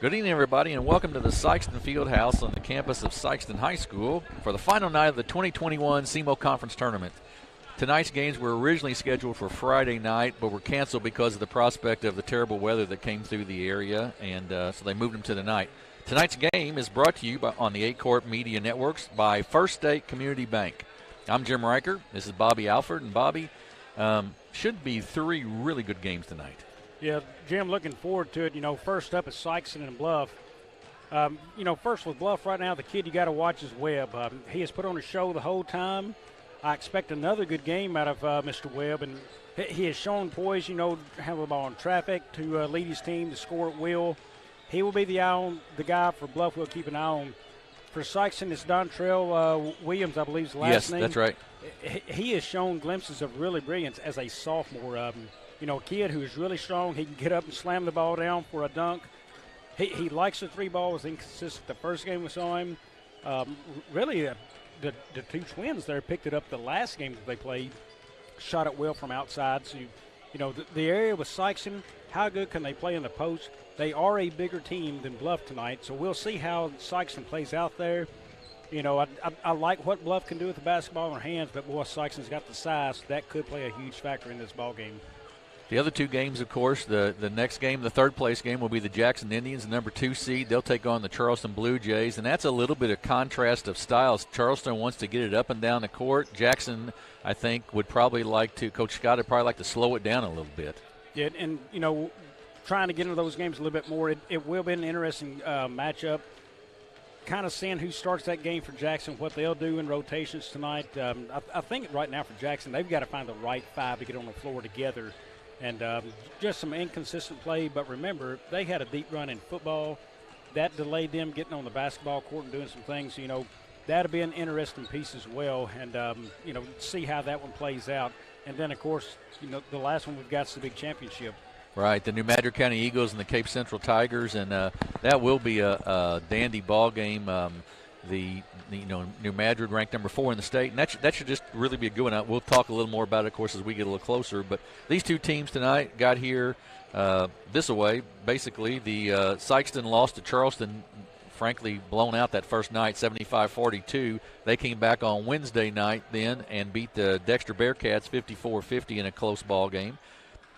Good evening, everybody, and welcome to the Sikeston Fieldhouse on the campus of Sikeston High School for the final night of the 2021 SEMO Conference Tournament. Tonight's games were originally scheduled for Friday night, but were canceled because of the prospect of the terrible weather that came through the area, and so they moved them to tonight. Tonight's game is brought to you on the A-Corp Media Networks by First State Community Bank. I'm Jim Riker. This is Bobby Alford, and Bobby, should be three really good games tonight. Yeah, Jim, looking forward to it. First up is Sikeston and Bluff. First with Bluff right now, the kid you got to watch is Webb. He has put on a show the whole time. I expect another good game out of Mr. Webb, and he has shown poise, handle the ball in traffic to lead his team to score at will. He will be the guy for Bluff we'll keep an eye on. For Sikeston, it's Dontrell Williams, I believe is the last name. Yes, that's right. He has shown glimpses of really brilliance as a sophomore. A kid who is really strong. He can get up and slam the ball down for a dunk. He likes the three ball. Was inconsistent the first game we saw him. The two twins there picked it up the last game that they played. Shot it well from outside. So, the area with Sikeston, how good can they play in the post? They are a bigger team than Bluff tonight, so we'll see how Sikeston plays out there. I like what Bluff can do with the basketball in their hands, but, boy, Sikeston's got the size. So that could play a huge factor in this ball game. The other two games, of course, the next game, the third-place game, will be the Jackson Indians, the number 2 seed. They'll take on the Charleston Blue Jays, and that's a little bit of contrast of styles. Charleston wants to get it up and down the court. Jackson, I think, would probably like to – Coach Scott would probably like to slow it down a little bit. Yeah, and, trying to get into those games a little bit more, it will be an interesting matchup. Kind of seeing who starts that game for Jackson, what they'll do in rotations tonight. I think right now for Jackson, they've got to find the right five to get on the floor together. And just some inconsistent play. But remember, they had a deep run in football. That delayed them getting on the basketball court and doing some things. That'll be an interesting piece as well. And, see how that one plays out. And then, of course, the last one we've got is the big championship. Right, the New Madrid County Eagles and the Cape Central Tigers. And that will be a dandy ball game. New Madrid ranked number 4 in the state, and that should just really be a good one. We'll talk a little more about it, of course, as we get a little closer. But these two teams tonight got here this way. Basically, the Sikeston lost to Charleston, frankly, blown out that first night, 75-42. They came back on Wednesday night then and beat the Dexter Bearcats 54-50 in a close ball game.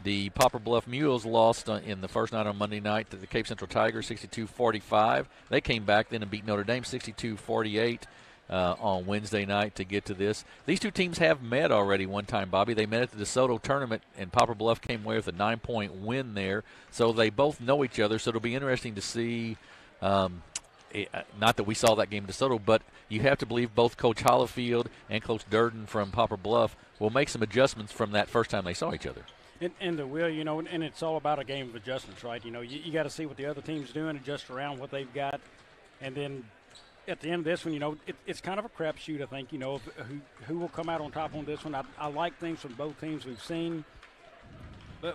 The Poplar Bluff Mules lost in the first night on Monday night to the Cape Central Tigers, 62-45. They came back then and beat Notre Dame 62-48 on Wednesday night to get to this. These two teams have met already one time, Bobby. They met at the DeSoto tournament, and Poplar Bluff came away with a 9-point win there. So they both know each other, so it'll be interesting to see. Not that we saw that game at DeSoto, but you have to believe both Coach Hollifield and Coach Durden from Poplar Bluff will make some adjustments from that first time they saw each other. And they will, and it's all about a game of adjustments, right? You got to see what the other team's doing, adjust around what they've got. And then at the end of this one, it's kind of a crapshoot, I think, who will come out on top on this one. I like things from both teams we've seen.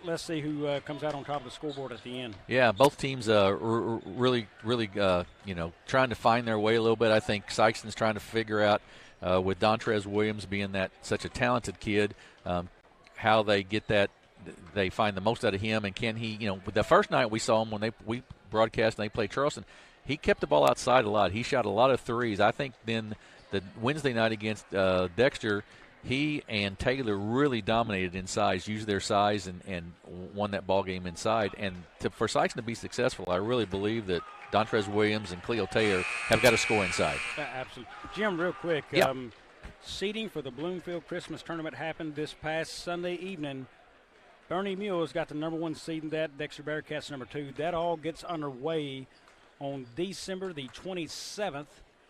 Let's see who comes out on top of the scoreboard at the end. Yeah, both teams really, trying to find their way a little bit. I think Sikeston's trying to figure out, with Dontrez Williams being such a talented kid, how they get that. They find the most out of him, and can he, the first night we saw him when we broadcast and they played Charleston, he kept the ball outside a lot. He shot a lot of threes. I think then the Wednesday night against Dexter, he and Taylor really dominated inside, used their size and won that ball game inside. And for Sikeston to be successful, I really believe that Dontrez Williams and Cleo Taylor have got to score inside. Absolutely. Jim, real quick, yep. Seating for the Bloomfield Christmas Tournament happened this past Sunday evening. Bernie Mules got the number 1 seed in that, Dexter Bearcats number 2. That all gets underway on December the 27th,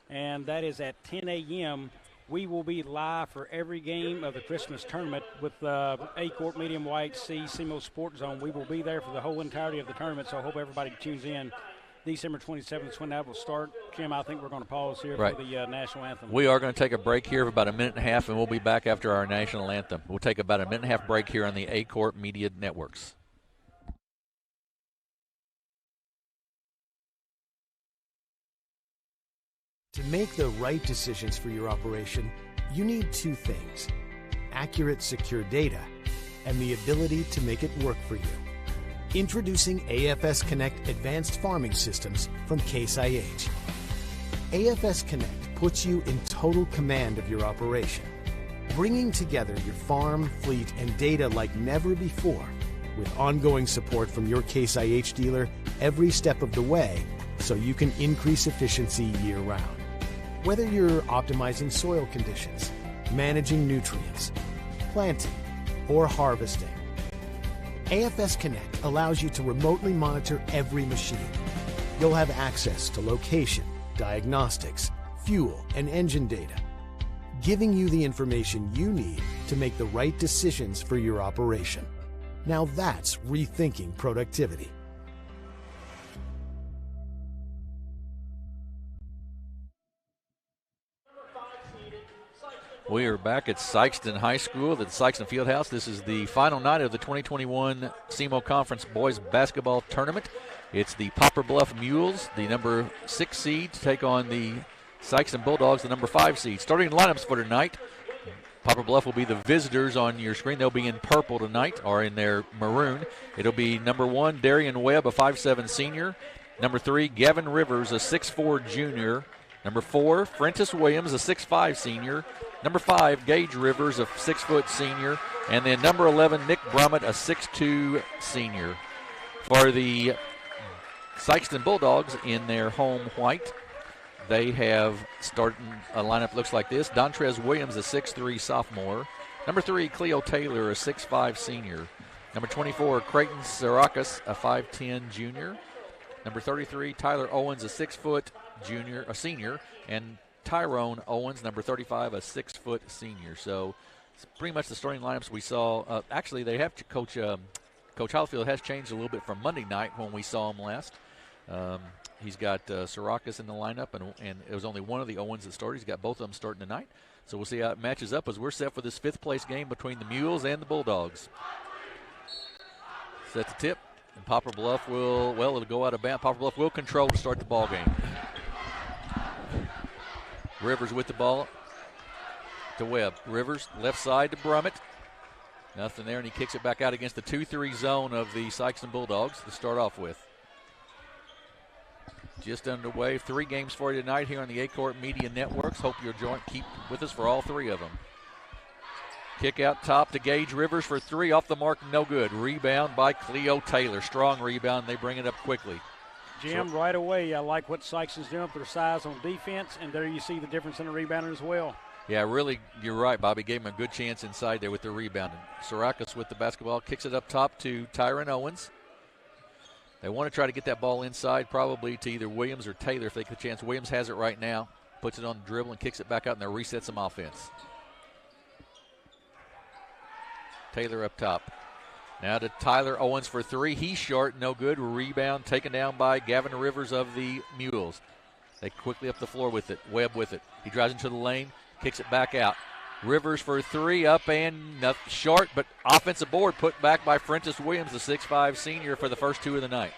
and that is at 10 a.m. We will be live for every game of the Christmas tournament with A-Corp Medium White C SEMO Sports Zone. We will be there for the whole entirety of the tournament, so I hope everybody tunes in. December 27th is when that will start. Jim, I think we're going to pause here for the national anthem. We are going to take a break here of about a minute and a half, and we'll be back after our national anthem. We'll take about a minute and a half break here on the A-Corp Media Networks. To make the right decisions for your operation, you need 2 things: accurate, secure data and the ability to make it work for you. Introducing AFS Connect Advanced Farming Systems from Case IH. AFS Connect puts you in total command of your operation, bringing together your farm, fleet, and data like never before, with ongoing support from your Case IH dealer every step of the way, so you can increase efficiency year-round. Whether you're optimizing soil conditions, managing nutrients, planting, or harvesting, AFS Connect allows you to remotely monitor every machine. You'll have access to location, diagnostics, fuel, and engine data, giving you the information you need to make the right decisions for your operation. Now that's rethinking productivity. We are back at Sikeston High School at the Sikeston Fieldhouse. This is the final night of the 2021 SEMO Conference Boys Basketball Tournament. It's the Poplar Bluff Mules, the number 6 seed, to take on the Sikeston Bulldogs, the number 5 seed. Starting lineups for tonight, Poplar Bluff will be the visitors on your screen. They'll be in purple tonight, or in their maroon. It'll be number 1, Darian Webb, a 5'7 senior. Number 3, Gavin Rivers, a 6'4 junior. Number 4, Frentis Williams, a 6'5 senior. Number 5, Gage Rivers, a 6-foot senior. And then number 11, Nick Brummett, a 6'2 senior. For the Sikeston Bulldogs in their home white, they have starting a lineup looks like this. Dontrez Williams, a 6'3 sophomore. Number 3, Cleo Taylor, a 6'5 senior. Number 24, Creighton Sarakas, a 5'10 junior. Number 33, Tyler Owens, a 6-foot senior. And Tyrone Owens, number 35, a 6-foot senior. So it's pretty much the starting lineups we saw. Actually, they have Coach Hollifield has changed a little bit from Monday night when we saw him last. He's got Sarakas in the lineup, and it was only one of the Owens that started. He's got both of them starting tonight. So we'll see how it matches up as we're set for this 5th-place game between the Mules and the Bulldogs. Set the tip, and Poplar Bluff it'll go out of bounds. Poplar Bluff will control to start the ball game. Rivers with the ball to Webb. Rivers left side to Brummett. Nothing there, and he kicks it back out against the 2-3 zone of the Sikeston Bulldogs to start off with. Just underway. 3 games for you tonight here on the A-Court Media Networks. Hope you'll keep with us for all 3 of them. Kick out top to Gage Rivers for 3. Off the mark, no good. Rebound by Cleo Taylor. Strong rebound. They bring it up quickly. Jim, right away, I like what Sikeston's doing with their size on defense, and there you see the difference in the rebounder as well. Yeah, really, you're right, Bobby. Gave him a good chance inside there with the rebounding. Sarakas with the basketball, kicks it up top to Tyron Owens. They want to try to get that ball inside, probably to either Williams or Taylor if they get a chance. Williams has it right now, puts it on the dribble and kicks it back out, and they'll reset some offense. Taylor up top. Now to Tyler Owens for 3. He's short, no good. Rebound taken down by Gavin Rivers of the Mules. They quickly up the floor with it. Webb with it. He drives into the lane, kicks it back out. Rivers for 3, up and short, but offensive board put back by Frentis Williams, the 6'5 senior, for the first 2 of the night.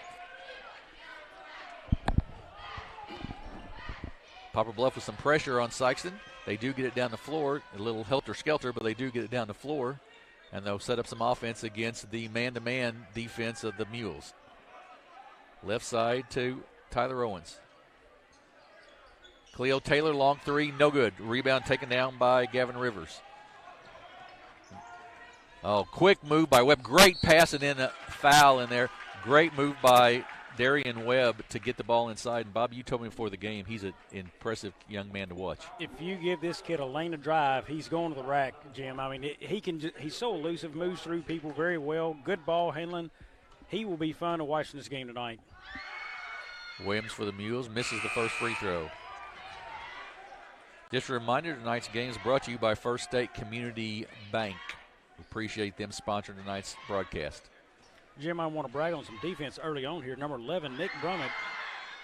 Poplar Bluff with some pressure on Sikeston. They do get it down the floor, a little helter-skelter, but they do get it down the floor. And they'll set up some offense against the man-to-man defense of the Mules. Left side to Tyler Owens. Cleo Taylor, long 3, no good. Rebound taken down by Gavin Rivers. Oh, quick move by Webb. Great pass and then a foul in there. Great move by Darian Webb to get the ball inside. And, Bob, you told me before the game he's an impressive young man to watch. If you give this kid a lane to drive, he's going to the rack, Jim. I mean, he's so elusive, moves through people very well, good ball handling. He will be fun to watch in this game tonight. Williams for the Mules misses the first free throw. Just a reminder, tonight's game is brought to you by First State Community Bank. We appreciate them sponsoring tonight's broadcast. Jim, I want to brag on some defense early on here. Number 11, Nick Brummett,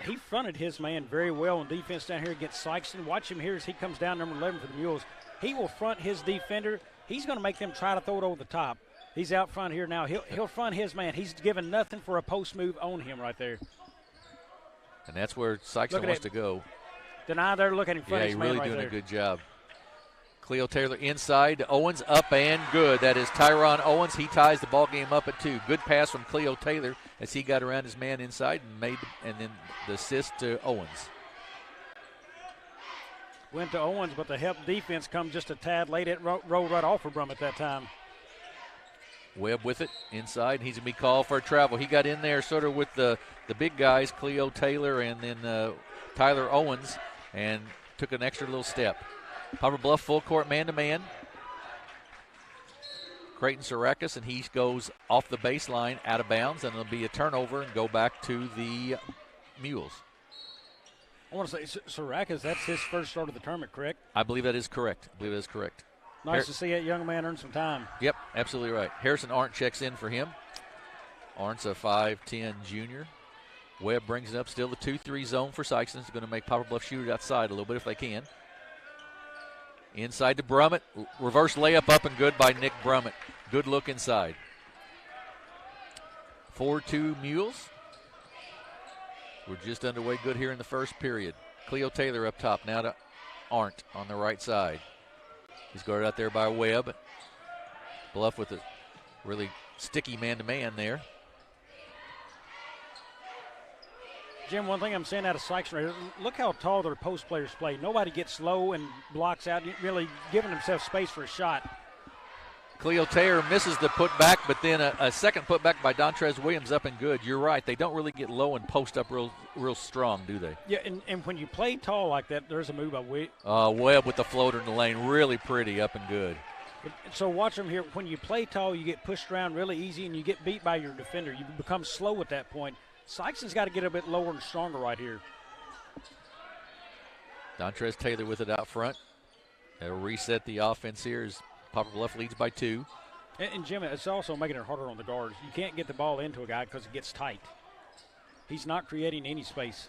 he fronted his man very well on defense down here against Sikeston. Watch him here as he comes down, number 11 for the Mules. He will front his defender. He's going to make them try to throw it over the top. He's out front here now. He'll front his man. He's given nothing for a post move on him right there. And that's where Sikeston wants to go. Deny there, look at him front his man right there. Yeah, he's really doing a good job. Cleo Taylor inside to Owens, up and good. That is Tyron Owens. He ties the ball game up at 2. Good pass from Cleo Taylor as he got around his man inside and then the assist to Owens. Went to Owens, but the help defense come just a tad late. It rolled right off for Brummett that time. Webb with it inside. He's going to be called for a travel. He got in there sort of with the big guys, Cleo Taylor and then Tyler Owens, and took an extra little step. Poplar Bluff full court man-to-man. Creighton Sarakas, and he goes off the baseline out of bounds, and it'll be a turnover and go back to the Mules. I want to say, Sarakas, that's his first start of the tournament, correct? I believe that is correct. Nice to see that young man earn some time. Yep, absolutely right. Harrison Arndt checks in for him. Arndt's a 5'10 junior. Webb brings it up, still the 2-3 zone for Sikeston. It's going to make Poplar Bluff shoot it outside a little bit if they can. Inside to Brummett. Reverse layup up and good by Nick Brummett. Good look inside. 4-2 Mules. We're just underway good here in the first period. Cleo Taylor up top now to Arndt on the right side. He's guarded out there by Webb. Bluff with a really sticky man-to-man there. Jim, one thing I'm saying out of Sikeston, look how tall their post players play. Nobody gets low and blocks out, really giving themselves space for a shot. Cleo Taylor misses the putback, but then a second putback by Dontrez Williams up and good. You're right. They don't really get low and post up real strong, do they? Yeah, and when you play tall like that, there's a move by Webb with the floater in the lane. Really pretty, up and good. So watch them here. When you play tall, you get pushed around really easy, and you get beat by your defender. You become slow at that point. Sikeston's got to get a bit lower and stronger right here. Dontrez Taylor with it out front. They'll reset the offense here as Poplar Bluff leads by 2. And Jim, it's also making it harder on the guards. You can't get the ball into a guy because it gets tight. He's not creating any space.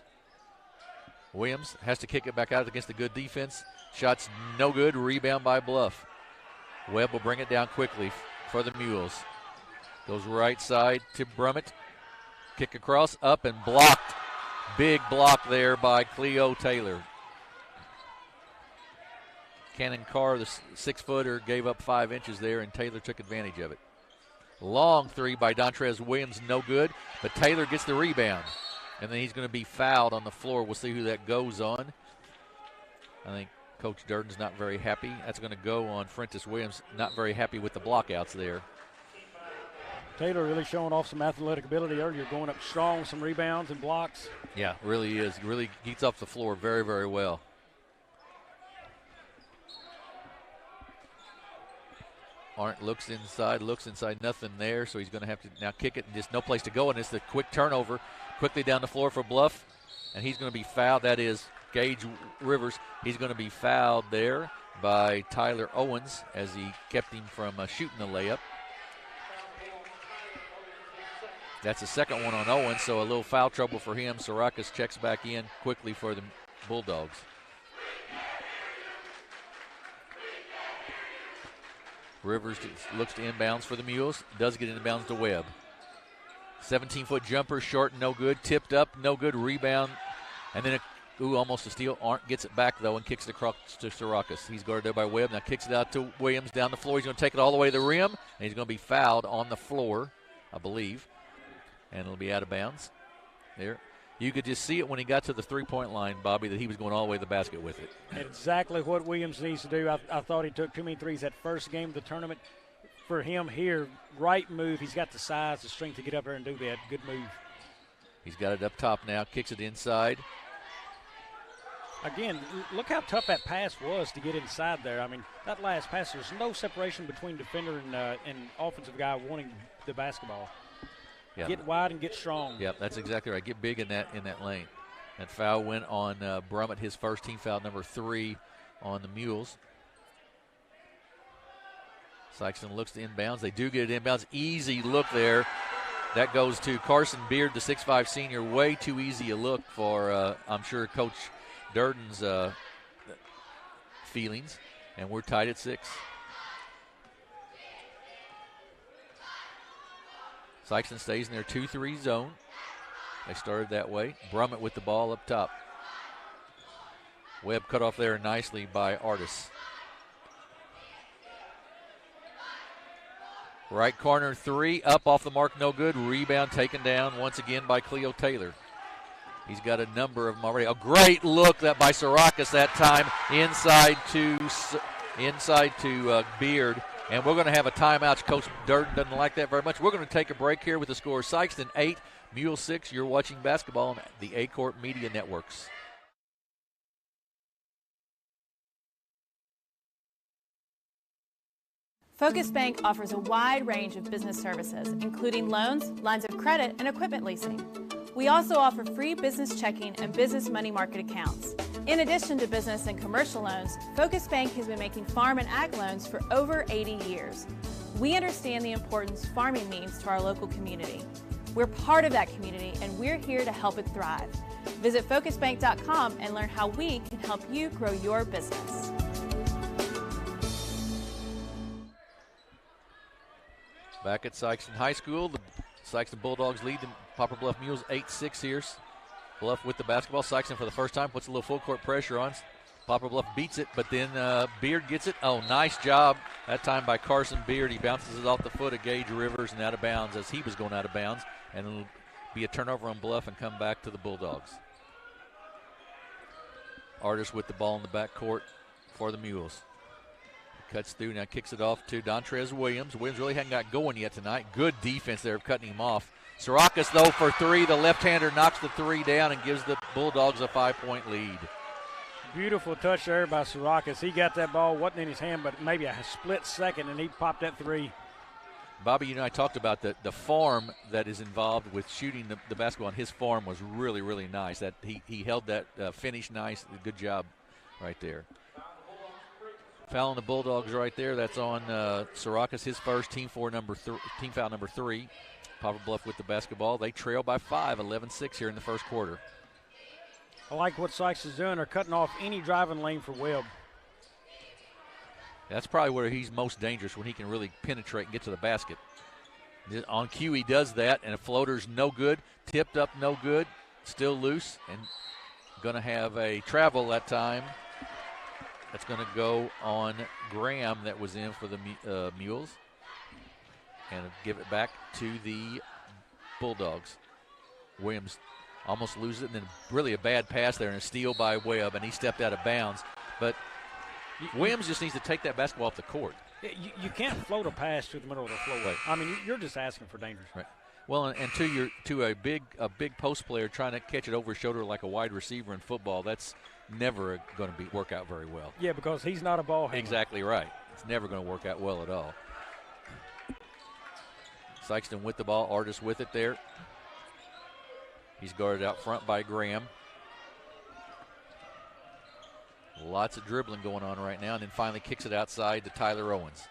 Williams has to kick it back out against the good defense. Shot's no good. Rebound by Bluff. Webb will bring it down quickly for the Mules. Goes right side to Brummett. Kick across, up and blocked. Big block there by Cleo Taylor. Cannon Carr, the 6-footer, gave up 5 inches there, and Taylor took advantage of it. Long three by Dontrez Williams, no good, but Taylor gets the rebound. And then he's going to be fouled on the floor. We'll see who that goes on. I think Coach Durden's not very happy. That's going to go on Frentis Williams, not very happy with the blockouts there. Taylor really showing off some athletic ability earlier, going up strong with some rebounds and blocks. Yeah, really is. Really gets off the floor very, very well. Arndt looks inside, nothing there, so he's going to have to now kick it and just no place to go, and it's the quick turnover quickly down the floor for Bluff, and he's going to be fouled. That is Gage Rivers. He's going to be fouled there by Tyler Owens as he kept him from shooting the layup. That's the second one on Owens, so a little foul trouble for him. Sarakas checks back in quickly for the Bulldogs. Rivers looks to inbounds for the Mules. Does get inbounds to Webb. 17-foot jumper, short, no good. Tipped up, no good. Rebound. And then, almost a steal. Arndt gets it back, though, and kicks it across to Sarakas. He's guarded there by Webb. Now kicks it out to Williams down the floor. He's going to take it all the way to the rim, and he's going to be fouled on the floor, I believe. And it'll be out of bounds. There. You could just see it when he got to the three-point line, Bobby, that he was going all the way to the basket with it. Exactly what Williams needs to do. I thought he took too many threes that first game of the tournament. For him here, right move. He's got the size, the strength to get up there and do that. Good move. He's got it up top now. Kicks it inside. Again, look how tough that pass was to get inside there. I mean, that last pass, there's no separation between defender and offensive guy wanting the basketball. Yeah. Get wide and get strong. Yep, that's exactly right. Get big in that lane. That foul went on Brummett, his first team foul, number 3 on the Mules. Sikeston looks to inbounds. They do get it inbounds. Easy look there. That goes to Carson Beard, the 6'5 senior. Way too easy a look for, I'm sure, Coach Durden's feelings. And we're tied at 6. Sikeston stays in their 2-3 zone. They started that way. Brummett with the ball up top. Webb cut off there nicely by Artis. Right corner three, up off the mark, no good. Rebound taken down once again by Cleo Taylor. He's got a number of them already. A great look that by Sarakas that time inside to Beard. And we're going to have a timeout. Coach Durden doesn't like that very much. We're going to take a break here with the score Sikeston 8, Mule 6. You're watching basketball on the A-Court Media Networks. Focus Bank offers a wide range of business services, including loans, lines of credit, and equipment leasing. We also offer free business checking and business money market accounts. In addition to business and commercial loans, Focus Bank has been making farm and ag loans for over 80 years. We understand the importance farming means to our local community. We're part of that community, and we're here to help it thrive. Visit focusbank.com and learn how we can help you grow your business. Back at Sikeston High School, the Sikeston Bulldogs lead the Poplar Bluff Mules 8-6 here. Bluff with the basketball. Sikeston for the first time puts a little full court pressure on. Poplar Bluff beats it, but then Beard gets it. Oh, nice job that time by Carson Beard. He bounces it off the foot of Gage Rivers and out of bounds as he was going out of bounds. And it'll be a turnover on Bluff and come back to the Bulldogs. Artist with the ball in the backcourt for the Mules. Cuts through, now kicks it off to Dontrez Williams. Williams really hadn't got going yet tonight. Good defense there, cutting him off. Sarakas, though, for three. The left-hander knocks the three down and gives the Bulldogs a 5-point lead. Beautiful touch there by Sarakas. He got that ball, wasn't in his hand, but maybe a split second, and he popped that three. Bobby, you know, I talked about the farm that is involved with shooting the basketball, and his farm was really, really nice. That he held that finish nice. Good job right there. Foul on the Bulldogs right there. That's on Sarakas, his first, team foul number 3. Poplar Bluff with the basketball. They trail by 5, 11-6 here in the first quarter. I like what Sykes is doing. They're cutting off any driving lane for Webb. That's probably where he's most dangerous, when he can really penetrate and get to the basket. On cue, he does that, and a floater's no good. Tipped up, no good. Still loose, and going to have a travel that time. That's going to go on Graham that was in for the Mules. And give it back to the Bulldogs. Williams almost loses it, and then really a bad pass there and a steal by Webb, and he stepped out of bounds. But Williams just needs to take that basketball off the court. You can't float a pass through the middle of the floor. Right. I mean, you're just asking for danger. Right. Well, and to a big post player trying to catch it over his shoulder like a wide receiver in football, that's never going to work out very well. Yeah, because he's not a ball handler. Exactly right. It's never going to work out well at all. Sikeston with the ball. Artist with it there. He's guarded out front by Graham. Lots of dribbling going on right now, and then finally kicks it outside to Tyler Owens.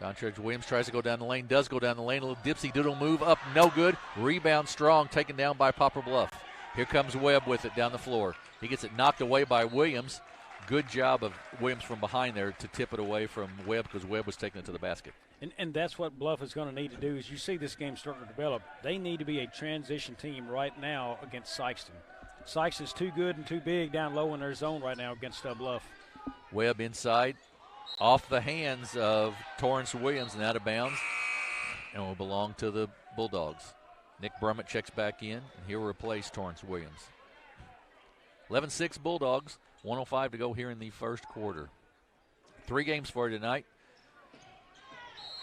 Dontrez Williams tries to go down the lane, does go down the lane. A little dipsy-doodle move up, no good. Rebound strong, taken down by Poplar Bluff. Here comes Webb with it down the floor. He gets it knocked away by Williams. Good job of Williams from behind there to tip it away from Webb, because Webb was taking it to the basket. And that's what Bluff is going to need to do. As you see this game starting to develop, they need to be a transition team right now against Sikeston. Sikeston's too good and too big down low in their zone right now against Bluff. Webb inside, off the hands of Torrance Williams and out of bounds, and will belong to the Bulldogs. Nick Brummett checks back in, and he'll replace Torrance Williams. 11-6 Bulldogs, 1:05 to go here in the first quarter. 3 games for you tonight,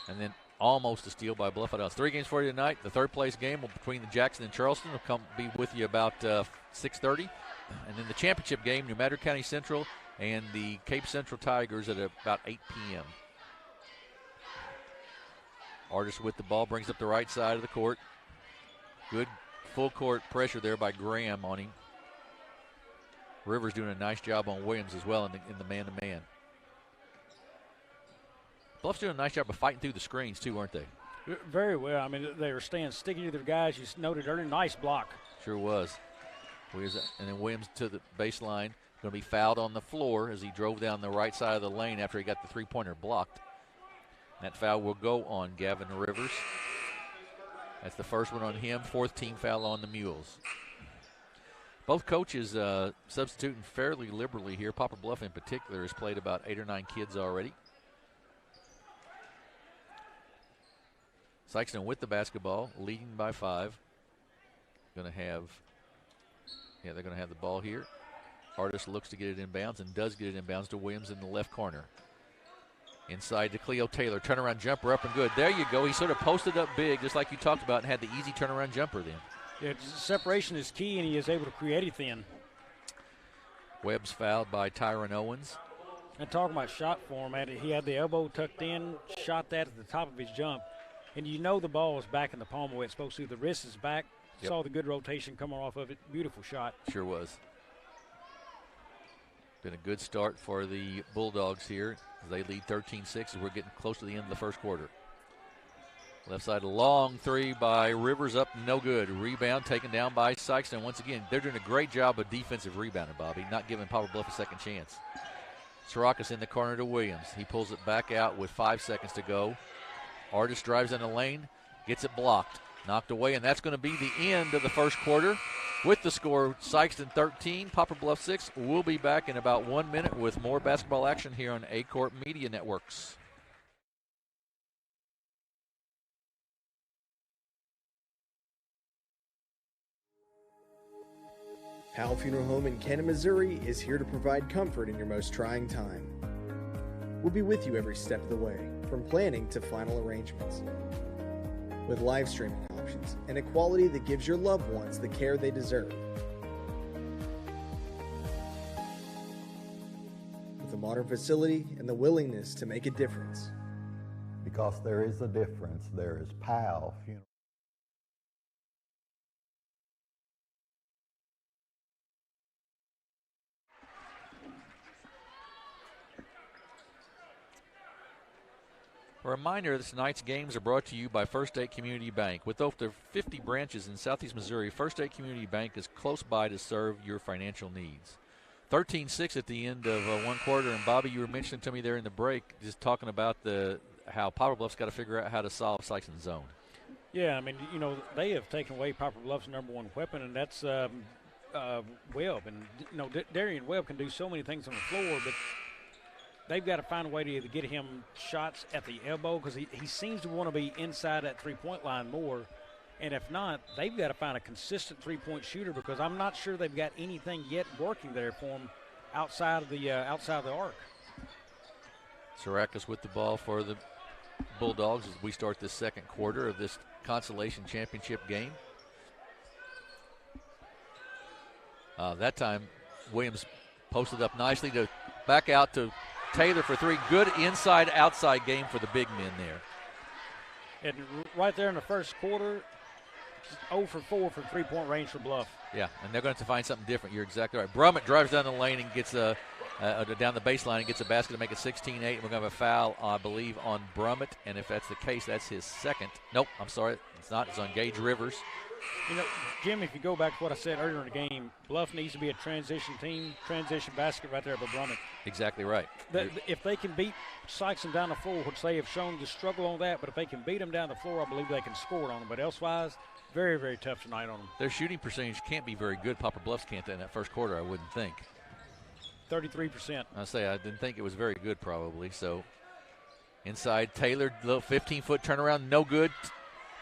and then almost a steal by Bluff. 3 games for you tonight. The third place game between the Jackson and Charleston will be with you about 6:30. And then the championship game, New Madrid County Central and the Cape Central Tigers at about 8 p.m. Artist with the ball, brings up the right side of the court. Good full court pressure there by Graham on him. Rivers doing a nice job on Williams as well in the man-to-man. Bluff's doing a nice job of fighting through the screens too, aren't they? Very well. I mean, they were staying sticky to their guys. You noted earlier, nice block. Sure was. And then Williams to the baseline. Going to be fouled on the floor as he drove down the right side of the lane after he got the three-pointer blocked. That foul will go on Gavin Rivers. That's the first one on him. 4th team foul on the Mules. Both coaches substituting fairly liberally here. Poplar Bluff in particular has played about 8 or 9 kids already. Sikeston with the basketball, leading by 5. They're going to have the ball here. Artist looks to get it inbounds and does get it inbounds to Williams in the left corner. Inside to Cleo Taylor. Turnaround jumper up and good. There you go. He sort of posted up big, just like you talked about, and had the easy turnaround jumper then. Yeah, separation is key, and he is able to create it then. Webb's fouled by Tyron Owens. And talking about shot form, he had the elbow tucked in, shot that at the top of his jump. And you know the ball is back in the palm the way it's supposed to. The wrist is back. Yep. Saw the good rotation coming off of it. Beautiful shot. Sure was. Been a good start for the Bulldogs here. They lead 13-6 as we're getting close to the end of the first quarter. Left side, a long three by Rivers, up, no good. Rebound taken down by Sikeston. Once again, they're doing a great job of defensive rebounding, Bobby, not giving Poplar Bluff a second chance. Sirakas in the corner to Williams. He pulls it back out with 5 seconds to go. Artist drives in the lane, gets it blocked, knocked away, and that's going to be the end of the first quarter. With the score, Sikeston 13, Poplar Bluff 6. We'll be back in about 1 minute with more basketball action here on A-Court Media Networks. Powell Funeral Home in Canton, Missouri is here to provide comfort in your most trying time. We'll be with you every step of the way, from planning to final arrangements. With live streaming options and a quality that gives your loved ones the care they deserve. With a modern facility and the willingness to make a difference. Because there is a difference, there is Powell Funeral. A reminder, this night's games are brought to you by First State Community Bank. With over 50 branches in Southeast Missouri, First State Community Bank is close by to serve your financial needs. 13-6 at the end of one quarter, and Bobby, you were mentioning to me there in the break, just talking about how Poplar Bluff's got to figure out how to solve Sikeston's zone. Yeah, I mean, they have taken away Poplar Bluff's number one weapon, and that's Webb. And, Darian Webb can do so many things on the floor, but they've got to find a way to either get him shots at the elbow, because he seems to want to be inside that three-point line more. And if not, they've got to find a consistent three-point shooter, because I'm not sure they've got anything yet working there for him outside of the arc. Sirakas with the ball for the Bulldogs as we start this second quarter of this consolation championship game. That time, Williams posted up nicely to back out to Taylor for three. Good inside-outside game for the big men there. And right there in the first quarter, 0 for 4 from three-point range for Bluff. Yeah, and they're going to have to find something different. You're exactly right. Brummett drives down the lane and gets down the baseline and gets a basket to make it 16-8. And we're going to have a foul, I believe, on Brummett. And if that's the case, that's his second. Nope, I'm sorry. It's not. It's on Gage Rivers. Jim, if you go back to what I said earlier in the game, Bluff needs to be a transition team, transition basket right there by Brummett. Exactly right. If they can beat Sikeston down the floor, which they have shown to struggle on that, but if they can beat them down the floor, I believe they can score it on them. But elsewise, very, very tough tonight on them. Their shooting percentage can't be very good. Poplar Bluffs can't in that first quarter, I wouldn't think. 33%. I didn't think it was very good probably. So inside, Taylor, little 15-foot turnaround, no good.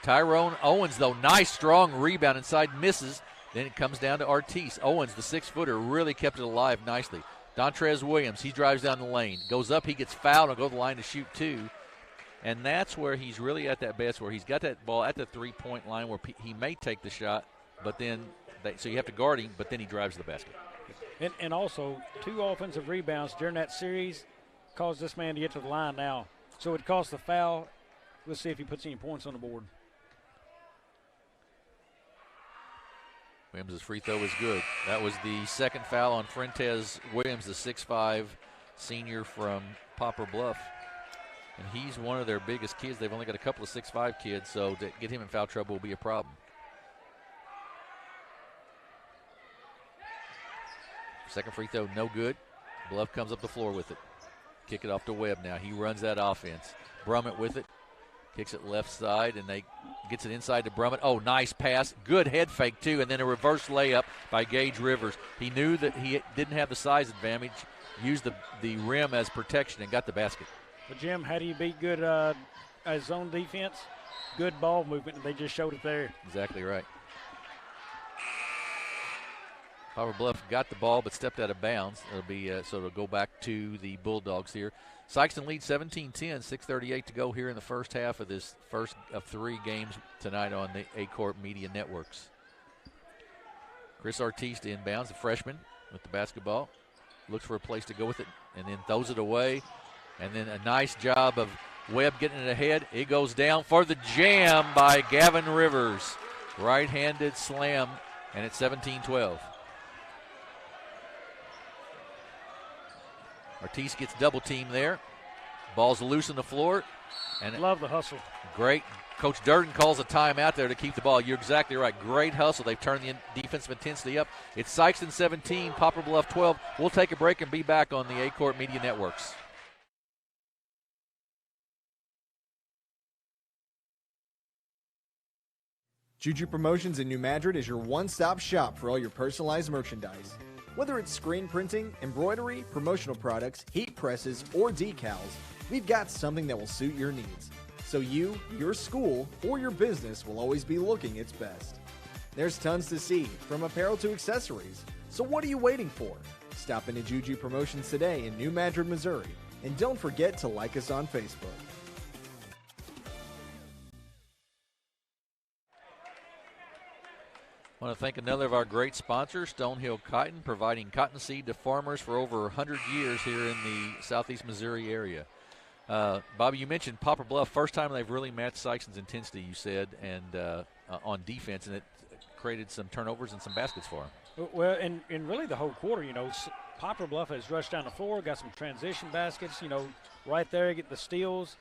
Tyrone Owens, though, nice, strong rebound inside, misses. Then it comes down to Ortiz. Owens, the 6-footer, really kept it alive nicely. Dontrez Williams, he drives down the lane. Goes up, he gets fouled, and go to the line to shoot two. And that's where he's really at that best, where he's got that ball at the three-point line where he may take the shot, but then, so you have to guard him, but then he drives the basket. And also, 2 offensive rebounds during that series caused this man to get to the line now. So it caused the foul. Let's see if he puts any points on the board. Williams' free throw is good. That was the second foul on Fuentes Williams, the 6'5" senior from Poplar Bluff. And he's one of their biggest kids. They've only got a couple of 6'5" kids, so to get him in foul trouble will be a problem. Second free throw, no good. Bluff comes up the floor with it. Kick it off to Webb now. He runs that offense. Brummett with it. Kicks it left side, and they gets it inside to Brummett. Oh, nice pass. Good head fake, too, and then a reverse layup by Gage Rivers. He knew that he didn't have the size advantage, used the rim as protection, and got the basket. But, Jim, how do you beat good zone defense? good ball movement, and they just showed it there. Exactly right. Poplar Bluff got the ball but stepped out of bounds. It'll be so it'll go back to the Bulldogs here. Sikeston leads 17-10, 6:38 to go here in the first half of this first of 3 games tonight on the A-Corp Media Networks. Chris Ortiz inbounds, the freshman, with the basketball. Looks for a place to go with it and then throws it away. And then a nice job of Webb getting it ahead. It goes down for the jam by Gavin Rivers. Right-handed slam, and it's 17-12. Ortiz gets double teamed there. Ball's loose on the floor. And love the hustle. Great. Coach Durden calls a timeout there to keep the ball. You're exactly right. Great hustle. They've turned the defensive intensity up. It's Sikeston 17, Poplar Bluff 12. We'll take a break and be back on the A-Corp Media Networks. Juju Promotions in New Madrid is your one-stop shop for all your personalized merchandise. Whether it's screen printing, embroidery, promotional products, heat presses, or decals, we've got something that will suit your needs. So you, your school, or your business will always be looking its best. There's tons to see, from apparel to accessories. So what are you waiting for? Stop into Juju Promotions today in New Madrid, Missouri. And don't forget to like us on Facebook. I want to thank another of our great sponsors, Stonehill Cotton, providing cottonseed to farmers for over 100 years here in the southeast Missouri area. Bobby, you mentioned Poplar Bluff, first time they've really matched Sikeston's intensity, you said, and on defense, and it created some turnovers and some baskets for them. Well, and really the whole quarter, Poplar Bluff has rushed down the floor, got some transition baskets, right there, get the steals.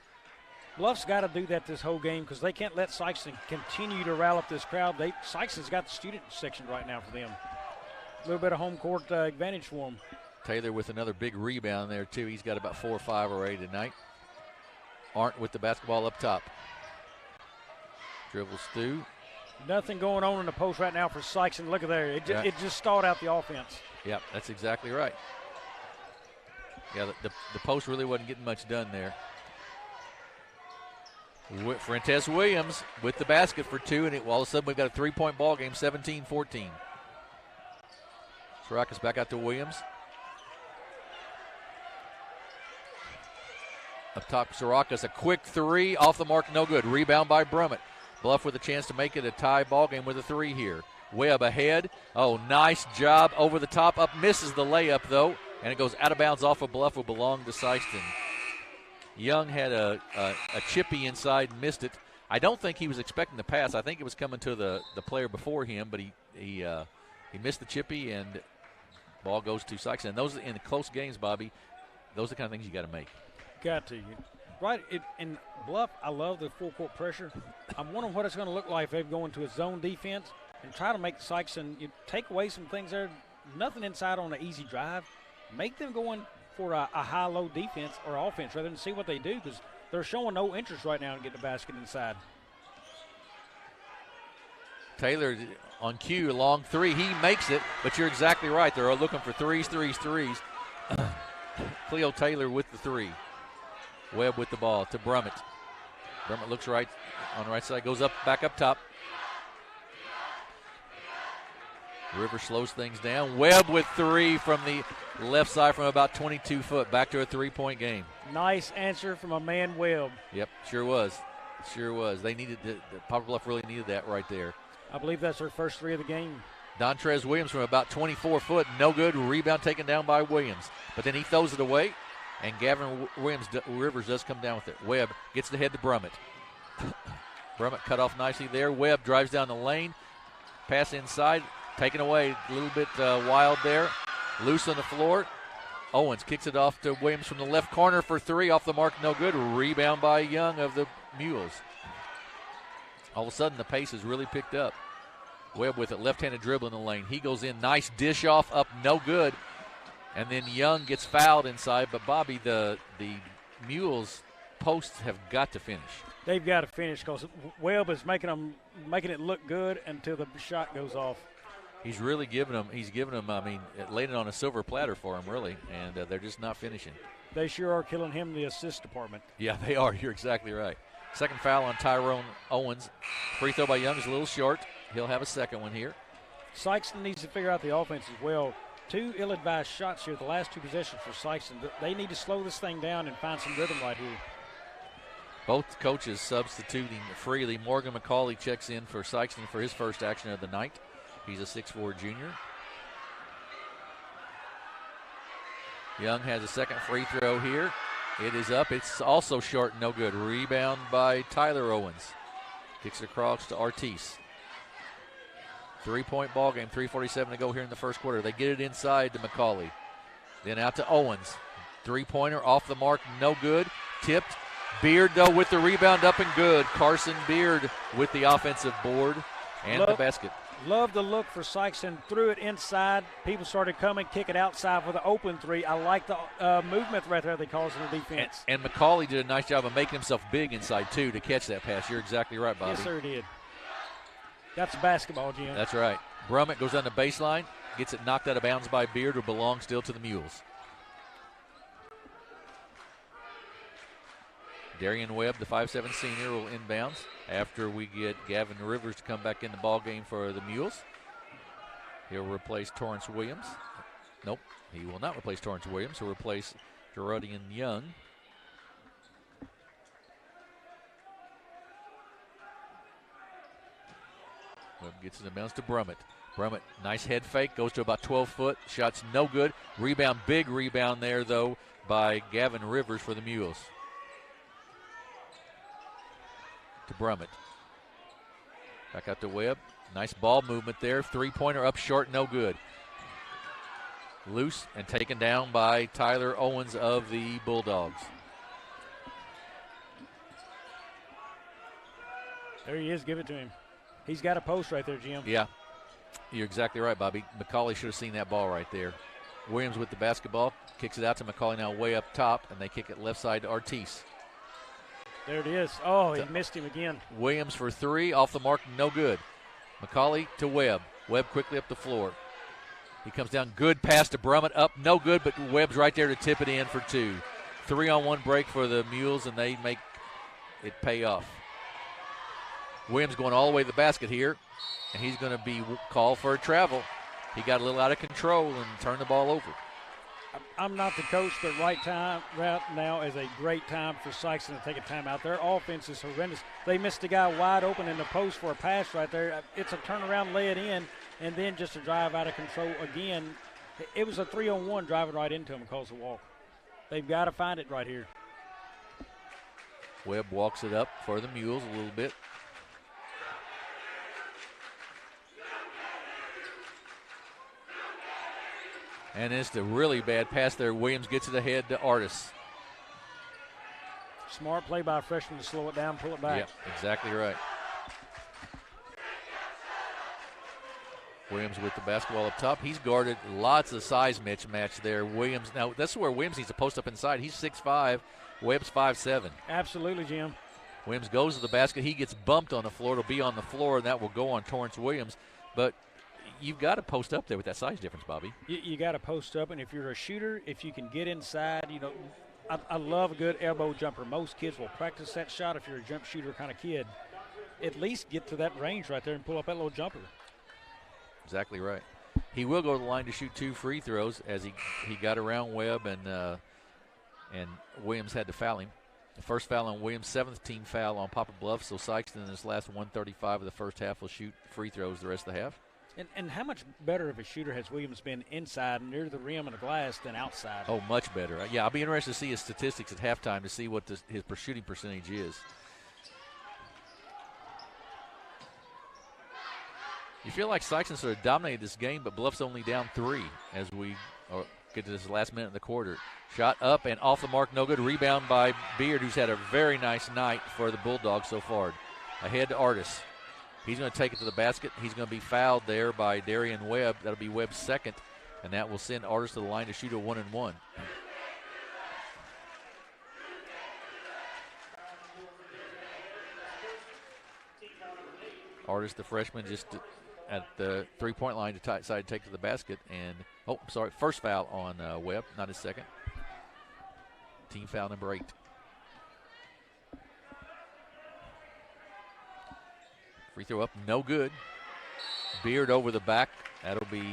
Bluff's got to do that this whole game because they can't let Sikeston continue to rile up this crowd. Sikeston's got the student section right now for them. A little bit of home court advantage for them. Taylor with another big rebound there, too. He's got about 4 or 5 already tonight. Arndt with the basketball up top. Dribbles through. Nothing going on in the post right now for Sikeston. Look at there. It just stalled out the offense. Yep, that's exactly right. Yeah, the post really wasn't getting much done there. Fuentes Williams with the basket for 2, and all of a sudden we've got a 3-point ball game, 17-14. Sirakas back out to Williams. Up top, Sirakas, a quick 3, off the mark, no good. Rebound by Brummett. Bluff with a chance to make it a tie ball game with a 3 here. Webb ahead. Oh, nice job over the top. Up, misses the layup, though, and it goes out of bounds off of Bluff, will belong to Sikeston. Young had a chippy inside and missed it. I don't think he was expecting the pass. I think it was coming to the player before him, but he missed the chippy, and ball goes to Sikeston. And those in the close games, Bobby, those are the kind of things you got to make. Got to. Right, in Bluff, I love the full court pressure. I'm wondering what it's going to look like if they go into a zone defense and try to make Sikeston take away some things there. Nothing inside on an easy drive. Make them go in for a high-low defense or offense rather than see what they do because they're showing no interest right now in getting the basket inside. Taylor on cue, long 3. He makes it, but you're exactly right. They're looking for threes. Cleo Taylor with the 3. Webb with the ball to Brummett. Brummett looks right on the right side, goes up, back up top. River slows things down. Webb with 3 from the left side from about 22 foot. Back to a 3-point game. Nice answer from a man Webb. Yep, sure was. They needed the Poplar Bluff really needed that right there. I believe that's their first 3 of the game. Dontrez Williams from about 24 foot. No good. Rebound taken down by Williams. But then he throws it away, and Gavin Rivers does come down with it. Webb gets the head to Brummett. Brummett cut off nicely there. Webb drives down the lane. Pass inside. Taken away, a little bit wild there. Loose on the floor. Owens kicks it off to Williams from the left corner for 3. Off the mark, no good. Rebound by Young of the Mules. All of a sudden, the pace has really picked up. Webb with it, left-handed dribble in the lane. He goes in, nice dish off, up, no good. And then Young gets fouled inside. But, Bobby, the Mules posts have got to finish. They've got to finish because Webb is making it look good until the shot goes off. He's really giving them, laying it on a silver platter for him, really, and they're just not finishing. They sure are killing him in the assist department. Yeah, they are. You're exactly right. Second foul on Tyrone Owens. Free throw by Young is a little short. He'll have a second one here. Sikeston needs to figure out the offense as well. 2 ill-advised shots here, the last 2 possessions for Sikeston. They need to slow this thing down and find some rhythm right here. Both coaches substituting freely. Morgan McCauley checks in for Sikeston for his first action of the night. He's a 6'4 junior. Young has a second free throw here. It is up. It's also short and no good. Rebound by Tyler Owens. Kicks it across to Artis. 3-point ball game, 3:47 to go here in the first quarter. They get it inside to McCauley. Then out to Owens. 3-pointer off the mark, no good. Tipped. Beard, though, with the rebound up and good. Carson Beard with the offensive board and the basket. Love the look for Sikeston. Threw it inside. People started coming, kick it outside with an open 3. I like the movement right there they caused in the defense. And McCauley did a nice job of making himself big inside, too, to catch that pass. You're exactly right, Bobby. Yes, sir, did. That's basketball, Jim. That's right. Brummett goes down the baseline, gets it knocked out of bounds by Beard, who belongs still to the Mules. Darian Webb, the 5'7 senior, will inbounds after we get Gavin Rivers to come back in the ball game for the Mules. He'll replace Torrance Williams. Nope, he will not replace Torrance Williams. He'll replace Gerardian Young. Webb gets it in bounds to Brummett. Brummett, nice head fake, goes to about 12 foot. Shot's no good. Rebound, big rebound there, though, by Gavin Rivers for the Mules. To Brummett. Back out to Webb. Nice ball movement there. 3-pointer up short, no good. Loose and taken down by Tyler Owens of the Bulldogs. There he is. Give it to him. He's got a post right there, Jim. Yeah, you're exactly right, Bobby. McCauley should have seen that ball right there. Williams with the basketball. Kicks it out to McCauley now way up top, and they kick it left side to Artis. There it is. Oh, he missed him again. Williams for 3, off the mark, no good. McCauley to Webb. Webb quickly up the floor. He comes down, good pass to Brummett, up, no good, but Webb's right there to tip it in for 2. 3-on-1 break for the Mules, and they make it pay off. Williams going all the way to the basket here, and he's going to be called for a travel. He got a little out of control and turned the ball over. I'm not the coach, but right now is a great time for Sikeston to take a timeout. Their offense is horrendous. They missed a guy wide open in the post for a pass right there. It's a turnaround, lay it in, and then just a drive out of control again. It was a 3-on-1 driving right into him and caused a walk. They've got to find it right here. Webb walks it up for the Mules a little bit. And it's the really bad pass there. Williams gets it ahead to Artis. Smart play by a freshman to slow it down, pull it back. Yeah, exactly right. Williams with the basketball up top. He's guarded lots of size mismatch there. Williams, now that's where Williams needs to post up inside. He's 6'5", Webb's 5'7". Absolutely, Jim. Williams goes to the basket. He gets bumped on the floor. It'll be on the floor, and that will go on Torrance Williams. But you've got to post up there with that size difference, Bobby. You got to post up, and if you're a shooter, if you can get inside, I love a good elbow jumper. Most kids will practice that shot if you're a jump shooter kind of kid. At least get to that range right there and pull up that little jumper. Exactly right. He will go to the line to shoot 2 free throws as he got around Webb, and Williams had to foul him. The first foul on Williams, 7th team foul on Poplar Bluff, so Sikeston in his last 135 of the first half will shoot free throws the rest of the half. And how much better of a shooter has Williams been inside near the rim of the glass than outside? Oh, much better. Yeah, I'll be interested to see his statistics at halftime to see what his shooting percentage is. You feel like Sikeston sort of dominated this game, but Bluff's only down 3 as we get to this last minute of the quarter. Shot up and off the mark, no good. Rebound by Beard, who's had a very nice night for the Bulldogs so far. Ahead to Artis. He's going to take it to the basket. He's going to be fouled there by Darian Webb. That'll be Webb's second, and that will send Artis to the line to shoot a 1-and-1. Artis, the freshman, just at the three-point line to decide to take to the basket. And, first foul on Webb, not his second. Team foul number 8. Free throw up, no good. Beard over the back. That'll be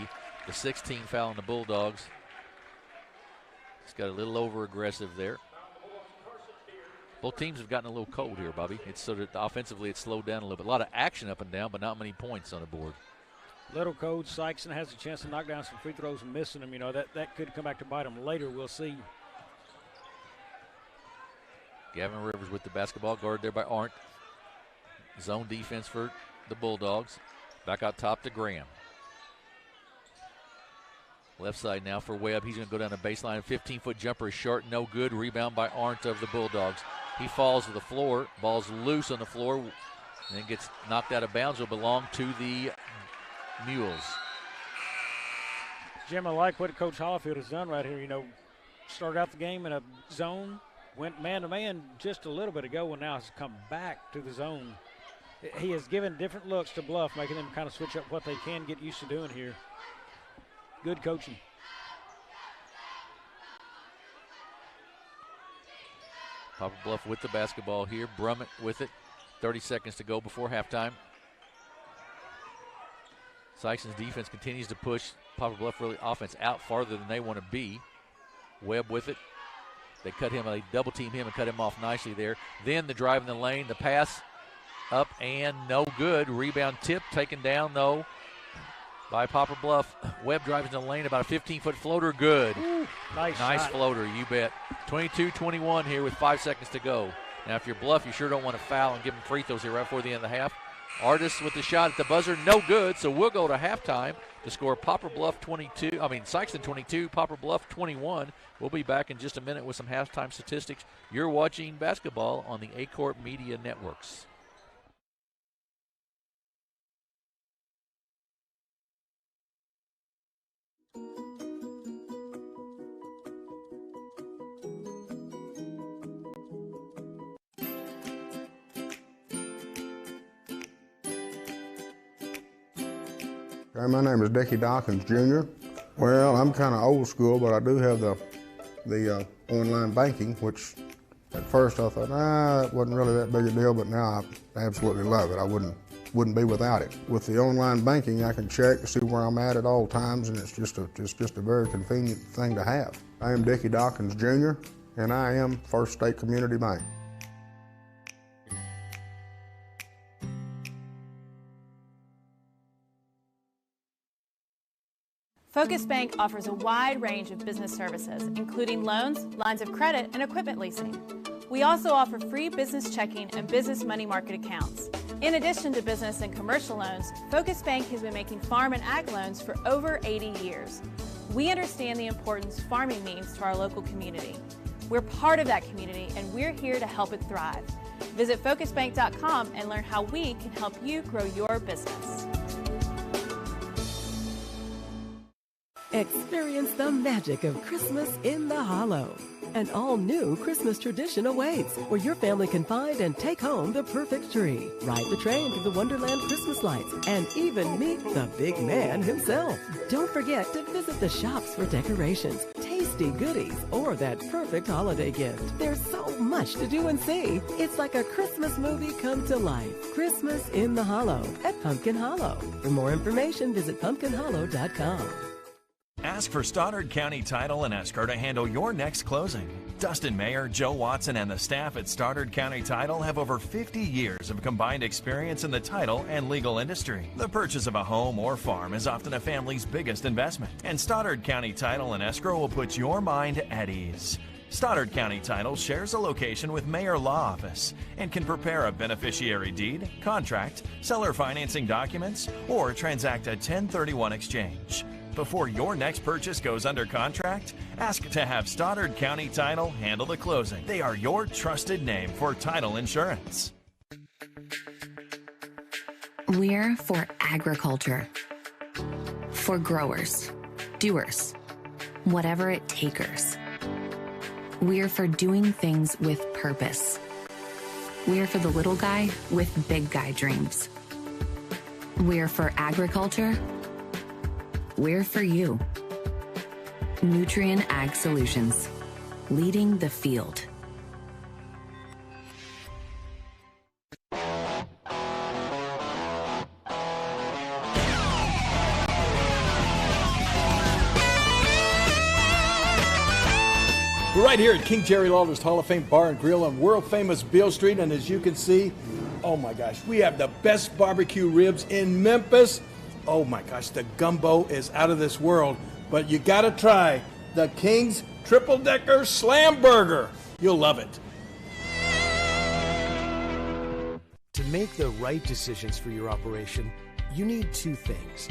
the 16th foul on the Bulldogs. He's got a little over-aggressive there. Both teams have gotten a little cold here, Bobby. It's sort of offensively it's slowed down a little bit. A lot of action up and down, but not many points on the board. Little cold. Sikeston has a chance to knock down some free throws and missing them. You know, that could come back to bite them later. We'll see. Gavin Rivers with the basketball, guarded there by Arndt. Zone defense for the Bulldogs. Back out top to Graham. Left side now for Webb. He's going to go down the baseline. 15-foot jumper is short, no good. Rebound by Arndt of the Bulldogs. He falls to the floor. Ball's loose on the floor and then gets knocked out of bounds. Will belong to the Mules. Jim, I like what Coach Hollifield has done right here. You know, started out the game in a zone, went man-to-man just a little bit ago, and now has come back to the zone. He has given different looks to Bluff, making them kind of switch up what they can get used to doing here. Good coaching. Poplar Bluff with the basketball here. Brummett with it. 30 seconds to go before halftime. Sikeston's defense continues to push Poplar Bluff really offense out farther than they want to be. Webb with it. They cut him, they double team him and cut him off nicely there. Then the drive in the lane, the pass up and no good. Rebound tip taken down though by Poplar Bluff. Webb drives in the lane, about a 15-foot floater, good. Ooh, nice shot. Floater, you bet. 22-21 here with 5 seconds to go. Now if you're Bluff, you sure don't want to foul and give them free throws here right before the end of the half. Artis with the shot at the buzzer, no good, so we'll go to halftime to score Sikeston 22, Poplar Bluff 21. We'll be back in just a minute with some halftime statistics. You're watching basketball on the A-Corp Media Networks. Hi, my name is Dickie Dawkins, Jr. Well, I'm kind of old school, but I do have the online banking, which at first I thought, that wasn't really that big a deal, but now I absolutely love it. I wouldn't be without it. With the online banking, I can check to see where I'm at all times, and it's just a very convenient thing to have. I am Dickie Dawkins, Jr., and I am First State Community Bank. Focus Bank offers a wide range of business services, including loans, lines of credit, and equipment leasing. We also offer free business checking and business money market accounts. In addition to business and commercial loans, Focus Bank has been making farm and ag loans for over 80 years. We understand the importance farming means to our local community. We're part of that community, and we're here to help it thrive. Visit focusbank.com and learn how we can help you grow your business. Experience the magic of Christmas in the Hollow. An all-new Christmas tradition awaits, where your family can find and take home the perfect tree, ride the train through the Wonderland Christmas lights, and even meet the big man himself. Don't forget to visit the shops for decorations, tasty goodies, or that perfect holiday gift. There's so much to do and see. It's like a Christmas movie come to life. Christmas in the Hollow at Pumpkin Hollow. For more information, visit pumpkinhollow.com. Ask for Stoddard County Title and Escrow to handle your next closing. Dustin Mayer, Joe Watson, and the staff at Stoddard County Title have over 50 years of combined experience in the title and legal industry. The purchase of a home or farm is often a family's biggest investment, and Stoddard County Title and Escrow will put your mind at ease. Stoddard County Title shares a location with Mayor Law Office and can prepare a beneficiary deed, contract, seller financing documents, or transact a 1031 exchange. Before your next purchase goes under contract, ask to have Stoddard County Title handle the closing. They are your trusted name for title insurance. We're for agriculture. For growers, doers, whatever it takers. We're for doing things with purpose. We're for the little guy with big guy dreams. We're for agriculture. We're for you. Nutrien Ag Solutions, leading the field. We're right here at King Jerry Lawler's Hall of Fame Bar and Grill on world-famous Beale Street, and as you can see, oh my gosh, we have the best barbecue ribs in Memphis. Oh my gosh, the gumbo is out of this world, but you gotta try the King's Triple Decker Slam Burger. You'll love it. To make the right decisions for your operation, you need two things: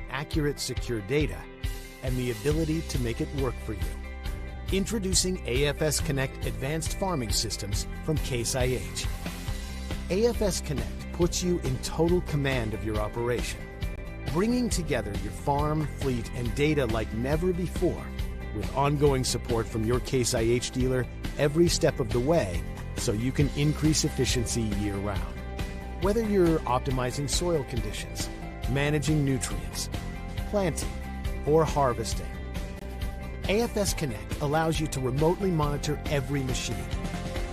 accurate, secure data and the ability to make it work for you. Introducing AFS Connect Advanced Farming Systems from Case IH. AFS Connect puts you in total command of your operation, bringing together your farm, fleet, and data like never before, with ongoing support from your Case IH dealer every step of the way, so you can increase efficiency year-round. Whether you're optimizing soil conditions, managing nutrients, planting, or harvesting, AFS Connect allows you to remotely monitor every machine.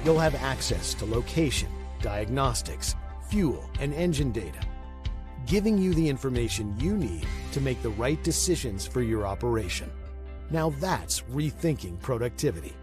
You'll have access to location, diagnostics, fuel, and engine data, giving you the information you need to make the right decisions for your operation. Now that's rethinking productivity.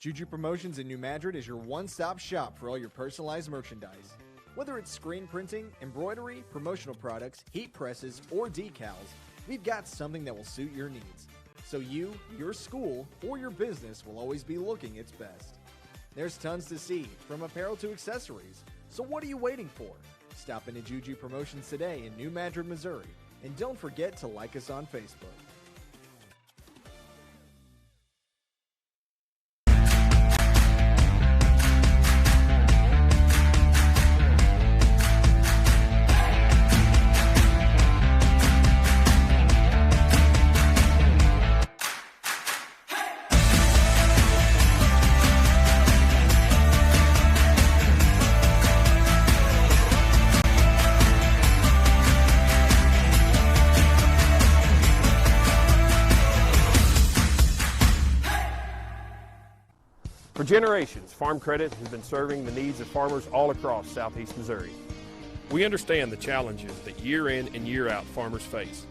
Juju Promotions in New Madrid is your one-stop shop for all your personalized merchandise. Whether it's screen printing, embroidery, promotional products, heat presses, or decals, we've got something that will suit your needs. So you, your school, or your business will always be looking its best. There's tons to see, from apparel to accessories. So what are you waiting for? Stop into Juju Promotions today in New Madrid, Missouri. And don't forget to like us on Facebook. For generations, Farm Credit has been serving the needs of farmers all across southeast Missouri. We understand the challenges that year in and year out farmers face.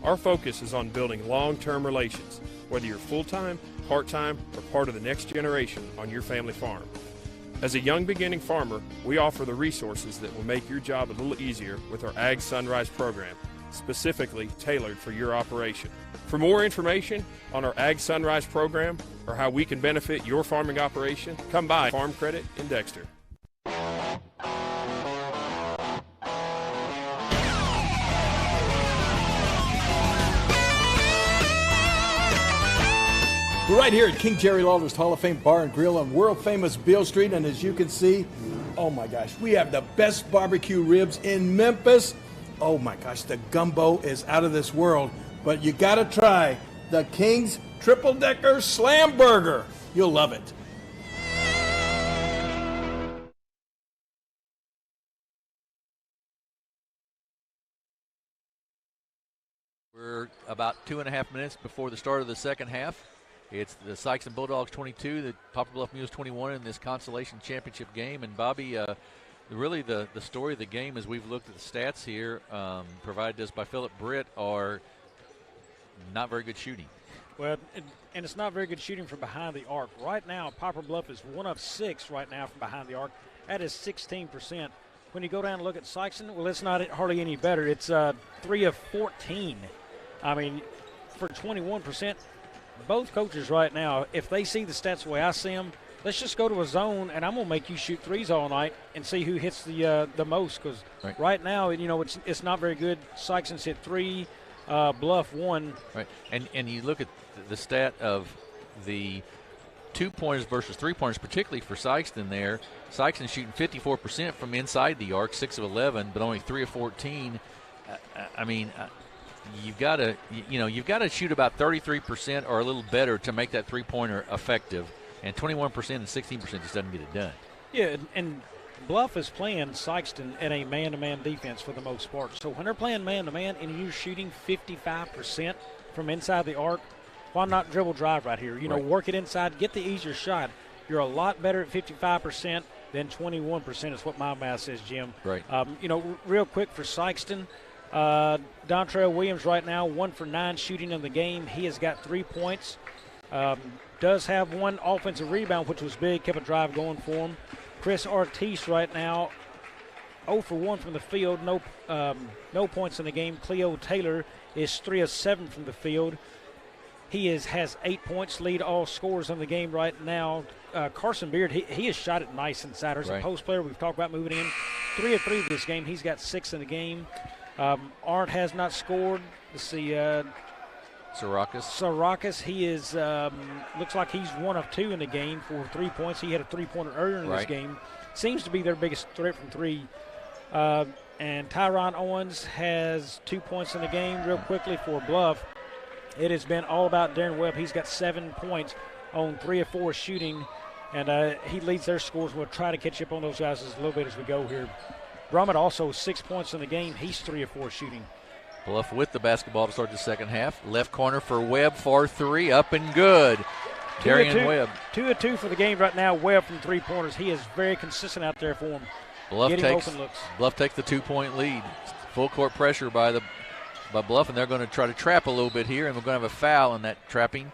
Our focus is on building long-term relations, whether you're full-time, part-time, or part of the next generation on your family farm. As a young beginning farmer, we offer the resources that will make your job a little easier with our Ag Sunrise program, specifically tailored for your operation. For more information on our Ag Sunrise program or how we can benefit your farming operation, come by Farm Credit in Dexter. We're right here at King Jerry Lawler's Hall of Fame Bar and Grill on world-famous Beale Street, and as you can see, oh my gosh, we have the best barbecue ribs in Memphis. Oh my gosh, the gumbo is out of this world, but you gotta try the King's Triple Decker Slam Burger. You'll love it. We're about 2.5 minutes before the start of the second half. It's the Sikeston Bulldogs 22, the Poplar Bluff Mules 21 in this consolation championship game. And Bobby, really the story of the game, as we've looked at the stats here, provided us by Philip Britt, are not very good shooting. Well, and it's not very good shooting from behind the arc. Right now, Poplar Bluff is 1 of 6 right now from behind the arc. That is 16%. When you go down and look at Sikeston, well, it's not hardly any better. It's 3 of 14. I mean, for 21%, both coaches right now, if they see the stats the way I see them, let's just go to a zone, and I'm going to make you shoot threes all night and see who hits the most. Because right now, you know, it's not very good. Sikeston's hit 3, Bluff 1. Right, and you look at the stat of the 2-pointers versus 3-pointers, particularly for Sikeston there. Sikeston shooting 54% from inside the arc, 6 of 11, but only 3 of 14 you've got to shoot about 33% or a little better to make that three-pointer effective, and 21% and 16% just doesn't get it done. Yeah, and Bluff is playing Sikeston at a man-to-man defense for the most part. So when they're playing man-to-man and you're shooting 55% from inside the arc, why not dribble drive right here? Work it inside, get the easier shot. You're a lot better at 55% than 21% is what my math says, Jim. Right. Real quick for Sikeston, Dontrell Williams right now 1 for 9 shooting in the game. He has got 3 points. Does have 1 offensive rebound, which was big, kept a drive going for him. Chris Ortiz right now 0 for 1 from the field, no points in the game. Cleo Taylor is 3 of 7 from the field. He has 8 points, lead all scorers in the game right now. Carson Beard, he has shot it nice inside. He's a post player. We've talked about moving in. 3 of 3 this game. He's got 6 in the game. Arndt has not scored. Let's see. Sarakas, he is looks like he's 1 of 2 in the game for 3 points. He had a 3-pointer earlier in this game. Seems to be their biggest threat from 3. And Tyron Owens has 2 points in the game. Real quickly for Bluff, it has been all about Darren Webb. He's got 7 points on 3 of 4 shooting, and he leads their scores. We'll try to catch up on those guys a little bit as we go here. Brummett also 6 points in the game. He's 3 of 4 shooting. Bluff with the basketball to start the second half. Left corner for Webb for 3, up and good. Darian Webb. 2 of 2 for the game right now. Webb from 3-pointers. He is very consistent out there for him. Bluff takes the 2-point lead. Full court pressure by Bluff, and they're going to try to trap a little bit here, and we're going to have a foul on that trapping.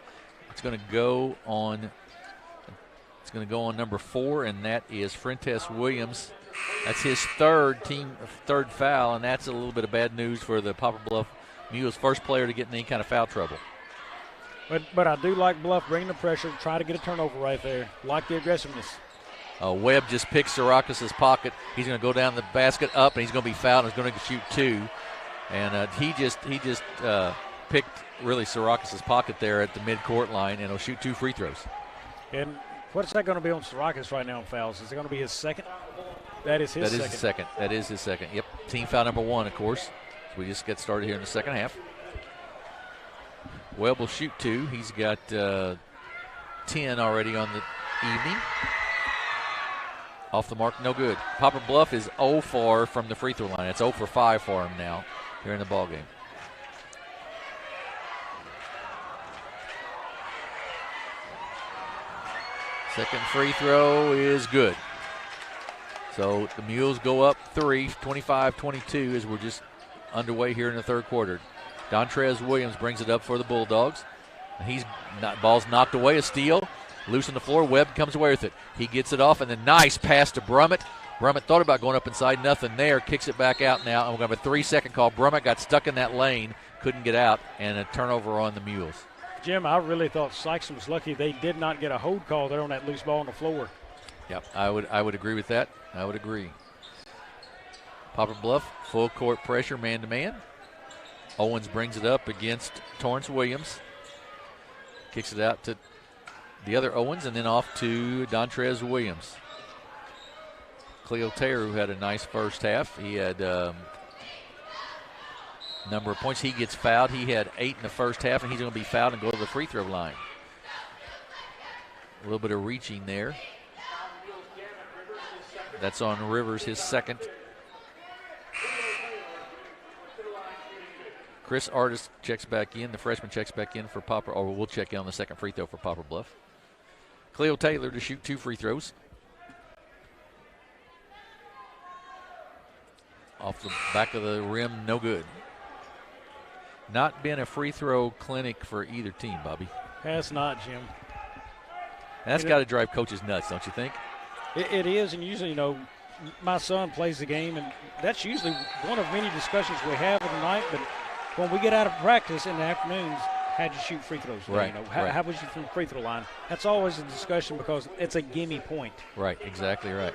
It's going to go on number 4, and that is Frentes Williams. That's his third foul, and that's a little bit of bad news for the Poplar Bluff Mules. First player to get in any kind of foul trouble. But I do like Bluff bringing the pressure, try to get a turnover right there. Like the aggressiveness. Webb just picks Sarakas' pocket. He's going to go down the basket up, and he's going to be fouled, and he's going to shoot 2. And he just picked really Sarakas' pocket there at the midcourt line, and he'll shoot 2 free throws. And what's that going to be on Sarakas right now in fouls? Is it going to be his second? That is his second. That is his second. Yep. Team foul number 1, of course. So we just get started here in the second half. Webb will shoot 2. He's got 10 already on the evening. Off the mark, no good. Poplar Bluff is 0 for from the free throw line. It's 0 for 5 for him now here in the ballgame. Second free throw is good. So the Mules go up 3, 25-22 as we're just underway here in the third quarter. Dontrez Williams brings it up for the Bulldogs. Ball's knocked away, a steal. Loose on the floor, Webb comes away with it. He gets it off, and then nice pass to Brummett. Brummett thought about going up inside, nothing there. Kicks it back out now, and we're going to have a 3-second call. Brummett got stuck in that lane, couldn't get out, and a turnover on the Mules. Jim, I really thought Sikeston was lucky they did not get a hold call there on that loose ball on the floor. Yep, I would agree with that. I would agree. Poplar Bluff, full court pressure, man-to-man. Owens brings it up against Torrance Williams. Kicks it out to the other Owens, and then off to Dontrez Williams. Cleo Taylor, who had a nice first half. He had number of points. He gets fouled. He had 8 in the first half, and he's going to be fouled and go to the free throw line. A little bit of reaching there. That's on Rivers, his second. Chris Artis checks back in. The freshman checks back in for Poplar, or we'll check in on the second free throw for Poplar Bluff. Cleo Taylor to shoot 2 free throws. Off the back of the rim, no good. Not been a free throw clinic for either team, Bobby. Has not, Jim. And that's got to drive coaches nuts, don't you think? It is, and usually, my son plays the game, and that's usually one of many discussions we have in the night, but when we get out of practice in the afternoons, how'd you shoot free throws? Right. How was you from the free throw line? That's always a discussion because it's a gimme point. Right, exactly right.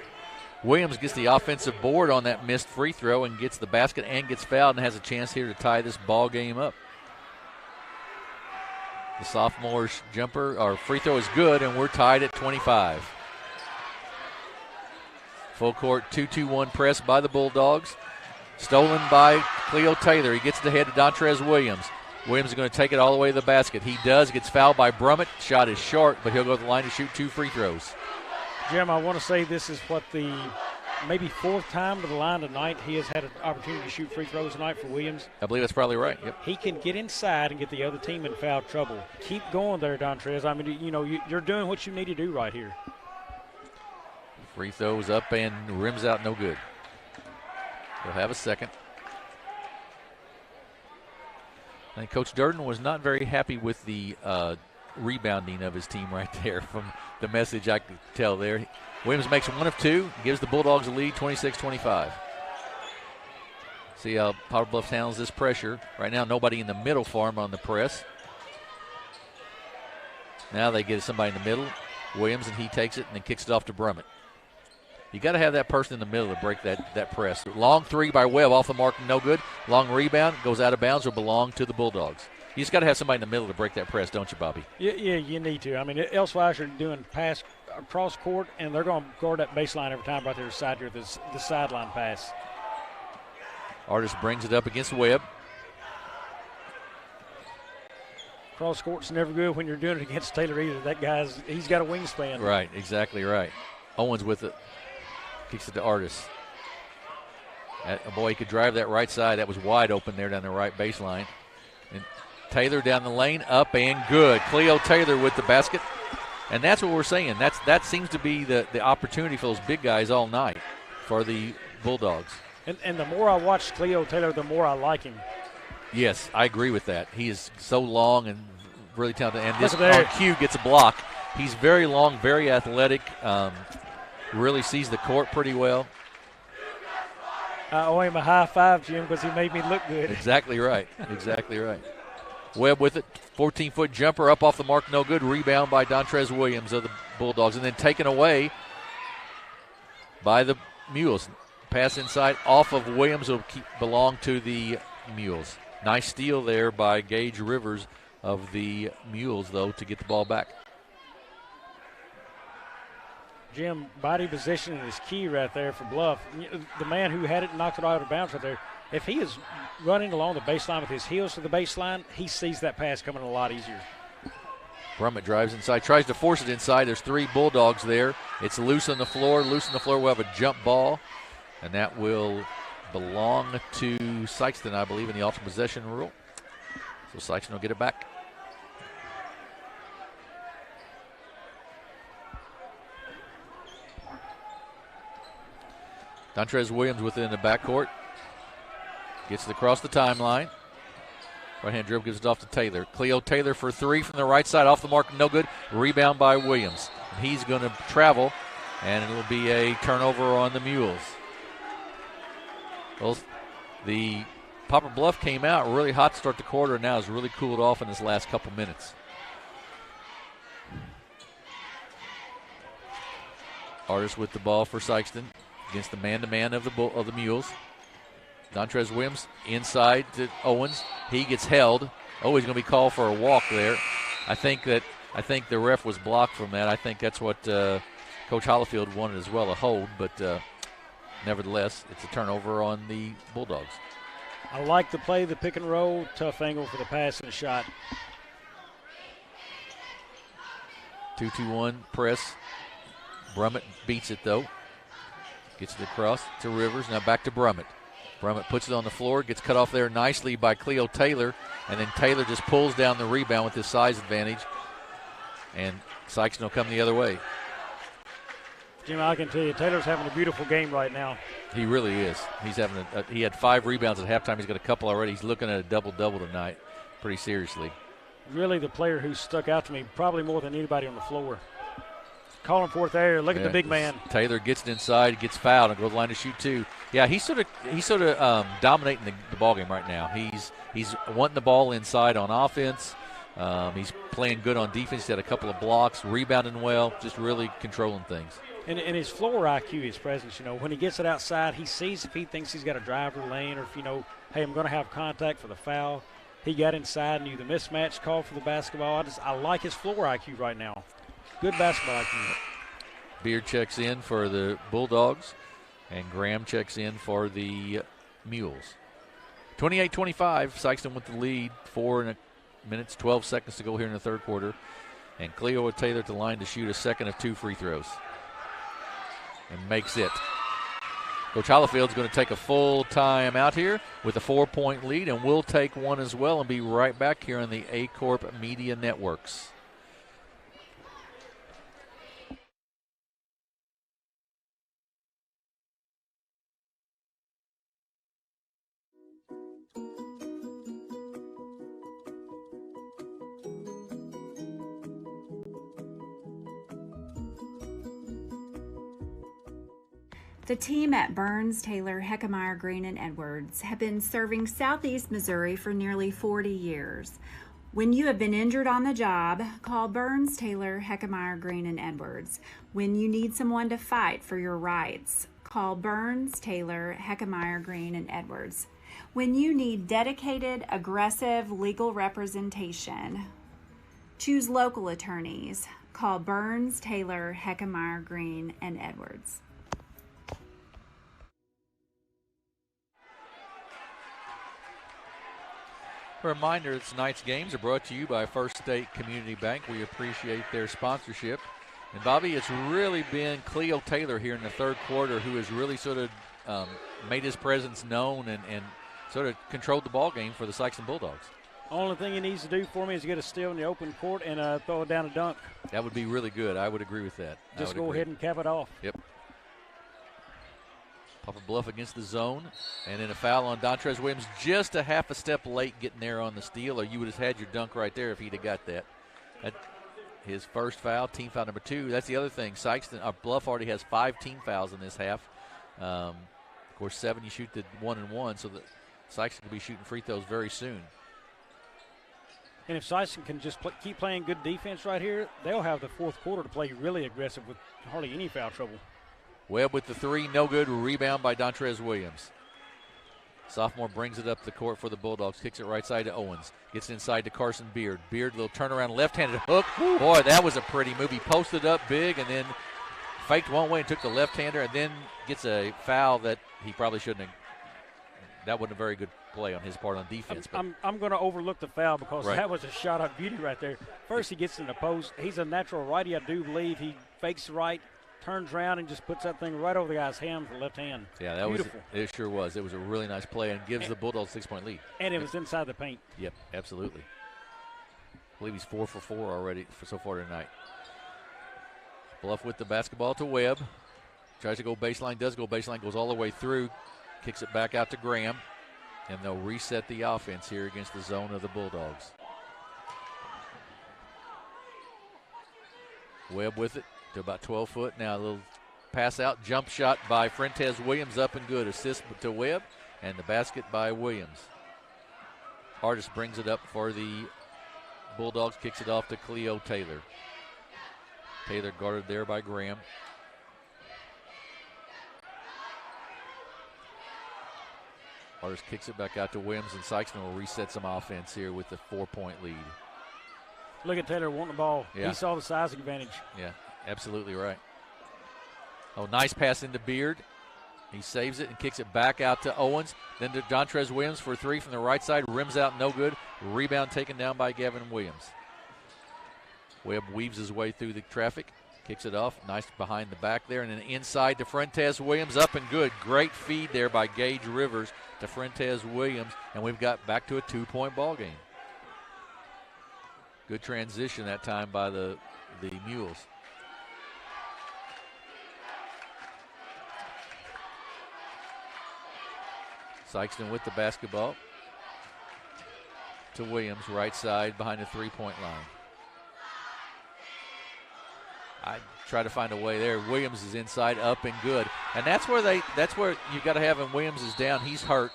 Williams gets the offensive board on that missed free throw and gets the basket and gets fouled and has a chance here to tie this ball game up. The sophomore's jumper or free throw is good, and we're tied at 25. Full court 2-2-1 press by the Bulldogs. Stolen by Cleo Taylor. He gets it ahead to Dontrez Williams. Williams is going to take it all the way to the basket. He does. Gets fouled by Brummett. Shot is short, but he'll go to the line to shoot 2 free throws. Jim, I want to say this is what the maybe 4th time to the line tonight. He has had an opportunity to shoot free throws tonight for Williams. I believe that's probably right. Yep. He can get inside and get the other team in foul trouble. Keep going there, Dontrez. I mean, you're doing what you need to do right here. Free throws up and rims out, no good. He'll have a second. I think Coach Durden was not very happy with the rebounding of his team right there from the message I could tell there. Williams makes 1 of 2, gives the Bulldogs a lead, 26-25. See how Poplar Bluff handles this pressure. Right now, nobody in the middle for him on the press. Now they get somebody in the middle, Williams, and he takes it and then kicks it off to Brummett. You got to have that person in the middle to break that press. Long 3 by Webb, off the mark, no good. Long rebound, goes out of bounds, will belong to the Bulldogs. You just got to have somebody in the middle to break that press, don't you, Bobby? Yeah, you need to. I mean, elsewise you're doing pass across court, and they're going to guard that baseline every time right there beside you, the sideline pass. Artist brings it up against Webb. Cross court's never good when you're doing it against Taylor either. That he's got a wingspan. Right, exactly right. Owens with it. Kicks it to Artist. Boy, he could drive that right side. That was wide open there down the right baseline. And Taylor down the lane, up and good. Cleo Taylor with the basket. And that's what we're saying. That seems to be the opportunity for those big guys all night for the Bulldogs. And the more I watch Cleo Taylor, the more I like him. Yes, I agree with that. He is so long and really talented. And this on cue gets a block. He's very long, very athletic, really sees the court pretty well. I owe him a high five, Jim, because he made me look good. Exactly right. Exactly right. Webb with it. 14-foot jumper up off the mark, no good. Rebound by Dontrez Williams of the Bulldogs. And then taken away by the Mules. Pass inside off of Williams will belong to the Mules. Nice steal there by Gage Rivers of the Mules, though, to get the ball back. Jim, body positioning is key right there for Bluff. The man who had it and knocked it out of bounds right there, if he is running along the baseline with his heels to the baseline, he sees that pass coming a lot easier. Brummett drives inside, tries to force it inside. There's 3 Bulldogs there. It's loose on the floor. Loose on the floor. We'll have a jump ball, and that will belong to Sikeston, I believe, in the alternate possession rule. So Sikeston will get it back. Dontrez Williams within the backcourt. Gets it across the timeline. Right-hand dribble gives it off to Taylor. Cleo Taylor for 3 from the right side. Off the mark, no good. Rebound by Williams. And he's going to travel, and it will be a turnover on the Mules. Well, the Poplar Bluff came out really hot to start the quarter, and now has really cooled off in this last couple minutes. Artist with the ball for Sikeston against the man-to-man of the Mules. Dontrez Williams inside to Owens. He gets held. Oh, he's going to be called for a walk there. I think the ref was blocked from that. I think that's what Coach Hollifield wanted as well, a hold, but nevertheless, it's a turnover on the Bulldogs. I like the play, the pick and roll, tough angle for the pass and shot. 2-2-1 press. Brummett beats it though. Gets it across to Rivers. Now back to Brummett. Brummett puts it on the floor, gets cut off there nicely by Cleo Taylor, and then Taylor just pulls down the rebound with his size advantage, and Sikeston will come the other way. Jim, I can tell you, Taylor's having a beautiful game right now. He really is. He's having he had 5 rebounds at halftime. He's got a couple already. He's looking at a double-double tonight pretty seriously. Really the player who stuck out to me probably more than anybody on the floor. Calling fourth area. Look at the big man. Taylor gets it inside, gets fouled, and goes to the line to shoot 2. Yeah, he's sort of dominating the ball game right now. He's wanting the ball inside on offense. He's playing good on defense. He had a couple of blocks, rebounding well, just really controlling things. And his floor IQ, his presence, when he gets it outside, he sees if he thinks he's got a driver lane or if, hey, I'm going to have contact for the foul. He got inside, knew the mismatch, called for the basketball. I like his floor IQ right now. Good basketball IQ. Beard checks in for the Bulldogs, and Graham checks in for the Mules. 28-25, Sikeston with the lead. 4 minutes, 12 seconds to go here in the third quarter. And Cleo Taylor at the line to shoot a second of 2 free throws. And makes it. Coach Hollifield's going to take a full time out here with a 4-point lead, and we'll take one as well and be right back here on the A-Corp Media Networks. The team at Burns, Taylor, Heckmeyer, Green, and Edwards have been serving Southeast Missouri for nearly 40 years. When you have been injured on the job, call Burns, Taylor, Heckmeyer, Green, and Edwards. When you need someone to fight for your rights, call Burns, Taylor, Heckmeyer, Green, and Edwards. When you need dedicated, aggressive legal representation, choose local attorneys. Call Burns, Taylor, Heckmeyer, Green, and Edwards. A reminder that tonight's games are brought to you by First State Community Bank. We appreciate their sponsorship. And, Bobby, it's really been Cleo Taylor here in the third quarter who has really sort of made his presence known and sort of controlled the ball game for the Sikeston Bulldogs. Only thing he needs to do for me is get a steal in the open court and throw it down a dunk. That would be really good. I would agree with that. Just go ahead and cap it off. Yep. Poplar Bluff against the zone, and then a foul on Dontrez Williams, just a half a step late getting there on the steal, or you would have had your dunk right there if he'd have got that. His first foul, team foul number 2. That's the other thing. Bluff already has 5 team fouls in this half. Of course, 7 you shoot the 1-and-1, so the Sikeston will be shooting free throws very soon. And if Sikeston can just keep playing good defense right here, they'll have the fourth quarter to play really aggressive with hardly any foul trouble. Webb with the 3, no good. Rebound by Dontrez Williams. Sophomore brings it up the court for the Bulldogs. Kicks it right side to Owens. Gets inside to Carson Beard. Beard, little turnaround, left-handed hook. Boy, that was a pretty move. He posted up big and then faked one way and took the left-hander and then gets a foul that he probably shouldn't have. That wasn't a very good play on his part on defense. I'm going to overlook the foul because right. That was a shot of beauty right there. First he gets in the post. He's a natural righty, I do believe. He fakes right, turns around and just puts that thing right over the guy's hand with the left hand. Yeah, that beautiful. It sure was. It was a really nice play and gives the Bulldogs a 6-point lead. And it was inside the paint. Yep, absolutely. I believe he's 4 for 4 already so far tonight. Bluff with the basketball to Webb. Tries to go baseline, does go baseline, goes all the way through. Kicks it back out to Graham. And they'll reset the offense here against the zone of the Bulldogs. Webb with it. To about 12 foot. Now a little pass out, jump shot by Frentez Williams, up and good. Assist to Webb, and the basket by Williams. Hardest brings it up for the Bulldogs, kicks it off to Cleo Taylor. Taylor guarded there by Graham. Hardest kicks it back out to Williams, and Sikeston will reset some offense here with the 4-point lead. Look at Taylor wanting the ball. Yeah. He saw the sizing advantage. Yeah. Absolutely right. Oh, nice pass into Beard. He saves it and kicks it back out to Owens. Then to Dontrez Williams for 3 from the right side. Rims out, no good. Rebound taken down by Gavin Williams. Webb weaves his way through the traffic. Kicks it off. Nice behind the back there. And then inside to Frentez Williams. Up and good. Great feed there by Gage Rivers to Frentez Williams. And we've got back to a 2-point ball game. Good transition that time by the Mules. Sikeston with the basketball to Williams, right side behind the 3-point line. I try to find a way there. Williams is inside, up and good, and that's where you got to have him. Williams is down; he's hurt.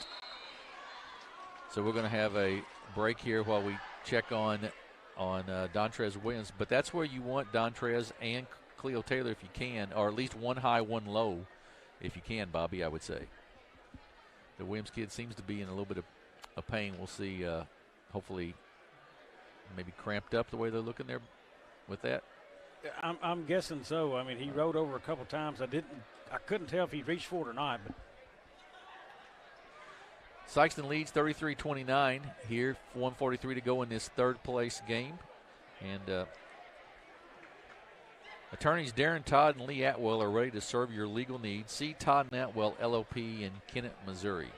So we're going to have a break here while we check on Dontrez Williams. But that's where you want Dontrez and Cleo Taylor if you can, or at least one high, one low, if you can, Bobby. I would say. The Williams kid seems to be in a little bit of pain. We'll see. Hopefully, maybe cramped up the way they're looking there with that. I'm guessing so. I mean, he rode over a couple times. I couldn't tell if he reached for it or not. But Sikeston leads 33-29 here, 1:43 to go in this third-place game. And attorneys Darren Todd and Lee Atwell are ready to serve your legal needs. See Todd and Atwell, LLP in Kennett, Missouri.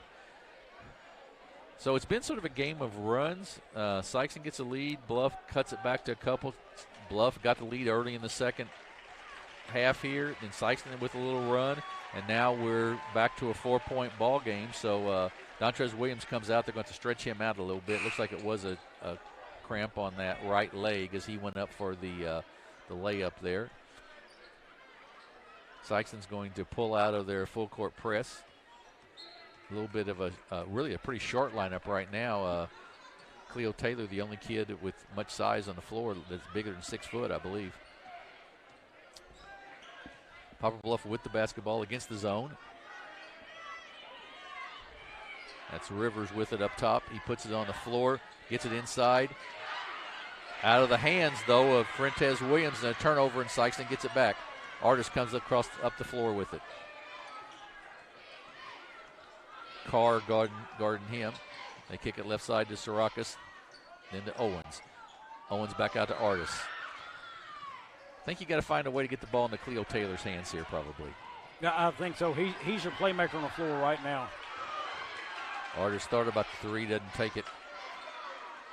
So it's been sort of a game of runs. Sikeston gets a lead. Bluff cuts it back to a couple. Bluff got the lead early in the second half here. Then Sikeston with a little run. And now we're back to a 4-point ball game. So Dontrez Williams comes out. They're going to stretch him out a little bit. Looks like it was a cramp on that right leg as he went up for the layup there. Sikeston's going to pull out of their full court press. A little bit of really a pretty short lineup right now. Cleo Taylor, the only kid with much size on the floor that's bigger than 6 foot, I believe. Poplar Bluff with the basketball against the zone. That's Rivers with it up top. He puts it on the floor, gets it inside. Out of the hands, though, of Fuentes Williams, and a turnover, and Sikeston gets it back. Artis comes up the floor with it. Carr guarding him. They kick it left side to Sirakas, then to Owens. Owens back out to Artis. I think you got to find a way to get the ball into Cleo Taylor's hands here, probably. Yeah, I think so. He's your playmaker on the floor right now. Artis started about the three, doesn't take it.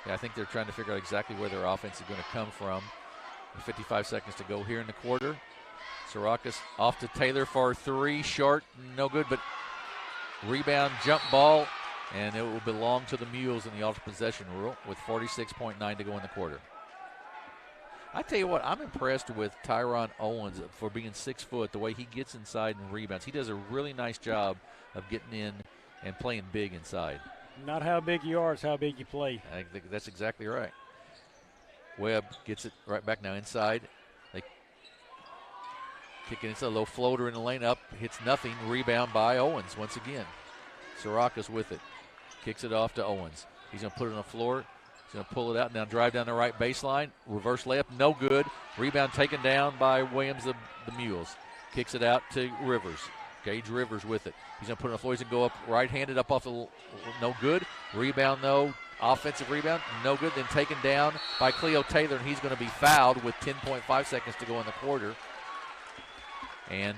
Yeah, I think they're trying to figure out exactly where their offense is going to come from. 55 seconds to go here in the quarter. Sirakas off to Taylor for 3, short, no good, but rebound, jump ball, and it will belong to the Mules in the alternate possession rule with 46.9 to go in the quarter. I tell you what, I'm impressed with Tyron Owens for being 6 foot, the way he gets inside and rebounds. He does a really nice job of getting in and playing big inside. Not how big you are, it's how big you play. I think that's exactly right. Webb gets it right back now inside. They kick it inside, a low floater in the lane, up, hits nothing. Rebound by Owens once again. Sirakas with it. Kicks it off to Owens. He's going to put it on the floor. He's going to pull it out, now drive down the right baseline. Reverse layup, no good. Rebound taken down by Williams, the Mules. Kicks it out to Rivers. Gage Rivers with it. He's going to put it on the floor. He's going to go up right-handed up off the no good. Rebound, though. Offensive rebound, no good. Then taken down by Cleo Taylor, and he's going to be fouled with 10.5 seconds to go in the quarter. And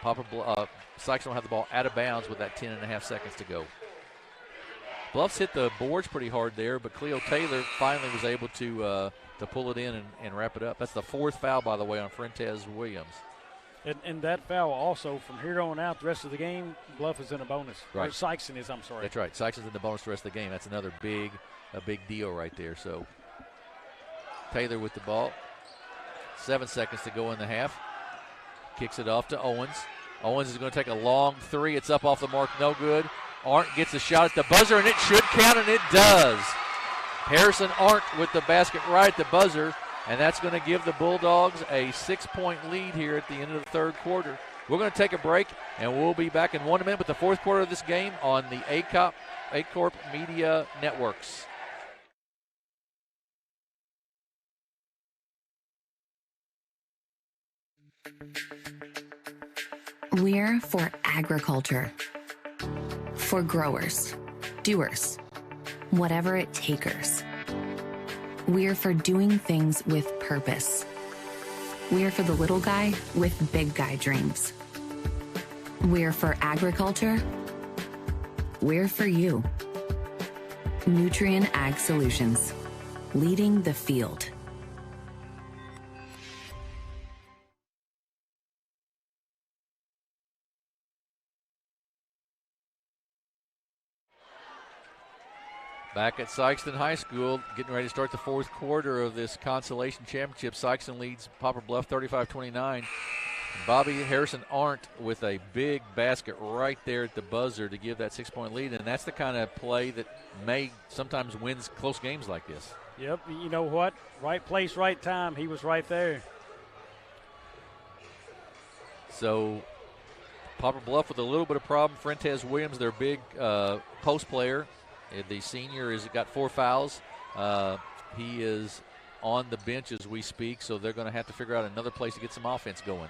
Sikeston will have the ball out of bounds with that 10.5 seconds to go. Bluffs hit the boards pretty hard there, but Cleo Taylor finally was able to pull it in and wrap it up. That's the 4th foul, by the way, on Fuentes Williams. And that foul also, from here on out, the rest of the game, Bluff is in a bonus. Right. Or Sikeston is, I'm sorry. That's right. Sikeston's in the bonus the rest of the game. That's another big deal right there. So Taylor with the ball. 7 seconds to go in the half. Kicks it off to Owens. Owens is going to take a long 3. It's up off the mark, no good. Arndt gets a shot at the buzzer, and it should count, and it does. Harrison Arndt with the basket right at the buzzer, and that's going to give the Bulldogs a 6-point lead here at the end of the third quarter. We're going to take a break, and we'll be back in 1 minute with the fourth quarter of this game on the ACORP Media Networks. We're for agriculture. For growers, doers, whatever it takers. We're for doing things with purpose. We're for the little guy with big guy dreams. We're for agriculture. We're for you. Nutrien Ag Solutions, leading the field. Back at Sikeston High School, getting ready to start the fourth quarter of this consolation championship. Sikeston leads Poplar Bluff 35-29. Bobby Harrison Arndt with a big basket right there at the buzzer to give that 6-point lead, and that's the kind of play that may sometimes wins close games like this. Yep, you know what? Right place, right time. He was right there. So Poplar Bluff with a little bit of problem. Fuentes Williams, their big post player. The senior has got 4 fouls. He is on the bench as we speak, so they're going to have to figure out another place to get some offense going.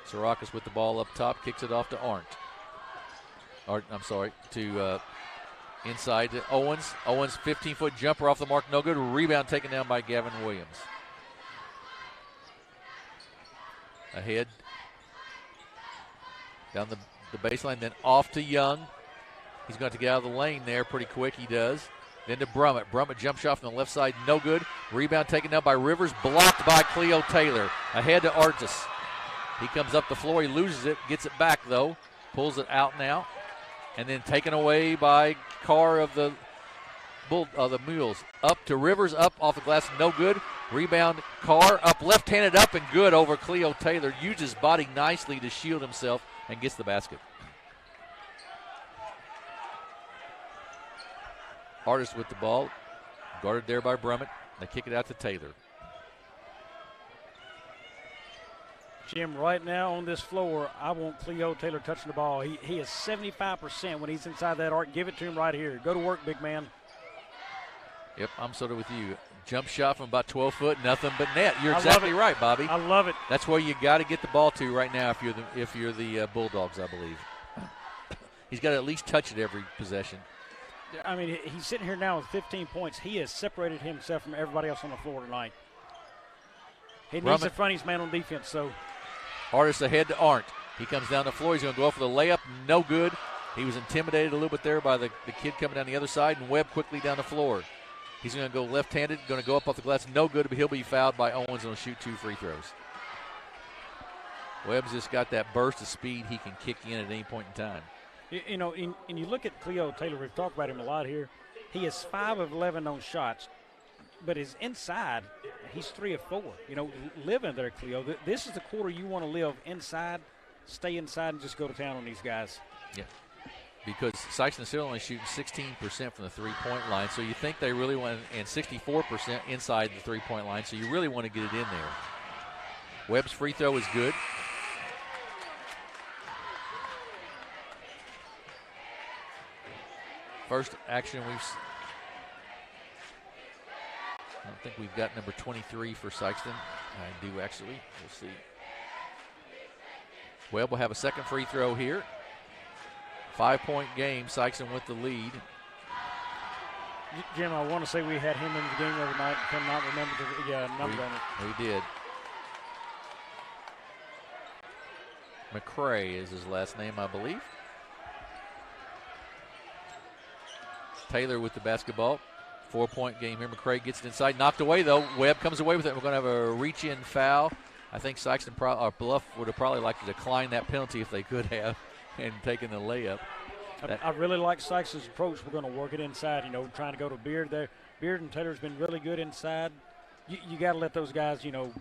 Sirakas with the ball up top, kicks it off to Arndt. to inside to Owens. Owens, 15-foot jumper off the mark, no good. Rebound taken down by Gavin Williams. Ahead. Down the baseline, then off to Young. He's going to get out of the lane there pretty quick, he does. Then to Brummett. Brummett jump shot from the left side, no good. Rebound taken down by Rivers, blocked by Cleo Taylor. Ahead to Artis. He comes up the floor, he loses it, gets it back though. Pulls it out now. And then taken away by Carr of the Mules. Up to Rivers, up off the glass, no good. Rebound, Carr, up left-handed, up and good over Cleo Taylor. Uses his body nicely to shield himself and gets the basket. Artis with the ball, guarded there by Brummett. They kick it out to Taylor. Jim, right now on this floor, I want Cleo Taylor touching the ball. He is 75% when he's inside that arc. Give it to him right here. Go to work, big man. Yep, I'm sort of with you. Jump shot from about 12 foot, nothing but net. You're exactly right, Bobby. I love it. That's where you got to get the ball to right now if you're the Bulldogs, I believe. He's got to at least touch it every possession. I mean, he's sitting here now with 15 points. He has separated himself from everybody else on the floor tonight. He needs the funniest man on defense, so. Artis ahead to Arndt. He comes down the floor. He's going to go for the layup. No good. He was intimidated a little bit there by the kid coming down the other side, and Webb quickly down the floor. He's going to go left-handed, going to go up off the glass. No good, but he'll be fouled by Owens and will shoot 2 free throws. Webb's just got that burst of speed he can kick in at any point in time. You know, and you look at Cleo Taylor, we've talked about him a lot here. He is 5 of 11 on shots, but his inside, he's 3 of 4. You know, live in there, Cleo. This is the quarter you want to live inside, stay inside, and just go to town on these guys. Yeah, because Sikeston is still only shooting 16% from the three-point line, so you think they really want, and 64% inside the three-point line, so you really want to get it in there. Webb's free throw is good. First action I don't think we've got number 23 for Sikeston. I do actually. We'll see. Webb will have a second free throw here. 5-point game. Sikeston with the lead. Jim, I want to say we had him in the game the other night. Cannot remember the number on it. We did. McCray is his last name, I believe. Taylor with the basketball. 4-point game here. McCray gets it inside. Knocked away, though. Webb comes away with it. We're going to have a reach-in foul. I think Sikeston or Bluff would have probably liked to decline that penalty if they could have and taken the layup. I really like Sikeston's approach. We're going to work it inside, you know, trying to go to Beard there. Beard and Taylor's been really good inside. You got to let those guys, you know,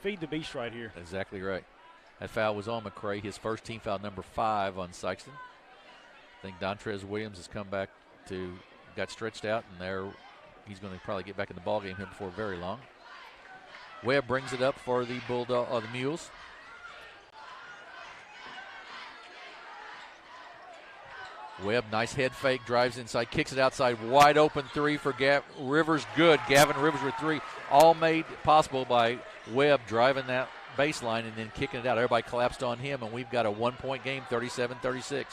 feed the beast right here. Exactly right. That foul was on McCray, his first team foul, number 5 on Sikeston. I think Dontrez Williams has come back got stretched out, and he's going to probably get back in the ball game here before very long. Webb brings it up for the the Mules. Webb, nice head fake, drives inside, kicks it outside, wide open 3 for Rivers, good. Gavin Rivers with 3, all made possible by Webb driving that baseline and then kicking it out. Everybody collapsed on him, and we've got a 1-point game, 37-36.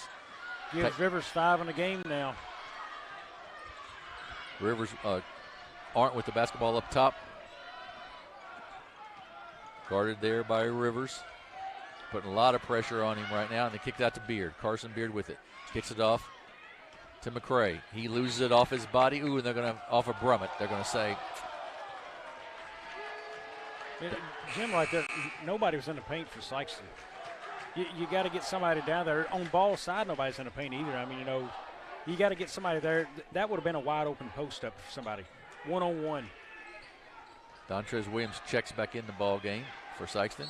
Gives Rivers 5 in the game now. Rivers aren't with the basketball up top. Guarded there by Rivers. Putting a lot of pressure on him right now, and they kicked out to Beard. Carson Beard with it. Kicks it off to McCray. He loses it off his body. Ooh, and they're going to off of Brummett. They're going to say. Jim, right there, nobody was in the paint for Sikeston. You got to get somebody down there. On ball side, nobody's in the paint either. I mean, you know, you got to get somebody there. That would have been a wide open post up for somebody. 1-on-1. Dontrez Williams checks back in the ball game for Sikeston.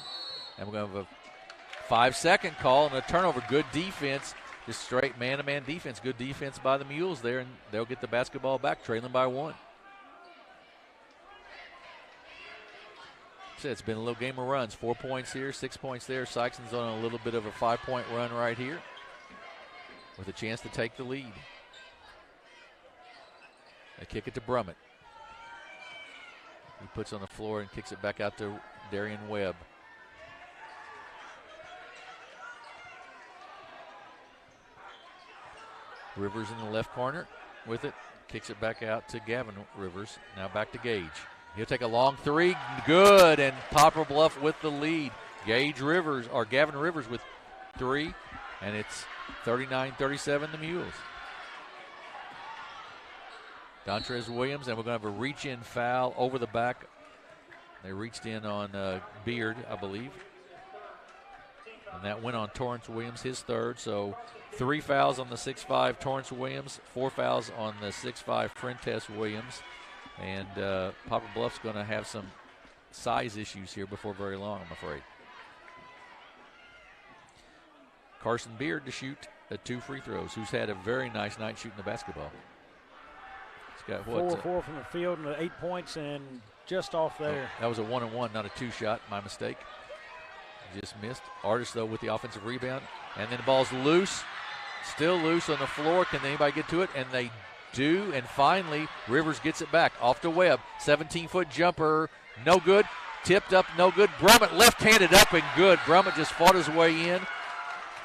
And we're going to have a 5-second call and a turnover. Good defense. Just straight man-to-man defense. Good defense by the Mules there, and they'll get the basketball back, trailing by 1. It's been a little game of runs. 4 points here, 6 points there. Sikeston's on a little bit of a 5-point run right here with a chance to take the lead. They kick it to Brummett. He puts on the floor and kicks it back out to Darian Webb. Rivers in the left corner with it. Kicks it back out to Gavin Rivers. Now back to Gage. He'll take a long three. Good. And Poplar Bluff with the lead. Gavin Rivers with 3. And it's 39-37 the Mules. Dontrez Williams, and we're going to have a reach-in foul over the back. They reached in on Beard, I believe. And that went on Torrance Williams, his third. So 3 fouls on the 6'5" Torrance Williams, 4 fouls on the 6'5" Frentes Williams. And Poplar Bluff's going to have some size issues here before very long, I'm afraid. Carson Beard to shoot 2 free throws, who's had a very nice night shooting the basketball. He's got 4 from the field and 8 points and just off there. Oh, that was a 1-on-1, not a 2-shot. My mistake. Just missed. Artis, though, with the offensive rebound. And then the ball's loose. Still loose on the floor. Can anybody get to it? And they do. And finally, Rivers gets it back. Off to Webb. 17-foot jumper. No good. Tipped up. No good. Brummett left-handed up and good. Brummett just fought his way in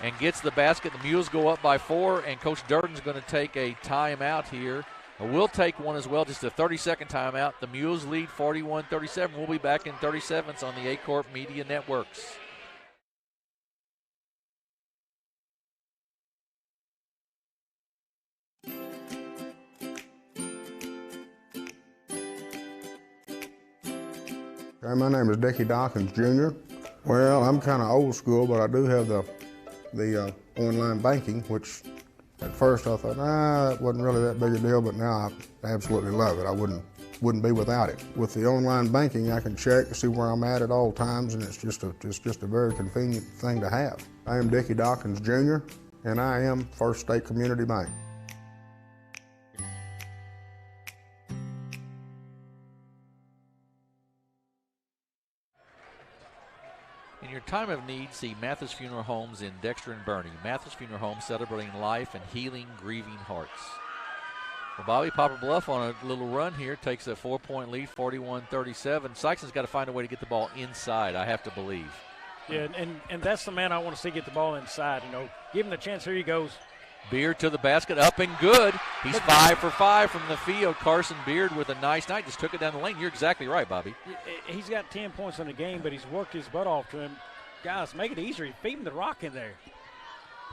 and gets the basket. The Mules go up by 4. And Coach Durden's going to take a timeout here. We'll take one as well, just a 30-second timeout. The Mules lead 41-37. We'll be back in 30 seconds on the A-Corp Media Networks. Hi, my name is Dickie Dawkins Jr. Well, I'm kind of old school, but I do have the online banking, which at first I thought, that wasn't really that big a deal, but now I absolutely love it. I wouldn't be without it. With the online banking, I can check to see where I'm at all times, and it's just a very convenient thing to have. I am Dickie Dawkins Jr., and I am First State Community Bank. In your time of need, see Mathis Funeral Homes in Dexter and Bernie. Mathis Funeral Homes, celebrating life and healing grieving hearts. Well, Bobby, Poplar Bluff on a little run here, takes a 4-point lead, 41-37. Sikeston's got to find a way to get the ball inside, I have to believe. Yeah, and that's the man I want to see get the ball inside. Give him the chance. Here he goes. Beard to the basket, up and good. He's 5 for 5 from the field. Carson Beard with a nice night, just took it down the lane. You're exactly right, Bobby. He's got 10 points in the game, but he's worked his butt off to him. Guys, make it easier. Feed him the rock in there.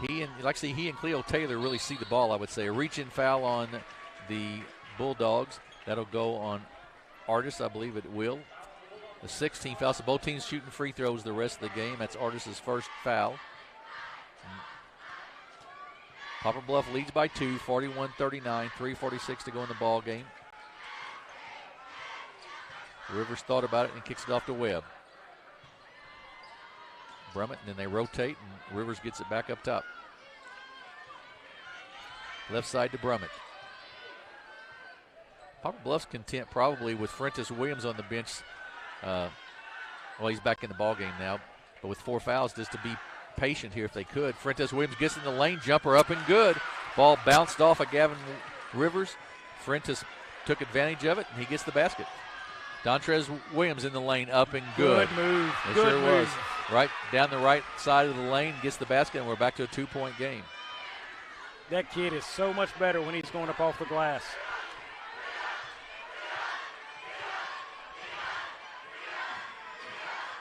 He and Cleo Taylor really see the ball, I would say. A reach-in foul on the Bulldogs. That'll go on Artis, I believe it will. The 16th foul, so both teams shooting free throws the rest of the game. That's Artis' first foul. Poplar Bluff leads by 2, 41-39, 3:46 to go in the ball game. Rivers thought about it and kicks it off to Webb. Brummett, and then they rotate, and Rivers gets it back up top. Left side to Brummett. Poplar Bluff's content probably with Frentes Williams on the bench. He's back in the ball game now, but with 4 fouls, just to be patient here if they could. Frentes Williams gets in the lane, jumper up and good. Ball bounced off of Gavin Rivers. Frentes took advantage of it, and he gets the basket. Dontrez Williams in the lane, up and good. Good move. It Good sure move. was. Right down the right side of the lane, gets the basket, and we're back to a 2-point game. That kid is so much better when he's going up off the glass.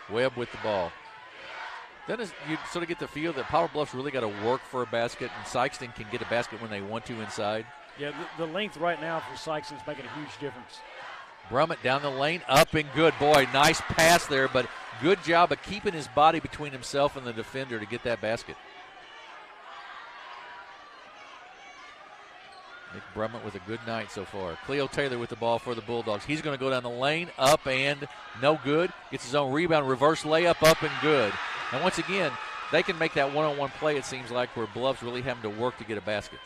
Webb with the ball. Then you sort of get the feel that Poplar Bluff's really got to work for a basket, and Sikeston can get a basket when they want to inside. Yeah, the length right now for Sikeston's making a huge difference. Brummett down the lane, up and good. Boy, nice pass there, but good job of keeping his body between himself and the defender to get that basket. Nick Brummett with a good night so far. Cleo Taylor with the ball for the Bulldogs. He's going to go down the lane, up and no good. Gets his own rebound, reverse layup, up and good. And once again, they can make that one-on-one play, it seems like, where Bluff's really having to work to get a basket.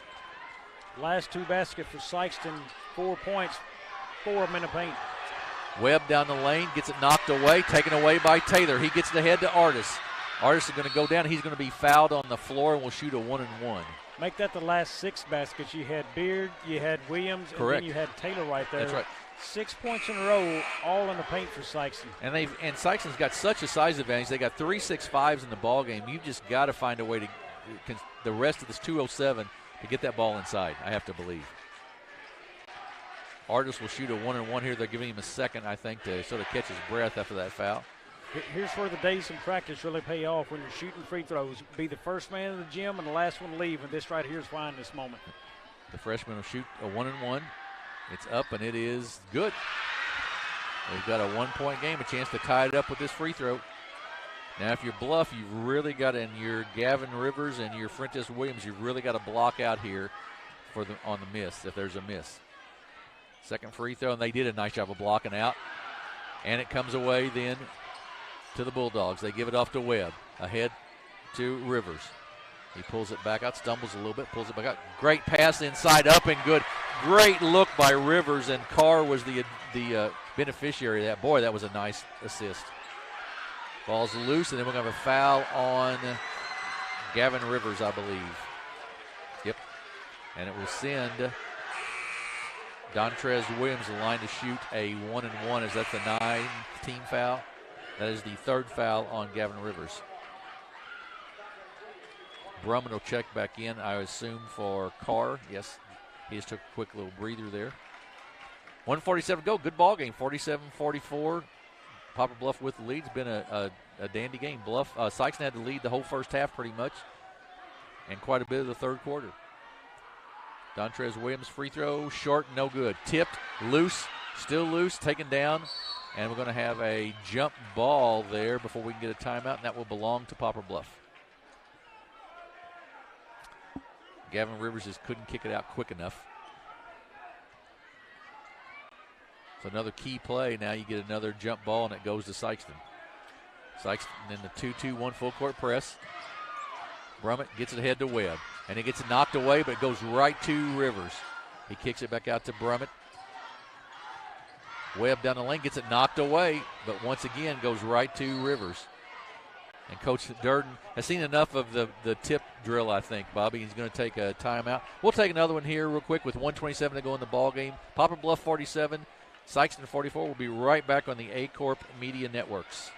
Last 2 baskets for Sikeston, 4 points, 4 of them in the paint. Webb down the lane, gets it knocked away, taken away by Taylor. He gets the head to Artis. Artis is going to go down. He's going to be fouled on the floor and will shoot a 1-and-1. Make that the last 6 baskets. You had Beard, you had Williams, Correct. And then you had Taylor right there. That's right. 6 points in a row, all in the paint for Sikeston. And Sikeston's got such a size advantage. They got 3 6'5s in the ball game. You've just got to find a way to the rest of this 207 to get that ball inside, I have to believe. Artis will shoot a 1-and-1 here. They're giving him a second, I think, to sort of catch his breath after that foul. Here's where the days in practice really pay off when you're shooting free throws. Be the first man in the gym and the last one to leave, and this right here is fine in this moment. The freshman will shoot a 1-and-1. It's up, and it is good. They've got a 1-point game, a chance to tie it up with this free throw. Now, if you're Bluff, you've really got, and you're Gavin Rivers and you're Frentis Williams, you've really got to block out here on the miss, if there's a miss. Second free throw, and they did a nice job of blocking out. And it comes away then to the Bulldogs. They give it off to Webb. Ahead to Rivers. He pulls it back out, stumbles a little bit, pulls it back out. Great pass inside, up and good. Great look by Rivers, and Carr was the beneficiary of that. Boy, that was a nice assist. Ball's loose, and then we're going to have a foul on Gavin Rivers, I believe. Yep. And it will send Dontrez Williams the line to shoot a 1-and-1 as that's the 9th team foul. That is the 3rd foul on Gavin Rivers. Brumman will check back in, I assume, for Carr. Yes, he just took a quick little breather there. 1:47 go. Good ball game. 47-44. Poplar Bluff with the lead. It's been a dandy game. Sikeston had to lead the whole first half pretty much, and quite a bit of the third quarter. Dontrez Williams free throw, short, no good. Tipped, loose, still loose, taken down, and we're going to have a jump ball there before we can get a timeout, and that will belong to Poplar Bluff. Gavin Rivers just couldn't kick it out quick enough. So another key play. Now you get another jump ball, and it goes to Sikeston. Sikeston in the 2-2-1 full court press. Brummett gets it ahead to Webb, and it gets knocked away, but it goes right to Rivers. He kicks it back out to Brummett. Webb down the lane, gets it knocked away, but once again goes right to Rivers. And Coach Durden has seen enough of the tip drill, I think, Bobby. He's going to take a timeout. We'll take another one here real quick with 1:27 to go in the ball game. Poplar Bluff 47, Sikeston 44. We'll be right back on the A-Corp Media Networks.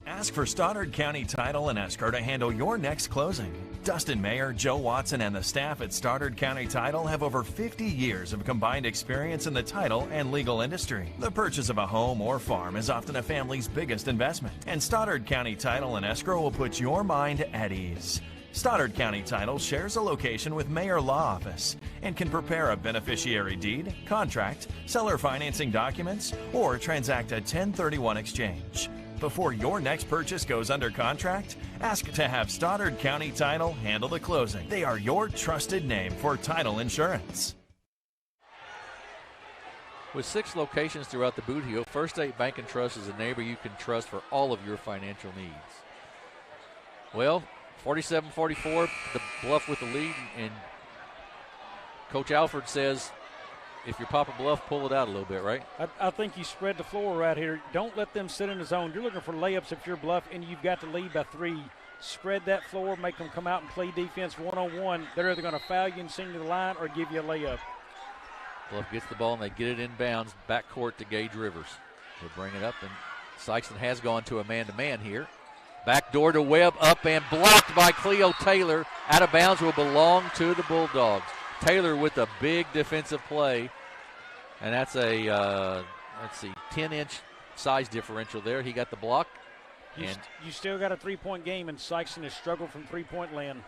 Ask for Stoddard County Title and Escrow to handle your next closing. Dustin Mayer, Joe Watson, and the staff at Stoddard County Title have over 50 years of combined experience in the title and legal industry. The purchase of a home or farm is often a family's biggest investment, and Stoddard County Title and Escrow will put your mind at ease. Stoddard County Title shares a location with Mayer Law Office and can prepare a beneficiary deed, contract, seller financing documents, or transact a 1031 exchange. Before your next purchase goes under contract, ask to have Stoddard County Title handle the closing. They are your trusted name for title insurance. With 6 locations throughout the Boot Heel, First State Bank and Trust is a neighbor you can trust for all of your financial needs. Well, 47-44, the Bluff with the lead, and Coach Alford says, if you're Poplar Bluff, pull it out a little bit, right? I think you spread the floor right here. Don't let them sit in the zone. You're looking for layups if you're Bluff, and you've got to lead by 3. Spread that floor, make them come out and play defense one-on-one. They're either going to foul you and send you to the line or give you a layup. Bluff gets the ball, and they get it in bounds, backcourt to Gage Rivers. They bring it up, and Sikeston has gone to a man-to-man here. Back door to Webb, up and blocked by Cleo Taylor. Out of bounds, will belong to the Bulldogs. Taylor with a big defensive play, and that's a, 10-inch size differential there. He got the block. You still got a 3-point game, and Sikeston has struggled from 3-point land.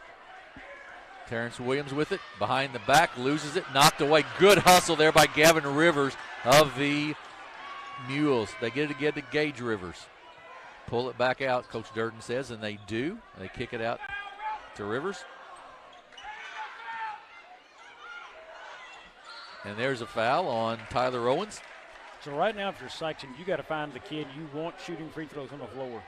Terrence Williams with it, behind the back, loses it, knocked away. Good hustle there by Gavin Rivers of the Mules. They get it again to Gage Rivers. Pull it back out, Coach Durden says, and they do. They kick it out to Rivers. And there's a foul on Tyler Owens. So right now, if you're Sikeston, you got to find the kid you want shooting free throws on the floor.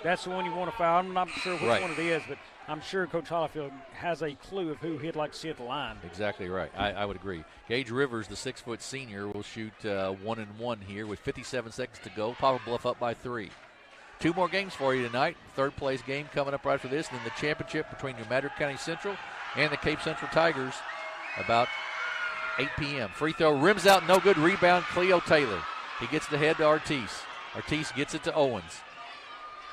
That's the one you want to foul. I'm not sure which one it is, but I'm sure Coach Hollifield has a clue of who he'd like to see at the line. Exactly right. I would agree. Gage Rivers, the 6-foot senior, will shoot 1-and-1 here with 57 seconds to go. Poplar Bluff up by 3. 2 more games for you tonight. Third place game coming up right after this, and then the championship between New Madrid County Central and the Cape Central Tigers about 8 p.m. Free throw rims out, no good. Rebound, Cleo Taylor. He gets the head to Ortiz. Ortiz gets it to Owens.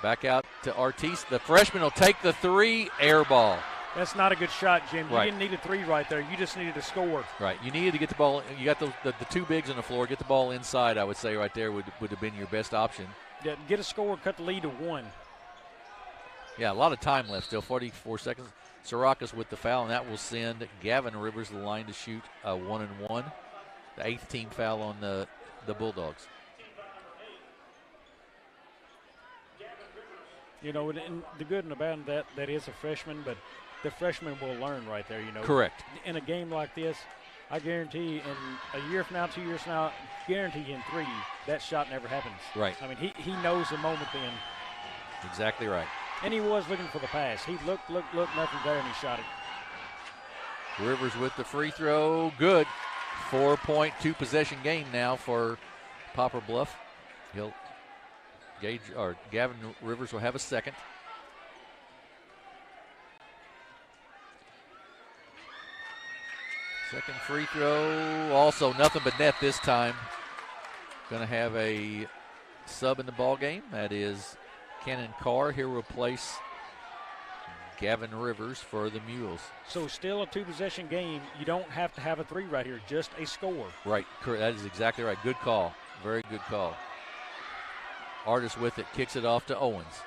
Back out to Ortiz. The freshman will take the three. Air ball. That's not a good shot, Jim. You Right. didn't need a three right there. You just needed a score. Right. You needed to get the ball. You got the two bigs on the floor. Get the ball inside, I would say, right there would have been your best option. Yeah, get a score, cut the lead to 1. Yeah, a lot of time left still, 44 seconds. Sirakas with the foul, and that will send Gavin Rivers to the line to shoot a 1-and-1. The 8th team foul on the Bulldogs. You know, and the good and the bad of that is a freshman, but the freshman will learn right there, you know. Correct. In a game like this, I guarantee in a year from now, 2 years from now, guarantee in 3, that shot never happens. Right. I mean, he knows the moment then. Exactly right. And he was looking for the pass. He looked, nothing there, and he shot it. Rivers with the free throw. Good. 4-point, 2-possession game now for Poplar Bluff. Gavin Rivers will have a second. Second free throw. Also nothing but net this time. Going to have a sub in the ball game. That is Cannon Carr. He'll replace Gavin Rivers for the Mules. So still a 2-possession game. You don't have to have a 3 right here, just a score. Right, that is exactly right. Good call. Very good call. Artist with it, kicks it off to Owens.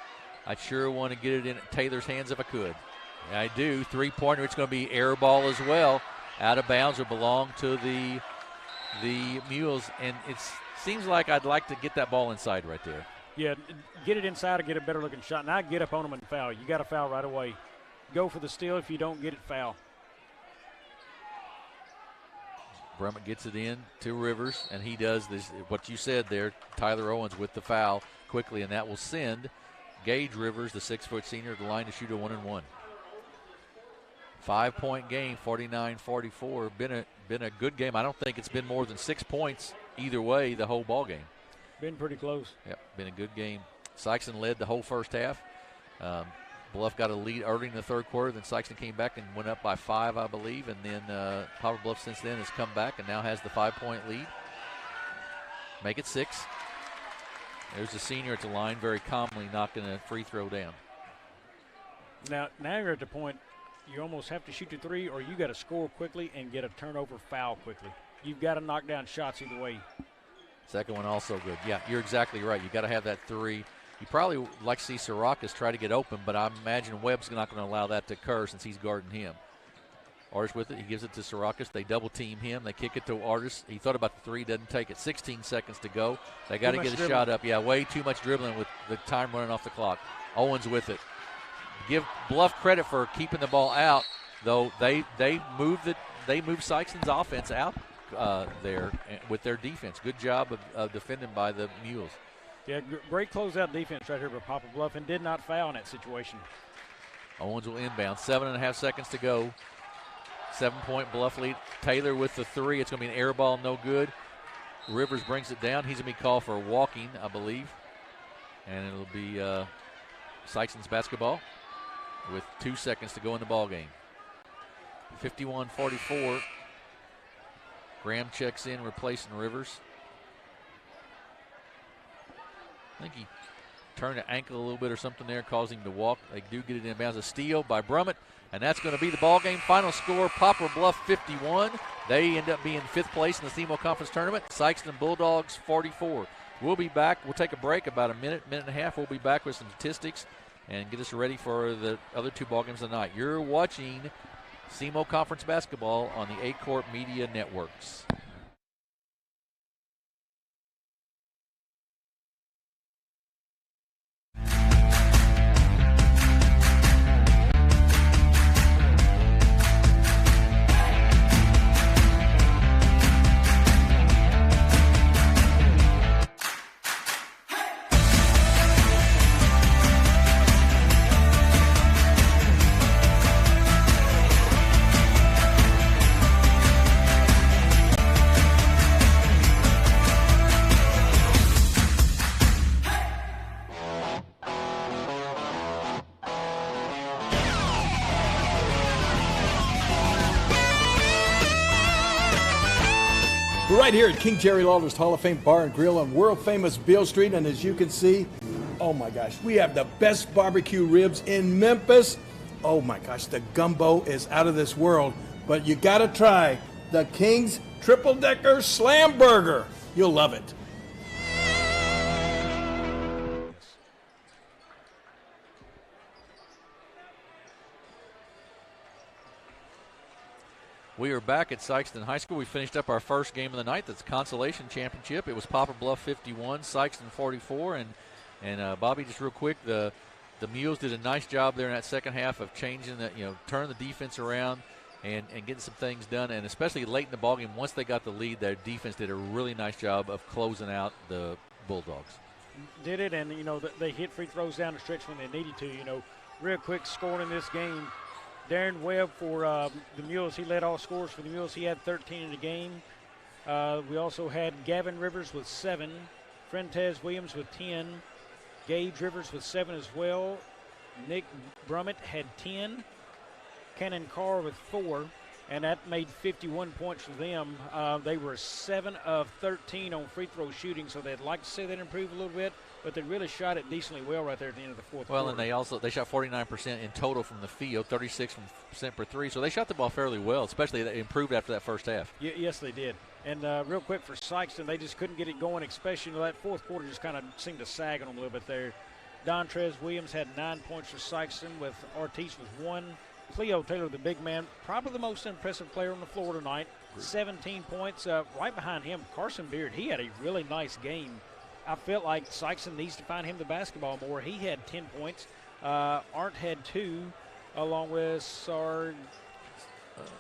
I sure want to get it in Taylor's hands if I could. And I do. 3-pointer, it's going to be air ball as well. Out of bounds or belong to the Mules. And it seems like I'd like to get that ball inside right there. Yeah, get it inside or get a better looking shot. Now get up on them and foul. You got to foul right away. Go for the steal. If you don't get it, foul. Brummett gets it in to Rivers, and he does this, what you said there, Tyler Owens with the foul quickly, and that will send Gage Rivers, the 6-foot senior, to the line to shoot a 1-and-1. 5-point game, 49-44. Been a good game. I don't think it's been more than 6 points either way the whole ball game. Been pretty close. Yep, been a good game. Sikeston led the whole first half. Bluff got a lead early in the third quarter. Then Sikeston came back and went up by 5, I believe. And then Poplar Bluff since then has come back and now has the 5-point lead. Make it 6. There's the senior at the line, very calmly knocking a free throw down. Now you're at the point you almost have to shoot the 3, or you got to score quickly and get a turnover foul quickly. You've got to knock down shots either way. Second one also good. Yeah, you're exactly right. You got to have that 3. You probably would like to see Sirakas try to get open, but I imagine Webb's not going to allow that to occur since he's guarding him. Artist with it. He gives it to Sirakas. They double-team him. They kick it to Artist. He thought about the 3, doesn't take it. 16 seconds to go. They got to get a shot up. Yeah, way too much dribbling with the time running off the clock. Owens with it. Give Bluff credit for keeping the ball out, though they moved Sikeston's offense out there with their defense. Good job of defending by the Mules. Yeah, great closeout defense right here by Poplar Bluff, and did not foul in that situation. Owens will inbound. 7.5 seconds to go. 7-point Bluff lead. Taylor with the 3. It's going to be an air ball, no good. Rivers brings it down. He's going to be called for walking, I believe. And it'll be Sikeston's basketball with 2 seconds to go in the ball game. 51-44. Graham checks in, replacing Rivers. I think he turned an ankle a little bit or something there, caused him to walk. They do get it in bounds. A steal by Brummett, and that's going to be the ball game. Final score, Poplar Bluff 51. They end up being 5th place in the SEMO Conference Tournament. Sikeston Bulldogs 44. We'll be back. We'll take a break, about a minute and a half. We'll be back with some statistics and get us ready for the other 2 ball games of the night. You're watching SEMO Conference Basketball on the A-Court Media Networks. We're right here at King Jerry Lawler's Hall of Fame Bar and Grill on world-famous Beale Street, and as you can see, oh my gosh, we have the best barbecue ribs in Memphis. Oh my gosh, the gumbo is out of this world, but you gotta try the King's Triple Decker Slam Burger. You'll love it. We are back at Sikeston High School. We finished up our first game of the night. That's consolation championship. It was Poplar Bluff 51, Sikeston 44. And Bobby, just real quick, the Mules did a nice job there in that second half of changing that, turning the defense around and getting some things done. And especially late in the ballgame, once they got the lead, their defense did a really nice job of closing out the Bulldogs. Did it, and they hit free throws down the stretch when they needed to. Real quick scoring in this game. Darren Webb for the Mules. He led all scorers for the Mules. He had 13 in the game. We also had Gavin Rivers with 7. Frentez Williams with 10. Gage Rivers with 7 as well. Nick Brummett had 10. Cannon Carr with 4. And that made 51 points for them. They were 7 of 13 on free throw shooting, so they'd like to see that improve a little bit, but they really shot it decently well right there at the end of the fourth quarter. Well, and they shot 49% in total from the field, 36% per 3, so they shot the ball fairly well, especially they improved after that first half. Yes, they did. And real quick for Sikeston, they just couldn't get it going, especially that fourth quarter just kind of seemed to sag on them a little bit there. Dontrez Williams had 9 points for Sikeston, with Ortiz with 1. Cleo Taylor, the big man, probably the most impressive player on the floor tonight. 17 points. Right behind him, Carson Beard. He had a really nice game. I felt like Sikeston needs to find him the basketball more. He had 10 points. Arndt had 2, along with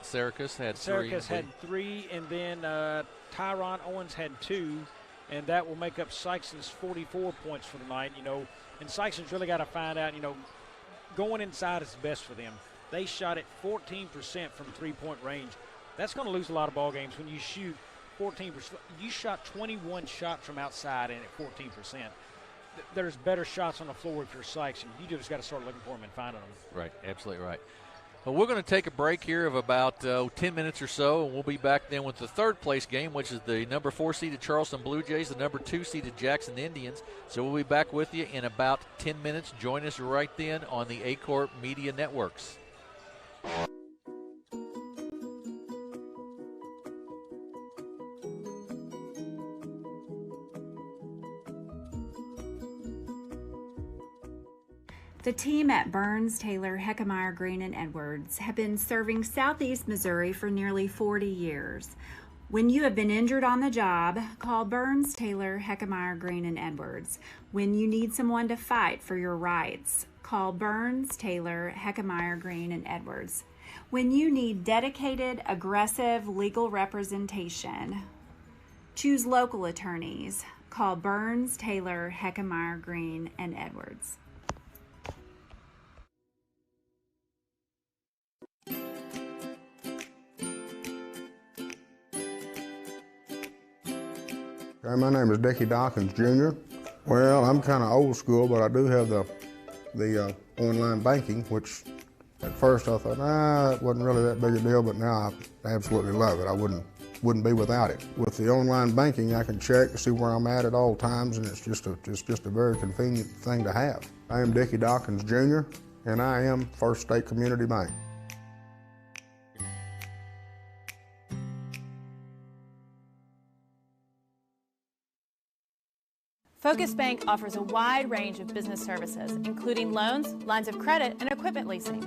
Syracuse had 3. Syracuse had 3, and then Tyron Owens had 2, and that will make up Sikeston's 44 points for tonight. And Sikeston's really got to find out, going inside is best for them. They shot at 14% from three-point range. That's going to lose a lot of ball games when you shoot 14%. You shot 21 shots from outside and at 14%. There's better shots on the floor if you're Sikeston. You just got to start looking for them and finding them. Right, absolutely right. Well, we're going to take a break here of about 10 minutes or so, and we'll be back then with the third place game, which is the number 4 seeded Charleston Blue Jays, the number 2 seeded Jackson Indians. So we'll be back with you in about 10 minutes. Join us right then on the A-Corp Media Networks. The team at Burns, Taylor, Heckmeyer, Green, and Edwards have been serving Southeast Missouri for nearly 40 years. When you have been injured on the job, call Burns, Taylor, Heckmeyer, Green, and Edwards. When you need someone to fight for your rights, call Burns, Taylor, Heckmeyer, Green, and Edwards. When you need dedicated, aggressive legal representation, choose local attorneys. Call Burns, Taylor, Heckmeyer, Green, and Edwards. Okay, my name is Dickie Dawkins, Jr. Well, I'm kind of old school, but I do have the online banking, which at first I thought, it wasn't really that big a deal, but now I absolutely love it. I wouldn't be without it. With the online banking, I can check to see where I'm at all times, and it's just a very convenient thing to have. I am Dickie Dawkins, Jr., and I am First State Community Bank. Focus Bank offers a wide range of business services, including loans, lines of credit, and equipment leasing.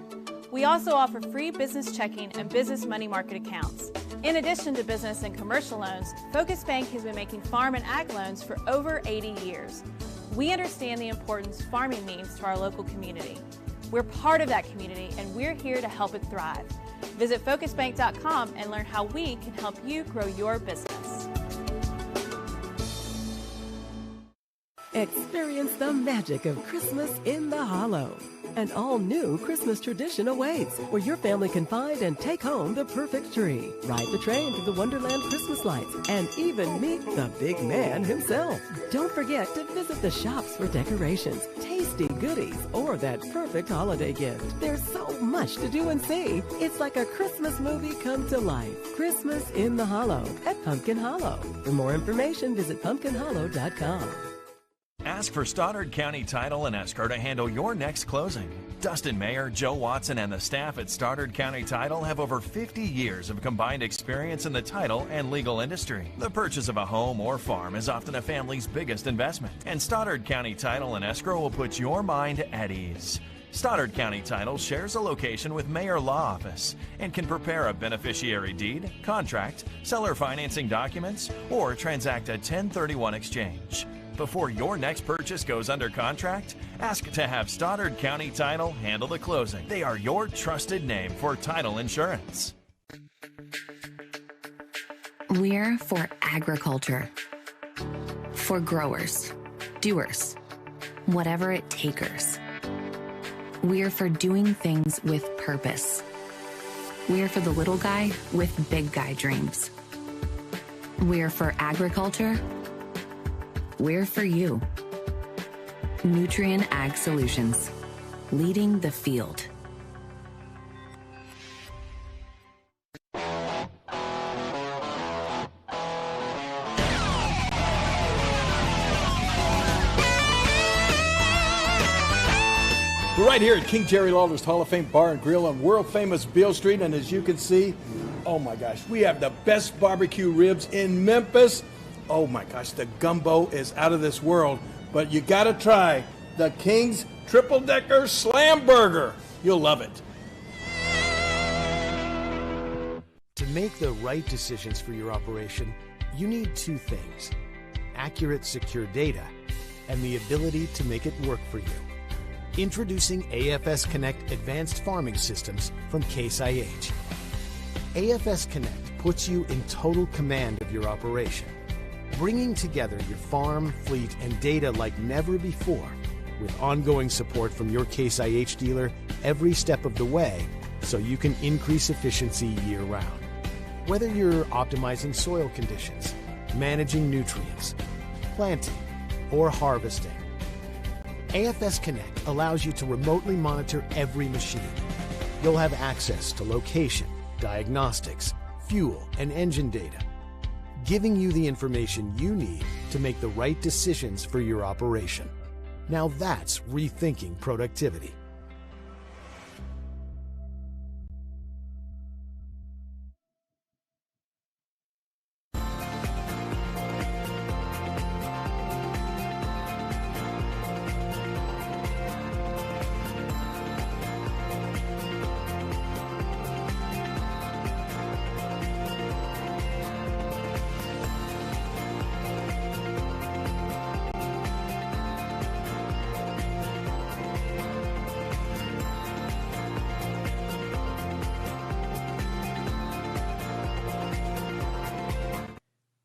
We also offer free business checking and business money market accounts. In addition to business and commercial loans, Focus Bank has been making farm and ag loans for over 80 years. We understand the importance farming means to our local community. We're part of that community, and we're here to help it thrive. Visit focusbank.com and learn how we can help you grow your business. Experience the magic of Christmas in the Hollow. An all-new Christmas tradition awaits, where your family can find and take home the perfect tree, ride the train through the Wonderland Christmas lights, and even meet the big man himself. Don't forget to visit the shops for decorations, tasty goodies, or that perfect holiday gift. There's so much to do and see. It's like a Christmas movie come to life. Christmas in the Hollow at Pumpkin Hollow. For more information, visit pumpkinhollow.com. Ask for Stoddard County Title and Escrow to handle your next closing. Dustin Mayer, Joe Watson, and the staff at Stoddard County Title have over 50 years of combined experience in the title and legal industry. The purchase of a home or farm is often a family's biggest investment, and Stoddard County Title and Escrow will put your mind at ease. Stoddard County Title shares a location with Mayor Law Office and can prepare a beneficiary deed, contract, seller financing documents, or transact a 1031 exchange. Before your next purchase goes under contract, ask to have Stoddard County Title handle the closing. They are your trusted name for title insurance. We're for agriculture. For growers, doers, whatever it takers. We're for doing things with purpose. We're for the little guy with big guy dreams. We're for agriculture. We're for you. Nutrien Ag Solutions, leading the field. We're right here at King Jerry Lawler's Hall of Fame Bar and Grill on world-famous Beale Street, and as you can see, oh my gosh, we have the best barbecue ribs in Memphis. Oh my gosh, the gumbo is out of this world, but you gotta try the King's Triple Decker Slam Burger. You'll love it. To make the right decisions for your operation, you need two things: accurate, secure data and the ability to make it work for you. Introducing AFS Connect Advanced Farming Systems from Case IH. AFS Connect puts you in total command of your operation, bringing together your farm, fleet, and data like never before, with ongoing support from your Case IH dealer every step of the way, so you can increase efficiency year-round. Whether you're optimizing soil conditions, managing nutrients, planting, or harvesting, AFS Connect allows you to remotely monitor every machine. You'll have access to location, diagnostics, fuel, and engine data, giving you the information you need to make the right decisions for your operation. Now that's rethinking productivity.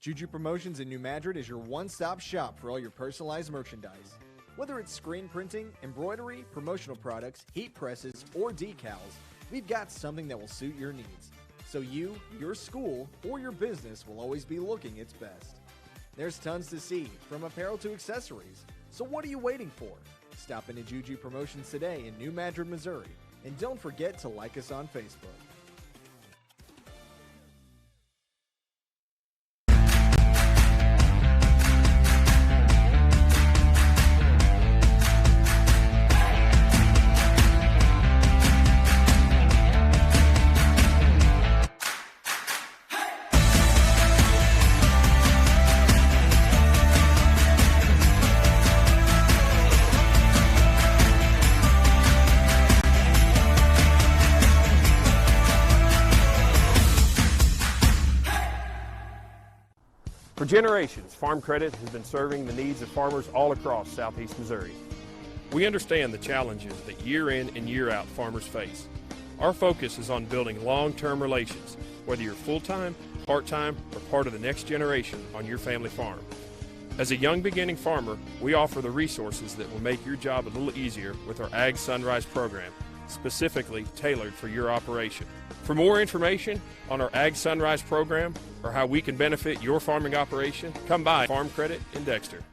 Juju Promotions in New Madrid is your one-stop shop for all your personalized merchandise. Whether it's screen printing, embroidery, promotional products, heat presses, or decals, we've got something that will suit your needs. So you, your school, or your business will always be looking its best. There's tons to see, from apparel to accessories. So what are you waiting for? Stop into Juju Promotions today in New Madrid, Missouri. And don't forget to like us on Facebook. For generations, Farm Credit has been serving the needs of farmers all across southeast Missouri. We understand the challenges that year in and year out farmers face. Our focus is on building long-term relations, whether you're full-time, part-time, or part of the next generation on your family farm. As a young beginning farmer, we offer the resources that will make your job a little easier with our Ag Sunrise program, specifically tailored for your operation. For more information on our Ag Sunrise program or how we can benefit your farming operation, come by Farm Credit in Dexter.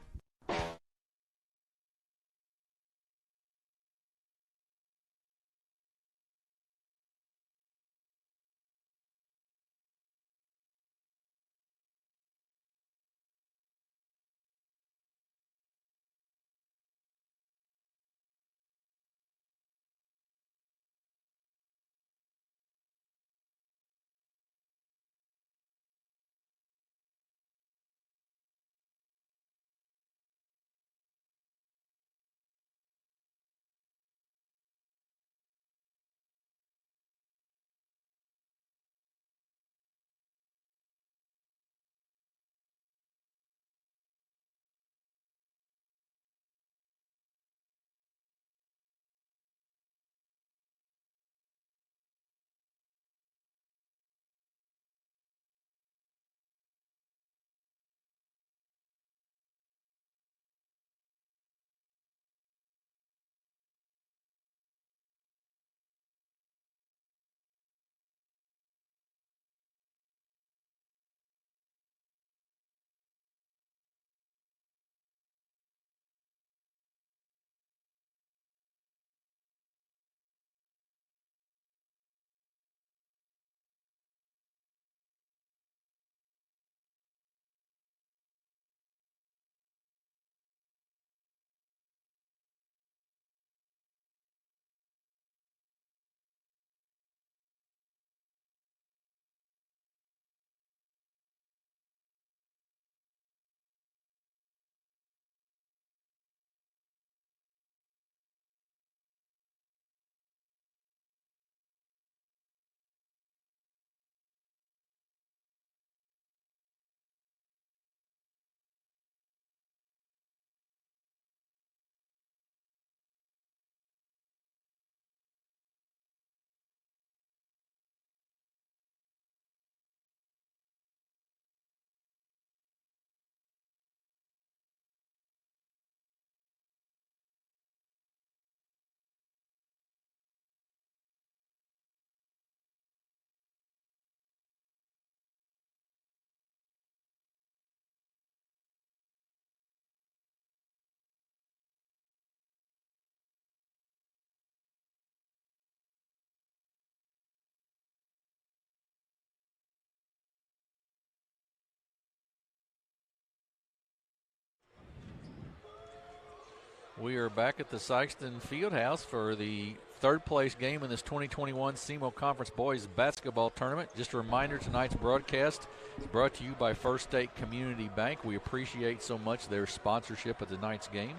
We are back at the Sikeston Fieldhouse for the third place game in this 2021 SEMO Conference Boys Basketball Tournament. Just a reminder, tonight's broadcast is brought to you by First State Community Bank. We appreciate so much their sponsorship of tonight's game.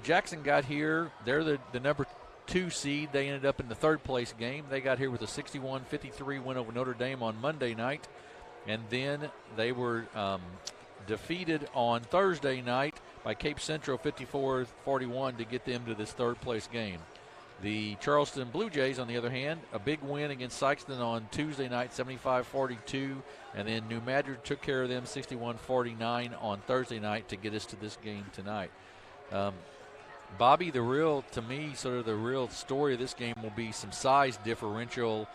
Jackson got here. They're the number 2 seed. They ended up in the third place game. They got here with a 61-53 win over Notre Dame on Monday night. And then they were defeated on Thursday night by Cape Central 54-41 to get them to this third place game. The Charleston Blue Jays, on the other hand, a big win against Sikeston on Tuesday night, 75-42, and then New Madrid took care of them 61-49 on Thursday night to get us to this game tonight. Bobby, the real story of this game will be some size differential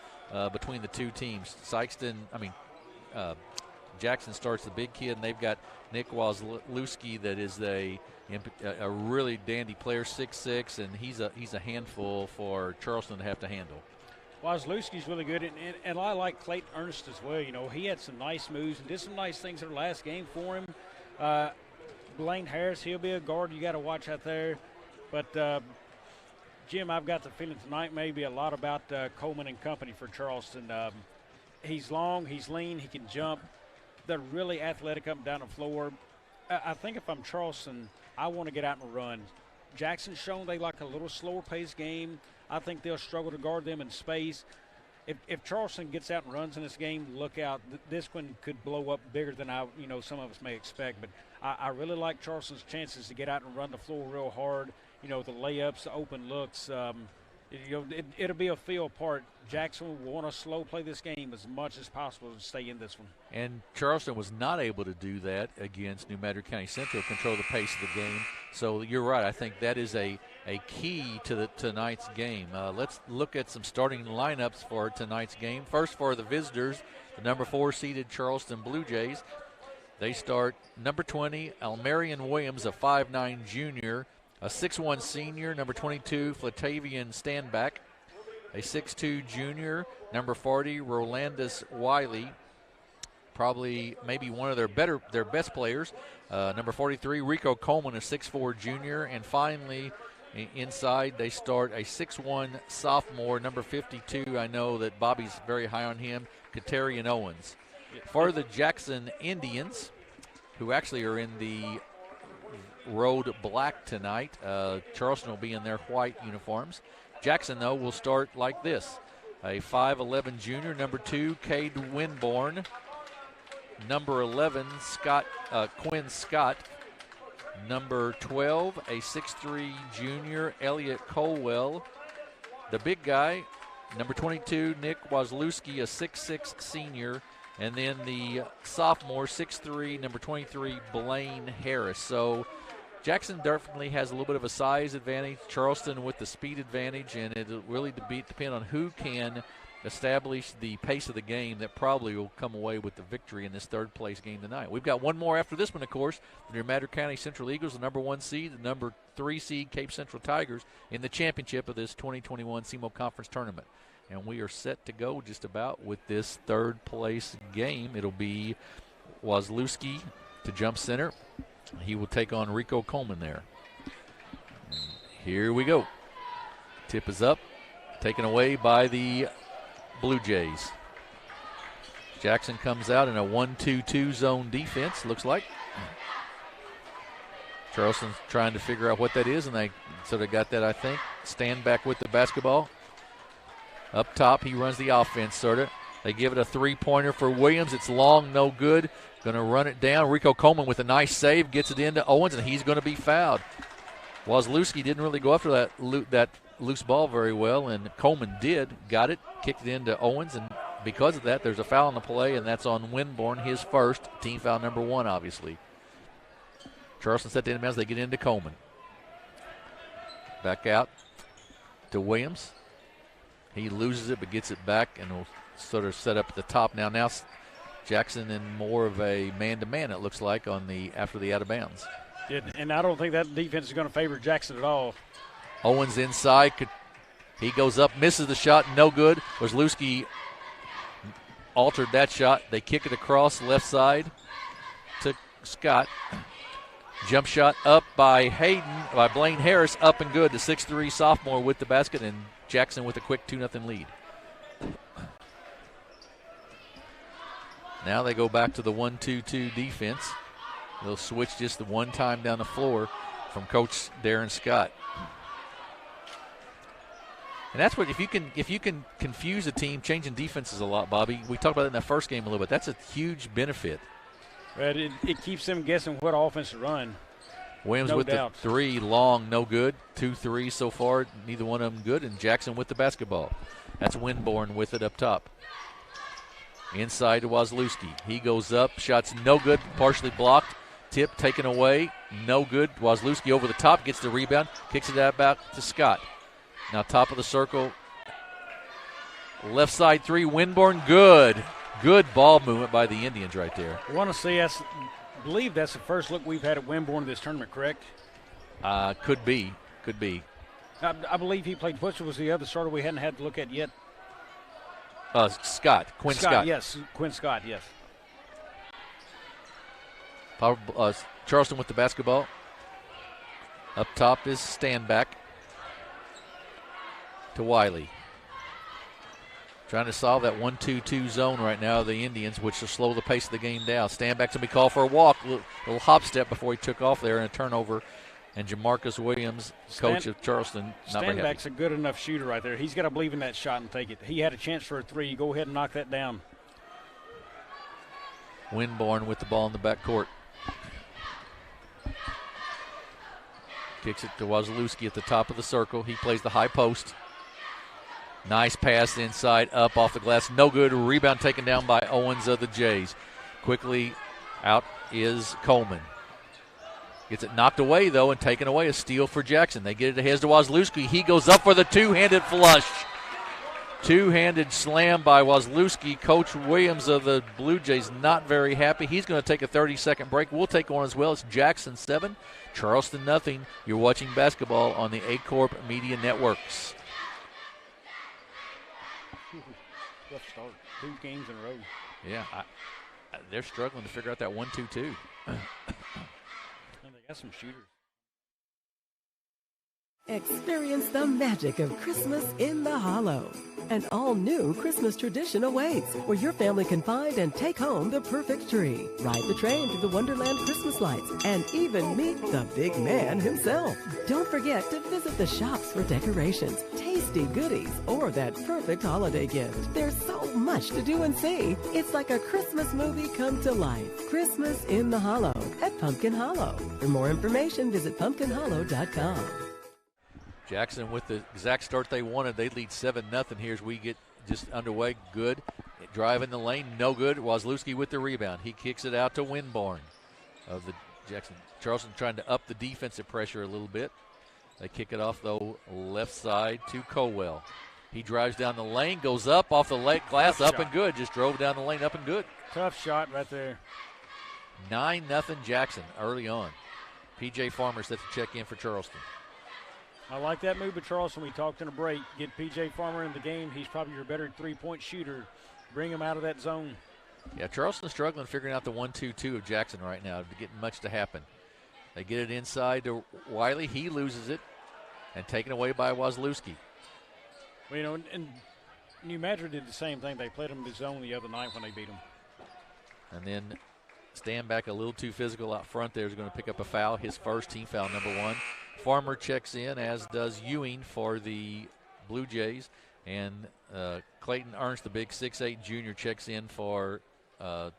between the two teams. Jackson starts the big kid, and they've got Nick Wazlewski that is a really dandy player, 6'6", and he's a handful for Charleston to have to handle. Wazlewski's really good, and I like Clayton Ernest as well. You know, he had some nice moves and did some nice things in the last game for him. Blaine Harris, he'll be a guard you got to watch out there. But, Jim, I've got the feeling tonight maybe a lot about Coleman and company for Charleston. He's long, he's lean, he can jump. They're really athletic up and down the floor. I think if I'm Charleston, I want to get out and run. Jackson's shown they like a little slower-paced game. I think they'll struggle to guard them in space. If Charleston gets out and runs in this game, look out. This one could blow up bigger than some of us may expect. But I really like Charleston's chances to get out and run the floor real hard. You know, the layups, the open looks. It'll be a feel part. Jackson will want to slow play this game as much as possible to stay in this one. And Charleston was not able to do that against New Madrid County Central, control the pace of the game. So you're right. I think that is a key to tonight's game. Let's look at some starting lineups for tonight's game. First, for the visitors, the number 4 seeded Charleston Blue Jays. They start number 20, Almarian Williams, a 5'9 junior, a 6'1 senior, number 22, Flatavian Standback, a 6'2 junior, number 40, Rolandus Wiley, probably maybe one of their best players, number 43, Rico Coleman, a 6'4 junior, and finally inside they start a 6'1 sophomore, number 52. I know that Bobby's very high on him, Katarian Owens. For the Jackson Indians, who actually are in the road black tonight, Charleston will be in their white uniforms. Jackson, though, will start like this. A 5'11 junior, number 2, Cade Winborn. Number 11, Quinn Scott. Number 12, a 6'3 junior, Elliot Colwell. The big guy, number 22, Nick Wazlewski, a 6'6 senior. And then the sophomore, 6'3", number 23, Blaine Harris. So Jackson definitely has a little bit of a size advantage. Charleston with the speed advantage, and it'll really depend on who can establish the pace of the game that probably will come away with the victory in this third-place game tonight. We've got one more after this one, of course. The New Madrid County Central Eagles, the number 1 seed, the number 3 seed Cape Central Tigers in the championship of this 2021 SEMO Conference Tournament. And we are set to go just about with this third-place game. It'll be Wazlewski to jump center. He will take on Rico Coleman there. And here we go. Tip is up, taken away by the Blue Jays. Jackson comes out in a 1-2-2 zone defense, looks like. Charleston's trying to figure out what that is, and they sort of got that, I think. Stand back with the basketball. Up top, he runs the offense, sort of. They give it a three-pointer for Williams. It's long, no good. Going to run it down. Rico Coleman with a nice save, gets it into Owens, and he's going to be fouled. Wazlewski didn't really go after that loose ball very well, and Coleman did. Got it, kicked it into Owens, and because of that, there's a foul on the play, and that's on Winborn, his first, team foul number 1, obviously. Charleston set the inbounds. They get into Coleman. Back out to Williams. He loses it but gets it back and will sort of set up at the top now. Now Jackson in more of a man-to-man, it looks like, after the out-of-bounds. And I don't think that defense is going to favor Jackson at all. Owens inside. He goes up, misses the shot, no good. Wazlewski altered that shot. They kick it across left side to Scott. Jump shot up by Blaine Harris, up and good. The 6'3 sophomore with the basket, and Jackson with a quick 2-0 lead. Now they go back to the 1-2-2 defense. They'll switch just the one time down the floor from Coach Darren Scott. And that's what, if you can confuse a team, changing defenses a lot, Bobby. We talked about it in that first game a little bit. That's a huge benefit. But it keeps them guessing what offense to run. Williams with the 3, long, no good. 2 threes so far, neither one of them good. And Jackson with the basketball. That's Winborn with it up top. Inside to Wazlewski. He goes up, shots no good, partially blocked. Tip taken away, no good. Wazlewski over the top, gets the rebound, kicks it out back to Scott. Now top of the circle. Left side 3, Winborn, good. Good ball movement by the Indians right there. I want to see us. I believe that's the first look we've had at Winborn in this tournament, correct? Could be. I believe he played. Which was the other starter we hadn't had to look at yet? Quinn Scott. Yes, Quinn Scott, yes. Charleston with the basketball. Up top is Standback to Wiley. Trying to solve that 1-2-2 zone right now, the Indians, which will slow the pace of the game down. Standback's going to be called for a walk. Little hop step before he took off there, and a turnover. And Jamarcus Williams, coach of Charleston, not very happy. Standback's a good enough shooter right there. He's got to believe in that shot and take it. He had a chance for a 3. Go ahead and knock that down. Winborn with the ball in the backcourt. Kicks it to Wazlewski at the top of the circle. He plays the high post. Nice pass inside, up off the glass. No good. Rebound taken down by Owens of the Jays. Quickly out is Coleman. Gets it knocked away, though, and taken away. A steal for Jackson. They get it ahead to Wazlewski. He goes up for the two-handed flush. Two-handed slam by Wazlewski. Coach Williams of the Blue Jays not very happy. He's going to take a 30-second break. We'll take one as well. It's Jackson 7, Charleston nothing. You're watching basketball on the A-Corp Media Networks. Rough start. 2 games in a row. Yeah, they're struggling to figure out that 1-2-2. And they got some shooters. Experience the magic of Christmas in the Hollow. An all-new Christmas tradition awaits, where your family can find and take home the perfect tree, ride the train through the Wonderland Christmas lights, and even meet the big man himself. Don't forget to visit the shops for decorations, tasty goodies, or that perfect holiday gift. There's so much to do and see. It's like a Christmas movie come to life. Christmas in the Hollow at Pumpkin Hollow. For more information, visit pumpkinhollow.com. Jackson with the exact start they wanted. They lead 7-0 here as we get just underway. Good. Drive in the lane. No good. Wazlewski with the rebound. He kicks it out to Winborn of the Jackson. Charleston trying to up the defensive pressure a little bit. They kick it off, though, left side to Colwell. He drives down the lane, goes up off the glass, up and good. Just drove down the lane, up and good. Tough shot right there. 9-0 Jackson early on. P.J. Farmer set to check in for Charleston. I like that move by Charleston. We talked in a break. Get P.J. Farmer in the game. He's probably your better three-point shooter. Bring him out of that zone. Yeah, Charleston's struggling figuring out the 1-2-2 of Jackson right now, getting much to happen. They get it inside to Wiley. He loses it, and taken away by Wazlewski. Well, you know, and New Madrid did the same thing. They played him in the zone the other night when they beat him. And then stand back a little too physical out front there is going to pick up a foul, his first team foul, number 1. Farmer checks in, as does Ewing for the Blue Jays. And Clayton Ernst, the big 6'8 junior, checks in for the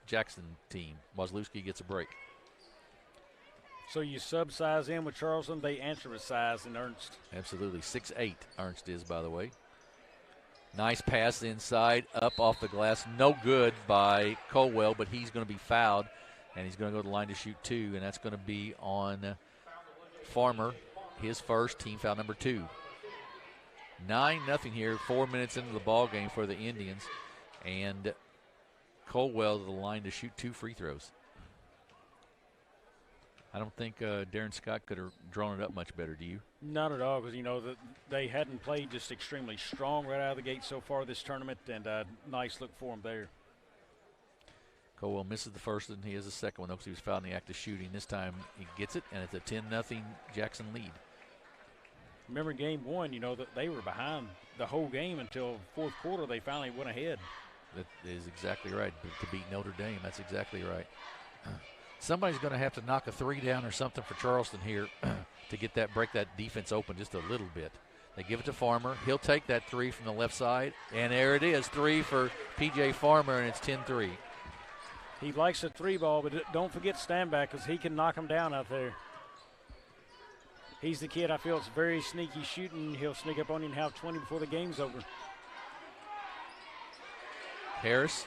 Jackson team. Wazlewski gets a break. So you sub-size in with Charleston, they answer with size in Ernst. Absolutely. 6'8 Ernst is, by the way. Nice pass inside, up off the glass. No good by Colwell, but he's going to be fouled, and he's going to go to the line to shoot 2, and that's going to be on Farmer, his first, team foul number 2. 9-0 here, 4 minutes into the ball game for the Indians, and Colwell to the line to shoot 2 free throws. I don't think Darren Scott could have drawn it up much better, do you? Not at all, because, you know, they hadn't played just extremely strong right out of the gate so far this tournament, and nice look for him there. Colwell misses the first, and he has the second one, though, because he was fouled in the act of shooting. This time he gets it, and it's a 10-0 Jackson lead. Remember game 1, you know, that they were behind the whole game until fourth quarter. They finally went ahead. That is exactly right. To beat Notre Dame, that's exactly right. Somebody's going to have to knock a 3 down or something for Charleston here to break that defense open just a little bit. They give it to Farmer. He'll take that 3 from the left side, and there it is, 3 for P.J. Farmer, and it's 10-3. He likes a 3 ball, but don't forget Standback, because he can knock him down out there. He's the kid I feel it's very sneaky shooting. He'll sneak up on you and have 20 before the game's over. Harris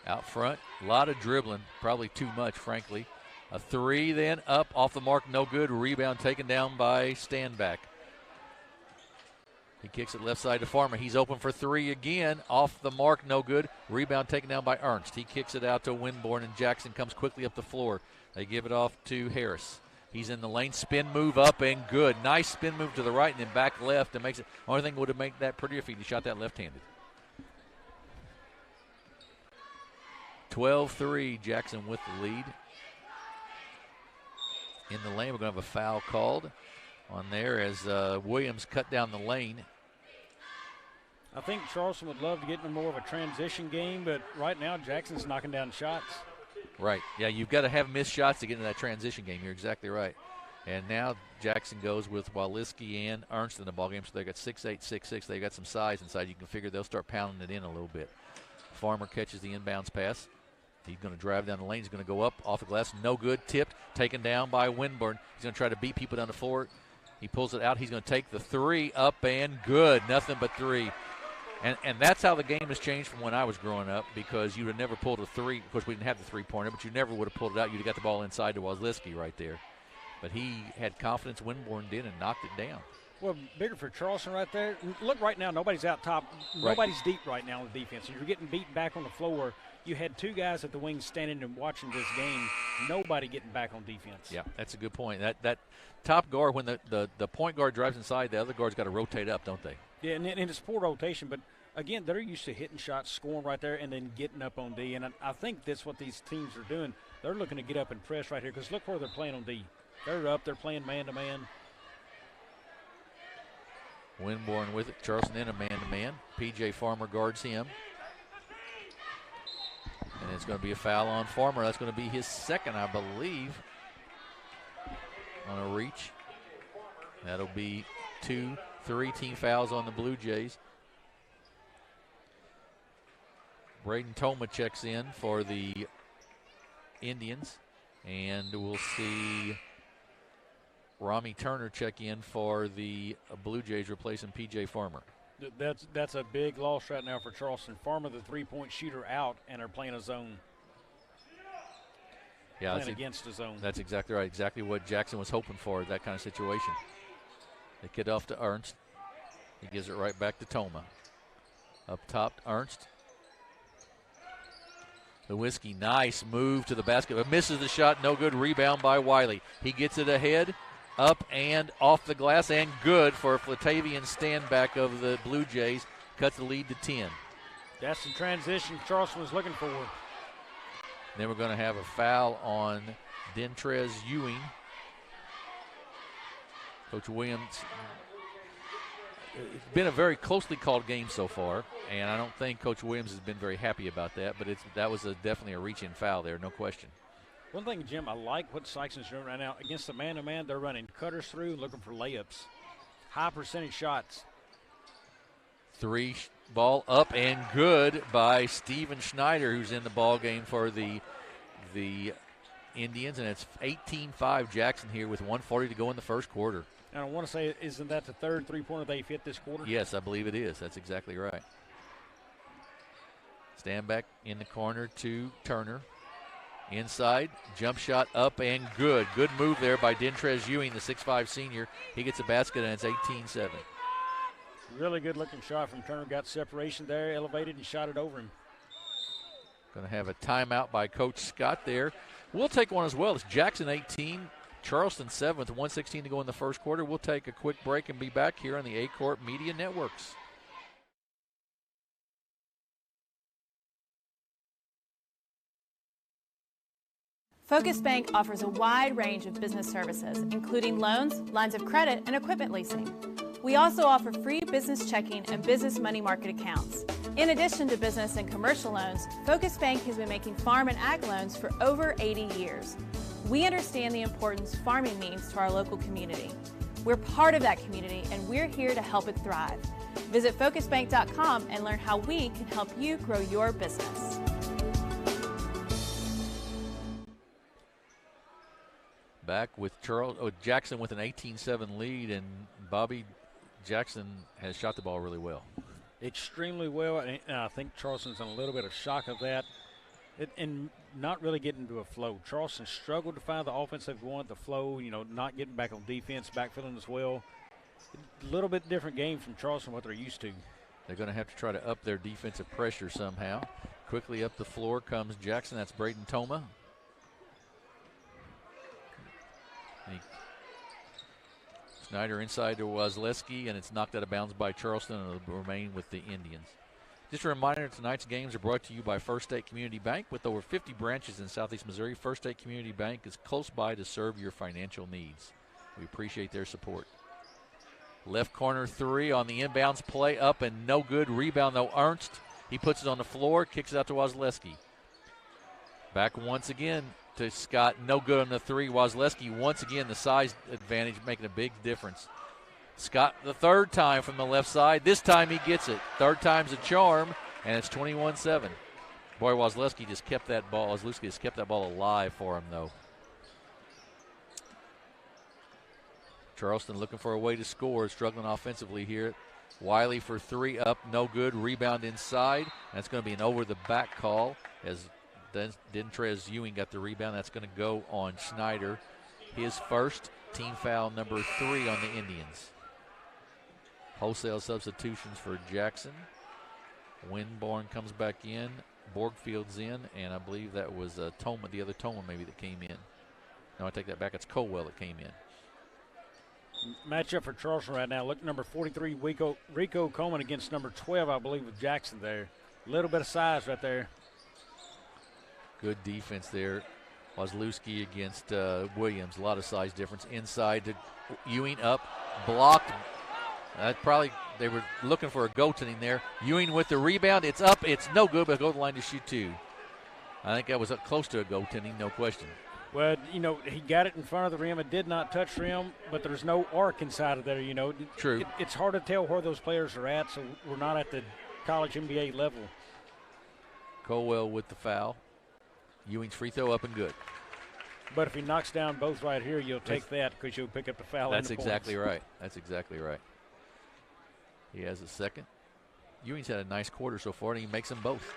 out front, a lot of dribbling, probably too much, frankly. A 3 then up off the mark, no good. Rebound taken down by Standback. He kicks it left side to Farmer. He's open for 3 again, off the mark, no good. Rebound taken down by Ernst. He kicks it out to Winborn, and Jackson comes quickly up the floor. They give it off to Harris. He's in the lane, spin move up and good. Nice spin move to the right and then back left and makes it. Only thing would have made that prettier if he shot that left-handed. 12-3, Jackson with the lead. In the lane, we're going to have a foul called on there as Williams cut down the lane. I think Charleston would love to get into more of a transition game, but right now Jackson's knocking down shots. Right. Yeah, you've got to have missed shots to get into that transition game. You're exactly right. And now Jackson goes with Waliski and Ernst in the ballgame, so they've got 6'8", 6'6". They've got some size inside. You can figure they'll start pounding it in a little bit. Farmer catches the inbounds pass. He's going to drive down the lane. He's going to go up off the glass. No good. Tipped. Taken down by Winburn. He's going to try to beat people down the floor. He pulls it out. He's going to take the three up and good. Nothing but three. And that's how the game has changed from when I was growing up, because you would have never pulled a three. Of course, we didn't have the three-pointer, but you never would have pulled it out. You'd have got the ball inside to Wozleski right there. But he had confidence. Winborn did and knocked it down. Well, bigger for Charleston right there. Look, right now, nobody's out top. Nobody's deep right now on the defense. You're getting beaten back on the floor. You had two guys at the wings standing and watching this game. Nobody getting back on defense. Yeah, that's a good point. That top guard, when the point guard drives inside, the other guard's got to rotate up, don't they? Yeah, and it's poor rotation. But, again, they're used to hitting shots, scoring right there, and then getting up on D. And I think that's what these teams are doing. They're looking to get up and press right here, because look where they're playing on D. They're up. They're playing man-to-man. Winborn with it. Charleston in a man-to-man. P.J. Farmer guards him. And it's going to be a foul on Farmer. That's going to be his second, I believe, on a reach. That'll be 2-3 team fouls on the Blue Jays. Braden Toma checks in for the Indians. And we'll see Rami Turner check in for the Blue Jays, replacing P.J. Farmer. That's a big loss right now for Charleston. Farmer, the three-point shooter, out, and they're playing a zone. Yeah, playing against a zone. That's exactly right. Exactly what Jackson was hoping for, that kind of situation. They get off to Ernst. He gives it right back to Toma. Up top, Ernst. Lewinsky, nice move to the basket, but misses the shot. No good. Rebound by Wiley. He gets it ahead. Up and off the glass, and good for Flatavian Standback of the Blue Jays. Cuts the lead to 10. That's the transition Charleston was looking for. Then we're going to have a foul on Dentrez Ewing. Coach Williams, it's been a very closely called game so far, and I don't think Coach Williams has been very happy about that, but that was definitely a reach-in foul there, no question. One thing, Jim, I like what Sikeston's doing right now. Against the man-to-man, they're running cutters through, looking for layups. High percentage shots. Three ball up and good by Steven Schneider, who's in the ball game for the Indians, and it's 18-5 Jackson here with 1:40 to go in the first quarter. And I want to say, isn't that the third three-pointer they've hit this quarter? Yes, I believe it is. That's exactly right. Stand back in the corner to Turner. Inside, jump shot up and good. Good move there by Dentrez Ewing, the 6'5 senior. He gets a basket, and it's 18-7. Really good-looking shot from Turner. Got separation there, elevated, and shot it over him. Going to have a timeout by Coach Scott there. We'll take one as well. It's Jackson 18, Charleston 7 with 1:16 to go in the first quarter. We'll take a quick break and be back here on the A-Corp Media Networks. Focus Bank offers a wide range of business services, including loans, lines of credit, and equipment leasing. We also offer free business checking and business money market accounts. In addition to business and commercial loans, Focus Bank has been making farm and ag loans for over 80 years. We understand the importance farming means to our local community. We're part of that community, and we're here to help it thrive. Visit focusbank.com and learn how we can help you grow your business. Back with Jackson with an 18-7 lead, and Bobby Jackson has shot the ball really well. Extremely well, and I think Charleston's in a little bit of shock of that and not really getting into a flow. Charleston struggled to find the offense they've wanted, the flow, not getting back on defense, backfilling as well. A little bit different game from Charleston, what they're used to. They're going to have to try to up their defensive pressure somehow. Quickly up the floor comes Jackson. That's Braden Toma. Snyder inside to Wozleski, and it's knocked out of bounds by Charleston, and it'll remain with the Indians. Just a reminder, tonight's games are brought to you by First State Community Bank. With over 50 branches in Southeast Missouri, First State Community Bank is close by to serve your financial needs. We appreciate their support. Left corner three on the inbounds play, up and no good. Rebound, though, Ernst. He puts it on the floor, kicks it out to Wozleski. Back once again to Scott, no good on the three. Wozleski, once again, the size advantage making a big difference. Scott, the third time from the left side. This time he gets it. Third time's a charm, and it's 21-7. Boy, Wozleski just kept that ball. Wozleski just kept that ball alive for him, though. Charleston looking for a way to score, struggling offensively here. Wiley for three, up, no good. Rebound inside. That's going to be an over-the-back call as Dentrez Ewing got the rebound. That's going to go on Schneider. His first, team foul number 3 on the Indians. Wholesale substitutions for Jackson. Winborn comes back in. Borgfield's in, and I believe that was Toma, the other Toma maybe that came in. No, I take that back. It's Colwell that came in. Matchup for Charleston right now. Look, number 43, Rico Coleman against number 12, I believe, with Jackson there. A little bit of size right there. Good defense there. Wazlewski against Williams. A lot of size difference. Inside to Ewing, up, blocked. They were looking for a goaltending there. Ewing with the rebound. It's up. It's no good, but go to the line to shoot 2. I think that was up close to a goaltending, no question. Well, he got it in front of the rim. It did not touch rim, but there's no arc inside of there, True. It's hard to tell where those players are at, so we're not at the college NBA level. Colwell with the foul. Ewing's free throw up and good. But if he knocks down both right here, you'll take that because you'll pick up the foul. That's exactly right. That's exactly right. He has a second. Ewing's had a nice quarter so far, and he makes them both.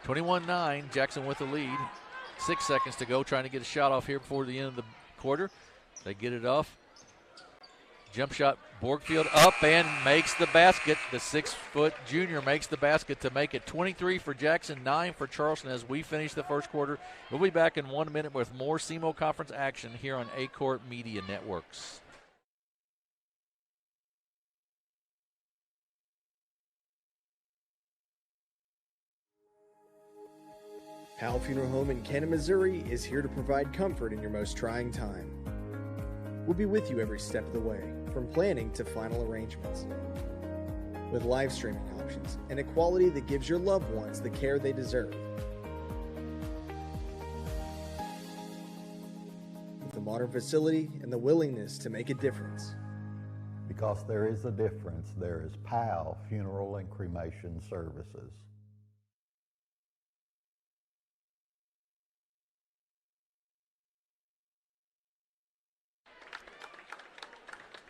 21-9, Jackson with the lead. 6 seconds to go, trying to get a shot off here before the end of the quarter. They get it off. Jump shot, Borgfield up and makes the basket. The 6-foot junior makes the basket to make it 23 for Jackson, 9 for Charleston as we finish the first quarter. We'll be back in 1 minute with more SEMO Conference action here on A-Court Media Networks. Powell Funeral Home in Canton, Missouri is here to provide comfort in your most trying time. We'll be with you every step of the way, from planning to final arrangements. With live streaming options and a quality that gives your loved ones the care they deserve. With a modern facility and the willingness to make a difference. Because there is a difference, there is Powell Funeral and Cremation Services.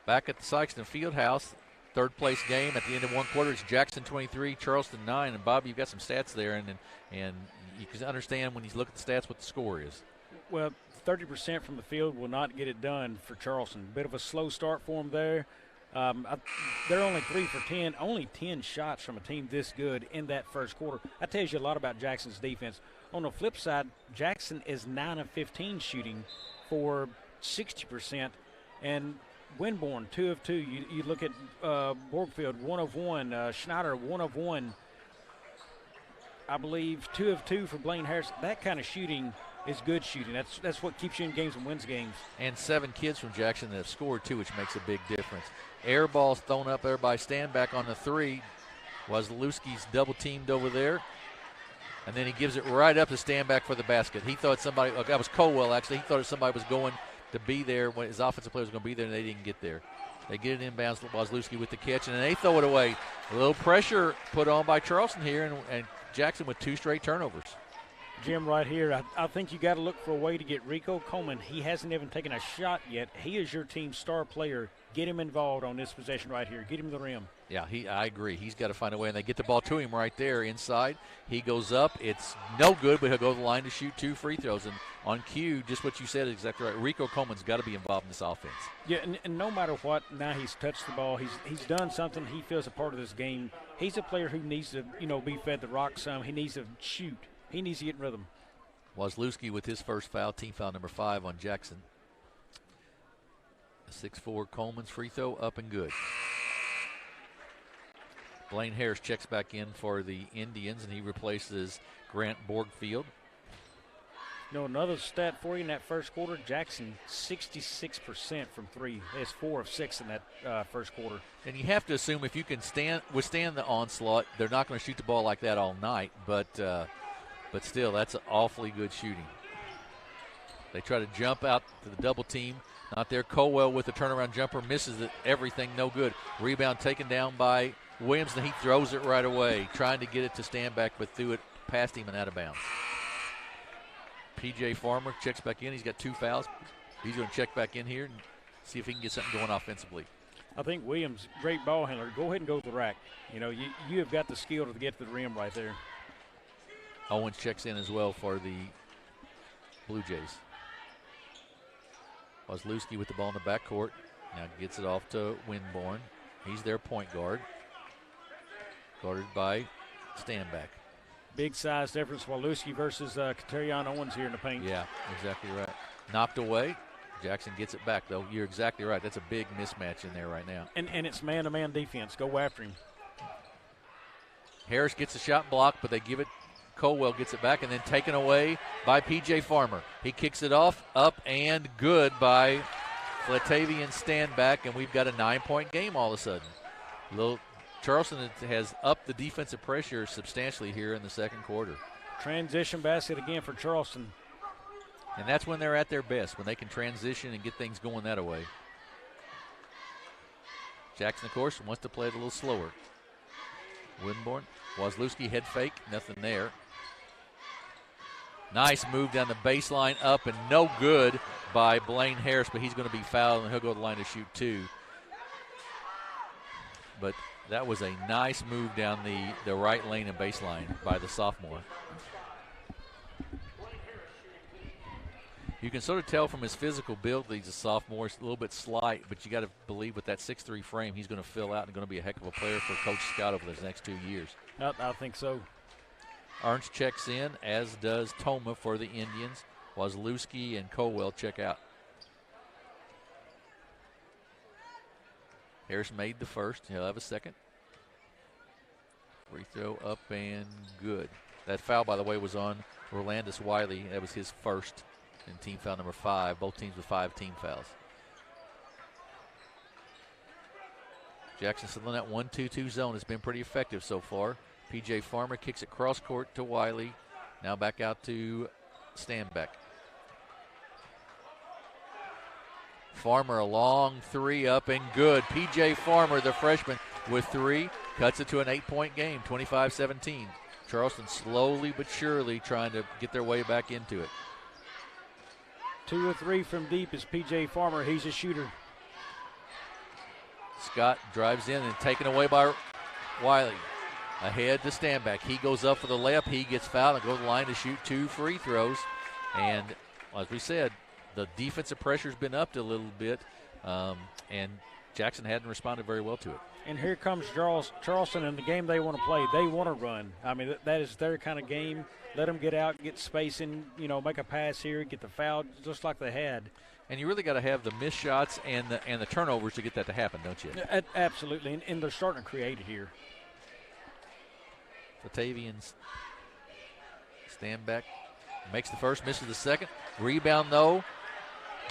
Back at the Sikeston Fieldhouse, third place game at the end of one quarter. It's Jackson 23, Charleston 9. And Bob, you've got some stats there, and you can understand when you look at the stats what the score is. Well, 30% from the field will not get it done for Charleston. Bit of a slow start for them there. They're only 3 for 10, only 10 shots from a team this good in that first quarter. That tells you a lot about Jackson's defense. On the flip side, Jackson is 9 of 15 shooting for 60%, and Winborn, 2 of 2. You look at Borgfield, 1 of 1. Schneider, 1 of 1. I believe 2 of 2 for Blaine Harris. That kind of shooting is good shooting. That's what keeps you in games and wins games. And 7 kids from Jackson that have scored, too, which makes a big difference. Air ball's thrown up there by Standback on the 3. Wazlewski's double-teamed over there. And then he gives it right up to Standback for the basket. He thought somebody – that was Colwell, actually. He thought somebody was going – to be there when his offensive player was going to be there, and they didn't get there. They get it inbounds. Wazlewski with the catch, and then they throw it away. A little pressure put on by Charleston here, and Jackson with 2 straight turnovers. Jim, right here, I think you got to look for a way to get Rico Coleman. He hasn't even taken a shot yet. He is your team's star player. Get him involved on this possession right here. Get him to the rim. Yeah, I agree. He's got to find a way, and they get the ball to him right there inside. He goes up. It's no good, but he'll go to the line to shoot 2 free throws. And on cue, just what you said is exactly right. Rico Coleman's got to be involved in this offense. Yeah, and no matter what, now he's touched the ball. He's done something. He feels a part of this game. He's a player who needs to, be fed the rock some. He needs to shoot. He needs to get in rhythm. Wazlewski with his first foul, team foul number 5 on Jackson. 6'4" Coleman's free throw up and good. Blaine Harris checks back in for the Indians, and he replaces Grant Borgfield. Another stat for you in that first quarter, Jackson 66% from 3. That's 4 of 6 in that first quarter. And you have to assume if you can withstand the onslaught, they're not going to shoot the ball like that all night, but still, that's awfully good shooting. They try to jump out to the double team. Not there. Colwell with the turnaround jumper, misses it. Everything no good. Rebound taken down by Williams, and he throws it right away, trying to get it to Standback, but threw it past him and out of bounds. P.J. Farmer checks back in. He's got 2 fouls. He's going to check back in here. see if he can get something going offensively. I think Williams, great ball handler. Go ahead and go to the rack. You know, you have got the skill to get to the rim right there. Owens checks in as well for the Blue Jays. Wazlewski with the ball in the backcourt. Now gets it off to Winborn. He's their point guard. Guarded by Standback. Big size difference, Wazlewski versus Katerion Owens here in the paint. Yeah, exactly right. Knocked away. Jackson gets it back, though. You're exactly right. That's a big mismatch in there right now. And it's man-to-man defense. Go after him. Harris gets a shot blocked, but they give it. Colwell gets it back and then taken away by P.J. Farmer. He kicks it off, up and good by Flatavian Standback, and we've got a 9-point game all of a sudden. Charleston has upped the defensive pressure substantially here in the second quarter. Transition basket again for Charleston. And that's when they're at their best, when they can transition and get things going that way. Jackson, of course, wants to play it a little slower. Winborn, Wazlewski head fake, nothing there. Nice move down the baseline, up and no good by Blaine Harris, but he's going to be fouled and he'll go to the line to shoot 2. But that was a nice move down the right lane and baseline by the sophomore. You can sort of tell from his physical build that he's a sophomore. He's a little bit slight, but you got to believe with that 6'3" frame, he's going to fill out and going to be a heck of a player for Coach Scott over the next 2 years. I think so. Ernst checks in, as does Toma for the Indians. Wazlewski and Colwell check out. Harris made the first. He'll have a second. Free throw up and good. That foul, by the way, was on Rolandus Wiley. That was his first. And team foul number 5, both teams with 5 team fouls. Jackson still in that 1-2-2 zone has been pretty effective so far. P.J. Farmer kicks it cross court to Wiley. Now back out to Standback. Farmer a long 3 up and good. P.J. Farmer, the freshman, with 3, cuts it to an 8-point game, 25-17. Charleston slowly but surely trying to get their way back into it. 2 or 3 from deep is P.J. Farmer. He's a shooter. Scott drives in and taken away by Wiley. Ahead to Standback. He goes up for the layup. He gets fouled and goes to the line to shoot 2 free throws. And as we said, the defensive pressure's been upped a little bit, and Jackson hadn't responded very well to it. And here comes Charleston in the game they want to play. They want to run. I mean, that is their kind of game. Let them get out, get spacing, make a pass here, get the foul, just like they had. And you really got to have the missed shots and the turnovers to get that to happen, don't you? Absolutely, and they're starting to create it here. Flatavian Standback makes the first, misses the second. Rebound, though,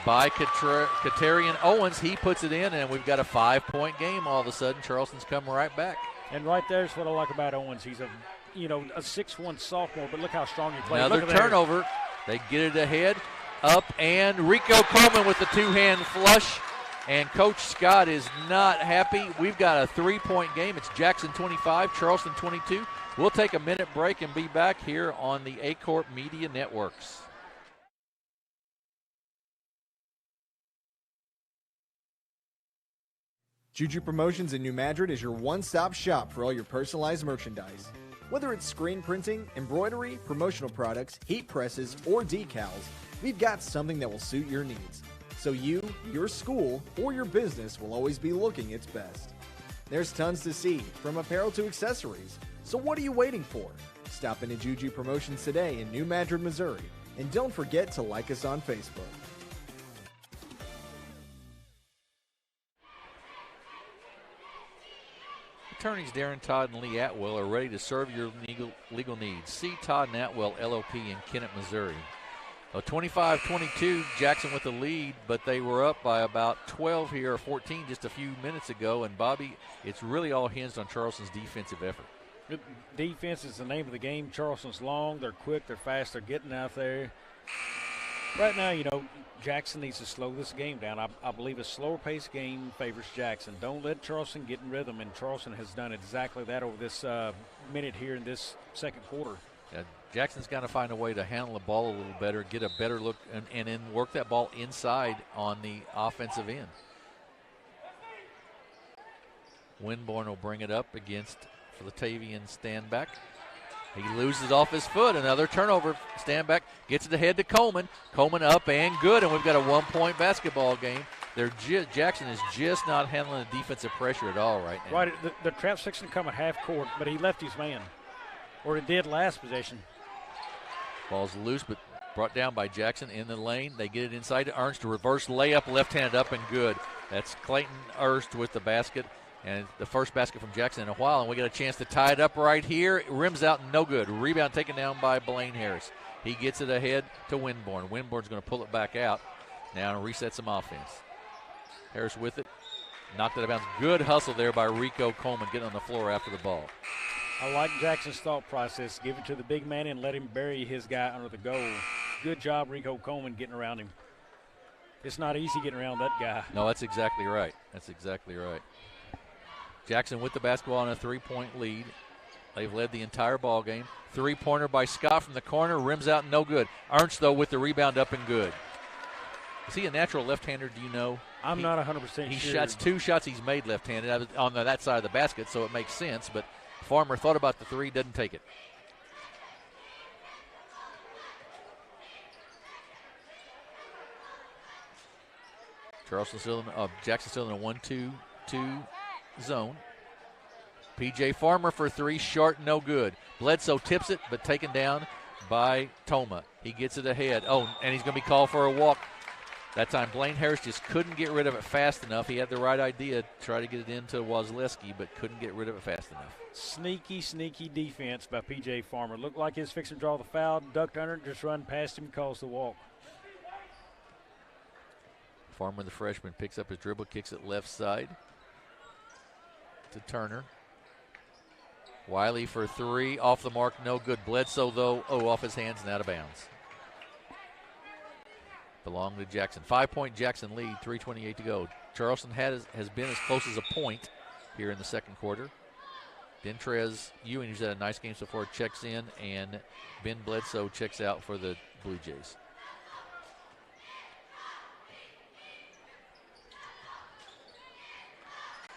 by Katerion Owens. He puts it in, and we've got a 5-point game all of a sudden. Charleston's coming right back. And right there's what I like about Owens. He's a 6'1" sophomore, but look how strong he plays. Another turnover. They get it ahead, up, and Rico Coleman with the 2-hand flush. And Coach Scott is not happy. We've got a 3-point game. It's Jackson 25, Charleston 22. We'll take a minute break and be back here on the A-Corp Media Networks. Juju Promotions in New Madrid is your one-stop shop for all your personalized merchandise. Whether it's screen printing, embroidery, promotional products, heat presses, or decals, we've got something that will suit your needs. So you, your school, or your business will always be looking its best. There's tons to see, from apparel to accessories. So what are you waiting for? Stop into Juju Promotions today in New Madrid, Missouri. And don't forget to like us on Facebook. Attorneys Darren Todd and Lee Atwell are ready to serve your legal needs. See Todd and Atwell LLP in Kennett, Missouri. 25-22, Jackson with the lead, but they were up by about 12 here, or 14 just a few minutes ago. And, Bobby, it's really all hinged on Charleston's defensive effort. Defense is the name of the game. Charleston's long, they're quick, they're fast, they're getting out there. Right now, Jackson needs to slow this game down. I believe a slower-paced game favors Jackson. Don't let Charleston get in rhythm, and Charleston has done exactly that over this minute here in this second quarter. Jackson's got to find a way to handle the ball a little better, get a better look, and then work that ball inside on the offensive end. Winborn will bring it up against Flatavian Standback. He loses off his foot. Another turnover. Standback gets it ahead to Coleman. Coleman up and good, and we've got a 1-point basketball game. Jackson is just not handling the defensive pressure at all right now. Right, the trap's fixing to come at half court, but he left his man, or it did last possession. Ball's loose, but brought down by Jackson in the lane. They get it inside to Ernst. A reverse layup, left-handed up and good. That's Clayton Ernst with the basket, and the first basket from Jackson in a while, and we get a chance to tie it up right here. It rims out, no good. Rebound taken down by Blaine Harris. He gets it ahead to Winborn. Winborn's going to pull it back out now and reset some offense. Harris with it, knocked it out of bounds. Good hustle there by Rico Coleman getting on the floor after the ball. I like Jackson's thought process. Give it to the big man and let him bury his guy under the goal. Good job, Rico Coleman, getting around him. It's not easy getting around that guy. No, that's exactly right. That's exactly right. Jackson with the basketball on a 3-point lead. They've led the entire ball game. 3-pointer by Scott from the corner, rims out, no good. Ernst, though, with the rebound up and good. Is he a natural left-hander, do you know? I'm not 100% sure. He shots 2 shots he's made left-handed on that side of the basket, so it makes sense. But Farmer thought about the 3, doesn't take it. Jackson still in a 1-2-2 zone. P.J. Farmer for 3, short, no good. Bledsoe tips it, but taken down by Toma. He gets it ahead. Oh, and he's going to be called for a walk. That time, Blaine Harris just couldn't get rid of it fast enough. He had the right idea to try to get it into Wozleski, but couldn't get rid of it fast enough. Sneaky defense by P.J. Farmer. Looked like he was fixing to draw the foul, ducked under it, just run past him, calls the walk. Farmer, the freshman, picks up his dribble, kicks it left side to Turner. Wiley for 3, off the mark, no good. Bledsoe, though, off his hands and out of bounds. Belong to Jackson. 5-point Jackson lead, 3:28 to go. Charleston has been as close as a point here in the second quarter. Dentrez Ewing, who's had a nice game so far, checks in, and Ben Bledsoe checks out for the Blue Jays.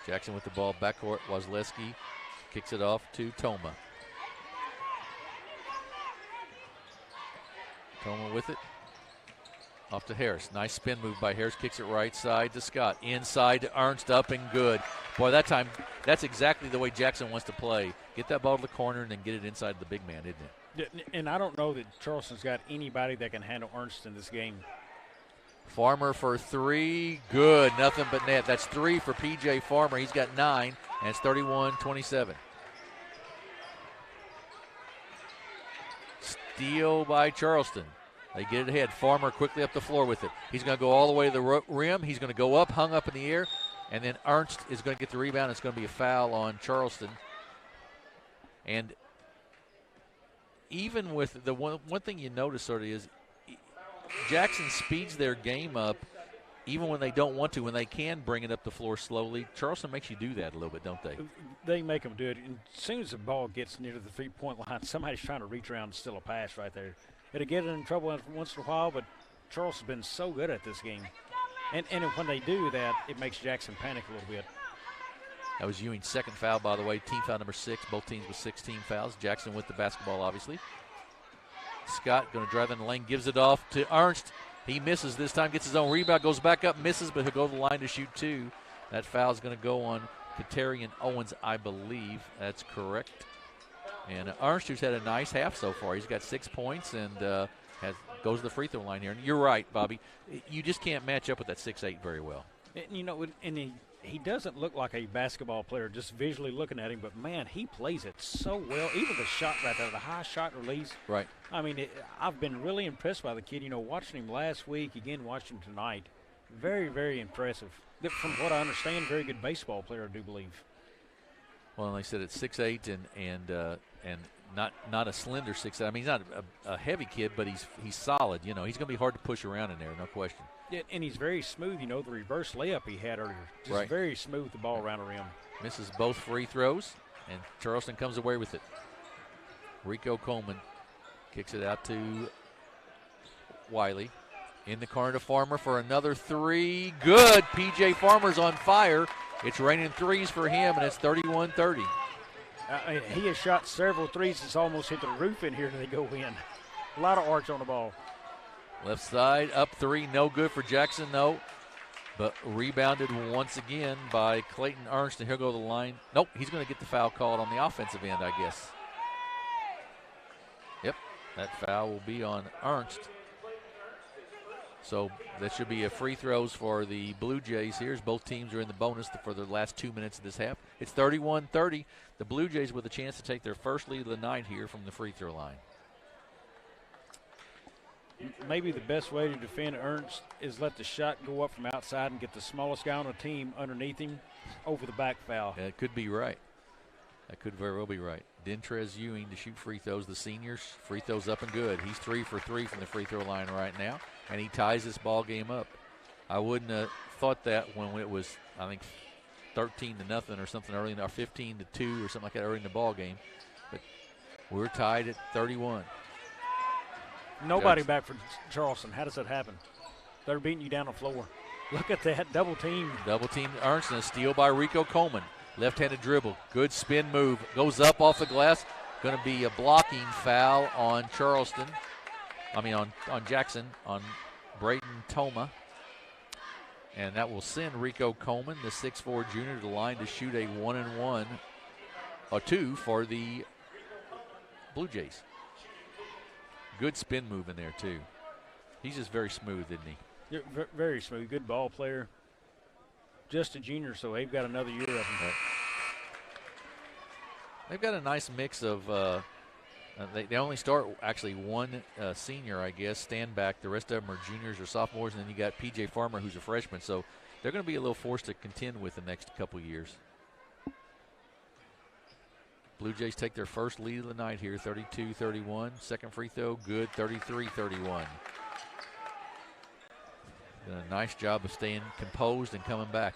Jackson with the ball, backcourt, Wozleski kicks it off to Toma. Toma with it. Off to Harris. Nice spin move by Harris. Kicks it right side to Scott. Inside to Ernst, up and good. Boy, that time, that's exactly the way Jackson wants to play. Get that ball to the corner and then get it inside the big man, isn't it? And I don't know that Charleston's got anybody that can handle Ernst in this game. Farmer for 3. Good. Nothing but net. That's 3 for P.J. Farmer. He's got 9, and it's 31-27. Steal by Charleston. They get it ahead. Farmer quickly up the floor with it. He's going to go all the way to the rim. He's going to go up, hung up in the air, and then Ernst is going to get the rebound. It's going to be a foul on Charleston. And even with the one thing you notice sort of is Jackson speeds their game up even when they don't want to. When they can bring it up the floor slowly, Charleston makes you do that a little bit, don't they? They make them do it. And as soon as the ball gets near the 3-point line, somebody's trying to reach around and steal a pass right there. It'll get in trouble once in a while, but Charleston's been so good at this game. And when they do that, it makes Jackson panic a little bit. That was Ewing's second foul, by the way. Team foul number 6. Both teams with 16 fouls. Jackson with the basketball, obviously. Scott going to drive in the lane, gives it off to Ernst. He misses this time, gets his own rebound, goes back up, misses, but he'll go to the line to shoot 2. That foul is going to go on Katarian Owens, I believe. That's correct. And Ernst, who's had a nice half so far. He's got 6 points and goes to the free throw line here. And you're right, Bobby. You just can't match up with that 6'8" very well. And, you know, and he doesn't look like a basketball player just visually looking at him, but, man, he plays it so well. Even the shot right there, the high shot release. Right. I mean, I've been really impressed by the kid. You know, watching him last week, again, watching him tonight. Very, very impressive. From what I understand, very good baseball player, I do believe. Well, and they said it's 6'8" and not a slender 6'8". I mean, he's not a heavy kid, but he's solid. You know, he's going to be hard to push around in there, no question. Yeah, and he's very smooth. You know, the reverse layup he had earlier, just very smooth the ball around the rim. Misses both free throws, and Charleston comes away with it. Rico Coleman Kicks it out to Wiley. In the corner to Farmer for another three. Good. P.J. Farmer's on fire. It's raining threes for him, and it's 31-30. He has shot several threes that's almost hit the roof in here, and they go in. A lot of arch on the ball. Left side, up three, no good for Jackson, no. But rebounded once again by Clayton Ernst, and he'll go to the line. Nope, he's going to get the foul called on the offensive end, I guess. Yep, that foul will be on Ernst. So that should be a free throws for the Blue Jays here, as both teams are in the bonus for the last 2 minutes of this half. It's 31-30. The Blue Jays with a chance to take their first lead of the night here from the free throw line. Maybe the best way to defend Ernst is let the shot go up from outside and get the smallest guy on the team underneath him over the back foul. That could be right. That could very well be right. Dentrez Ewing to shoot free throws. The seniors, free throws up and good. He's 3 for 3 from the free throw line right now, and he ties this ball game up. I wouldn't have thought that when it was, I think, 13-0 or something early in, or 15-2 or something like that early in the ball game. But we're tied at 31. Nobody back for Charleston. How does that happen? They're beating you down the floor. Look at that double team. Double team Ernst, and a steal by Rico Coleman. Left-handed dribble, good spin move, goes up off the glass. Going to be a blocking foul on Charleston. I mean on Jackson, on Brayton Toma. And that will send Rico Coleman, the 6'4 junior, to the line to shoot a 1-and-1, or 2 for the Blue Jays. Good spin move in there, too. He's just very smooth, isn't he? Yeah, very smooth. Good ball player. Just a junior, so they've got another year of him. Right. They've got a nice mix of they only start actually one senior, I guess, stand back. The rest of them are juniors or sophomores, and then you got P.J. Farmer, who's a freshman. So they're going to be a little forced to contend with the next couple years. Blue Jays take their first lead of the night here, 32-31. Second free throw, good, 33-31. Done a nice job of staying composed and coming back.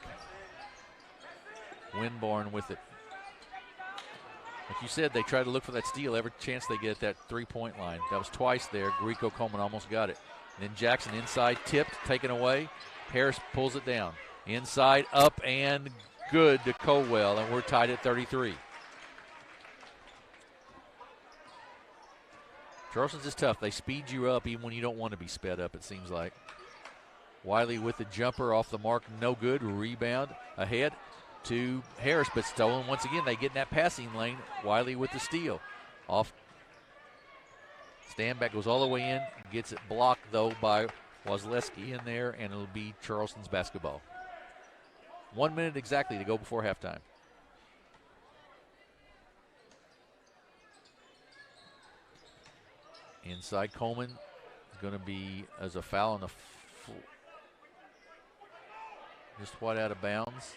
Winborn with it. Like you said, they try to look for that steal every chance they get at that three-point line. That was twice there. Rico Coleman almost got it. And then Jackson inside, tipped, taken away. Harris pulls it down. Inside, up, and good to Colwell, and we're tied at 33. Charleston's is tough. They speed you up even when you don't want to be sped up, it seems like. Wiley with the jumper off the mark, no good. Rebound ahead to Harris, but stolen once again. They get in that passing lane. Wiley with the steal. Off. Standback goes all the way in. Gets it blocked, though, by Wozleski in there, and it'll be Charleston's basketball. 1 minute exactly to go before halftime. Inside Coleman going to be as a foul on the just wide out of bounds.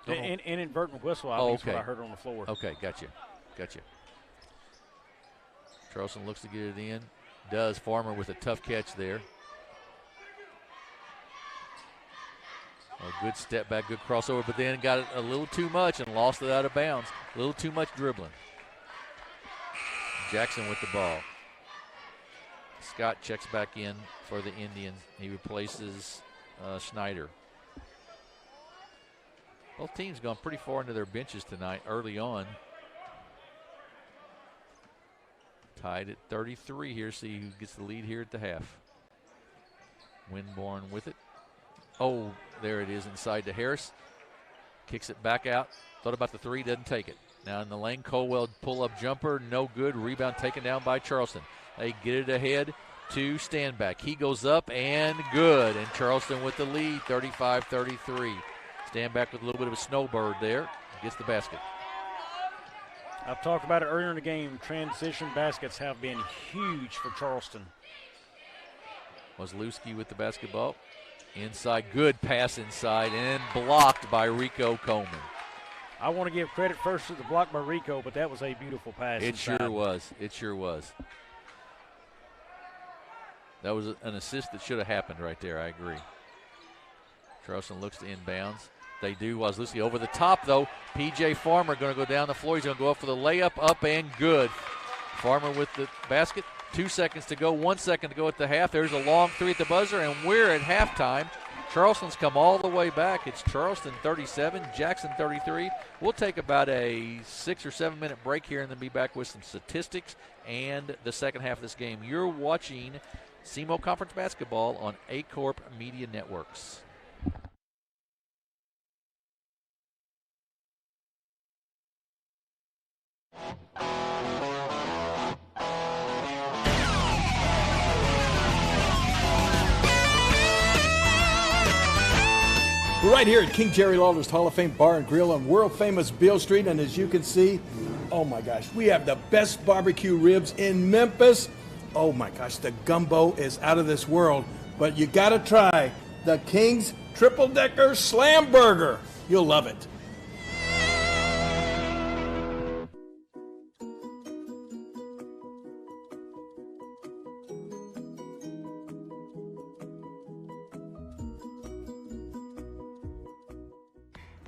An inadvertent whistle, I think is what I heard on the floor. Okay, gotcha. Charleston looks to get it in. Does. Farmer with a tough catch there. A good step back, good crossover, but then got it a little too much and lost it out of bounds. A little too much dribbling. Jackson with the ball. Scott checks back in for the Indians. He replaces Schneider. Both teams gone pretty far into their benches tonight early on. Tied at 33 here. See who gets the lead here at the half. Winborn with it. Oh, there it is inside to Harris. Kicks it back out. Thought about the three, doesn't take it. Now in the lane, Colwell pull-up jumper, no good. Rebound taken down by Charleston. They get it ahead to Standback. He goes up and good. And Charleston with the lead, 35-33. Standback with a little bit of a snowbird there. Gets the basket. I've talked about it earlier in the game. Transition baskets have been huge for Charleston. Wozleski with the basketball. Inside, good pass inside, and blocked by Rico Coleman. I want to give credit first to the block by Rico, but that was a beautiful pass. It sure was. That was an assist that should have happened right there, I agree. Charleston looks to inbounds. They do. Wazlewski over the top, though. P.J. Farmer going to go down the floor. He's going to go up for the layup, up and good. Farmer with the basket. 2 seconds to go, 1 second to go at the half. There's a long three at the buzzer, and we're at halftime. Charleston's come all the way back. It's Charleston 37, Jackson 33. We'll take about a 6 or 7 minute break here and then be back with some statistics and the second half of this game. You're watching SEMO Conference Basketball on A-Corp Media Networks. We're right here at King Jerry Lawler's Hall of Fame Bar and Grill on world-famous Beale Street, and as you can see, oh my gosh, we have the best barbecue ribs in Memphis. Oh my gosh, the gumbo is out of this world, but you gotta try the King's Triple-Decker Slam Burger. You'll love it.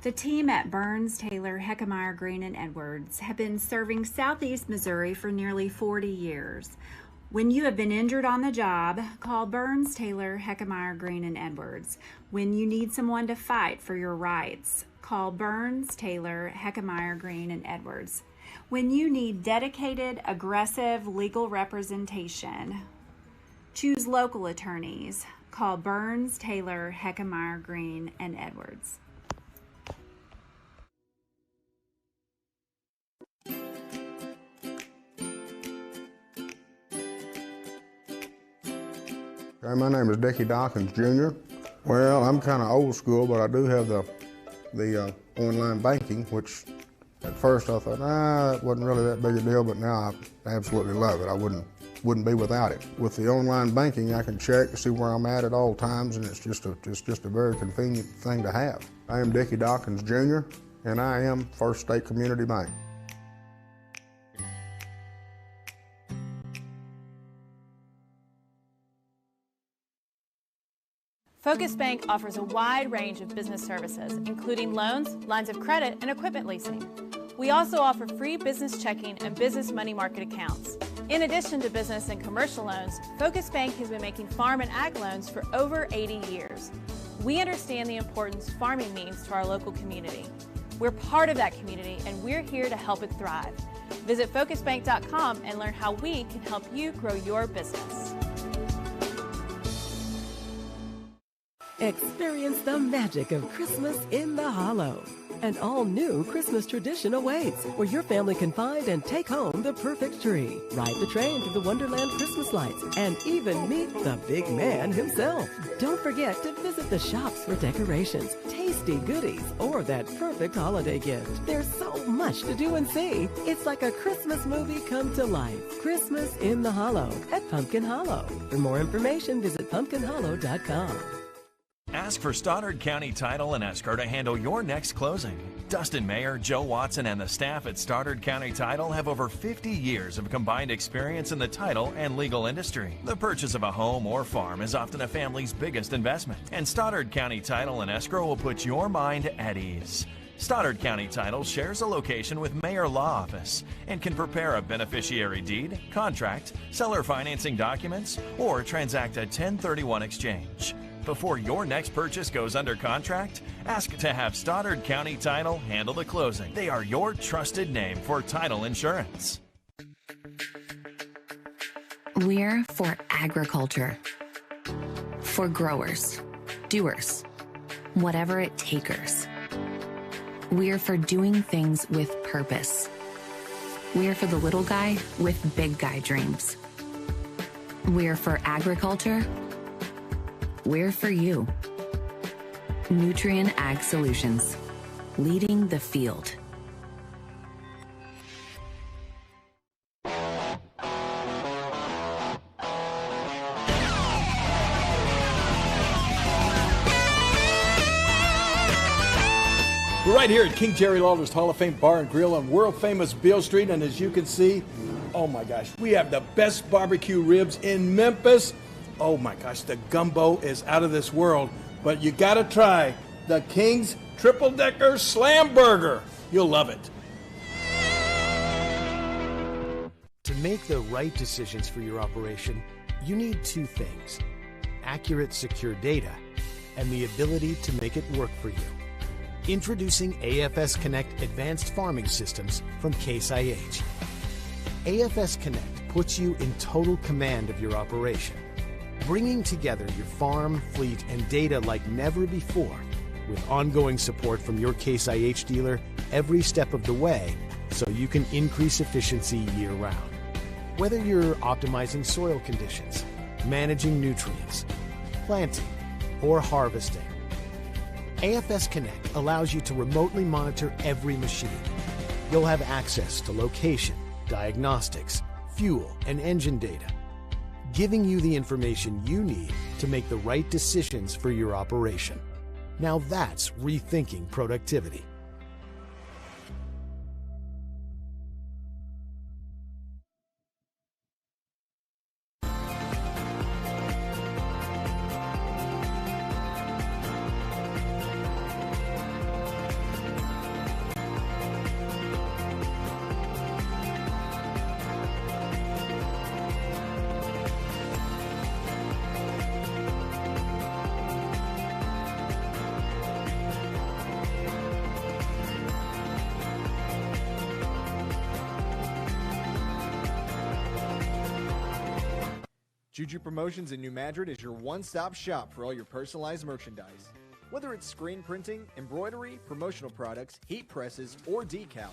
The team at Burns, Taylor, Heckmeyer, Green, and Edwards have been serving Southeast Missouri for nearly 40 years. When you have been injured on the job, call Burns, Taylor, Heckmeyer, Green, and Edwards. When you need someone to fight for your rights, call Burns, Taylor, Heckmeyer, Green, and Edwards. When you need dedicated, aggressive legal representation, choose local attorneys. Call Burns, Taylor, Heckmeyer, Green, and Edwards. Hi, my name is Dickie Dawkins, Jr. Well, I'm kind of old school, but I do have the online banking, which at first I thought, that wasn't really that big a deal, but now I absolutely love it. I wouldn't be without it. With the online banking, I can check to see where I'm at all times, and it's just a very convenient thing to have. I am Dickie Dawkins, Jr., and I am First State Community Bank. Focus Bank offers a wide range of business services, including loans, lines of credit, and equipment leasing. We also offer free business checking and business money market accounts. In addition to business and commercial loans, Focus Bank has been making farm and ag loans for over 80 years. We understand the importance farming means to our local community. We're part of that community, and we're here to help it thrive. Visit focusbank.com and learn how we can help you grow your business. Experience the magic of Christmas in the Hollow. An all-new Christmas tradition awaits, where your family can find and take home the perfect tree, ride the train through the Wonderland Christmas lights, and even meet the big man himself. Don't forget to visit the shops for decorations, tasty goodies, or that perfect holiday gift. There's so much to do and see. It's like a Christmas movie come to life. Christmas in the Hollow at Pumpkin Hollow. For more information, visit pumpkinhollow.com. Ask for Stoddard County Title and Escrow to handle your next closing. Dustin Mayer, Joe Watson, and the staff at Stoddard County Title have over 50 years of combined experience in the title and legal industry. The purchase of a home or farm is often a family's biggest investment, and Stoddard County Title and Escrow will put your mind at ease. Stoddard County Title shares a location with Mayor Law Office and can prepare a beneficiary deed, contract, seller financing documents, or transact a 1031 exchange. Before your next purchase goes under contract, ask to have Stoddard County Title handle the closing. They are your trusted name for title insurance. We're for agriculture. For growers, doers, whatever it takers. We're for doing things with purpose. We're for the little guy with big guy dreams. We're for agriculture. We're for you. Nutrien Ag Solutions, leading the field. We're right here at King Jerry Lawler's Hall of Fame Bar and Grill on world-famous Beale Street, and as you can see, oh my gosh, we have the best barbecue ribs in Memphis. Oh my gosh, the gumbo is out of this world, but you gotta try the King's triple-decker slam burger. You'll love it. To make the right decisions for your operation, you need two things: accurate, secure data and the ability to make it work for you. Introducing AFS Connect Advanced Farming Systems from Case IH. AFS Connect puts you in total command of your operation, bringing together your farm, fleet, and data like never before, with ongoing support from your Case IH dealer every step of the way, so you can increase efficiency year-round. Whether you're optimizing soil conditions, managing nutrients, planting, or harvesting, AFS Connect allows you to remotely monitor every machine. You'll have access to location, diagnostics, fuel, and engine data, giving you the information you need to make the right decisions for your operation. Now that's rethinking productivity. Juju Promotions in New Madrid is your one-stop shop for all your personalized merchandise. Whether it's screen printing, embroidery, promotional products, heat presses, or decals,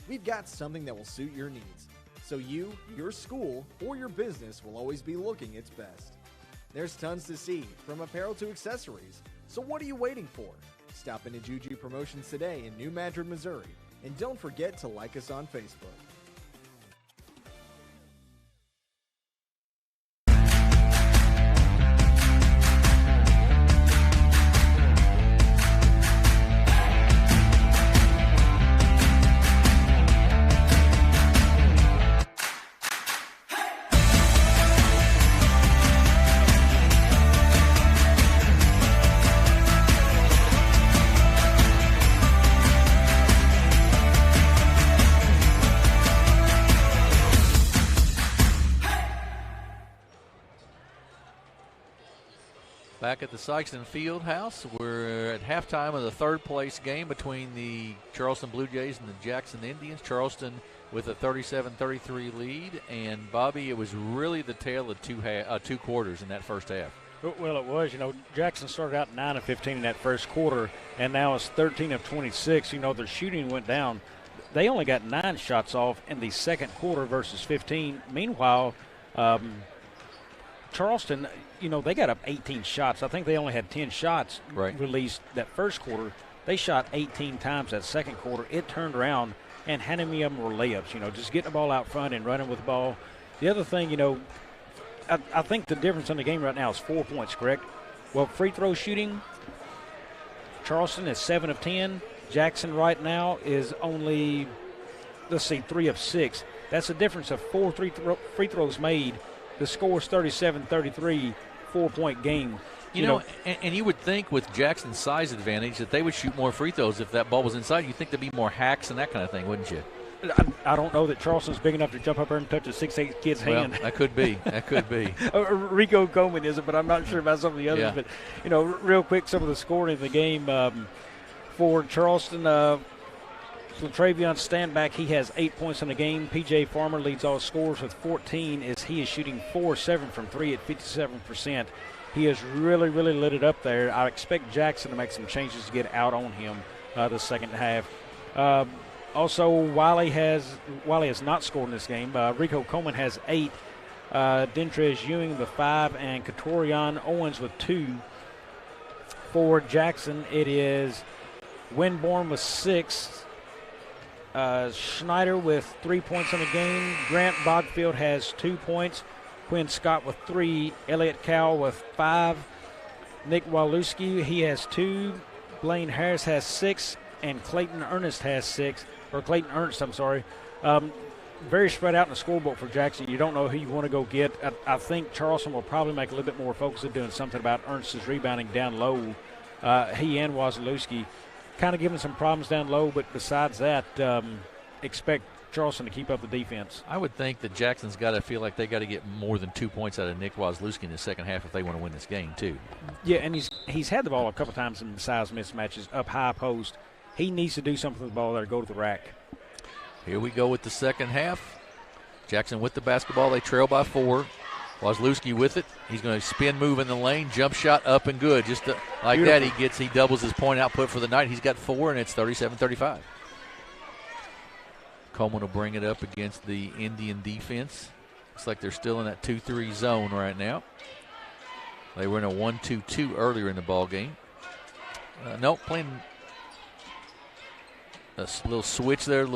we've got something that will suit your needs. So you, your school, or your business will always be looking its best. There's tons to see, from apparel to accessories. So what are you waiting for? Stop into Juju Promotions today in New Madrid, Missouri. And don't forget to like us on Facebook. Back at the Sikeston Field House, we're at halftime of the third-place game between the Charleston Blue Jays and the Jackson Indians. Charleston with a 37-33 lead, and Bobby, it was really the tale of two quarters in that first half. Well, it was. Jackson started out 9 of 15 in that first quarter, and now it's 13 of 26. Their shooting went down. They only got 9 shots off in the second quarter versus 15. Meanwhile, Charleston, they got up 18 shots. I think they only had 10 shots released that first quarter. They shot 18 times that second quarter. It turned around, and how many of them were layups? Just getting the ball out front and running with the ball. The other thing, I think the difference in the game right now is 4 points, correct? Well, free throw shooting, Charleston is 7 of 10. Jackson right now is only, 3 of 6. That's a difference of 4 free throws made. The score is 37-33, 4-point game. And you would think with Jackson's size advantage that they would shoot more free throws if that ball was inside. You'd think there'd be more hacks and that kind of thing, wouldn't you? I don't know that Charleston's big enough to jump up there and touch a 6'8" kid's hand. That could be. Rico Coleman isn't, but I'm not sure about some of the others. Yeah. But, real quick, some of the scoring in the game for Charleston. Travion Standback, he has 8 points in the game. P.J. Farmer leads all scorers with 14 as he is shooting 4-7 from 3 at 57%. He has really, really lit it up there. I expect Jackson to make some changes to get out on him the second half. Also, Wiley has not scored in this game. Rico Coleman has 8. Dentrez Ewing with 5, and Katorian Owens with 2. For Jackson, it is Winborn with 6. Schneider with 3 points in the game. Grant Bogfield has 2 points. Quinn Scott with 3. Elliott Cowell with 5. Nick Waluski, he has 2. Blaine Harris has 6. And Clayton Ernst has 6. Or Clayton Ernst, I'm sorry. Very spread out in the scoreboard for Jackson. You don't know who you want to go get. I think Charleston will probably make a little bit more focus of doing something about Ernst's rebounding down low. He and Wasilewski. kind of giving some problems down low, but besides that, expect Charleston to keep up the defense. I would think that Jackson's got to feel like they got to get more than 2 points out of Nick Wazlewski in the second half if they want to win this game, too. Yeah, and he's had the ball a couple times in size mismatches up high post. He needs to do something with the ball there, go to the rack. Here we go with the second half. Jackson with the basketball. They trail by 4. Wazlewski with it. He's going to spin move in the lane. Jump shot up and good. Just like Beautiful. that, he doubles his point output for the night. He's got 4, and it's 37-35. Coleman will bring it up against the Indian defense. Looks like they're still in that 2-3 zone right now. They were in a 1-2-2 earlier in the ball game. Playing a little switch there,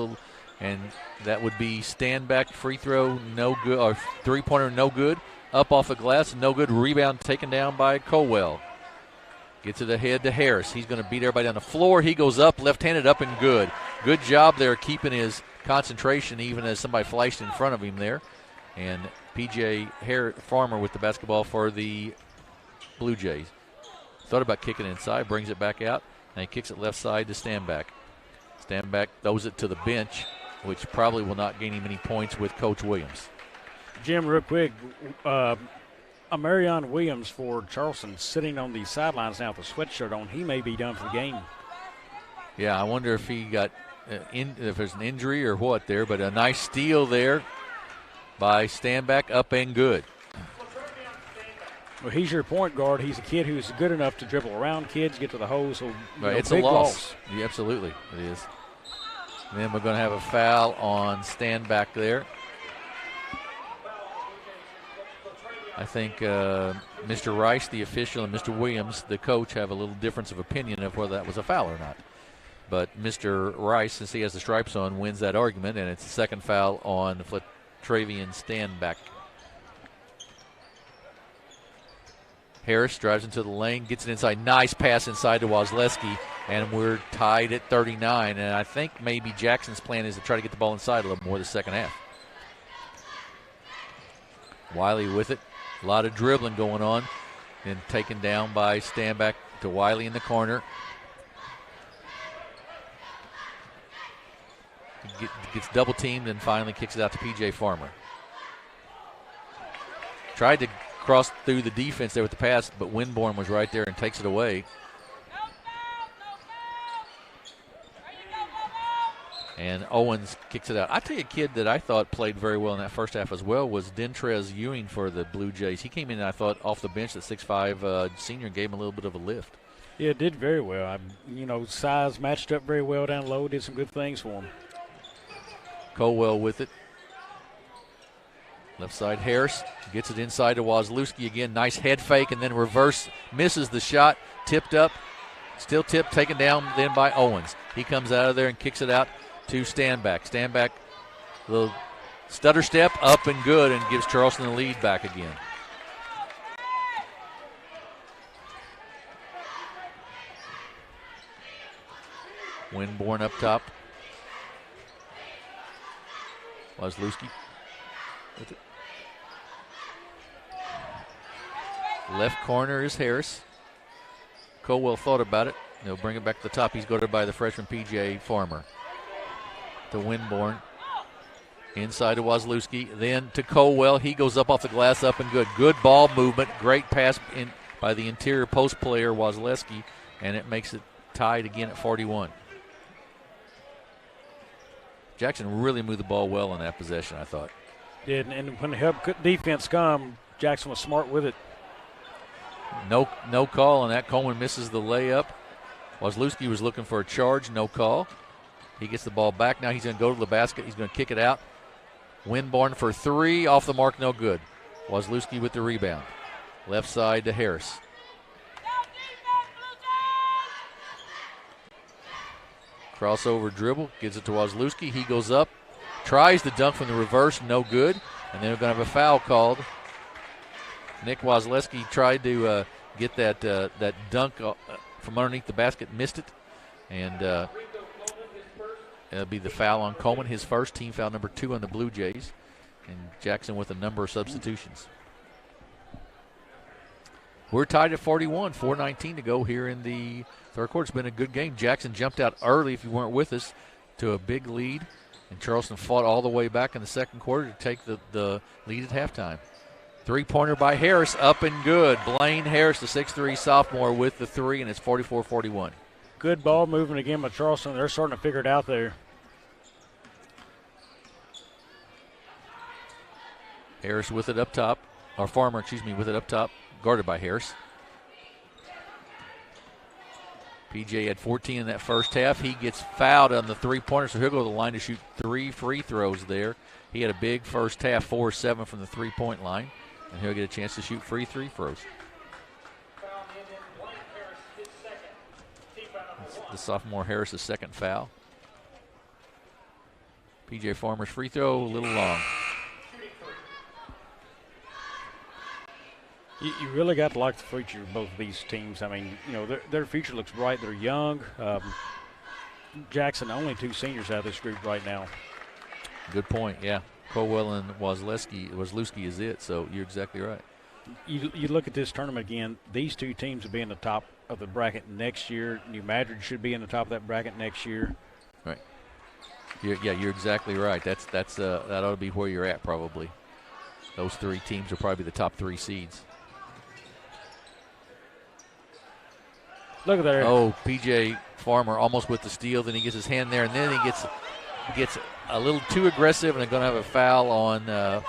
and that would be stand back, free throw, no good, or three-pointer, no good. Up off the glass, no good. Rebound taken down by Colwell. Gets it ahead to Harris. He's going to beat everybody on the floor. He goes up, left-handed, up and good. Good job there keeping his concentration even as somebody flashed in front of him there. And P.J. Farmer with the basketball for the Blue Jays. Thought about kicking inside, brings it back out, and he kicks it left side to Standback. Standback throws it to the bench, which probably will not gain him any points with Coach Williams. Jim, real quick, Amarion Williams for Charleston sitting on the sidelines now with a sweatshirt on. He may be done for the game. Yeah, I wonder if he got if there's an injury or what there, but a nice steal there by Standback, up and good. Well, he's your point guard. He's a kid who's good enough to dribble around kids, get to the hole. So right, it's a loss. Yeah, absolutely, it is. And then we're going to have a foul on Standback there. I think Mr. Rice, the official, and Mr. Williams, the coach, have a little difference of opinion of whether that was a foul or not. But Mr. Rice, since he has the stripes on, wins that argument, and it's the second foul on Travian Standback. Harris drives into the lane, gets it inside. Nice pass inside to Wazlewski, and we're tied at 39. And I think maybe Jackson's plan is to try to get the ball inside a little more the second half. Wiley with it. A lot of dribbling going on. And taken down by Standback to Wiley in the corner. Gets double teamed and finally kicks it out to P.J. Farmer. Tried to cross through the defense there with the pass, but Winborn was right there and takes it away. And Owens kicks it out. I tell you, a kid that I thought played very well in that first half as well was Dentrez Ewing for the Blue Jays. He came in, I thought, off the bench at 6'5", senior, and gave him a little bit of a lift. Yeah, did very well. Size matched up very well down low, did some good things for him. Colwell with it. Left side, Harris gets it inside to Wazlewski again. Nice head fake and then reverse. Misses the shot. Tipped up. Still tipped, taken down then by Owens. He comes out of there and kicks it out to Standback. Standback, little stutter step, up and good, and gives Charleston the lead back again. Winborn up top. Wazlewski with it. Left corner is Harris. Colwell thought about it. They'll bring it back to the top. He's guarded by the freshman P.J. Farmer. To Winborn. Inside to Wazlewski. Then to Colwell. He goes up off the glass, up and good. Good ball movement. Great pass by the interior post player, Wazlewski. And it makes it tied again at 41. Jackson really moved the ball well in that possession, I thought. Did, and when the help defense come, Jackson was smart with it. No call on that. Coleman misses the layup. Wazlewski was looking for a charge, no call. He gets the ball back. Now he's going to go to the basket. He's going to kick it out. Winborn for 3, off the mark, no good. Wazlewski with the rebound. Left side to Harris. Crossover dribble, gives it to Wazlewski. He goes up, tries to dunk from the reverse, no good. And then we're going to have a foul called. Nick Wazlewski tried to get that dunk from underneath the basket, missed it. And it'll be the foul on Coleman, his first, team foul number 2 on the Blue Jays. And Jackson with a number of substitutions. We're tied at 41, 4:19 to go here in the third quarter. It's been a good game. Jackson jumped out early, if you weren't with us, to a big lead. And Charleston fought all the way back in the second quarter to take the lead at halftime. Three-pointer by Harris, up and good. Blaine Harris, the 6'3 sophomore, with the three, and it's 44-41. Good ball movement again by Charleston. They're starting to figure it out there. Harris with it up top, or Farmer, with it up top, guarded by Harris. PJ had 14 in that first half. He gets fouled on the three-pointer, so he'll go to the line to shoot 3 free throws there. He had a big first half, 4-7 from the three-point line, and he'll get a chance to shoot free throws. That's the sophomore Harris' second foul. PJ Farmer's free throw, a little long. You really got to like the future of both of these teams. I mean, their future looks bright. They're young. Jackson, only 2 seniors out of this group right now. Good point, yeah. Colwell and Wazlewski is it, so you're exactly right. You look at this tournament again, these 2 teams will be in the top of the bracket next year. New Madrid should be in the top of that bracket next year. Right. You're exactly right. That ought to be where you're at probably. Those 3 teams will probably be the top 3 seeds. Look at there. Oh, PJ Farmer almost with the steal. Then he gets his hand there, and then he gets a little too aggressive, and they're going to have a foul on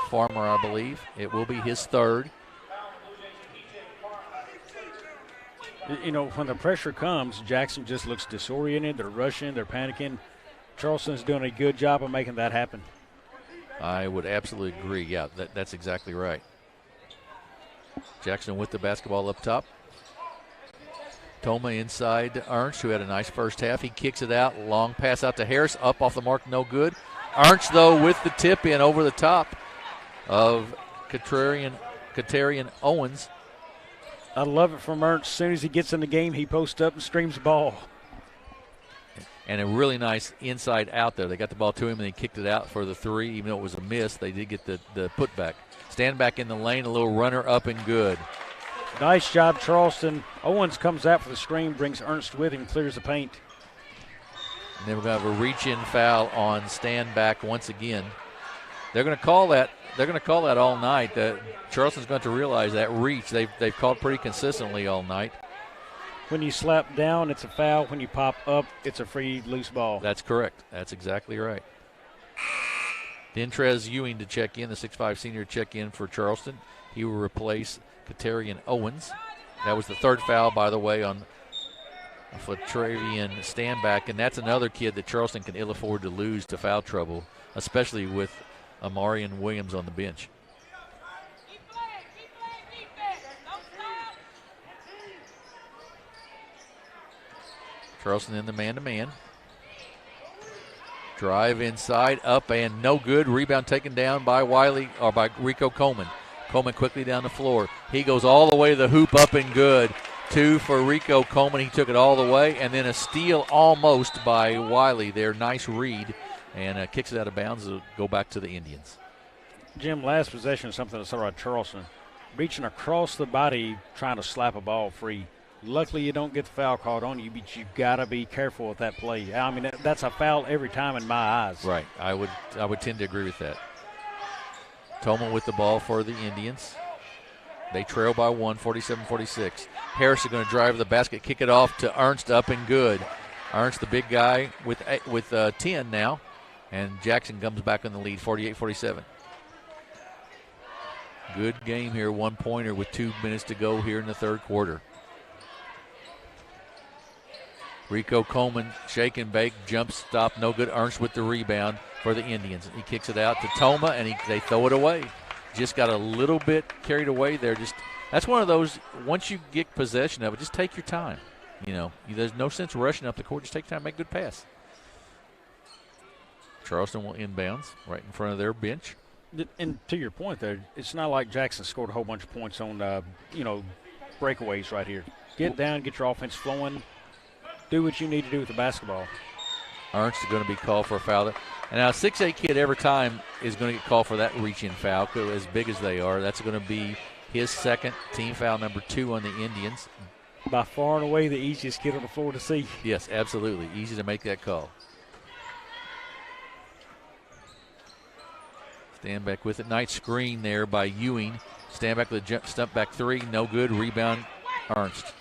Farmer, I believe. It will be his third. When the pressure comes, Jackson just looks disoriented. They're rushing. They're panicking. Charleston's doing a good job of making that happen. I would absolutely agree. Yeah, that's exactly right. Jackson with the basketball up top. Toma inside to Ernst, who had a nice first half. He kicks it out. Long pass out to Harris. Up off the mark, no good. Ernst, though, with the tip in over the top of Katarian Owens. I love it from Ernst. As soon as he gets in the game, he posts up and streams the ball. And a really nice inside out there. They got the ball to him, and he kicked it out for the 3. Even though it was a miss, they did get the putback. Stand back in the lane, a little runner up and good. Nice job, Charleston. Owens comes out for the screen, brings Ernst with him, clears the paint. And then we're going to have a reach-in foul on stand back once again. They're going to call that. They're going to call that all night. Charleston's going to realize that reach. They've called pretty consistently all night. When you slap down, it's a foul. When you pop up, it's a free loose ball. That's correct. That's exactly right. Dentrez Ewing to check in, the 6'5 senior check in for Charleston. He will replace Katarian Owens. That was the third foul, by the way, on Flatravian Standback, and that's another kid that Charleston can ill afford to lose to foul trouble, especially with Amarian Williams on the bench. Charleston in the man-to-man. Drive inside, up and no good. Rebound taken down by Rico Coleman. Coleman quickly down the floor. He goes all the way to the hoop, up and good. 2 for Rico Coleman. He took it all the way. And then a steal almost by Wiley there. Nice read. And kicks it out of bounds to go back to the Indians. Jim, last possession is something I saw at Charleston. Reaching across the body, trying to slap a ball free. Luckily, you don't get the foul called on you, but you've got to be careful with that play. I mean, that's a foul every time in my eyes. Right. I would tend to agree with that. Toma with the ball for the Indians. They trail by 1, 47-46. Harris is going to drive the basket, kick it off to Ernst, up and good. Ernst, the big guy, with 10 now, and Jackson comes back in the lead, 48-47. Good game here, 1-pointer with 2 minutes to go here in the third quarter. Rico Coleman, shake and bake, jump stop, no good. Ernst with the rebound for the Indians. He kicks it out to Toma, and they throw it away. Just got a little bit carried away there. That's one of those, once you get possession of it, just take your time. There's no sense rushing up the court. Just take time, make a good pass. Charleston will inbounds right in front of their bench. And to your point there, it's not like Jackson scored a whole bunch of points on, breakaways right here. Get down, get your offense flowing. Do what you need to do with the basketball. Ernst is going to be called for a foul. And now a 6'8 kid every time is going to get called for that reach-in foul, as big as they are. That's going to be his second, team foul number 2 on the Indians. By far and away the easiest kid on the floor to see. Yes, absolutely. Easy to make that call. Stand back with it. Nice screen there by Ewing. Stand back with a jump, step back 3. No good. Rebound, Ernst.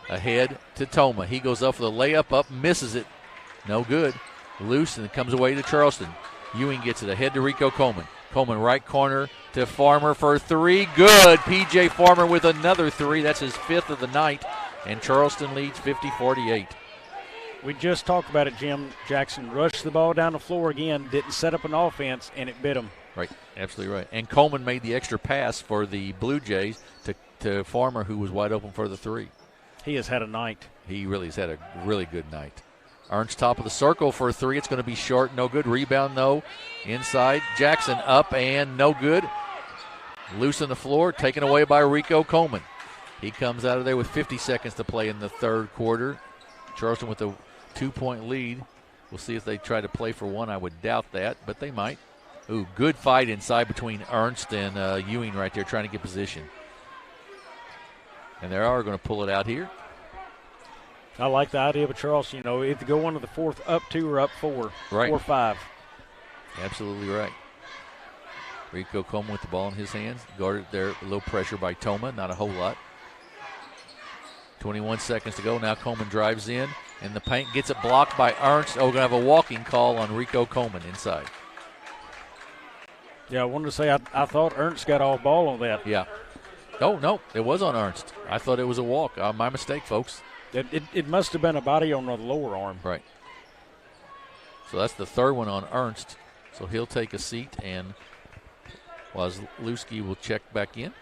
Ahead to Toma. He goes up for the layup, up, misses it. No good. Loose, and it comes away to Charleston. Ewing gets it ahead to Rico Coleman. Coleman right corner to Farmer for 3. Good. P.J. Farmer with another 3. That's his 5th of the night. And Charleston leads 50-48. We just talked about it, Jim. Jackson rushed the ball down the floor again, didn't set up an offense, and it bit him. Right, absolutely right. And Coleman made the extra pass for the Blue Jays to Farmer, who was wide open for the 3. He has had a night. He really has had a really good night. Ernst top of the circle for a 3. It's going to be short, no good. Rebound, though. Inside, Jackson up and no good. Loose on the floor, taken away by Rico Coleman. He comes out of there with 50 seconds to play in the third quarter. Charleston with a 2-point lead. We'll see if they try to play for one. I would doubt that, but they might. Ooh, good fight inside between Ernst and Ewing right there trying to get position. And they are going to pull it out here. I like the idea of Charleston. You know, if you go into the fourth, up 2 or up 4. Right. 4 or 5. Absolutely right. Rico Coleman with the ball in his hands. Guarded there, a little pressure by Toma, not a whole lot. 21 seconds to go. Now Coleman drives in the paint, gets it blocked by Ernst. Oh, we're going to have a walking call on Rico Coleman inside. Yeah, I wanted to say I thought Ernst got off ball on that. Yeah. Oh, no, it was on Ernst. I thought it was a walk. My mistake, folks. It must have been a body on the lower arm. Right. So that's the third one on Ernst. So he'll take a seat, and Wazlewski will check back in.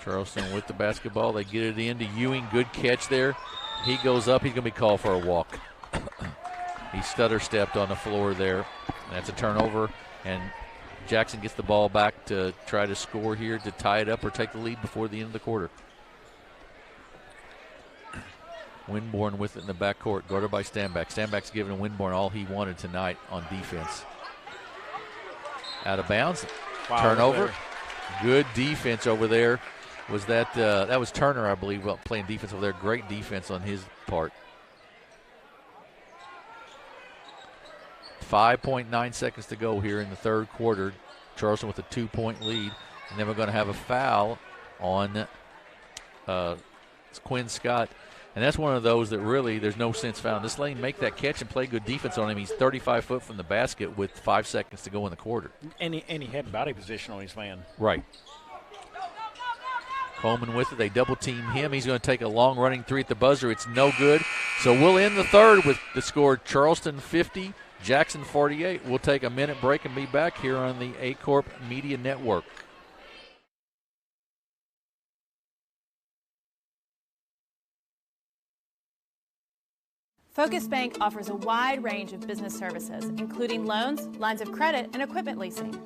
Charleston with the basketball. They get it into Ewing. Good catch there. He goes up. He's going to be called for a walk. He stutter-stepped on the floor there. That's a turnover, and Jackson gets the ball back to try to score here to tie it up or take the lead before the end of the quarter. Winborn with it in the backcourt, guarded by Stanback. Stanback's giving Winborn all he wanted tonight on defense. Out of bounds. Wow, turnover. Good defense over there. Was that was Turner, I believe, playing defense over there. Great defense on his part. 5.9 seconds to go here in the third quarter. Charleston with a 2-point lead. And then we're going to have a foul on Quinn Scott. And that's one of those that really there's no sense found. This lane make that catch and play good defense on him. He's 35 foot from the basket with 5 seconds to go in the quarter. And he had body position on his man. Right. Coleman with it. They double team him. He's going to take a long running 3 at the buzzer. It's no good. So we'll end the third with the score Charleston 50, Jackson 48. We'll take a minute break and be back here on the A-Corp Media Network. Focus Bank offers a wide range of business services, including loans, lines of credit, and equipment leasing.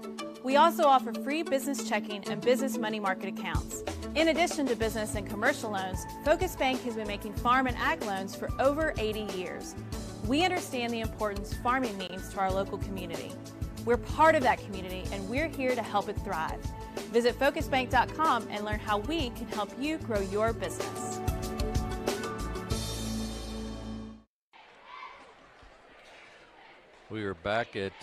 We also offer free business checking and business money market accounts. In addition to business and commercial loans, Focus Bank has been making farm and ag loans for over 80 years. We understand the importance farming means to our local community. We're part of that community, and we're here to help it thrive. Visit focusbank.com and learn how we can help you grow your business. We are back at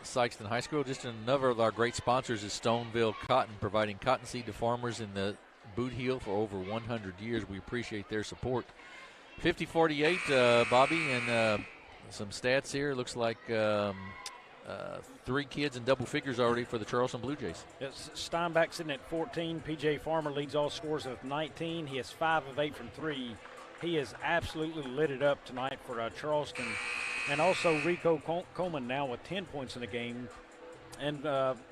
Sikeston High School. Just another of our great sponsors is Stoneville Cotton, providing cottonseed to farmers in the Bootheel for over 100 years. We appreciate their support. 50-48, Bobby, and some stats here. Looks like 3 kids in double figures already for the Charleston Blue Jays. Yes, Steinbach sitting at 14. P.J. Farmer leads all scores with 19. He has 5 of 8 from 3. He has absolutely lit it up tonight for Charleston. And also Rico Coleman now with 10 points in the game. And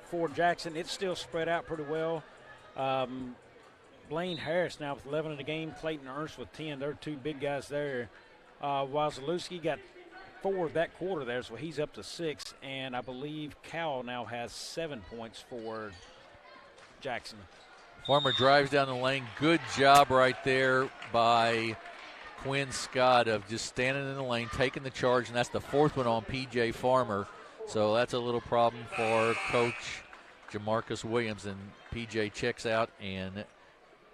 for Jackson, it's still spread out pretty well. Blaine Harris now with 11 in the game. Clayton Ernst with 10. They're 2 big guys there. Wazlewski got 4 that quarter there, so he's up to 6. And I believe Cowell now has 7 points for Jackson. Farmer drives down the lane. Good job right there by Quinn Scott of just standing in the lane, taking the charge, and that's the 4th one on P.J. Farmer. So that's a little problem for Coach Jamarcus Williams, and PJ checks out, and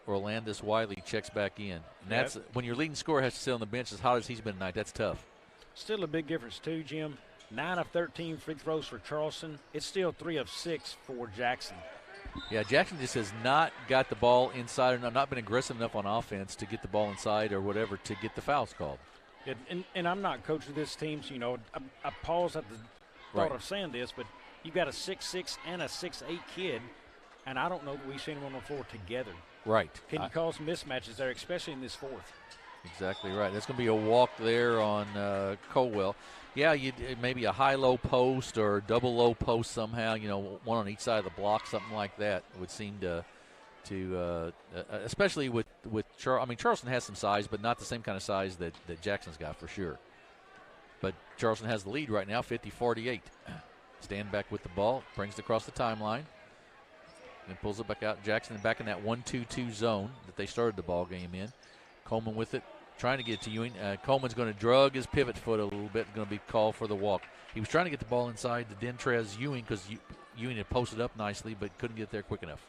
Orlandis Wiley checks back in. And that's when your leading scorer has to sit on the bench as hot as he's been tonight. That's tough. Still a big difference, too, Jim. 9 of 13 free throws for Charleston. It's still 3 of 6 for Jackson. Yeah, Jackson just has not got the ball inside or not been aggressive enough on offense to get the ball inside or whatever to get the fouls called. And I'm not coaching this team, so, you know, I pause at the thought of saying this, but you've got a 6'6" and a 6'8" kid, and I don't know that we've seen them on the floor together. Right. Can you cause mismatches there, especially in this fourth? Exactly right. That's going to be a walk there on Colwell. Yeah, maybe a high-low post or double-low post somehow, you know, one on each side of the block, something like that would seem to especially with Charleston has some size, but not the same kind of size that Jackson's got for sure. But Charleston has the lead right now, 50-48. Stand back with the ball, brings it across the timeline, and pulls it back out. Jackson back in that 1-2-2 zone that they started the ball game in. Coleman with it, trying to get it to Ewing. Coleman's going to drug his pivot foot a little bit, going to be called for the walk. He was trying to get the ball inside to Dentrez Ewing because Ewing had posted up nicely but couldn't get there quick enough.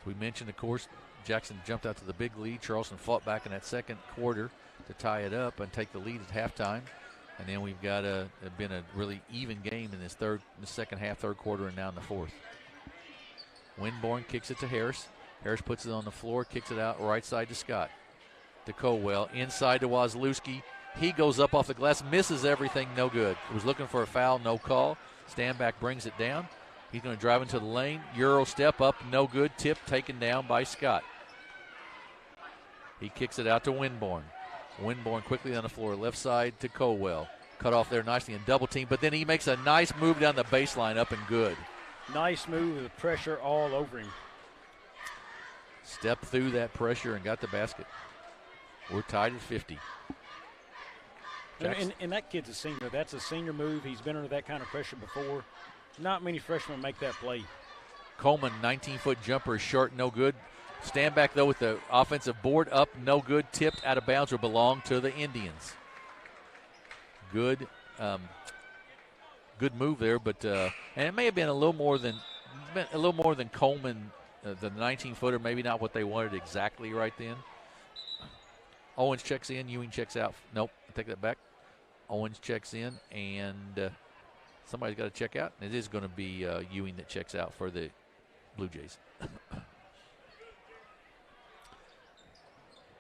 We mentioned, of course, Jackson jumped out to the big lead. Charleston fought back in that second quarter to tie it up and take the lead at halftime. And then we've got been a really even game in the second half, third quarter, and now in the fourth. Winborn kicks it to Harris. Harris puts it on the floor, kicks it out right side to Scott. To Colwell, inside to Wazlewski. He goes up off the glass, misses everything, no good. Was looking for a foul, no call. Standback brings it down. He's going to drive into the lane. Euro step up, no good. Tip taken down by Scott. He kicks it out to Winborn. Winborn quickly on the floor, left side to Colwell. Cut off there nicely and double team, but then he makes a nice move down the baseline, up and good. Nice move with pressure all over him. Stepped through that pressure and got the basket. We're tied at 50. And that kid's a senior. That's a senior move. He's been under that kind of pressure before. Not many freshmen make that play. Coleman, 19-foot jumper, short, no good. Stand back, though, with the offensive board up, no good. Tipped out of bounds or belong to the Indians. Good move there, but and it may have been a little more than Coleman, the 19-footer, maybe not what they wanted exactly right then. Owens checks in, Ewing checks out. Nope, I take that back. Owens checks in, and somebody's got to check out. It is going to be Ewing that checks out for the Blue Jays.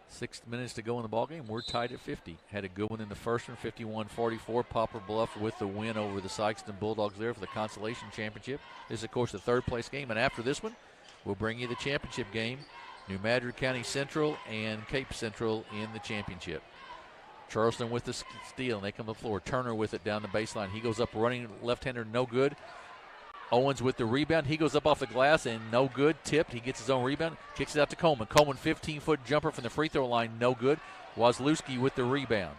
6 minutes to go in the ballgame. We're tied at 50. Had a good one in the first one, 51-44. Poplar Bluff with the win over the Sikeston Bulldogs there for the consolation championship. This is, of course, the third-place game. And after this one, we'll bring you the championship game. New Madrid County Central and Cape Central in the championship. Charleston with the steal, and they come to the floor. Turner with it down the baseline. He goes up running, left-hander, no good. Owens with the rebound. He goes up off the glass and no good. Tipped. He gets his own rebound. Kicks it out to Coleman. Coleman, 15-foot jumper from the free throw line, no good. Wazlewski with the rebound.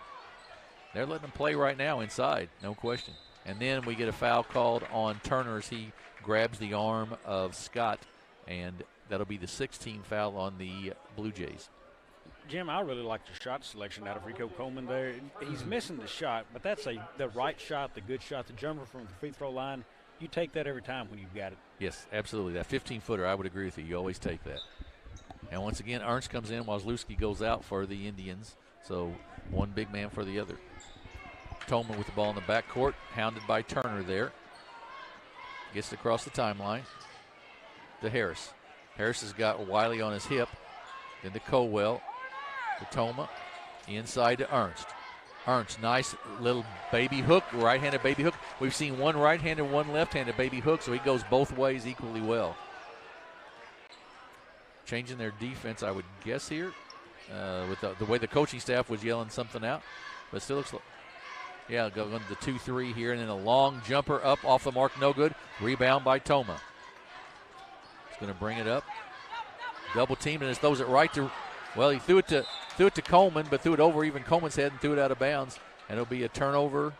They're letting him play right now inside, no question. And then we get a foul called on Turner as he grabs the arm of Scott, and that'll be the 16th foul on the Blue Jays. Jim, I really like the shot selection out of Rico Coleman there. He's missing the shot, but that's the right shot, the good shot, the jumper from the free throw line. You take that every time when you've got it. Yes, absolutely. That 15-footer, I would agree with you. You always take that. And once again, Ernst comes in. Wazlewski goes out for the Indians. So one big man for the other. Tolman with the ball in the backcourt, hounded by Turner there. Gets it across the timeline to Harris. Harris has got Wiley on his hip. Then to Colwell. To Toma. Inside to Ernst. Ernst, nice little baby hook, right-handed baby hook. We've seen one right-handed, one left-handed baby hook, so he goes both ways equally well. Changing their defense, I would guess here, with the way the coaching staff was yelling something out. But still looks like, yeah, going to the 2-3 here, and then a long jumper up off the mark, no good. Rebound by Toma. He's going to bring it up. Double team, and throws it right to, well, he threw it to Coleman, but threw it over even Coleman's head and threw it out of bounds. And it'll be a turnover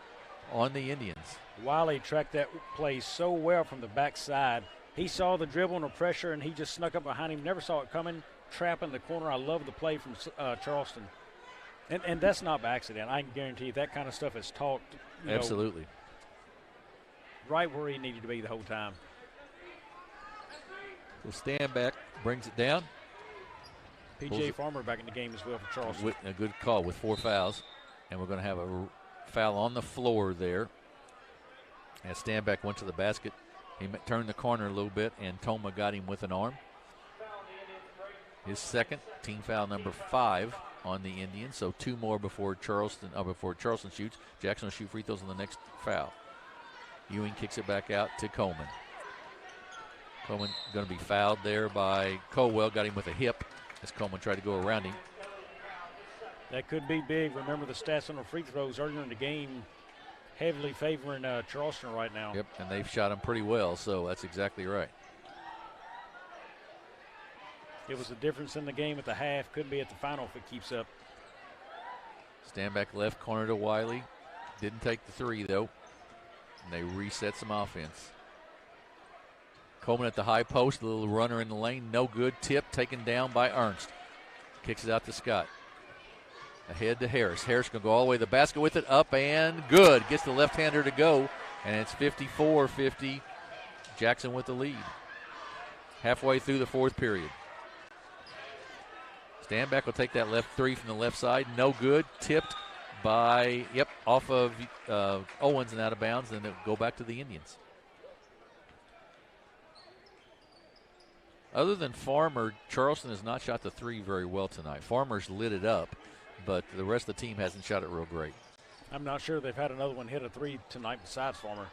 on the Indians. Wiley tracked that play so well from the backside. He saw the dribble and the pressure, and he just snuck up behind him. Never saw it coming, trapping the corner. I love the play from Charleston. And that's not by accident. I can guarantee you that kind of stuff is taught. Absolutely. Right where he needed to be the whole time. So Stanback brings it down. P.J. Farmer back in the game as well for Charleston. A good call with 4 fouls. And we're going to have a foul on the floor there. As Stanback went to the basket, he turned the corner a little bit, and Toma got him with an arm. His second, team foul number 5 on the Indians. So 2 more before Charleston shoots. Jackson will shoot free throws on the next foul. Ewing kicks it back out to Coleman. Coleman going to be fouled there by Colwell. Got him with a hip as Coleman tried to go around him. That could be big. Remember the stats on the free throws earlier in the game heavily favoring Charleston right now. Yep, and they've shot him pretty well, so that's exactly right. It was a difference in the game at the half. Could be at the final if it keeps up. Stanback left corner to Wiley. Didn't take the 3, though. And they reset some offense. Coleman at the high post, a little runner in the lane, no good. Tip taken down by Ernst. Kicks it out to Scott. Ahead to Harris. Harris going to go all the way to the basket with it, up and good. Gets the left-hander to go, and it's 54-50. Jackson with the lead. Halfway through the 4th period. Stanback will take that left 3 from the left side. No good. Tipped by, off of Owens and out of bounds, and it'll go back to the Indians. Other than Farmer, Charleston has not shot the 3 very well tonight. Farmer's lit it up, but the rest of the team hasn't shot it real great. I'm not sure they've had another one hit a 3 tonight besides Farmer.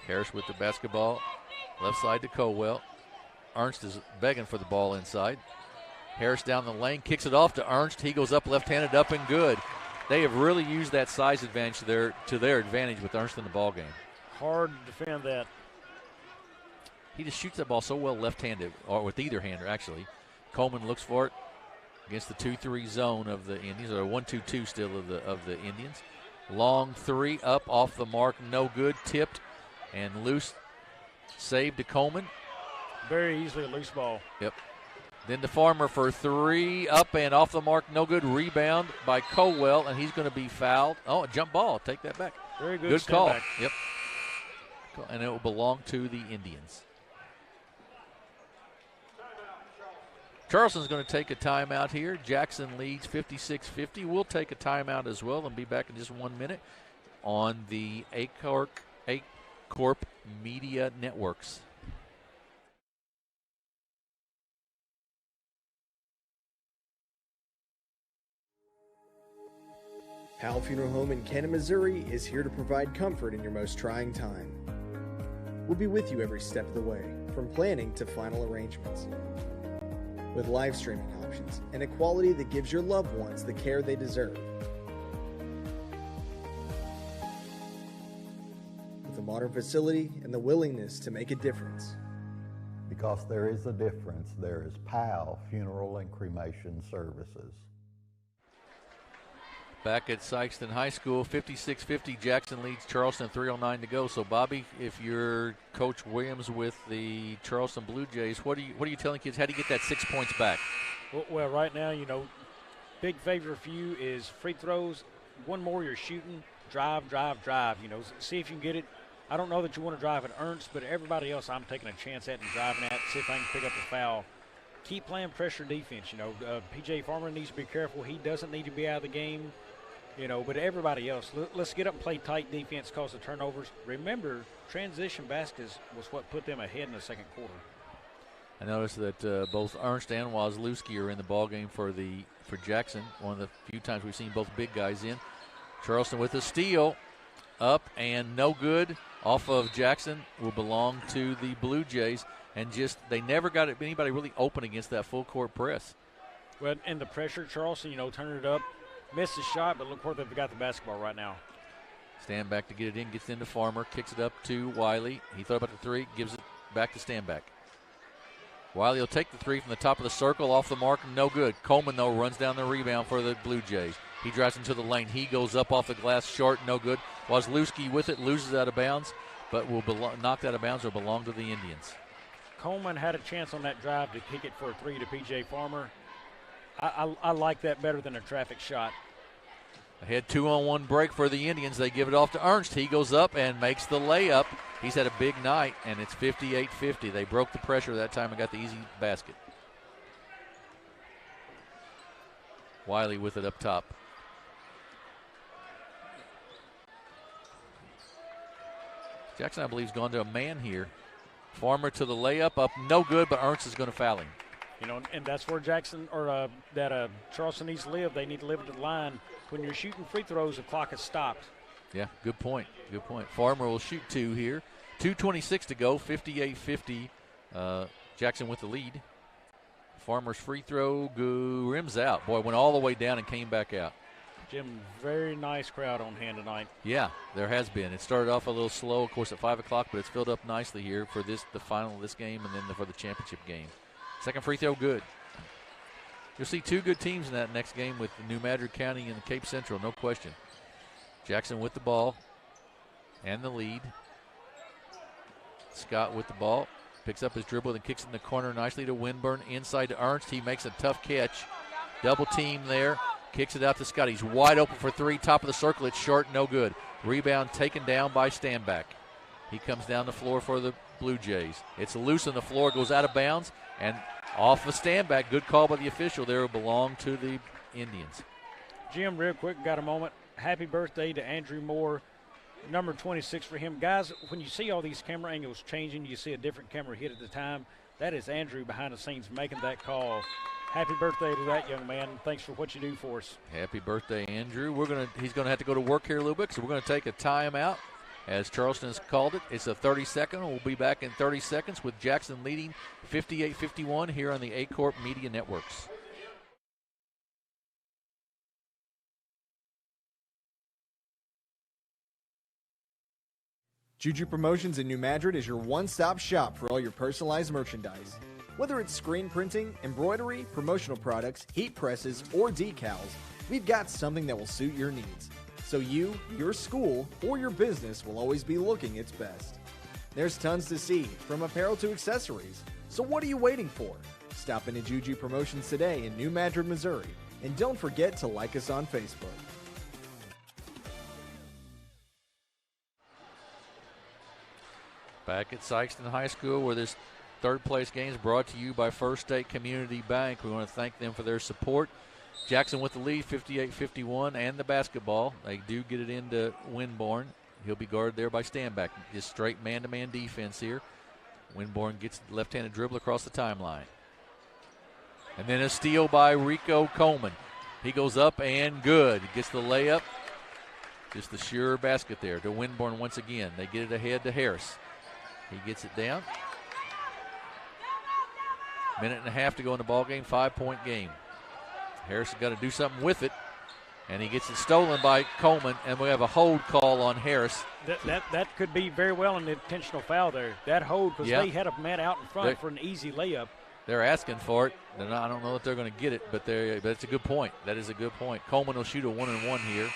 Harris with the basketball, left side to Colwell. Ernst is begging for the ball inside. Harris down the lane, kicks it off to Ernst. He goes up left-handed, up and good. They have really used that size advantage to their advantage with Ernst in the ball game. Hard to defend that. He just shoots that ball so well left-handed, or with either hander, actually. Coleman looks for it against the 2-3 zone of the Indians, or 1-2-2 still of the Indians. Long 3 up off the mark, no good. Tipped and loose. Saved to Coleman. Very easily a loose ball. Yep. Then to Farmer for 3, up and off the mark, no good. Rebound by Colwell, and he's going to be fouled. Oh, a jump ball. Take that back. Very good. Good call. Back. Yep. And it will belong to the Indians. Charleston's going to take a timeout here. Jackson leads 56-50. We'll take a timeout as well and be back in just 1 minute on the ACORP Media Networks. Powell Funeral Home in Canton, Missouri is here to provide comfort in your most trying time. We'll be with you every step of the way, from planning to final arrangements. With live streaming options and a quality that gives your loved ones the care they deserve. With a modern facility and the willingness to make a difference. Because there is a difference, there is Powell Funeral and Cremation Services. Back at Sikeston High School, 56-50. Jackson leads Charleston, 3:09 to go. So, Bobby, if you're Coach Williams with the Charleston Blue Jays, what are you telling kids? How do you get that 6 points back? Well, right now, big favor for you is free throws. One more, you're shooting. Drive. See if you can get it. I don't know that you want to drive at Ernst, but everybody else I'm taking a chance at and driving at, see if I can pick up a foul. Keep playing pressure defense. P.J. Farmer needs to be careful. He doesn't need to be out of the game. But everybody else, let's get up and play tight defense, cause the turnovers. Remember, transition baskets was what put them ahead in the second quarter. I noticed that both Ernst and Wazlewski are in the ball game for Jackson. One of the few times we've seen both big guys in. Charleston with a steal, up and no good. Off of Jackson will belong to the Blue Jays, and they never got anybody really open against that full court press. Well, and the pressure, Charleston, turn it up. Missed the shot, but look where they've got the basketball right now. Stanback to get it in, gets into Farmer, kicks it up to Wiley. He thought about the 3, gives it back to Stanback. Wiley will take the 3 from the top of the circle, off the mark, no good. Coleman, though, runs down the rebound for the Blue Jays. He drives into the lane. He goes up off the glass, short, no good. Wazlewski with it, loses out of bounds, but will knocked out of bounds or belong to the Indians. Coleman had a chance on that drive to kick it for a 3 to P.J. Farmer. I like that better than a traffic shot. Ahead 2-on-1 break for the Indians. They give it off to Ernst. He goes up and makes the layup. He's had a big night, and it's 58-50. They broke the pressure that time and got the easy basket. Wiley with it up top. Jackson, I believe, has gone to a man here. Farmer to the layup, up no good, but Ernst is going to foul him. You know, and that's where Charleston needs to live. They need to live to the line. When you're shooting free throws, the clock has stopped. Yeah, good point. Good point. Farmer will shoot 2 here. 2:26 to go, 58-50. Jackson with the lead. Farmer's free throw rims out. Boy, went all the way down and came back out. Jim, very nice crowd on hand tonight. Yeah, there has been. It started off a little slow, of course, at 5 o'clock, but it's filled up nicely here for the final of this game and then for the championship game. Second free throw, good. You'll see 2 good teams in that next game with New Madrid County and Cape Central, no question. Jackson with the ball and the lead. Scott with the ball. Picks up his dribble and kicks in the corner nicely to Winburn. Inside to Ernst. He makes a tough catch. Double team there. Kicks it out to Scott. He's wide open for 3. Top of the circle. It's short. No good. Rebound taken down by Standback. He comes down the floor for the Blue Jays. It's loose on the floor. Goes out of bounds. And off the Standback. Good call by the official there. Belonged to the Indians. Jim, real quick, got a moment. Happy birthday to Andrew Moore. Number 26 for him. Guys, when you see all these camera angles changing, you see a different camera hit at the time. That is Andrew behind the scenes making that call. Happy birthday to that young man. Thanks for what you do for us. Happy birthday, Andrew. He's going to have to go to work here a little bit, so we're going to take a timeout, as Charleston has called it. It's a 30-second. We'll be back in 30 seconds with Jackson leading 58-51 here on the A-Corp Media Networks. Juju Promotions in New Madrid is your one-stop shop for all your personalized merchandise. Whether it's screen printing, embroidery, promotional products, heat presses, or decals, we've got something that will suit your needs. So you, your school, or your business will always be looking its best. There's tons to see, from apparel to accessories. So what are you waiting for? Stop into Juju Promotions today in New Madrid, Missouri. And don't forget to like us on Facebook. Back at Sikeston High School, where this third-place game is brought to you by First State Community Bank. We want to thank them for their support. Jackson with the lead, 58-51, and the basketball. They do get it into Winborn. He'll be guarded there by Standback. Just straight man-to-man defense here. Winborn gets the left-handed dribble across the timeline. And then a steal by Rico Coleman. He goes up and good. Gets the layup. Just the sure basket there to Winborn once again. They get it ahead to Harris. He gets it down. Minute and a half to go in the ball game, 5-point game. Harris has got to do something with it, and he gets it stolen by Coleman, and we have a hold call on Harris. That could be very well an intentional foul there. That hold, because they had a man out in front for an easy layup. They're asking for it. I don't know if they're going to get it, but it's a good point. That is a good point. Coleman will shoot a 1-and-1 here.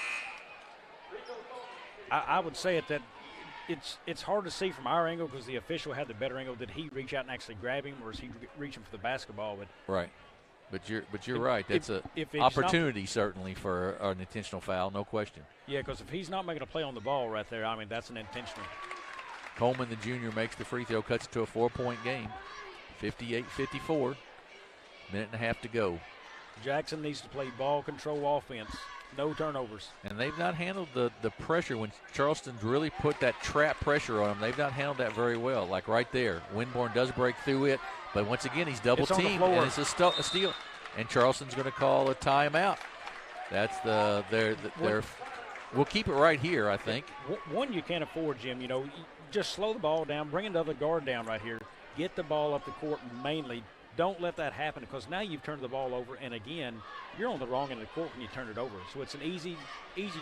I would say that it's hard to see from our angle because the official had the better angle. Did he reach out and actually grab him, or is he reaching for the basketball? Right. But you're right. That's an opportunity certainly for an intentional foul, no question. Yeah, because if he's not making a play on the ball right there, I mean, that's an intentional. Coleman, the junior, makes the free throw, cuts it to a 4-point game. 58-54. Minute and a half to go. Jackson needs to play ball control offense. No turnovers. And they've not handled the pressure when Charleston's really put that trap pressure on them. They've not handled that very well. Like right there, Winborn does break through it, but once again he's double teamed and it's a steal. And Charleston's going to call a timeout. That's we'll keep it right here, I think. One you can't afford, Jim. You know, just slow the ball down, bring another guard down right here, get the ball up the court mainly. Don't let that happen because now you've turned the ball over, and again, you're on the wrong end of the court when you turn it over. So it's an easy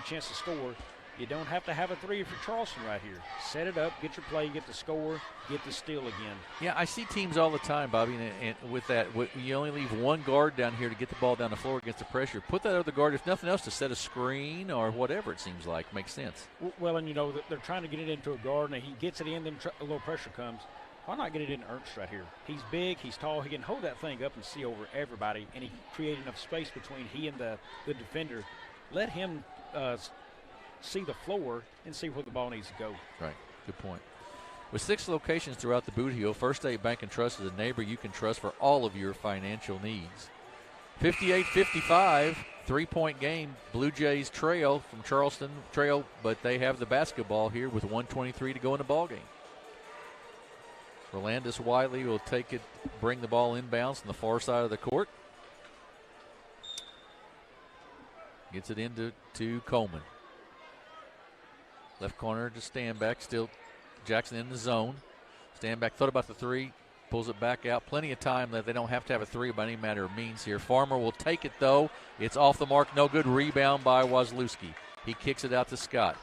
chance to score. You don't have to have a three for Charleston right here. Set it up, get your play, get the score, get the steal again. Yeah, I see teams all the time, Bobby, and with that, you only leave one guard down here to get the ball down the floor against the pressure. Put that other guard, if nothing else, to set a screen or whatever it seems like. Makes sense. Well, and, you know, they're trying to get it into a guard, and he gets it in, then a little pressure comes. Why not get it in Ernst right here? He's big, he's tall, he can hold that thing up and see over everybody, and he create enough space between he and the defender. Let him see the floor and see where the ball needs to go. Right, good point. With 6 locations throughout the Boot Heel, First State Bank and Trust is a neighbor you can trust for all of your financial needs. 58-55, 3-point game. Blue Jays trail from Charleston, but they have the basketball here with 1:23 to go in the ball game. Rolandis Wiley will take it, bring the ball inbounds from the far side of the court. Gets it into Coleman. Left corner to Stanback, still Jackson in the zone. Stanback thought about the 3, pulls it back out. Plenty of time that they don't have to have a 3 by any matter of means here. Farmer will take it, though. It's off the mark, no good. Rebound by Wazlewski. He kicks it out to Scott.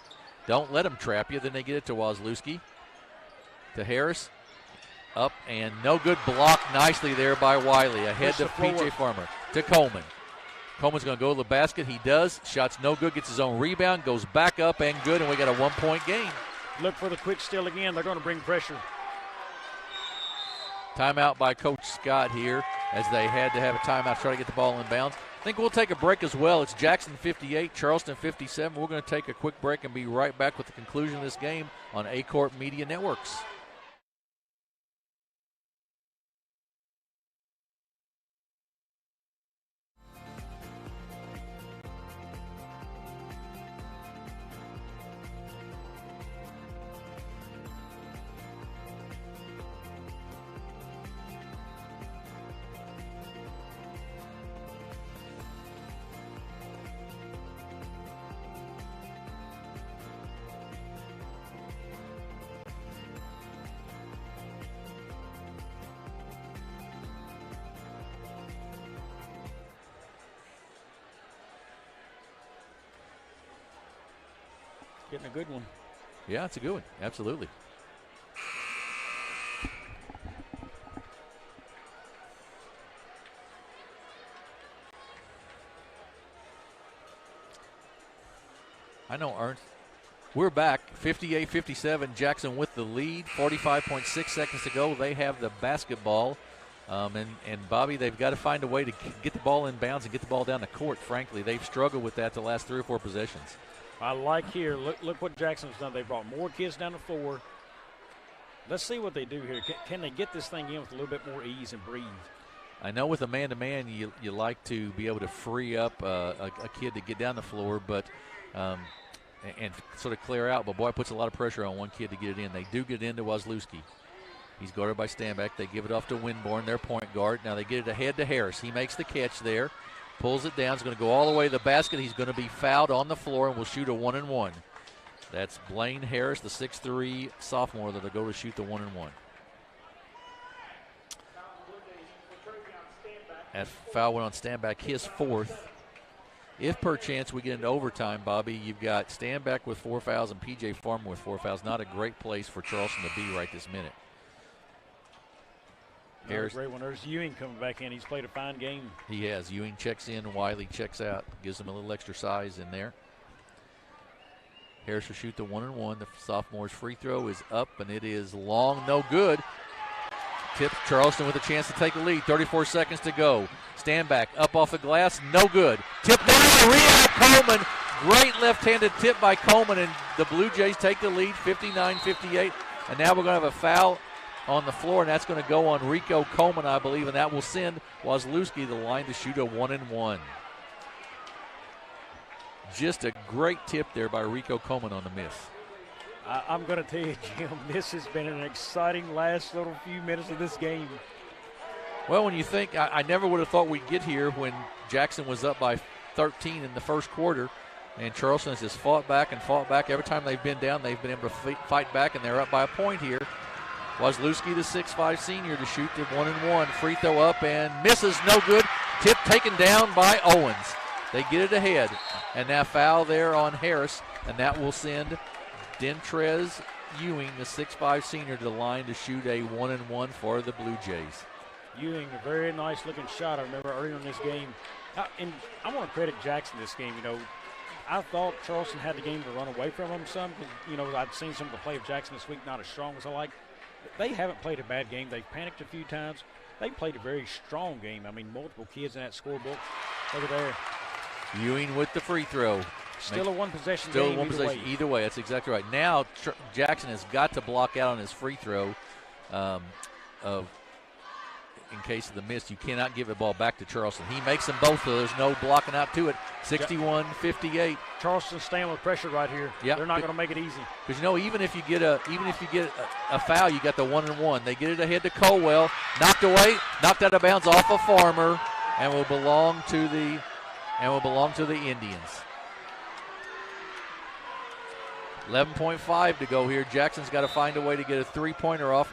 Don't let him trap you. Then they get it to Wazlewski. To Harris. Up and no good. Block nicely there by Wiley. Ahead to P.J. Farmer. To Coleman. Coleman's going to go to the basket. He does. Shot's no good. Gets his own rebound. Goes back up and good. And we got a 1-point game. Look for the quick steal again. They're going to bring pressure. Timeout by Coach Scott here as they had to have a timeout to try to get the ball in bounds. I think we'll take a break as well. It's Jackson 58, Charleston 57. We're going to take a quick break and be right back with the conclusion of this game on A-Corp Media Networks. Getting a good one. Yeah, it's a good one. Absolutely. I know, Ernst. We're back. 58-57. Jackson with the lead. 45.6 seconds to go. They have the basketball. And Bobby, they've got to find a way to get the ball in bounds and get the ball down the court, frankly. They've struggled with that the last 3 or 4 possessions. I like here. Look what Jackson's done. They brought more kids down the floor. Let's see what they do here. Can they get this thing in with a little bit more ease and breathe? I know with a man-to-man, you like to be able to free up a kid to get down the floor, but and sort of clear out. But, boy, it puts a lot of pressure on one kid to get it in. They do get it into Wazlewski. He's guarded by Stanback. They give it off to Winborn, their point guard. Now they get it ahead to Harris. He makes the catch there. Pulls it down. He's going to go all the way to the basket. He's going to be fouled on the floor and will shoot a 1-and-1. That's Blaine Harris, the 6'3 sophomore, that'll go to shoot the 1-and-1. That foul went on Stanback, his 4th. If perchance we get into overtime, Bobby, you've got Stanback with 4 fouls and P.J. Farmer with 4 fouls. Not a great place for Charleston to be right this minute. Harris. Great one. There's Ewing coming back in. He's played a fine game. He has. Ewing checks in. Wiley checks out. Gives him a little extra size in there. Harris will shoot the 1-and-1. The sophomore's free throw is up, and it is long. No good. Tips Charleston with a chance to take a lead. 34 seconds to go. Stanback up off the glass. No good. Tip down. Rebound Coleman. Great left-handed tip by Coleman, and the Blue Jays take the lead 59-58. And now we're going to have a foul on the floor, and that's going to go on Rico Coleman, I believe, and that will send Wazlewski to the line to shoot a 1-and-1. Just a great tip there by Rico Coleman on the miss. I'm going to tell you, Jim, this has been an exciting last little few minutes of this game. Well, when you think, I never would have thought we'd get here when Jackson was up by 13 in the first quarter, and Charleston has just fought back and fought back. Every time they've been down, they've been able to fight back, and they're up by a point here. Wazlewski, the 6'5 senior, to shoot the 1-and-1. Free throw up and misses, no good. Tip taken down by Owens. They get it ahead. And now foul there on Harris, and that will send Dentrez Ewing, the 6'5 senior, to the line to shoot a 1-and-1 for the Blue Jays. Ewing, a very nice looking shot, I remember earlier in this game. And I want to credit Jackson this game. You know, I thought Charleston had the game to run away from them some. You know, I'd seen some of the play of Jackson this week, not as strong as I like. they haven't played a bad game. They've panicked a few times. They played a very strong game. I mean, multiple kids in that scorebook. Look at there. Ewing with the free throw. Still a one-possession game. Still a one-possession either way. That's exactly right. Now Jackson has got to block out on his free throw in case of the miss. You cannot give the ball back to Charleston. He makes them both, so there's no blocking out to it. 61-58. Charleston's staying with pressure right here. Yep. They're not going to make it easy. Because even if you get a foul, you got the 1-and-1. They get it ahead to Colwell, knocked out of bounds off of Farmer, and will belong to the Indians. 11.5 to go here. Jackson's got to find a way to get a three-pointer off,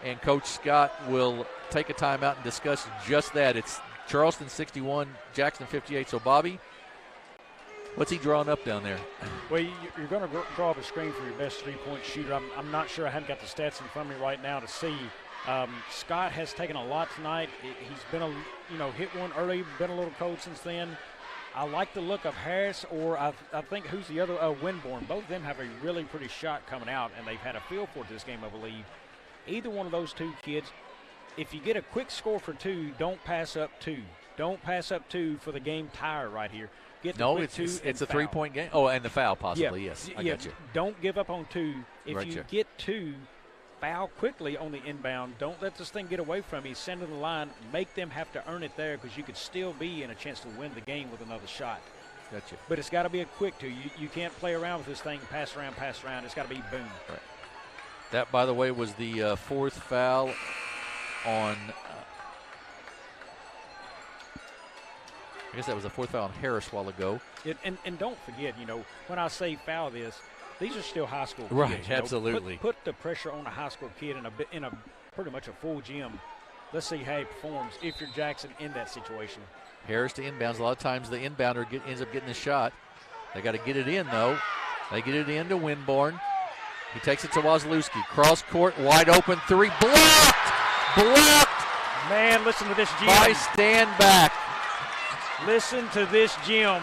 and Coach Scott will take a timeout and discuss just that. It's Charleston 61, Jackson 58. So, Bobby, what's he drawing up down there? Well, you're going to draw up a screen for your best three-point shooter. I'm not sure. I haven't got the stats in front of me right now to see. Scott has taken a lot tonight. He's been hit one early, been a little cold since then. I like the look of Harris, or I think who's the other, Winborn. Both of them have a really pretty shot coming out, and they've had a feel for it this game, I believe. Either one of those two kids, if you get a quick score for two, don't pass up two. Don't pass up two for the game tire right here. It's a three-point game. Oh, and the foul possibly, yes. I got you. Don't give up on two. If right, you get two, foul quickly on the inbound. Don't let this thing get away from you. Send it to the line. Make them have to earn it there, because you could still be in a chance to win the game with another shot. Gotcha. But it's got to be a quick two. You can't play around with this thing, pass around. It's got to be boom. Right. That, by the way, was the fourth foul on I guess that was the fourth foul on Harris a while ago. And don't forget, when I say foul this, these are still high school kids. Right, absolutely. Put the pressure on a high school kid in a pretty much a full gym. Let's see how he performs if you're Jackson in that situation. Harris to inbounds. A lot of times the inbounder ends up getting the shot. They got to get it in, though. They get it in to Winborn. He takes it to Wazlewski. Cross court, wide open three. Blocked! Man, listen to this, Jim. By Standback. Listen to this, Jim.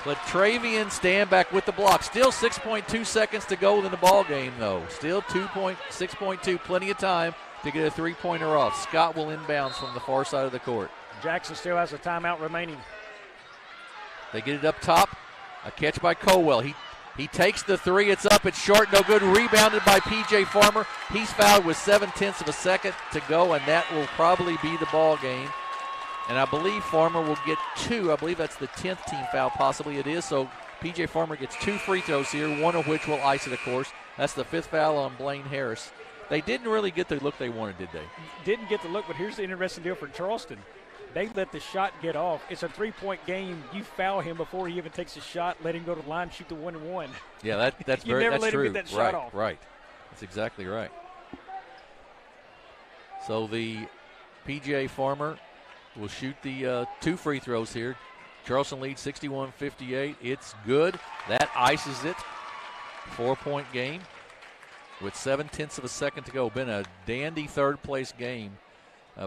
Latravian Standback with the block. Still 6.2 seconds to go in the ball game, though. Still 6.2, plenty of time to get a three-pointer off. Scott will inbounds from the far side of the court. Jackson still has a timeout remaining. They get it up top. A catch by Colwell. He takes the three. It's up. It's short. No good. Rebounded by P.J. Farmer. He's fouled with 0.7 of a second to go, and that will probably be the ball game. And I believe Farmer will get two. I believe that's the 10th team foul, possibly it is. So P.J. Farmer gets two free throws here, one of which will ice it, of course. That's the fifth foul on Blaine Harris. They didn't really get the look they wanted, did they? Didn't get the look, but here's the interesting deal for Charleston. They let the shot get off. It's a three-point game. You foul him before he even takes a shot, let him go to the line, shoot the 1-and-1. Yeah, that's you very never that's let true. him get that shot off. Right. That's exactly right. So the P.J. Farmer will shoot the two free throws here. Charleston leads 61-58. It's good. That ices it. 4-point game with 0.7 of a second to go. Been a dandy third-place game.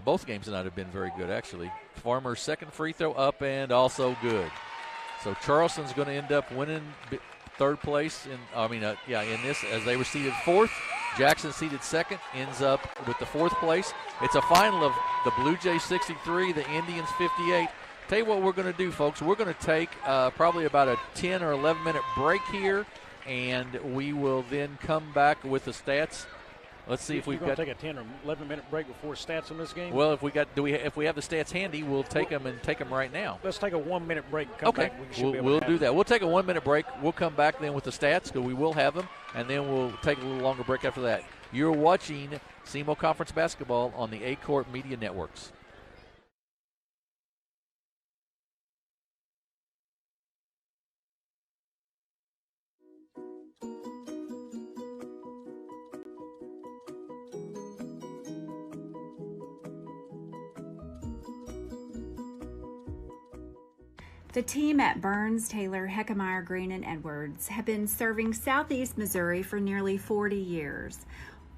Both games tonight have been very good, actually. Farmer's second free throw up and also good. So Charleston's going to end up winning third place in this, as they were seeded fourth. Jackson seeded second, ends up with the fourth place. It's a final of the Blue Jays 63, the Indians 58. Tell you what we're going to do, folks. We're going to take probably about a 10 or 11-minute break here, and we will then come back with the stats. Let's see if we've got. Take a 10 or 11-minute break before stats in this game. Well, if we have the stats handy, we'll take them right now. Let's take a 1-minute break. And come back. We'll do that. We'll take a 1-minute break. We'll come back then with the stats, because we will have them, and then we'll take a little longer break after that. You're watching SEMO Conference Basketball on the A-Court Media Networks. The team at Burns, Taylor, Heckmeyer, Green, and Edwards have been serving Southeast Missouri for nearly 40 years.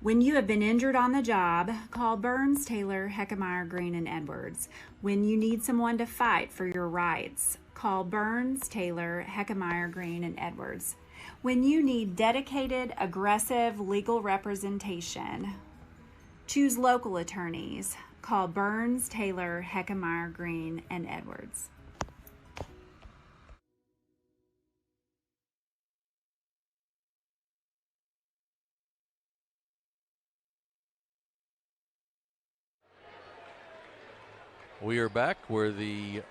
When you have been injured on the job, call Burns, Taylor, Heckmeyer, Green, and Edwards. When you need someone to fight for your rights, call Burns, Taylor, Heckmeyer, Green, and Edwards. When you need dedicated, aggressive legal representation, Choose local attorneys. Call Burns, Taylor, Heckemeyer, Green, and Edwards. We are back where the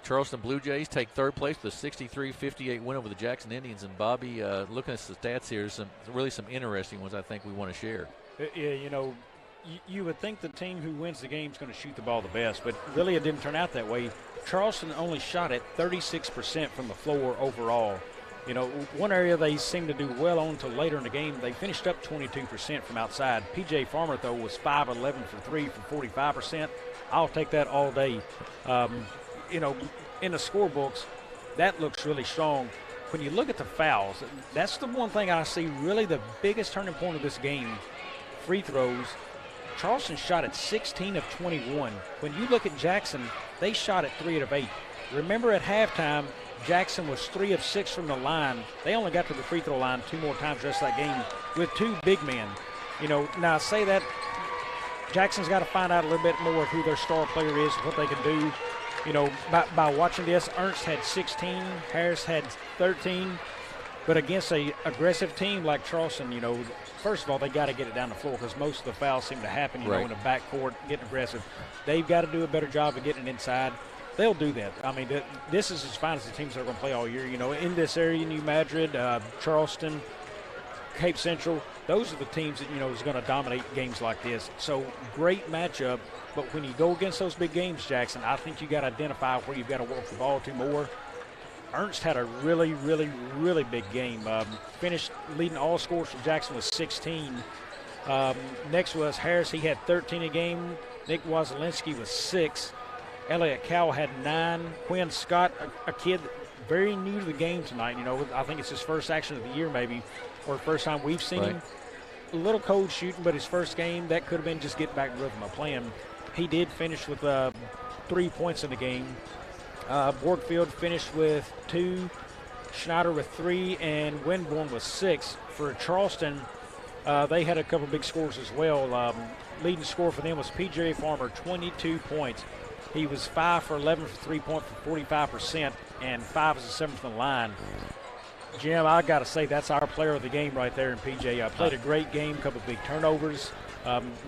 Charleston Blue Jays take third place with a 63-58 win over the Jackson Indians. And Bobby, looking at the stats here, some interesting ones I think we want to share. Yeah, you would think the team who wins the game is going to shoot the ball the best, but really it didn't turn out that way. Charleston only shot at 36% from the floor overall. One area they seemed to do well on until later in the game, they finished up 22% from outside. P.J. Farmer, though, was 5-11 for 3 for 45%. I'll take that all day. In the scorebooks, that looks really strong. When you look at the fouls, that's the one thing I see really the biggest turning point of this game. Free throws. Charleston shot at 16 of 21. When you look at Jackson, they shot at 3 of 8. Remember at halftime, Jackson was 3 of 6 from the line. They only got to the free throw line 2 more times the rest of that game with 2 big men. Now I say that Jackson's got to find out a little bit more of who their star player is, what they can do. By watching this, Ernst had 16, Harris had 13. But against a aggressive team like Charleston, first of all, they got to get it down the floor because most of the fouls seem to happen, in the backcourt, getting aggressive. They've got to do a better job of getting it inside. They'll do that. I mean, this is as fine as the teams that are going to play all year. In this area, New Madrid, Charleston, Cape Central, those are the teams that, is going to dominate games like this. So, great matchup. But when you go against those big games, Jackson, I think you got to identify where you've got to work the ball to more. Ernst had a really, really, really big game. Finished leading all scores for Jackson with 16. Next was Harris. He had 13 a game. Nick Wazelinski was 6. Elliott Cowell had 9. Quinn Scott, a kid very new to the game tonight. I think it's his first action of the year maybe, or first time we've seen him. A little cold shooting, but his first game, that could have been just getting back in rhythm of playing. He did finish with 3 points in the game. Borgfield finished with 2, Schneider with 3, and Winborn with 6. For Charleston, they had a couple big scores as well. Leading scorer for them was P.J. Farmer, 22 points. He was 5 for 11 for 3-point for 45%, and 5 as a 7th from the line. Jim, I got to say that's our player of the game right there in P.J. Played a great game, couple big turnovers.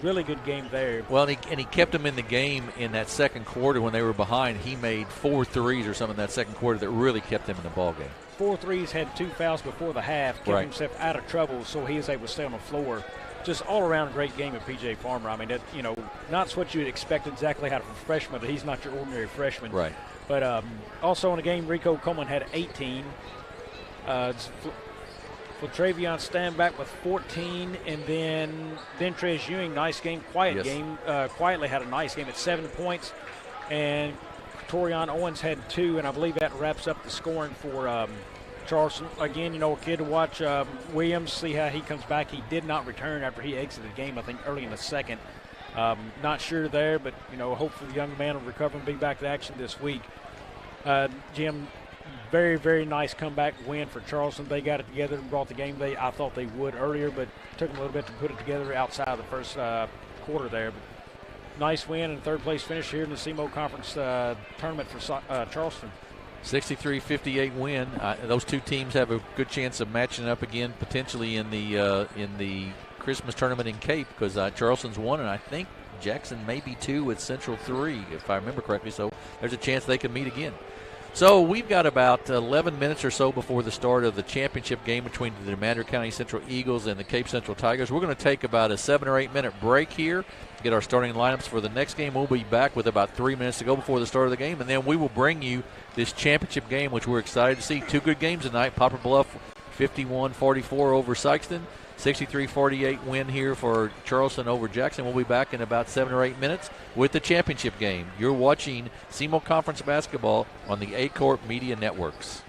Really good game there. Well, and he kept them in the game in that second quarter when they were behind. He made 4 threes or something in that second quarter that really kept them in the ball game. 4 threes, had 2 fouls before the half, kept himself out of trouble, so he was able to stay on the floor. Just all-around great game of P.J. Farmer. I mean, not what you'd expect exactly out of a freshman, but he's not your ordinary freshman. Right. But also in the game, Rico Coleman had 18. Travion Standback with 14, and then Dentrez Ewing, nice game, game. Quietly had a nice game at 7 points, and Torian Owens had 2, and I believe that wraps up the scoring for Charleston. Again, a kid to watch. Williams, see how he comes back. He did not return after he exited the game, I think, early in the second. Not sure there, but, hopefully the young man will recover and be back to action this week. Jim, very, very nice comeback win for Charleston. They got it together and brought the game. I thought they would earlier, but took them a little bit to put it together outside of the first quarter there. But nice win and third-place finish here in the SEMO Conference tournament for Charleston. 63-58 win. Those two teams have a good chance of matching up again, potentially in the Christmas tournament in Cape, because Charleston's 1, and I think Jackson may be 2 with Central 3, if I remember correctly. So there's a chance they can meet again. So we've got about 11 minutes or so before the start of the championship game between the Commander County Central Eagles and the Cape Central Tigers. We're going to take about a 7 or 8 minute break here to get our starting lineups for the next game. We'll be back with about 3 minutes to go before the start of the game, and then we will bring you this championship game, which we're excited to see. 2 good games tonight. Poplar Bluff 51-44 over Sikeston. 63-48 win here for Charleston over Jackson. We'll be back in about 7 or 8 minutes with the championship game. You're watching SEMO Conference Basketball on the A-Corp Media Networks.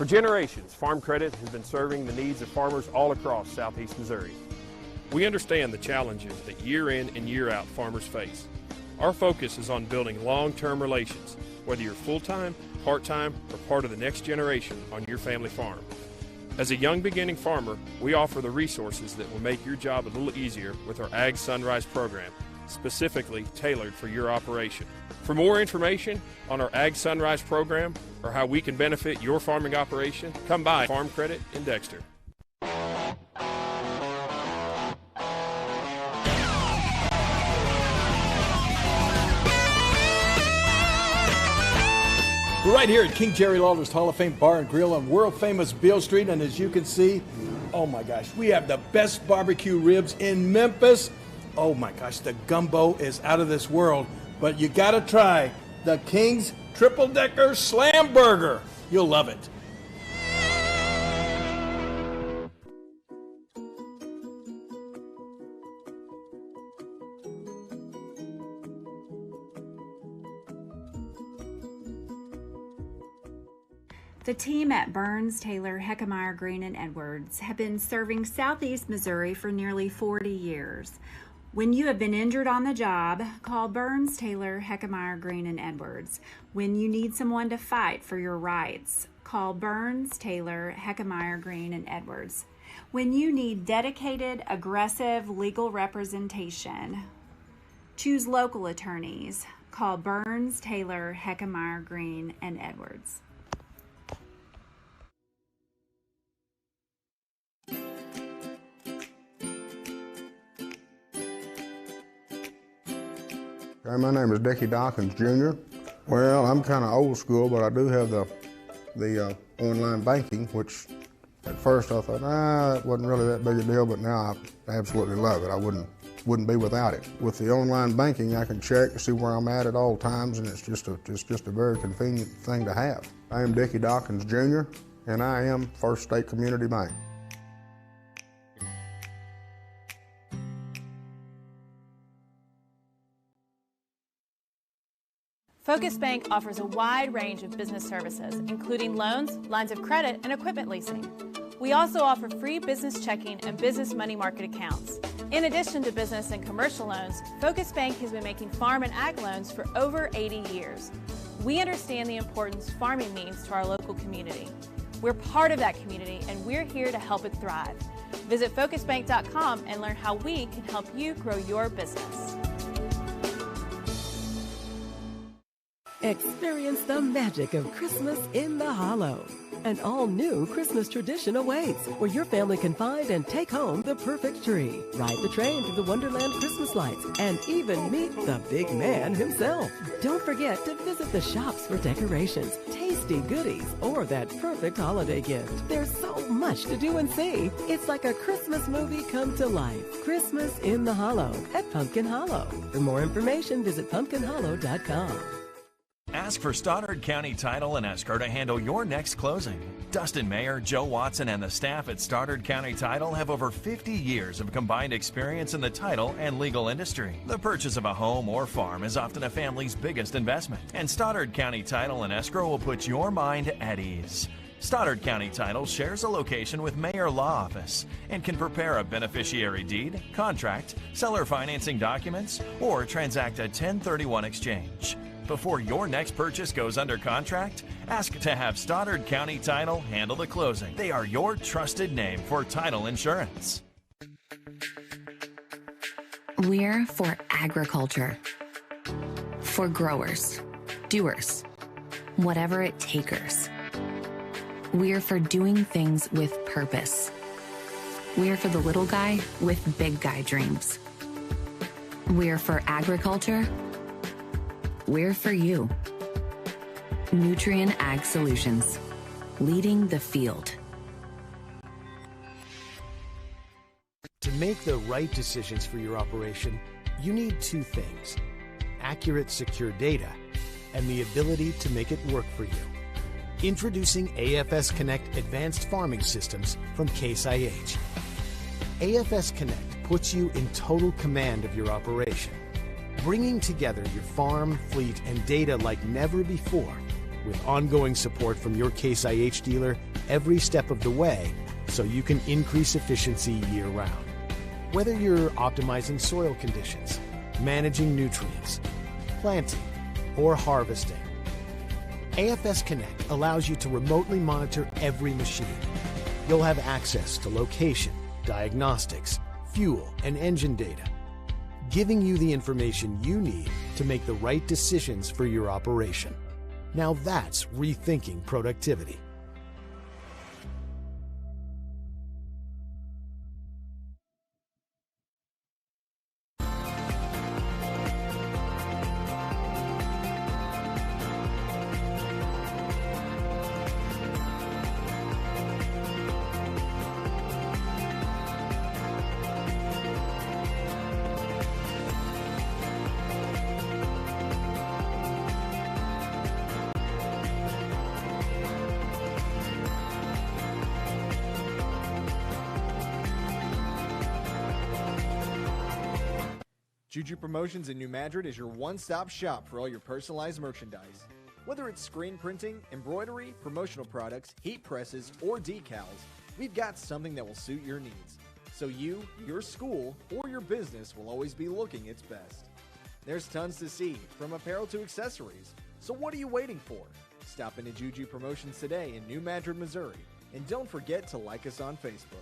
For generations, Farm Credit has been serving the needs of farmers all across southeast Missouri. We understand the challenges that year in and year out farmers face. Our focus is on building long-term relations, whether you're full-time, part-time, or part of the next generation on your family farm. As a young beginning farmer, we offer the resources that will make your job a little easier with our Ag Sunrise program, specifically tailored for your operation. For more information on our Ag Sunrise program or how we can benefit your farming operation, come by Farm Credit in Dexter. We're right here at King Jerry Lawler's Hall of Fame Bar and Grill on world famous Beale Street, and as you can see, oh my gosh, we have the best barbecue ribs in Memphis. Oh my gosh, the gumbo is out of this world, but you gotta try the King's Triple Decker Slam Burger. You'll love it. The team at Burns, Taylor, Heckmeyer, Green, and Edwards have been serving southeast Missouri for nearly 40 years. When you have been injured on the job, call Burns, Taylor, Heckmeyer, Green, and Edwards. When you need someone to fight for your rights, call Burns, Taylor, Heckmeyer, Green, and Edwards. When you need dedicated, aggressive legal representation, choose local attorneys. Call Burns, Taylor, Heckmeyer, Green, and Edwards. Hi, my name is Dickie Dawkins, Jr. Well, I'm kind of old school, but I do have the online banking, which at first I thought, that wasn't really that big a deal, but now I absolutely love it. I wouldn't be without it. With the online banking, I can check to see where I'm at all times, and it's just a very convenient thing to have. I am Dickie Dawkins, Jr., and I am First State Community Bank. Focus Bank offers a wide range of business services, including loans, lines of credit, and equipment leasing. We also offer free business checking and business money market accounts. In addition to business and commercial loans, Focus Bank has been making farm and ag loans for over 80 years. We understand the importance farming means to our local community. We're part of that community, and we're here to help it thrive. Visit focusbank.com and learn how we can help you grow your business. Experience the magic of Christmas in the Hollow. An all-new Christmas tradition awaits, where your family can find and take home the perfect tree, ride the train through the Wonderland Christmas lights, and even meet the big man himself. Don't forget to visit the shops for decorations, tasty goodies, or that perfect holiday gift. There's so much to do and see. It's like a Christmas movie come to life. Christmas in the Hollow at Pumpkin Hollow. For more information, visit pumpkinhollow.com. Ask for Stoddard County Title and Escrow to handle your next closing. Dustin Mayer, Joe Watson, and the staff at Stoddard County Title have over 50 years of combined experience in the title and legal industry. The purchase of a home or farm is often a family's biggest investment, and Stoddard County Title and Escrow will put your mind at ease. Stoddard County Title shares a location with Mayer Law Office and can prepare a beneficiary deed, contract, seller financing documents, or transact a 1031 exchange. Before your next purchase goes under contract, ask to have Stoddard County Title handle the closing. They are your trusted name for title insurance. We're for agriculture. For growers, doers, whatever it takers. We're for doing things with purpose. We're for the little guy with big guy dreams. We're for agriculture. We're for you. Nutrien Ag Solutions, leading the field. To make the right decisions for your operation, you need two things: accurate, secure data and the ability to make it work for you. Introducing AFS Connect Advanced Farming Systems from Case IH. AFS Connect puts you in total command of your operation, bringing together your farm, fleet, and data like never before. with ongoing support from your Case IH dealer every step of the way so you can increase efficiency year-round. Whether you're optimizing soil conditions, managing nutrients, planting, or harvesting, AFS Connect allows you to remotely monitor every machine. You'll have access to location, diagnostics, fuel, and engine data, giving you the information you need to make the right decisions for your operation. Now that's rethinking productivity. Juju Promotions in New Madrid is your one-stop shop for all your personalized merchandise. Whether it's screen printing, embroidery, promotional products, heat presses, or decals, we've got something that will suit your needs. So you, your school, or your business will always be looking its best. There's tons to see, from apparel to accessories. So what are you waiting for? Stop into Juju Promotions today in New Madrid, Missouri. And don't forget to like us on Facebook.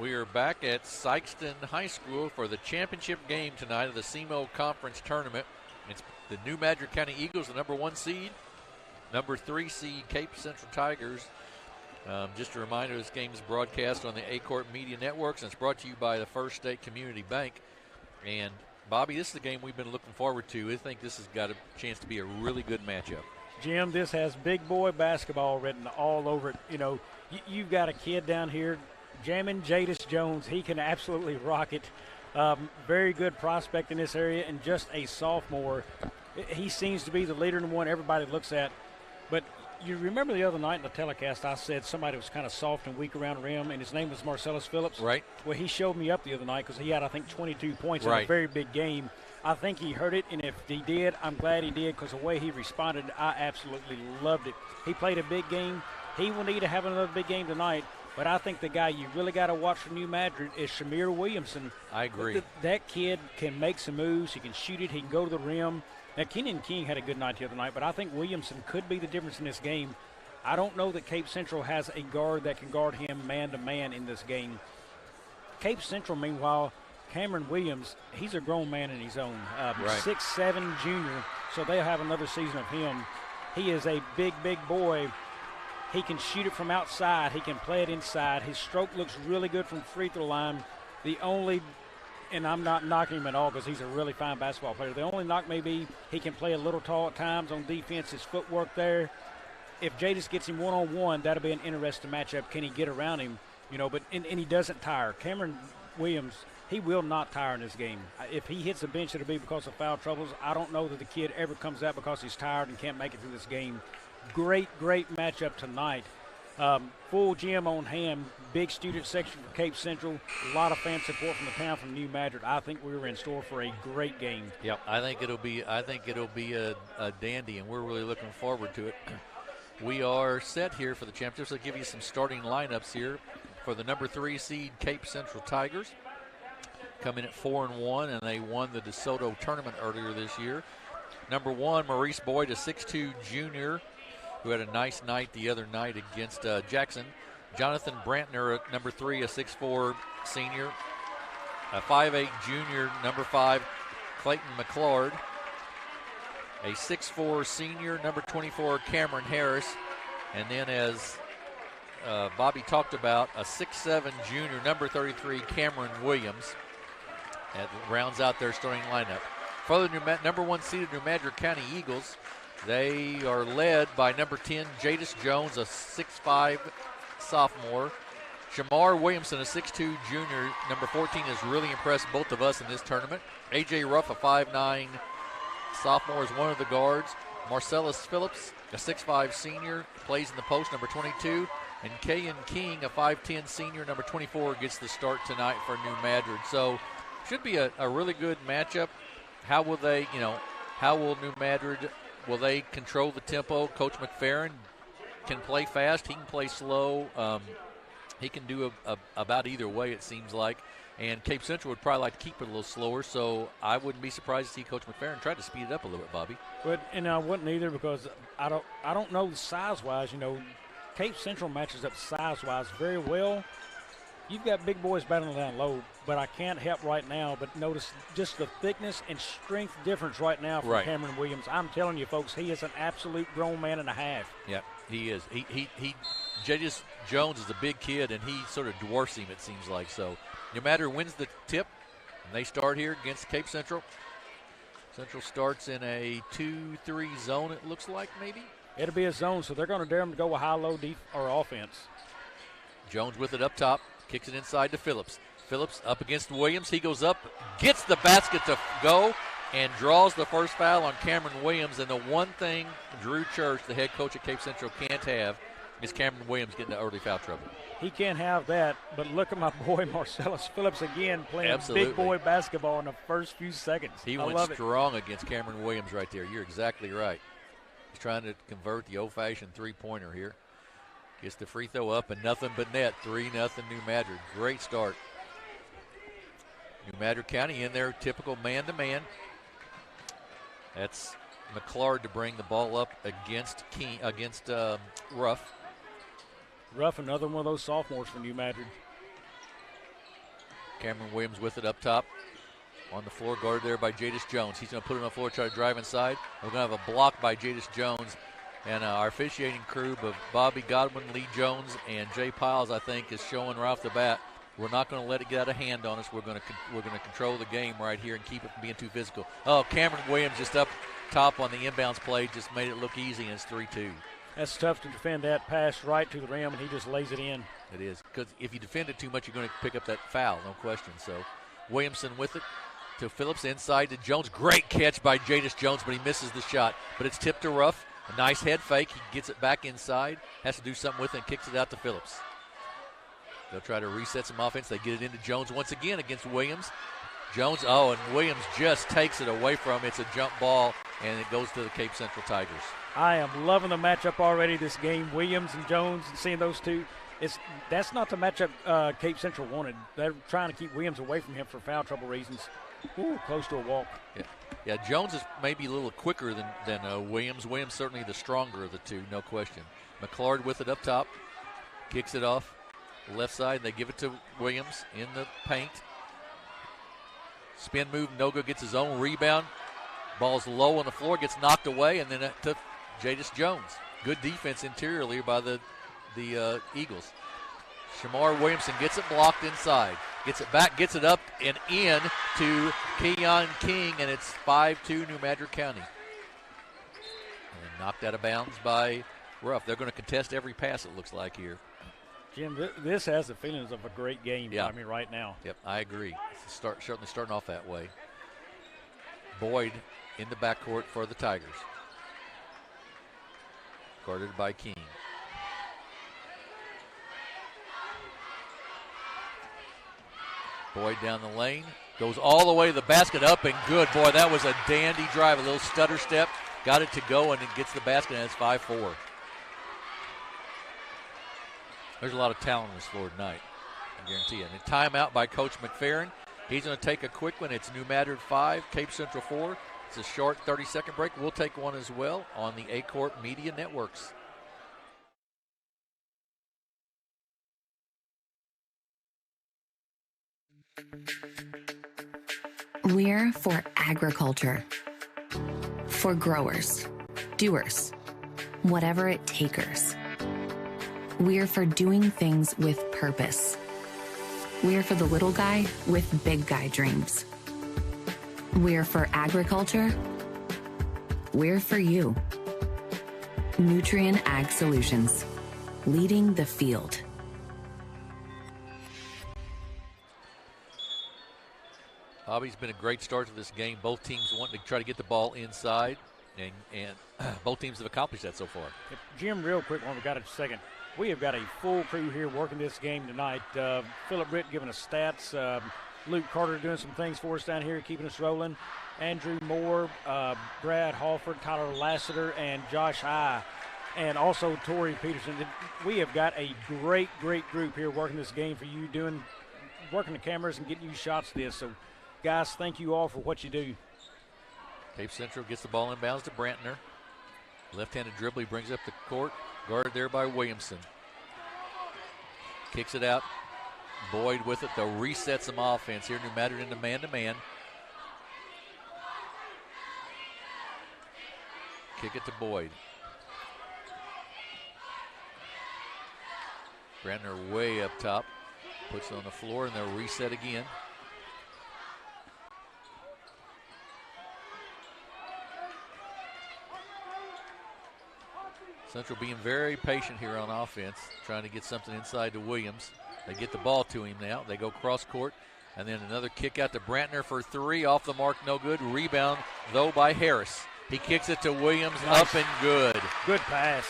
We are back at Sikeston High School for the championship game tonight of the SEMO Conference Tournament. It's the New Madrid County Eagles, the number 1 seed, number 3 seed Cape Central Tigers. Just a reminder, this game is broadcast on the A-Court Media Networks, and it's brought to you by the First State Community Bank. And, Bobby, this is the game we've been looking forward to. I think this has got a chance to be a really good matchup. Jim, this has big boy basketball written all over it. You know, you've got a kid down here jamming Jadis Jones. He can absolutely rock it. Very good prospect in this area and just a sophomore. He seems to be the leader and the one everybody looks at. But you remember the other night in the telecast I said somebody was kind of soft and weak around the rim, and his name was Marcellus Phillips? Right. Well, he showed me up the other night because he had, I think, 22 points in right. a very big game. I think he heard it, and if he did, I'm glad he did because the way he responded, I absolutely loved it. He played a big game. He will need to have another big game tonight. But I think the guy you really got to watch for New Madrid is Shamir Williamson. I agree. That kid can make some moves. He can shoot it. He can go to the rim. Now, Kenan King had a good night the other night, but I think Williamson could be the difference in this game. I don't know that Cape Central has a guard that can guard him man-to-man in this game. Cape Central, meanwhile, Cameron Williams, he's a grown man in his own. 6'7" junior, so they'll have another season of him. He is a big, big boy. He can shoot it from outside. He can play it inside. His stroke looks really good from free throw line. The only, and I'm not knocking him at all because he's a really fine basketball player. The only knock may be he can play a little tall at times on defense. His footwork there. If Jadis gets him one-on-one, that'll be an interesting matchup. Can he get around him? You know, but and he doesn't tire. Cameron Williams, he will not tire in this game. If he hits the bench, it'll be because of foul troubles. I don't know that the kid ever comes out because he's tired and can't make it through this game. Great matchup tonight. Full gym on hand. Big student section for Cape Central. A lot of fan support from the town from New Madrid. I think we were in store for a great game. Yep, I think it'll be a dandy, and we're really looking forward to it. We are set here for the championship. So I'll give you some starting lineups here for the number 3 seed Cape Central Tigers. Come in at 4-1, and they won the DeSoto tournament earlier this year. number 1, Maurice Boyd, a 6'2 junior who had a nice night the other night against Jackson. Jonathan Brantner, number 3, a 6'4 senior. A 5'8 junior, number 5, Clayton McClard. A 6'4 senior, number 24, Cameron Harris. And then, as Bobby talked about, a 6'7 junior, number 33, Cameron Williams. That rounds out their starting lineup. For the number 1 seeded New Madrid County Eagles, they are led by number 10, Jadis Jones, a 6'5 sophomore. Shamar Williamson, a 6'2 junior, number 14, has really impressed both of us in this tournament. A.J. Ruff, a 5'9 sophomore, is one of the guards. Marcellus Phillips, a 6'5 senior, plays in the post, number 22. And Kayan King, a 5'10 senior, number 24, gets the start tonight for New Madrid. So should be a really good matchup. How will they, how will New Madrid, will they control the tempo? Coach McFerrin can play fast. He can play slow. He can do about either way, it seems like. And Cape Central would probably like to keep it a little slower, so I wouldn't be surprised to see Coach McFerrin try to speed it up a little bit, Bobby. And I wouldn't either, because I don't know size-wise. Cape Central matches up size-wise very well. You've got big boys battling down low, but I can't help right now but notice just the thickness and strength difference right now from Cameron Williams. I'm telling you, folks, he is an absolute grown man and a half. Yeah, he is. Jadis Jones is a big kid, and he sort of dwarfs him, it seems like. So no matter wins the tip, and they start here against Cape Central. Central starts in a 2-3 zone, it looks like, maybe. It'll be a zone, so they're going to dare them to go a high-low or offense. Jones with it up top, kicks it inside to Phillips. Phillips up against Williams. He goes up, gets the basket to go, and draws the first foul on Cameron Williams. And the one thing Drew Church, the head coach at Cape Central, can't have is Cameron Williams getting into early foul trouble. He can't have that, but look at my boy Marcellus Phillips again playing big boy basketball in the first few seconds. He went strong against Cameron Williams right there. You're exactly right. He's trying to convert the old-fashioned three-pointer here. Gets the free throw up and nothing but net. 3-0 New Madrid. Great start. New Madrid County in their typical man-to-man. That's McClard to bring the ball up against Ruff. Ruff, another one of those sophomores for New Madrid. Cameron Williams with it up top. On the floor, guarded there by Jadis Jones. He's going to put it on the floor, try to drive inside. We're going to have a block by Jadis Jones. And our officiating crew of Bobby Godwin, Lee Jones, and Jay Piles, I think, is showing right off the bat, we're not going to let it get out of hand on us. We're going to control the game right here and keep it from being too physical. Oh, Cameron Williams just up top on the inbounds play, just made it look easy, and it's 3-2. That's tough to defend that pass right to the rim, and he just lays it in. It is, because if you defend it too much, you're going to pick up that foul, no question. So Williamson with it to Phillips, inside to Jones. Great catch by Jadis Jones, but he misses the shot. But it's tipped to Ruff. A nice head fake. He gets it back inside, has to do something with it, and kicks it out to Phillips. They'll try to reset some offense. They get it into Jones once again against Williams. Jones, and Williams just takes it away from him. It's a jump ball, and it goes to the Cape Central Tigers. I am loving the matchup already this game. Williams and Jones, and seeing those two. That's not the matchup Cape Central wanted. They're trying to keep Williams away from him for foul trouble reasons. Ooh, close to a walk. Yeah, Jones is maybe a little quicker than Williams. Williams certainly the stronger of the two, no question. McClard with it up top. Kicks it off left side. They give it to Williams in the paint. Spin move. Noga gets his own rebound. Ball's low on the floor, gets knocked away, and then to Jadis Jones. Good defense interiorly by the Eagles. Shamar Williamson gets it blocked inside. Gets it back, gets it up and in to Keon King, and it's 5-2 New Madrid County. And knocked out of bounds by Ruff. They're going to contest every pass, it looks like here. Jim, this has the feelings of a great game right now. Yep, I agree. It's certainly starting off that way. Boyd in the backcourt for the Tigers. Guarded by King. Boyd down the lane, goes all the way to the basket, up and good. Boy, that was a dandy drive, a little stutter step. Got it to go, and it gets the basket, and it's 5-4. There's a lot of talent on this floor tonight, I guarantee you. And a timeout by Coach McFerrin. He's going to take a quick one. It's New Madrid 5, Cape Central 4. It's a short 30-second break. We'll take one as well on the A-Court Media Networks. We're for agriculture. For growers, doers, whatever it takers. We're for doing things with purpose. We're for the little guy with big guy dreams. We're for agriculture. We're for you. Nutrien Ag Solutions, leading the field. Bobby's been a great start to this game. Both teams want to try to get the ball inside, and both teams have accomplished that so far. Jim, real quick, when we got a second, we have got a full crew here working this game tonight. Philip Britt giving us stats. Luke Carter doing some things for us down here, keeping us rolling. Andrew Moore, Brad Halford, Tyler Lassiter, and Josh High, and also Tori Peterson. We have got a great, great group here working this game for you, working the cameras and getting you shots of this. So, guys, thank you all for what you do. Cape Central gets the ball inbounds to Brantner. Left-handed dribble, he brings up the court. Guarded there by Williamson. Kicks it out. Boyd with it, though, resets some offense here. New Madrid into man-to-man. Kick it to Boyd. Brantner way up top. Puts it on the floor, and they'll reset again. Central being very patient here on offense, trying to get something inside to Williams. They get the ball to him now. They go cross court, and then another kick out to Brantner for three. Off the mark, no good. Rebound, though, by Harris. He kicks it to Williams, nice. Up and good. Good pass.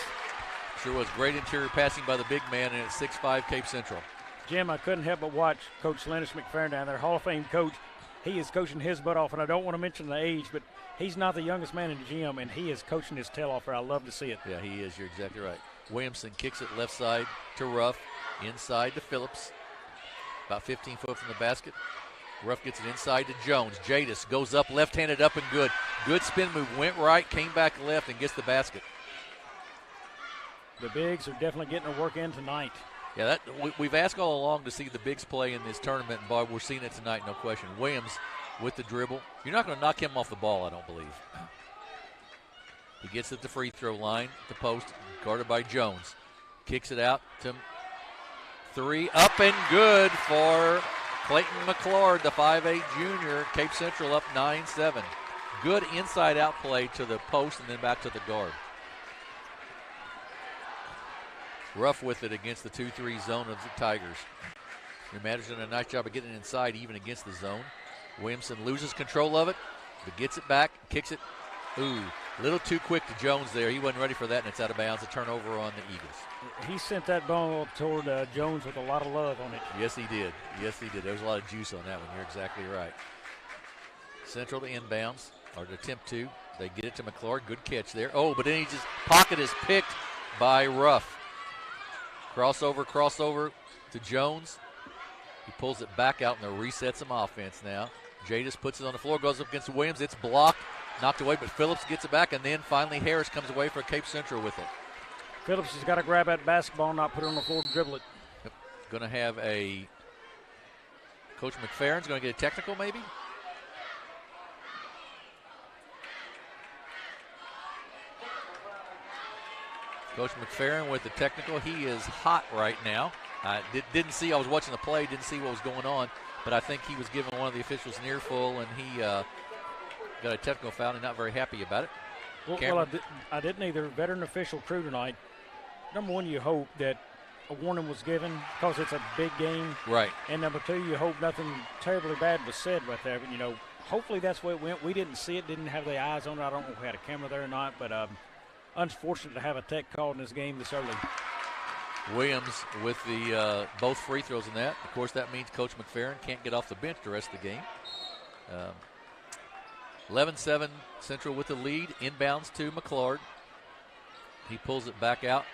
Sure was great interior passing by the big man, and it's 6'5" Cape Central. Jim, I couldn't help but watch Coach Lennox McFerrin down there, Hall of Fame coach. He is coaching his butt off, and I don't want to mention the age, but he's not the youngest man in the gym, and he is coaching his tail off. I love to see it. Yeah, he is. You're exactly right. Williamson kicks it left side to Ruff, inside to Phillips. About 15 foot from the basket. Ruff gets it inside to Jones. Jadis goes up, left-handed up and good. Good spin move, went right, came back left, and gets the basket. The bigs are definitely getting their work in tonight. Yeah, we've asked all along to see the bigs play in this tournament, and Bob, we're seeing it tonight, no question. Williams with the dribble. You're not going to knock him off the ball, I don't believe. He gets at the free throw line, the post, guarded by Jones. Kicks it out to three, up and good for Clayton McClord, the 5'8" junior. Cape Central up 9-7. Good inside-out play to the post and then back to the guard. Rough with it against the 2-3 zone of the Tigers. New Madrid's done a nice job of getting inside even against the zone. Williamson loses control of it, but gets it back, kicks it. Ooh, a little too quick to Jones there. He wasn't ready for that, and it's out of bounds. A turnover on the Eagles. He sent that ball toward Jones with a lot of love on it. Yes, he did. Yes, he did. There was a lot of juice on that one. You're exactly right. Central to inbounds, or to attempt to. They get it to McClure. Good catch there. Oh, but then he just pocket is picked by Ruff. Crossover to Jones. He pulls it back out, and they'll reset some offense now. Jadis puts it on the floor, goes up against Williams. It's blocked, knocked away, but Phillips gets it back, and then finally Harris comes away for Cape Central with it. Phillips has got to grab that basketball and not put it on the floor and dribble it. Yep. Going to have a Coach McFerrin's going to get a technical maybe. Coach McFerrin with the technical. He is hot right now. I was watching the play, didn't see what was going on, but I think he was giving one of the officials an earful, and he got a technical foul, and not very happy about it. Well, I didn't either. Veteran official crew tonight. Number one, you hope that a warning was given because it's a big game. Right. And number two, you hope nothing terribly bad was said right there. But, hopefully that's the way it went. We didn't see it, didn't have the eyes on it. I don't know if we had a camera there or not, but unfortunate to have a tech called in this game this early. Williams with the both free throws in that. Of course, that means Coach McFerrin can't get off the bench the rest of the game. 11-7 Central with the lead. Inbounds to McClure. He pulls it back out.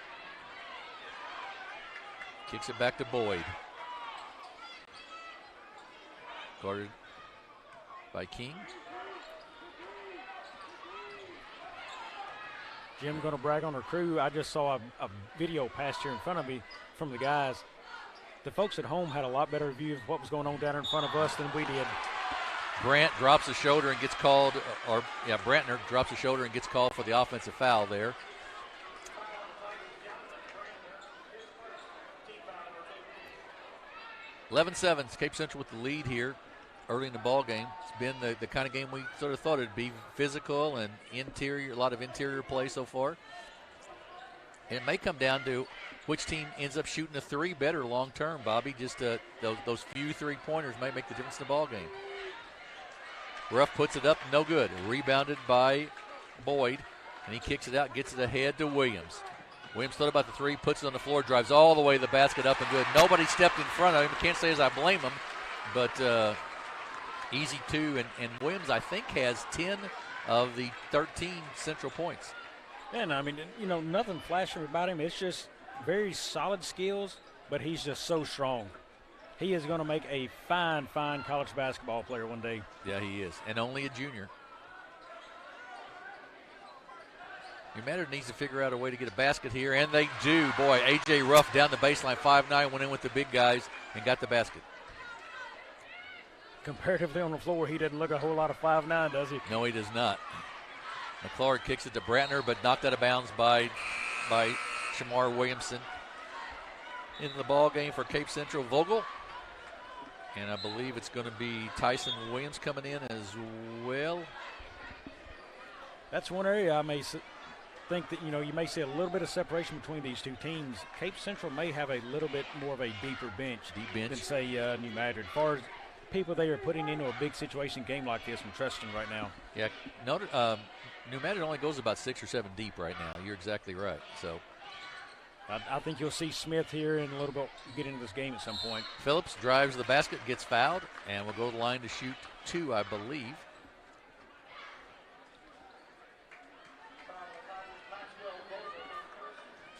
Kicks it back to Boyd. Guarded by King. Jim going to brag on her crew. I just saw a video passed here in front of me from the guys. The folks at home had a lot better view of what was going on down in front of us than we did. Brant drops a shoulder and gets called, Brantner drops a shoulder and gets called for the offensive foul there. (11-7). Cape Central with the lead here early in the ball game. It's been the kind of game we sort of thought it'd be, physical and a lot of interior play so far. And it may come down to which team ends up shooting a three better long term, Bobby. Just those few three-pointers may make the difference in the ball game. Ruff puts it up, no good. Rebounded by Boyd, and he kicks it out, gets it ahead to Williams. Williams thought about the three, puts it on the floor, drives all the way to the basket, up and good. Nobody stepped in front of him. Can't say as I blame him, but easy two. And Williams, I think, has 10 of the 13 Central points. And, I mean, nothing flashy about him. It's just very solid skills, but he's just so strong. He is going to make a fine college basketball player one day. Yeah, he is, and only a junior. New Madrid needs to figure out a way to get a basket here, and they do. Boy, A.J. Ruff down the baseline, 5'9", went in with the big guys and got the basket. Comparatively on the floor, he doesn't look a whole lot of 5'9", does he? No, he does not. McClure kicks it to Brantner, but knocked out of bounds by Shamar Williamson. In the ball game for Cape Central, Vogel. And I believe it's going to be Tyson Williams coming in as well. That's one area I may think that, you may see a little bit of separation between these two teams. Cape Central may have a little bit more of a deeper bench, than, say, New Madrid. As far as people they are putting into a big situation game like this and trusting right now. Yeah, New Madrid only goes about 6 or 7 deep right now. You're exactly right. So I think you'll see Smith here in a little bit get into this game at some point. Phillips drives the basket, gets fouled, and will go to the line to shoot 2, I believe.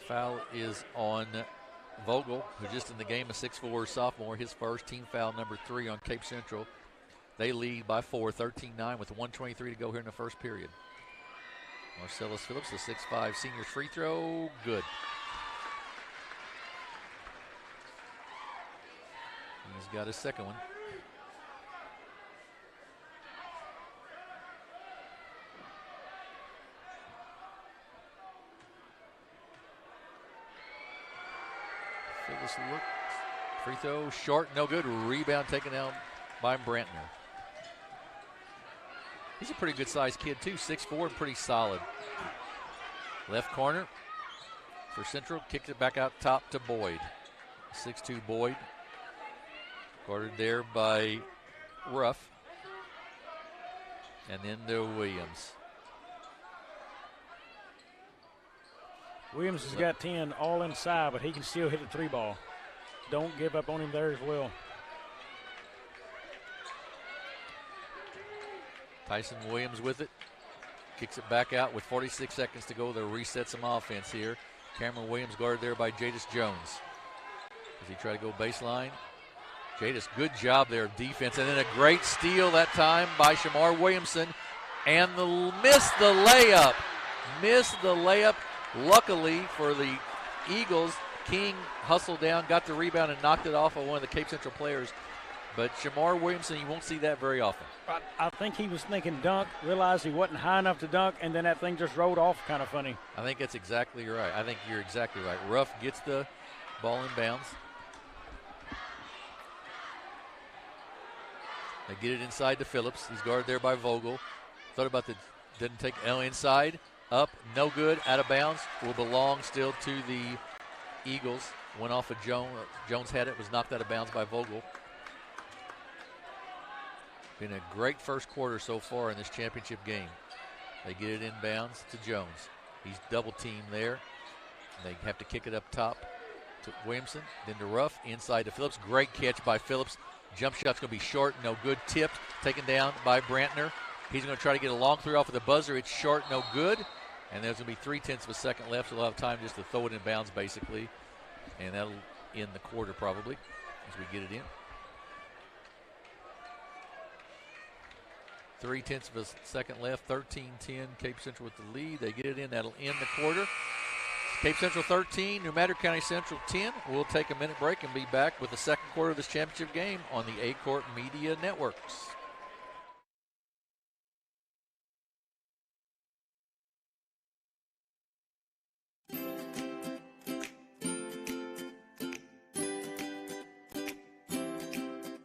Foul is on Vogel, who's just in the game, a 6'4" sophomore, his first, team foul number 3 on Cape Central. They lead by 4, 13-9 with 1:23 to go here in the first period. Marcellus Phillips, the 6'5" senior's free throw, good. He's got his second one. Phyllis look. Free throw short, no good. Rebound taken out by Brantner. He's a pretty good sized kid too, 6'4", and pretty solid. Left corner for Central, kicks it back out top to Boyd. 6'2" Boyd. Guarded there by Ruff. And then to Williams. Williams has got 10 all inside, but he can still hit the 3 ball. Don't give up on him there as well. Tyson Williams with it. Kicks it back out with 46 seconds to go. They'll reset some offense here. Cameron Williams guarded there by Jadis Jones. As he tried to go baseline. Jadis, good job there of defense. And then a great steal that time by Shamar Williamson. And missed the layup. Missed the layup. Luckily for the Eagles, King hustled down, got the rebound, and knocked it off of one of the Cape Central players. But Shamar Williamson, you won't see that very often. I think he was thinking dunk, realized he wasn't high enough to dunk, and then that thing just rolled off kind of funny. I think that's exactly right. I think you're exactly right. Ruff gets the ball in bounds. They get it inside to Phillips. He's guarded there by Vogel. Thought about didn't take inside. Up, no good, out of bounds. Will belong still to the Eagles. Went off of Jones. Jones had it, was knocked out of bounds by Vogel. Been a great first quarter so far in this championship game. They get it in bounds to Jones. He's double teamed there. They have to kick it up top to Williamson, then to Ruff, inside to Phillips. Great catch by Phillips. Jump shot's going to be short, no good. Tipped, taken down by Brantner. He's going to try to get a long three off of the buzzer. It's short, no good. And there's going to be 0.3 of a second left, so they'll have time just to throw it in bounds, basically. And that'll end the quarter, probably, as we get it in. 3/10 of a second left, 13-10, Cape Central with the lead. They get it in. That'll end the quarter. Cape Central 13, New Madrid County Central 10. We'll take a minute break and be back with the second quarter of this championship game on the A-Court Media Networks.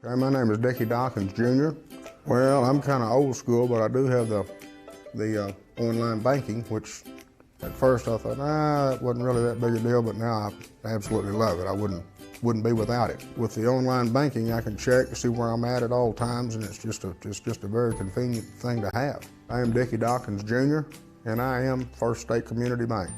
Okay, my name is Dickie Dawkins, Jr. Well, I'm kind of old school, but I do have the online banking, which at first I thought, it wasn't really that big a deal, but now I absolutely love it. I wouldn't be without it. With the online banking, I can check to see where I'm at all times, and it's just a very convenient thing to have. I am Dickie Dawkins, Jr., and I am First State Community Bank.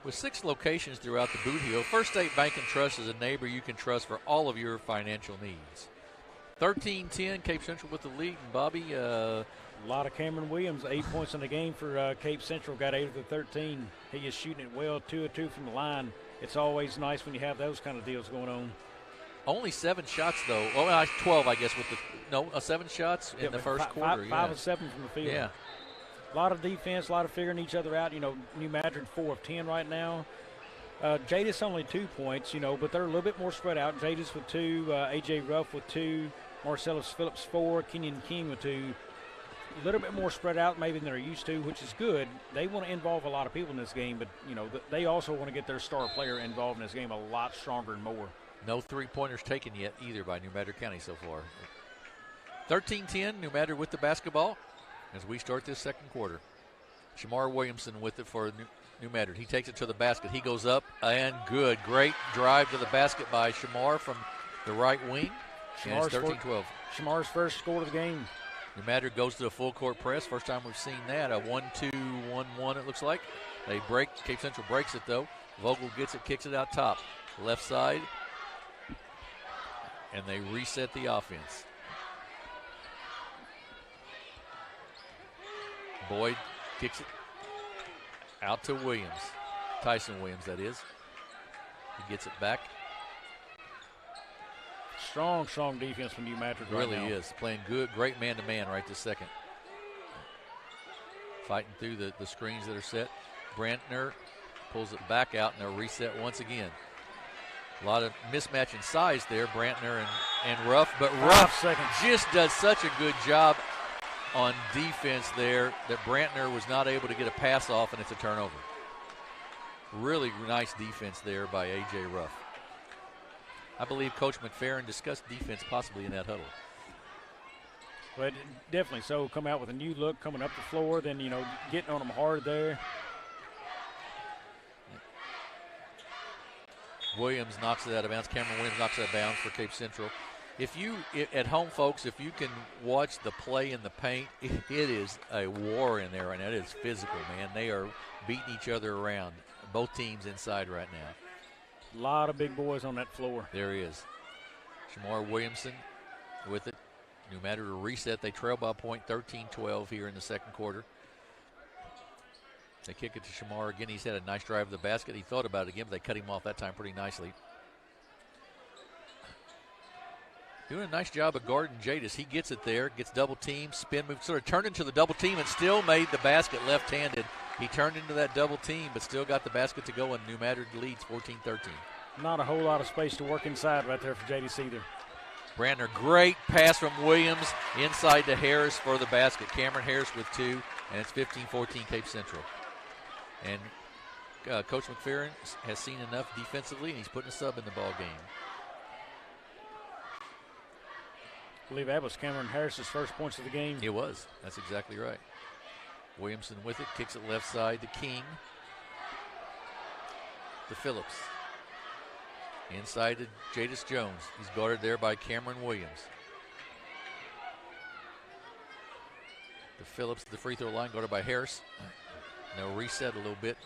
With 6 locations throughout the Boot Heel, First State Bank & Trust is a neighbor you can trust for all of your financial needs. 13-10, Cape Central with the lead. And Bobby, a lot of Cameron Williams, 8 points in the game for Cape Central, got 8 of the 13. He is shooting it well, 2 of 2 from the line. It's always nice when you have those kind of deals going on. Only 7 shots, though. 12, I guess, with 7 shots in the first quarter. 5 of 7 from the field. Yeah. A lot of defense, a lot of figuring each other out. New Madrid 4 of 10 right now. Jadis only 2 points, but they're a little bit more spread out. Jadis with 2, A.J. Ruff with 2, Marcellus Phillips 4, Kenyon King with 2. A little bit more spread out maybe than they're used to, which is good. They want to involve a lot of people in this game, but, they also want to get their star player involved in this game a lot stronger and more. No 3-pointers taken yet either by New Madrid County so far. 13-10, New Madrid with the basketball as we start this second quarter. Shamar Williamson with it for New Madrid. He takes it to the basket. He goes up and good. Great drive to the basket by Shamar from the right wing. And it's 13-12. Shamar's first score of the game. New Madrid goes to a full court press. First time we've seen that. A 1-2-1-1 it looks like. They break. Cape Central breaks it though. Vogel gets it, kicks it out top. Left side. And they reset the offense. Boyd kicks it out to Williams. Tyson Williams, that is. He gets it back. Strong defense from New Madrid right now. Really is. Playing good, great man-to-man right this second. Fighting through the screens that are set. Brantner pulls it back out, and they'll reset once again. A lot of mismatch in size there, Brantner and Ruff. But Ruff just does such a good job on defense there that Brantner was not able to get a pass off, and it's a turnover. Really nice defense there by A.J. Ruff. I believe Coach McFerrin discussed defense possibly in that huddle. But definitely so. Come out with a new look coming up the floor, then, getting on them hard there. Williams knocks it out of bounds. Cameron Williams knocks it out of bounds for Cape Central. At home, folks, if you can watch the play in the paint, it is a war in there right now. It is physical, man. They are beating each other around. Both teams inside right now. A lot of big boys on that floor. There he is. Shamar Williamson with it. New Madrid will reset. They trail by a point, 13-12 here in the second quarter. They kick it to Shamar again. He's had a nice drive to the basket. He thought about it again, but they cut him off that time pretty nicely. Doing a nice job of guarding Jadis. He gets it there, gets double team, spin move, sort of turned into the double team and still made the basket left-handed. He turned into that double team, but still got the basket to go, and New Madrid leads 14-13. Not a whole lot of space to work inside right there for Jadis either. Brandner, great pass from Williams inside to Harris for the basket. Cameron Harris with 2, and it's 15-14 Cape Central. And Coach McFerrin has seen enough defensively, and he's putting a sub in the ball game. I believe that was Cameron Harris's first points of the game. It was. That's exactly right. Williamson with it, kicks it left side to King. To Phillips. Inside to Jadis Jones. He's guarded there by Cameron Williams. To Phillips at the free throw line, guarded by Harris. They'll reset a little bit.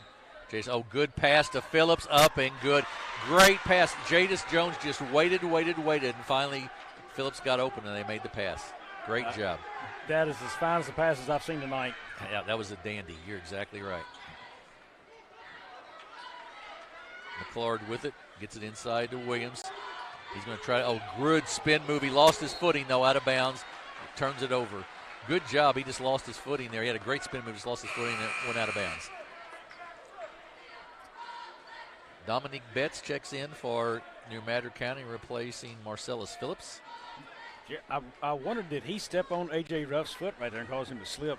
Good pass to Phillips, up and good. Great pass. Jadis Jones just waited, and finally Phillips got open and they made the pass. Great job. That is as fine as the passes I've seen tonight. Yeah, that was a dandy. You're exactly right. McClard with it. Gets it inside to Williams. He's going to try. Oh, good spin move. He lost his footing, though, out of bounds. Turns it over. Good job. He just lost his footing there. He had a great spin move. Just lost his footing and it went out of bounds. Dominique Betts checks in for New Madrid County, replacing Marcellus Phillips. Yeah, I wondered, did he step on A.J. Ruff's foot right there and cause him to slip?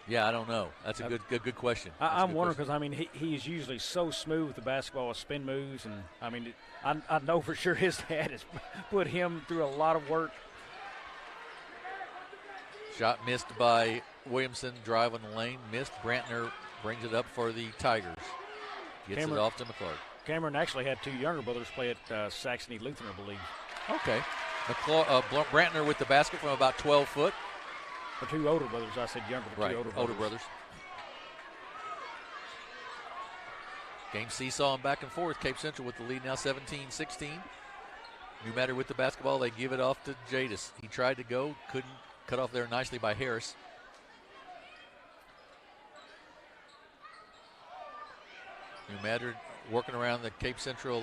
Yeah, I don't know. That's a good question. I'm wondering because, I mean, he is usually so smooth with the basketball with spin moves. And, I mean, I know for sure his dad has put him through a lot of work. Shot missed by Williamson, driving the lane. Missed. Brantner brings it up for the Tigers. Gets it off to McClard. Cameron actually had two younger brothers play at Saxony Lutheran, I believe. Okay. Brantner with the basket from about 12 foot. For two older brothers. I said younger, but right. two older brothers. Game seesawing back and forth. Cape Central with the lead now 17-16. New Madrid with the basketball. They give it off to Jadis. He tried to go. Couldn't. Cut off there nicely by Harris. New Madrid working around the Cape Central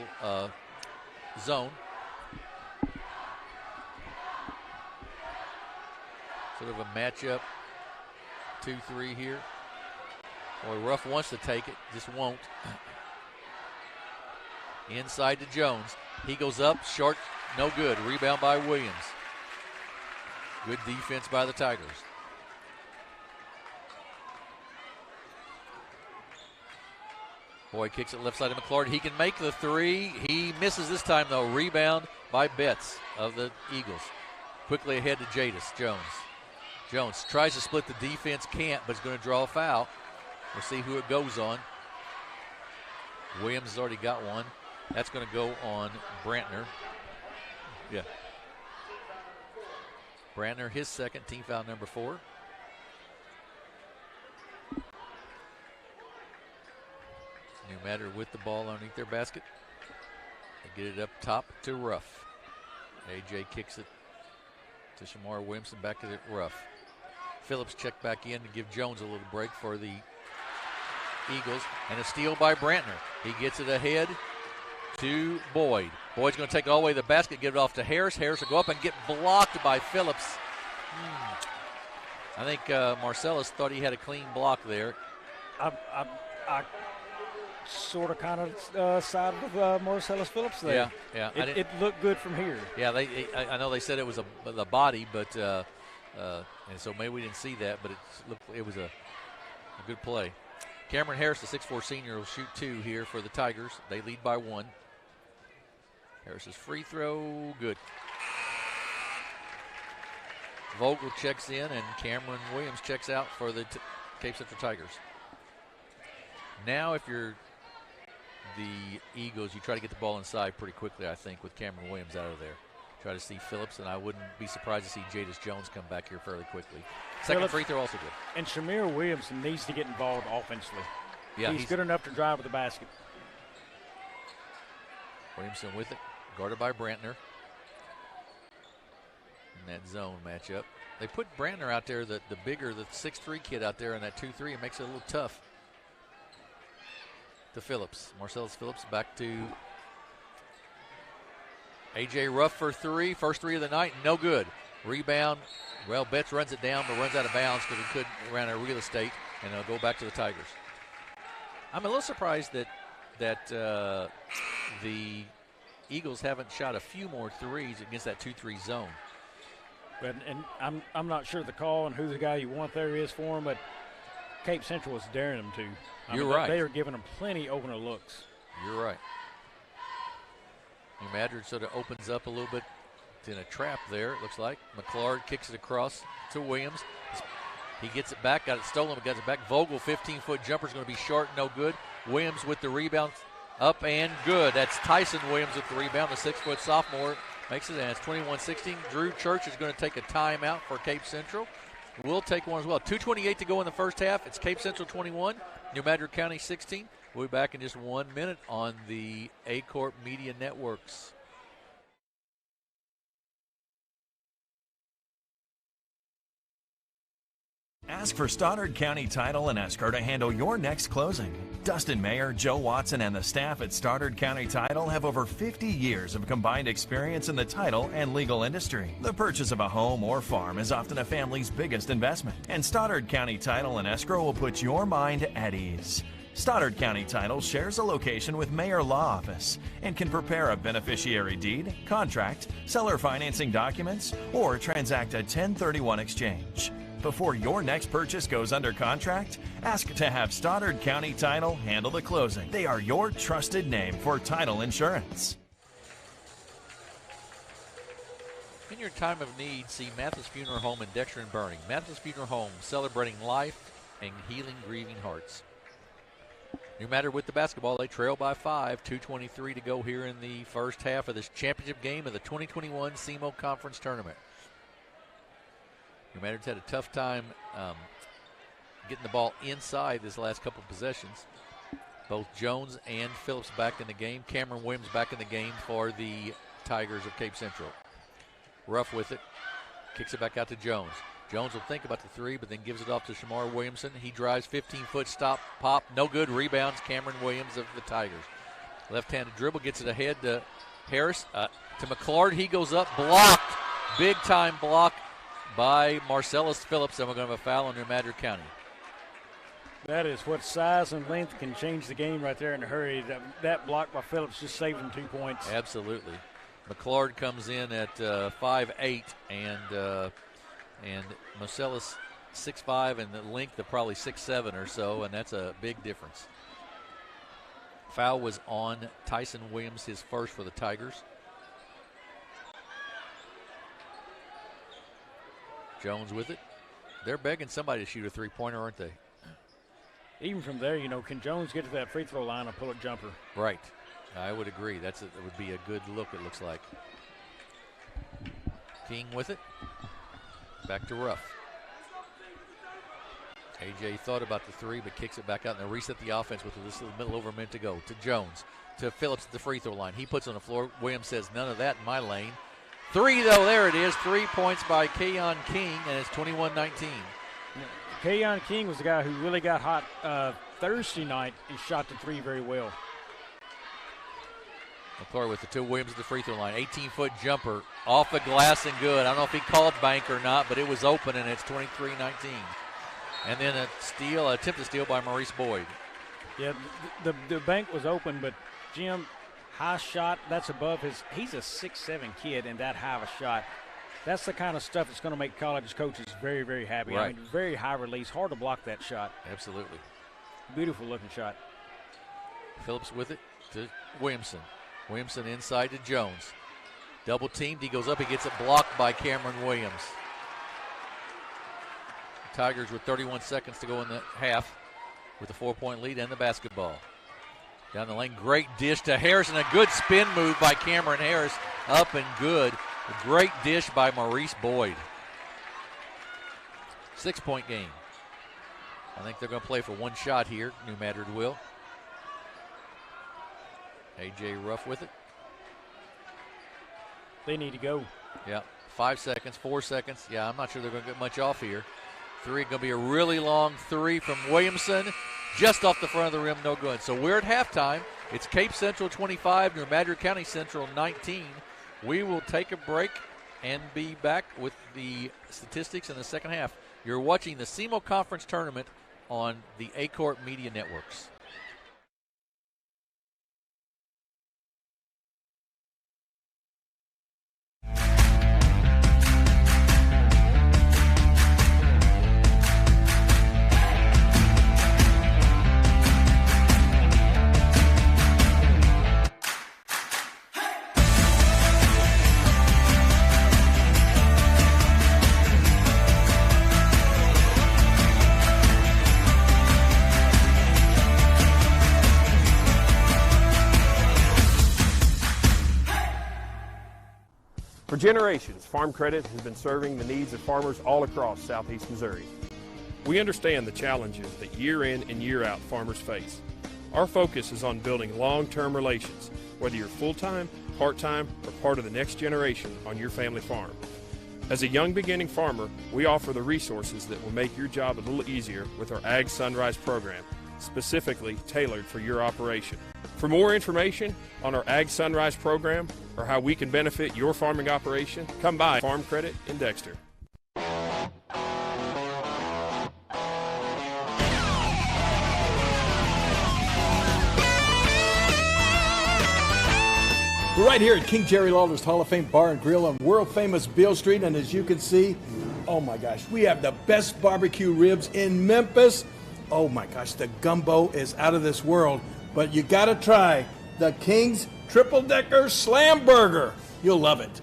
zone. Sort of a matchup, 2-3 here. Boy, Ruff wants to take it, just won't. Inside to Jones. He goes up, short, no good. Rebound by Williams. Good defense by the Tigers. Boy kicks it left side of McClard. He can make the three. He misses this time, though. Rebound by Betts of the Eagles. Quickly ahead to Jadis. Jones tries to split the defense, can't, but is going to draw a foul. We'll see who it goes on. Williams has already got one. That's going to go on Brantner. Yeah. Brantner, his second, team foul number 4. New Madrid with the ball underneath their basket. They get it up top to Ruff. AJ kicks it to Shamar Williamson, back to Ruff. Phillips checked back in to give Jones a little break for the Eagles. And a steal by Brantner. He gets it ahead to Boyd. Boyd's going to take it all the way to the basket, give it off to Harris. Harris will go up and get blocked by Phillips. I think Marcellus thought he had a clean block there. I sort of kind of sided with Marcellus Phillips there. Yeah. It looked good from here. Yeah, I know they said it was the body, but and so maybe we didn't see that, but it was a good play. Cameron Harris, the 6'4 senior, will shoot 2 here for the Tigers. They lead by 1. Harris's free throw, good. Vogel checks in, and Cameron Williams checks out for the Cape Central Tigers. Now, if you're the Eagles, you try to get the ball inside pretty quickly, I think, with Cameron Williams out of there. Try to see Phillips, and I wouldn't be surprised to see Jadis Jones come back here fairly quickly. Second free throw also good. And Shamir Williamson needs to get involved offensively. Yeah, he's good enough to drive with the basket. Williamson with it, guarded by Brantner. In that zone matchup. They put Brantner out there, the bigger, the 6'3 kid out there in that 2-3. It makes it a little tough. To Phillips. Marcellus Phillips back to A.J. Ruff for 3. First 3 of the night, no good. Rebound. Well, Betts runs it down, but runs out of bounds because he couldn't run out of real estate, and they'll go back to the Tigers. I'm a little surprised that the Eagles haven't shot a few more threes against that 2-3 zone. And I'm not sure the call and who the guy you want there is for him, but Cape Central is daring them to. You're right. They are giving them plenty opener looks. You're right. New Madrid sort of opens up a little bit in a trap there, it looks like. McClard kicks it across to Williams. He gets it back, got it stolen, but gets it back. Vogel, 15-foot jumper, is going to be short, no good. Williams with the rebound, up and good. That's Tyson Williams with the rebound, the 6-foot sophomore. Makes it, and it's 21-16. Drew Church is going to take a timeout for Cape Central. We'll take one as well. 2:28 to go in the first half. It's Cape Central 21, New Madrid County 16. We'll be back in just 1 minute on the A-Corp Media Networks. Ask for Stoddard County Title and Escrow to handle your next closing. Dustin Mayer, Joe Watson, and the staff at Stoddard County Title have over 50 years of combined experience in the title and legal industry. The purchase of a home or farm is often a family's biggest investment, and Stoddard County Title and Escrow will put your mind at ease. Stoddard County Title shares a location with Mayor Law Office and can prepare a beneficiary deed, contract, seller financing documents, or transact a 1031 exchange. Before your next purchase goes under contract, ask to have Stoddard County Title handle the closing. They are your trusted name for title insurance. In your time of need, see Mathis Funeral Home in Dexter and Burning. Mathis Funeral Home, celebrating life and healing grieving hearts. No matter with the basketball, they trail by 5, 2:23 to go here in the first half of this championship game of the 2021 SEMO Conference Tournament. New Madrid's had a tough time getting the ball inside this last couple of possessions. Both Jones and Phillips back in the game. Cameron Williams back in the game for the Tigers of Cape Central. Ruff with it. Kicks it back out to Jones. Jones will think about the three, but then gives it off to Shamar Williamson. He drives 15-foot stop, pop, no good. Rebounds Cameron Williams of the Tigers. Left-handed dribble, gets it ahead to Harris. To McClard, he goes up, blocked. Big-time block by Marcellus Phillips, and we're going to have a foul on New Madrid County. That is what size and length can change the game right there in a hurry. That block by Phillips just saved him 2 points. Absolutely. McClard comes in at 5'8", and Marcellus 6'5", and the length of probably 6'7" or so, and that's a big difference. Foul was on Tyson Williams, his first for the Tigers. Jones with it. They're begging somebody to shoot a three-pointer, aren't they? Even from there, can Jones get to that free throw line and pull a jumper? Right. I would agree. That would be a good look, it looks like. King with it. Back to Ruff. AJ thought about the three, but kicks it back out, and they reset the offense with this little middle over a minute to go. To Jones. To Phillips at the free throw line. He puts on the floor. Williams says, none of that in my lane. Three, though, there it is. 3 points by Kayon King, and it's 21-19. Kayon King was the guy who really got hot Thursday night and shot the three very well. McClure with the two. Williams at the free throw line. 18-foot jumper off the glass and good. I don't know if he called bank or not, but it was open, and it's 23-19. And then a attempted steal by Maurice Boyd. Yeah, the bank was open, but Jim, high shot, that's above his. He's a 6'7" kid, and that high of a shot. That's the kind of stuff that's going to make college coaches very, very happy. Right. I mean, very high release, hard to block that shot. Absolutely. Beautiful looking shot. Phillips with it to Williamson. Williamson inside to Jones. Double teamed, he goes up, he gets it blocked by Cameron Williams. The Tigers with 31 seconds to go in the half with a 4-point lead and the basketball. Down the lane, great dish to Harris, and a good spin move by Cameron Harris. Up and good. A great dish by Maurice Boyd. 6-point game. I think they're going to play for one shot here. New Madrid will. A.J. Ruff with it. They need to go. Yeah, 5 seconds, 4 seconds. Yeah, I'm not sure they're going to get much off here. Three, going to be a really long three from Williamson. Just off the front of the rim, no good. So we're at halftime. It's Cape Central 25, New Madrid County Central 19. We will take a break and be back with the statistics in the second half. You're watching the SEMO Conference Tournament on the A-Court Media Networks. For generations, Farm Credit has been serving the needs of farmers all across southeast Missouri. We understand the challenges that year in and year out farmers face. Our focus is on building long-term relations, whether you're full-time, part-time, or part of the next generation on your family farm. As a young beginning farmer, we offer the resources that will make your job a little easier with our Ag Sunrise program, specifically tailored for your operation. For more information on our Ag Sunrise program or how we can benefit your farming operation, come by Farm Credit in Dexter. We're right here at King Jerry Lawler's Hall of Fame Bar and Grill on world-famous Beale Street, and as you can see, oh my gosh, we have the best barbecue ribs in Memphis. Oh my gosh, the gumbo is out of this world, but you gotta try the King's Triple Decker Slam Burger. You'll love it.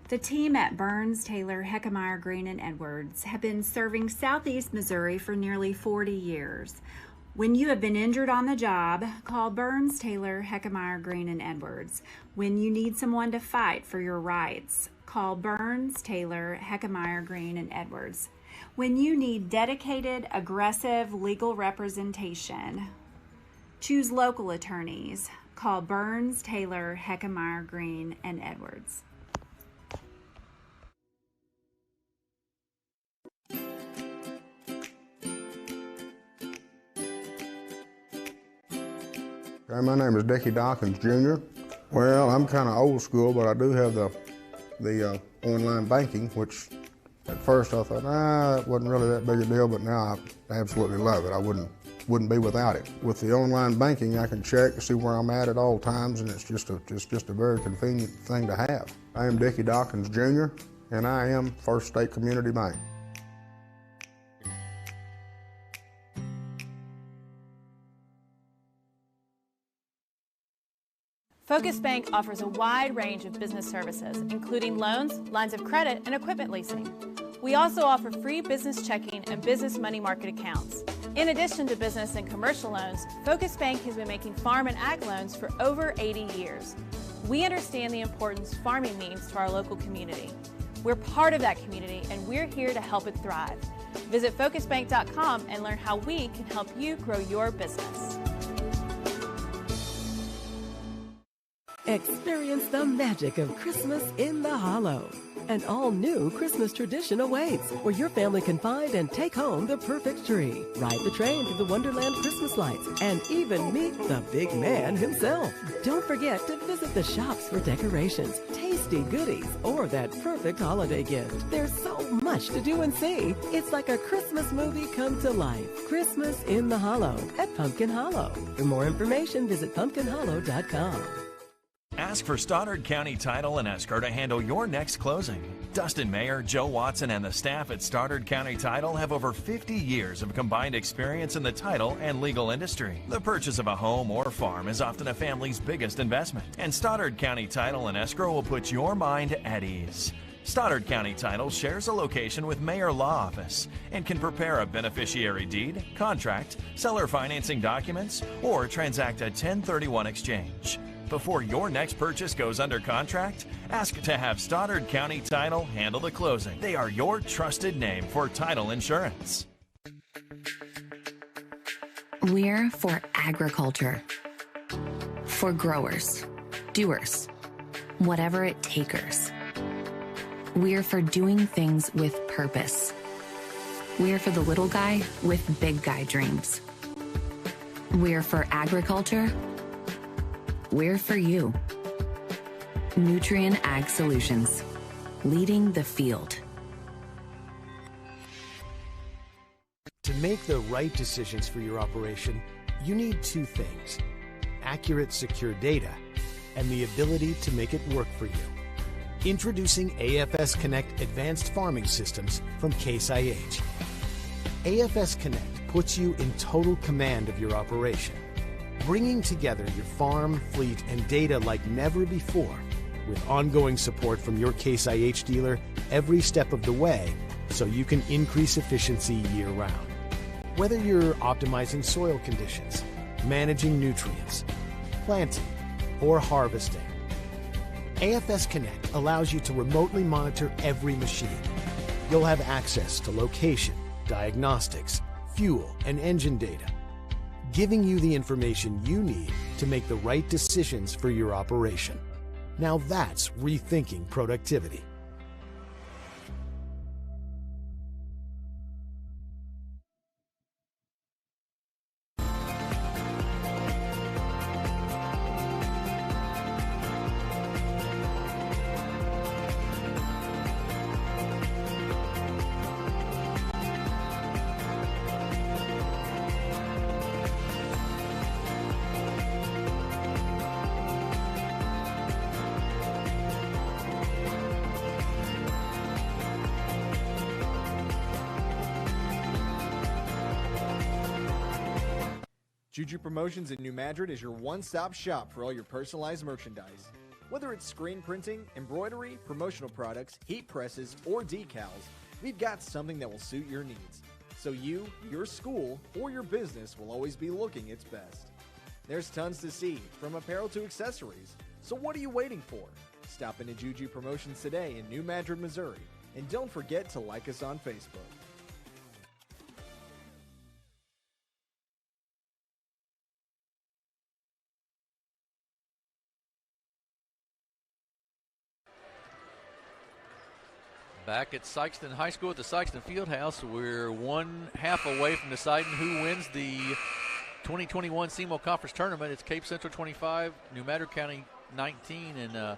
The team at Burns, Taylor, Heckmeyer, Green, and Edwards have been serving Southeast Missouri for nearly 40 years. When you have been injured on the job, call Burns, Taylor, Heckmeyer, Green, and Edwards. When you need someone to fight for your rights, call Burns, Taylor, Heckmeyer, Green, and Edwards. When you need dedicated, aggressive legal representation, choose local attorneys. Call Burns, Taylor, Heckmeyer, Green, and Edwards. Hi, my name is Dickie Dawkins Jr. Well, I'm kind of old school, but I do have the online banking, which at first I thought, it wasn't really that big a deal, but now I absolutely love it. I wouldn't be without it. With the online banking, I can check to see where I'm at all times, and it's just a very convenient thing to have. I am Dickie Dawkins Jr., and I am First State Community Bank. Focus Bank offers a wide range of business services, including loans, lines of credit, and equipment leasing. We also offer free business checking and business money market accounts. In addition to business and commercial loans, Focus Bank has been making farm and ag loans for over 80 years. We understand the importance farming means to our local community. We're part of that community, and we're here to help it thrive. Visit focusbank.com and learn how we can help you grow your business. Experience the magic of Christmas in the Hollow. An all-new Christmas tradition awaits, where your family can find and take home the perfect tree, ride the train through the Wonderland Christmas lights, and even meet the big man himself. Don't forget to visit the shops for decorations, tasty goodies, or that perfect holiday gift. There's so much to do and see. It's like a Christmas movie come to life. Christmas in the Hollow at Pumpkin Hollow. For more information, visit pumpkinhollow.com. Ask for Stoddard County Title and Escrow to handle your next closing. Dustin Mayer, Joe Watson, and the staff at Stoddard County Title have over 50 years of combined experience in the title and legal industry. The purchase of a home or farm is often a family's biggest investment, and Stoddard County Title and Escrow will put your mind at ease. Stoddard County Title shares a location with Mayor Law Office and can prepare a beneficiary deed, contract, seller financing documents, or transact a 1031 exchange. Before your next purchase goes under contract, ask to have Stoddard County Title handle the closing. They are your trusted name for title insurance. We're for agriculture. For growers, doers, whatever it takers. We're for doing things with purpose. We're for the little guy with big guy dreams. We're for agriculture. We're for you. Nutrien Ag Solutions, leading the field. To make the right decisions for your operation, you need two things: accurate, secure data and the ability to make it work for you. Introducing AFS Connect Advanced Farming Systems from Case IH. AFS Connect puts you in total command of your operation, bringing together your farm, fleet, and data like never before, with ongoing support from your Case IH dealer every step of the way, so you can increase efficiency year-round. Whether you're optimizing soil conditions, managing nutrients, planting, or harvesting, AFS Connect allows you to remotely monitor every machine, You'll have access to location, diagnostics, fuel, and engine data, giving you the information you need to make the right decisions for your operation. Now that's rethinking productivity. Juju Promotions in New Madrid is your one-stop shop for all your personalized merchandise. Whether it's screen printing, embroidery, promotional products, heat presses, or decals, we've got something that will suit your needs. So you, your school, or your business will always be looking its best. There's tons to see, from apparel to accessories. So what are you waiting for? Stop into Juju Promotions today in New Madrid, Missouri. And don't forget to like us on Facebook. Back at Sikeston High School at the Sikeston Fieldhouse, we're 1/2 away from deciding who wins the 2021 SEMO Conference Tournament. It's Cape Central 25, New Madrid County 19. And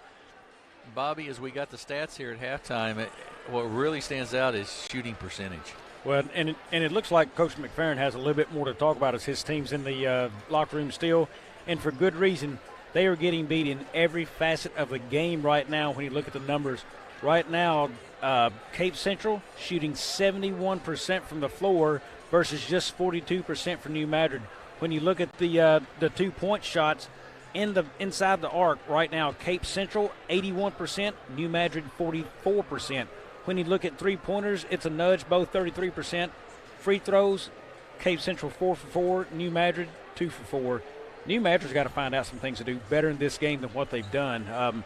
Bobby, as we got the stats here at halftime, what really stands out is shooting percentage. Well, and it looks like Coach McFerrin has a little bit more to talk about as his team's in the locker room still, and for good reason. They are getting beat in every facet of the game right now when you look at the numbers. Right now, Cape Central shooting 71% from the floor versus just 42% for New Madrid. When you look at the 2-point shots inside the arc right now, Cape Central 81%, New Madrid 44%. When you look at three-pointers, it's a nudge, both 33%. Free throws, Cape Central 4 for 4, New Madrid 2 for 4. New Madrid's got to find out some things to do better in this game than what they've done.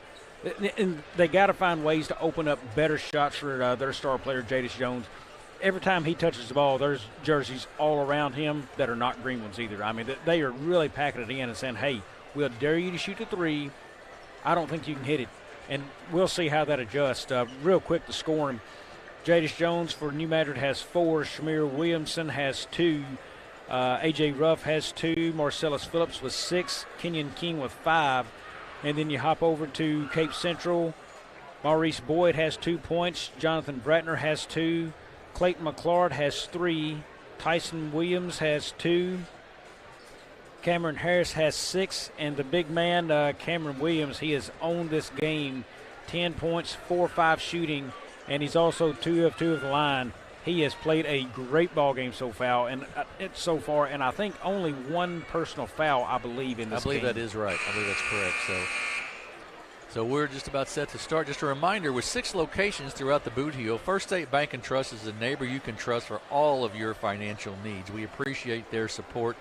And they got to find ways to open up better shots for their star player, Jadis Jones. Every time he touches the ball, there's jerseys all around him that are not green ones either. I mean, they are really packing it in and saying, hey, we'll dare you to shoot the three. I don't think you can hit it. And we'll see how that adjusts. Real quick to score him, Jadis Jones for New Madrid has 4. Shamir Williamson has 2. A.J. Ruff has 2. Marcellus Phillips with 6. Kenyon King with 5. And then you hop over to Cape Central. Maurice Boyd has 2 points. Jonathan Bratner has 2. Clayton McClard has 3. Tyson Williams has 2. Cameron Harris has 6. And the big man, Cameron Williams, he has owned this game. 10 points, 4-5 shooting, and he's also 2 of 2 of the line. He has played a great ball game so far, and I think only 1 personal foul, I believe, in this game. I believe that is right. I believe that's correct. So we're just about set to start. Just a reminder, with 6 locations throughout the Boot Heel, First State Bank and Trust is a neighbor you can trust for all of your financial needs. We appreciate their support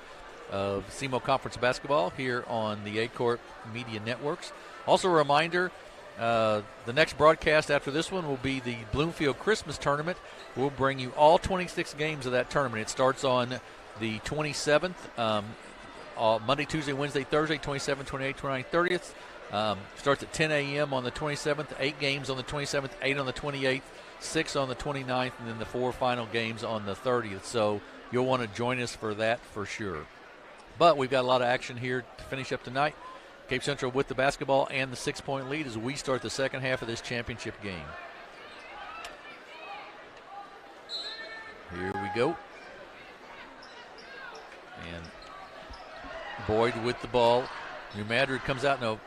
of SEMO Conference Basketball here on the A-Court Media Networks. Also a reminder, the next broadcast after this one will be the Bloomfield Christmas Tournament. We'll bring you all 26 games of that tournament. It starts on the 27th, Monday, Tuesday, Wednesday, Thursday, 27th, 28th, 29th, 30th. Starts at 10 a.m. on the 27th, 8 games on the 27th, 8 on the 28th, 6 on the 29th, and then the 4 final games on the 30th. So you'll want to join us for that for sure. But we've got a lot of action here to finish up tonight. Cape Central with the basketball and the 6-point lead as we start the second half of this championship game. Here we go. And Boyd with the ball. New Madrid comes out in a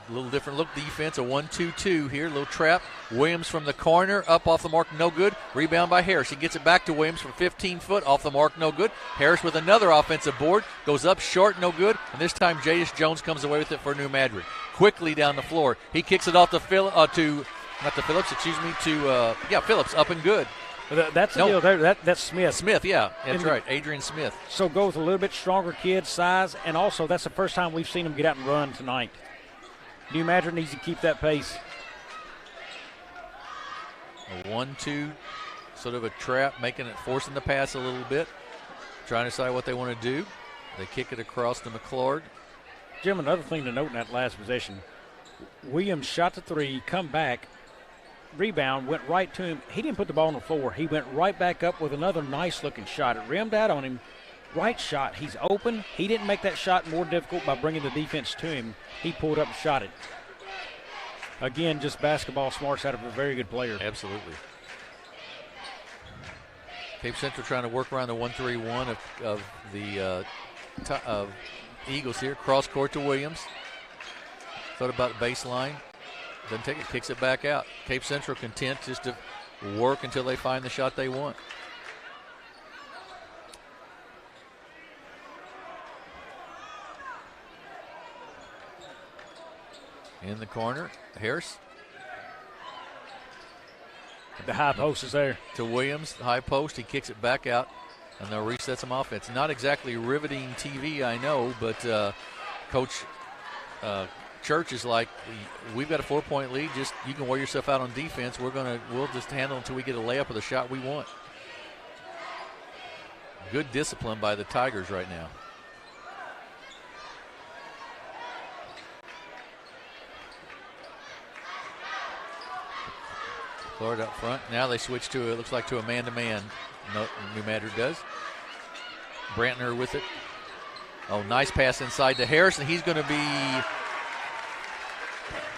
little different look defense, a 1-2-2 here, a little trap. Williams from the corner, up off the mark, no good. Rebound by Harris. He gets it back to Williams from 15 foot, off the mark, no good. Harris with another offensive board, goes up short, no good. And this time Jadis Jones comes away with it for New Madrid. Quickly down the floor. He kicks it off to Phillips, up and good. That's the deal there. That's Smith. Smith, yeah. That's right, Adrian Smith. So go with a little bit stronger kid, size, and also that's the first time we've seen him get out and run tonight. New Madrid needs to keep that pace. A 1-2 sort of a trap, forcing the pass a little bit, trying to decide what they want to do. They kick it across to McClure. Jim, another thing to note in that last possession, Williams shot the three, come back, rebound, went right to him. He didn't put the ball on the floor. He went right back up with another nice-looking shot. It rimmed out on him. Right shot. He's open. He didn't make that shot more difficult by bringing the defense to him. He pulled up and shot it. Again, just basketball smarts out of a very good player. Absolutely. Cape Central trying to work around the 1-3-1 of the Eagles here. Cross court to Williams. Thought about the baseline. Doesn't take it, kicks it back out. Cape Central content just to work until they find the shot they want. In the corner, Harris. The high post is there. To Williams, the high post. He kicks it back out, and they'll reset some offense. Not exactly riveting TV, I know, but Coach Church is like, we've got a 4-point lead. Just you can wear yourself out on defense. We'll just handle until we get a layup or the shot we want. Good discipline by the Tigers right now. Florida up front. Now they switch to, it looks like to a man-to-man. New Madrid does. Brantner with it. Oh, nice pass inside to Harris, and he's going to be.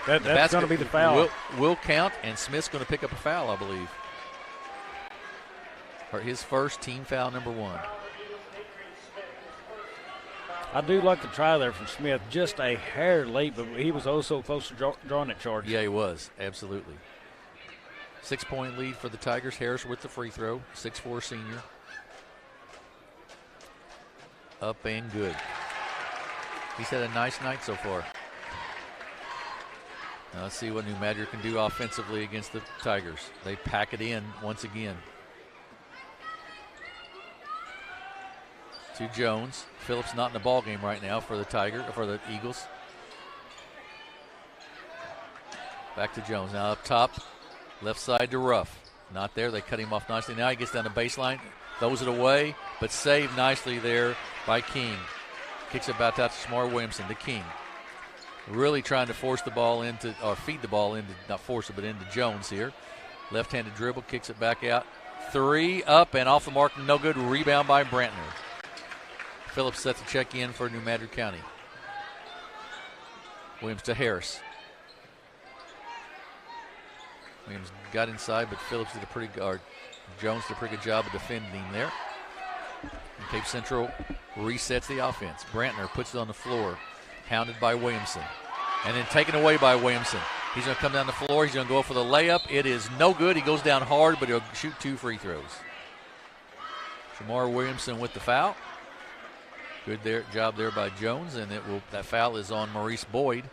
That's going to be the foul. Will count, and Smith's going to pick up a foul, I believe. For his first team foul, number 1. I do like the try there from Smith. Just a hair late, but he was also close to drawing that charge. Yeah, he was. Absolutely. 6-point lead for the Tigers. Harris with the free throw. 6'4" senior. Up and good. He's had a nice night so far. Now let's see what New Madrid can do offensively against the Tigers. They pack it in once again. To Jones. Phillips not in the ball game right now for the Eagles. Back to Jones. Now up top. Left side to Ruff. Not there. They cut him off nicely. Now he gets down the baseline. Throws it away, but saved nicely there by King. Kicks it back out to Shamar Williamson. To King. Really trying to force the ball into, or feed the ball into, not force it, but into Jones here. Left-handed dribble. Kicks it back out. 3 up and off the mark. No good. Rebound by Brantner. Phillips set the check in for New Madrid County. Williams to Harris. Williams got inside, but Phillips did Jones did a pretty good job of defending him there. And Cape Central resets the offense. Brantner puts it on the floor, hounded by Williamson. And then taken away by Williamson. He's going to come down the floor. He's going to go for the layup. It is no good. He goes down hard, but he'll shoot 2 free throws. Shamar Williamson with the foul. Good job there by Jones, and that foul is on Maurice Boyd.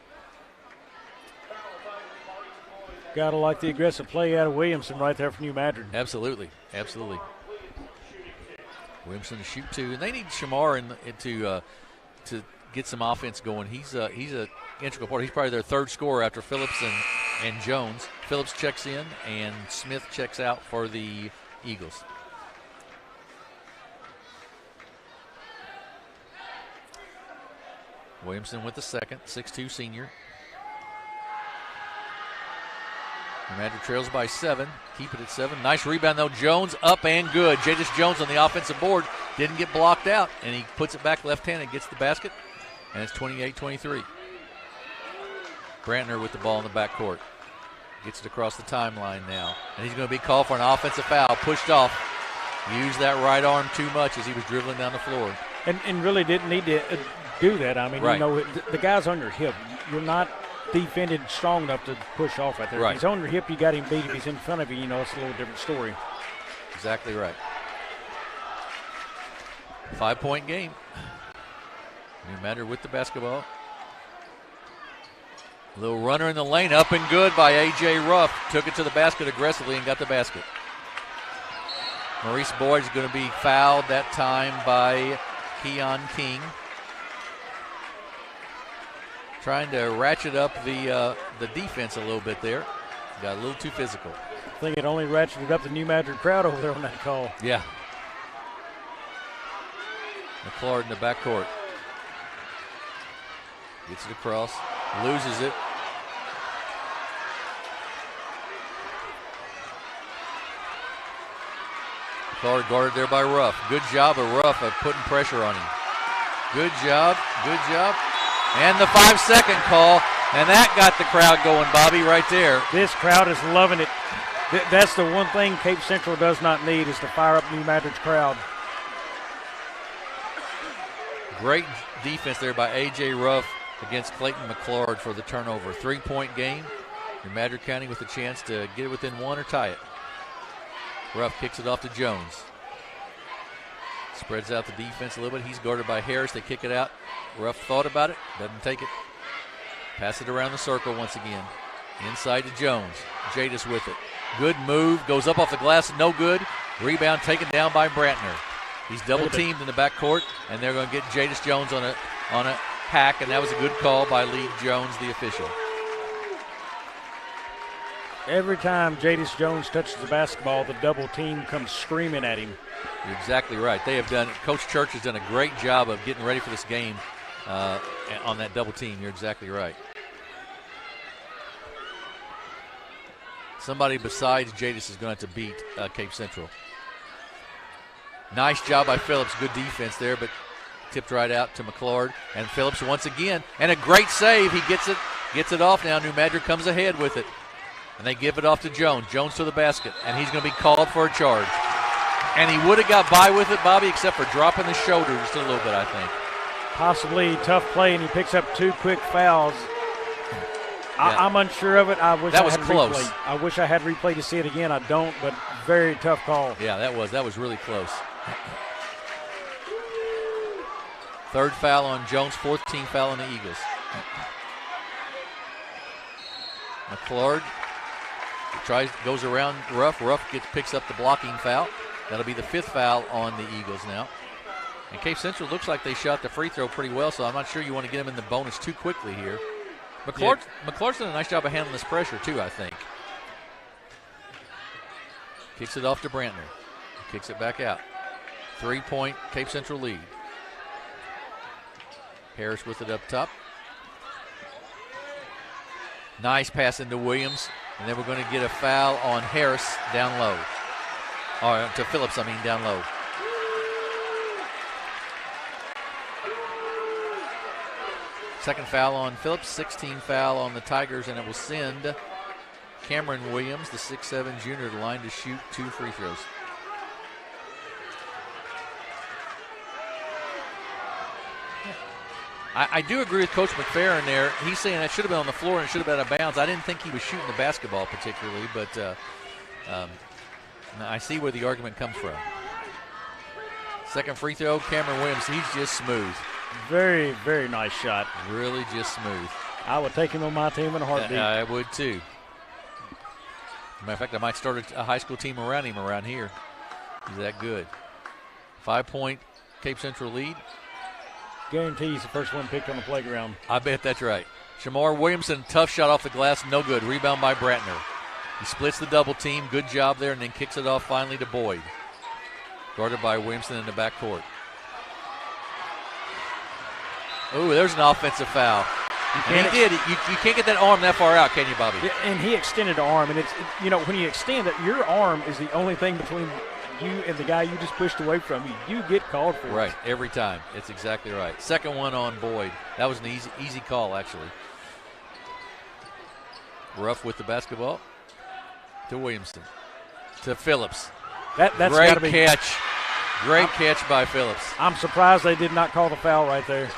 Got to like the aggressive play out of Williamson right there for New Madrid. Absolutely. Williamson to shoot 2, and they need Shamar to get some offense going. He's a integral part. He's probably their 3rd scorer after Phillips and Jones. Phillips checks in, and Smith checks out for the Eagles. Williamson with the second, 6'2" senior. New Madrid trails by 7. Keep it at 7. Nice rebound, though. Jones up and good. Jadis Jones on the offensive board. Didn't get blocked out, and he puts it back left-handed, gets the basket, and it's 28-23. Brantner with the ball in the backcourt. Gets it across the timeline now. And he's going to be called for an offensive foul. Pushed off. Used that right arm too much as he was dribbling down the floor. And really didn't need to do that. I mean, right. You know, the guy's on your hip. You're not defended strong enough to push off right there. Right. If he's on your hip, you got him beat. If he's in front of you, you know, it's a little different story. Exactly right. 5-point game. New Madrid with the basketball. Little runner in the lane, up and good by A.J. Ruff. Took it to the basket aggressively and got the basket. Maurice Boyd's going to be fouled that time by Keon King. Trying to ratchet up the defense a little bit there. Got a little too physical. I think it only ratcheted up the New Madrid crowd over there on that call. Yeah. McClard in the backcourt. Gets it across, loses it. McClard guarded there by Ruff. Good job of Ruff of putting pressure on him. Good job, good job. And the 5-second call, and that got the crowd going, Bobby, right there. This crowd is loving it. That's the one thing Cape Central does not need is to fire up New Madrid's crowd. Great defense there by A.J. Ruff against Clayton McClard for the turnover. 3-point game. New Madrid County with a chance to get it within one or tie it. Ruff kicks it off to Jones. Spreads out the defense a little bit. He's guarded by Harris. They kick it out. Ruff thought about it. Doesn't take it. Pass it around the circle once again. Inside to Jones. Jadis with it. Good move. Goes up off the glass. No good. Rebound taken down by Brantner. He's double teamed in the backcourt, and they're going to get Jadis Jones on a hack, and that was a good call by Lee Jones, the official. Every time Jadis Jones touches the basketball, the double team comes screaming at him. You're exactly right. They have done. Coach Church has done a great job of getting ready for this game on that double team. You're exactly right. Somebody besides Jadis is going to have to beat Cape Central. Nice job by Phillips. Good defense there, but tipped right out to McClard. And Phillips once again, and a great save. He gets it off now. New Madrid comes ahead with it. And they give it off to Jones. Jones to the basket, and he's going to be called for a charge. And he would have got by with it, Bobby, except for dropping the shoulder just a little bit, I think. Possibly tough play, and he picks up 2 quick fouls. Yeah. I'm unsure of it. I wish that I was had close. Replay. I wish I had replay to see it again. I don't, but very tough call. Yeah, that was really close. 3rd foul on Jones, 4th team foul on the Eagles. McClard goes around Ruff. Ruff picks up the blocking foul. That'll be the 5th foul on the Eagles now. And Cape Central looks like they shot the free throw pretty well, so I'm not sure you want to get them in the bonus too quickly here. McClard's done a nice job of handling this pressure too, I think. Kicks it off to Brantner. Kicks it back out. 3-point Cape Central lead. Harris with it up top. Nice pass into Williams. And then we're going to get a foul on Harris down low. Or to Phillips, down low. Second foul on Phillips, 16 foul on the Tigers, and it will send Cameron Williams, the 6'7 junior, to the line to shoot 2 free throws. I do agree with Coach McFerrin there. He's saying that should have been on the floor and it should have been out of bounds. I didn't think he was shooting the basketball particularly, but I see where the argument comes from. Second free throw, Cameron Williams, he's just smooth. Very, very nice shot. Really just smooth. I would take him on my team in a heartbeat. I would too. Matter of fact, I might start a high school team around him around here. He's that good. 5-point Cape Central lead. Guarantee he's the first one picked on the playground. I bet that's right. Shamar Williamson, tough shot off the glass, no good. Rebound by Brantner. He splits the double team, good job there, and then kicks it off finally to Boyd. Guarded by Williamson in the backcourt. Oh, there's an offensive foul. And he did. You can't get that arm that far out, can you, Bobby? Yeah, and he extended the arm, and when you extend it, your arm is the only thing between you and the guy you just pushed away from you. You get called for it. Right, every time. It's exactly right. Second one on Boyd. That was an easy call, actually. Ruff with the basketball to Williamson. To Phillips. That's great gotta be, catch. Great catch by Phillips. I'm surprised they did not call the foul right there.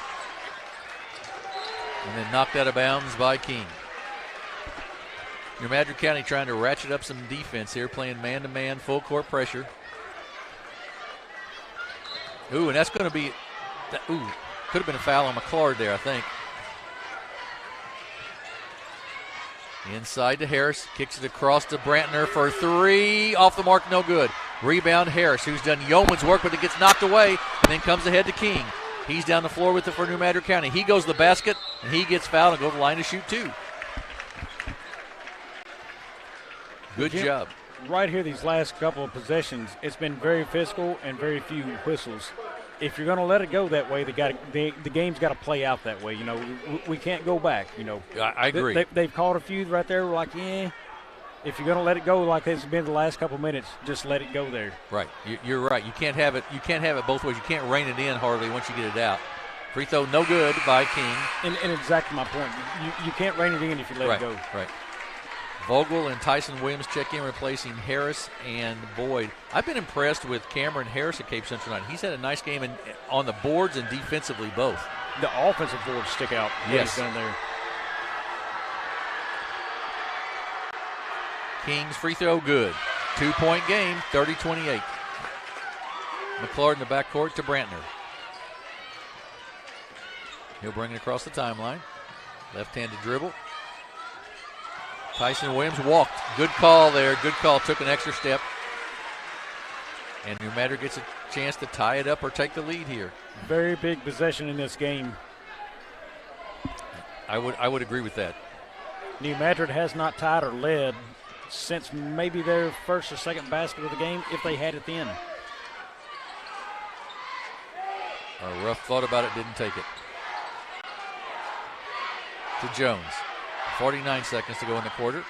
And then knocked out of bounds by King. New Madrid County trying to ratchet up some defense here, playing man-to-man, full court pressure. Ooh, and that's going to be, could have been a foul on McClard there, I think. Inside to Harris, kicks it across to Brantner for 3, off the mark, no good. Rebound Harris, who's done yeoman's work, but it gets knocked away, and then comes ahead to King. He's down the floor with it for New Madrid County. He goes to the basket, and he gets fouled and goes to the line to shoot 2. Good job. right here, these last couple of possessions, it's been very physical and very few whistles. If you're going to let it go that way, the game's got to play out that way. You know, we can't go back. You know, I agree. They've called a few right there. We're like, yeah. If you're going to let it go like it's been the last couple minutes, just let it go there. Right. You're right. You can't have it. You can't have it both ways. You can't rein it in hardly once you get it out. Free throw, no good by King. And exactly my point. You can't rein it in if you let it go. Right. Vogel and Tyson Williams check in, replacing Harris and Boyd. I've been impressed with Cameron Harris at Cape Central tonight. He's had a nice game on the boards and defensively both. The offensive boards stick out. Yes. He's done there. King's free throw good. 2-point game, 30-28. McClard in the backcourt to Brantner. He'll bring it across the timeline. Left-handed dribble. Tyson Williams walked. Good call there. Good call. Took an extra step. And New Madrid gets a chance to tie it up or take the lead here. Very big possession in this game. I would agree with that. New Madrid has not tied or led since maybe their first or second basket of the game, if they had it then. Ruff thought about it, didn't take it. To Jones. 49 seconds to go in the quarter.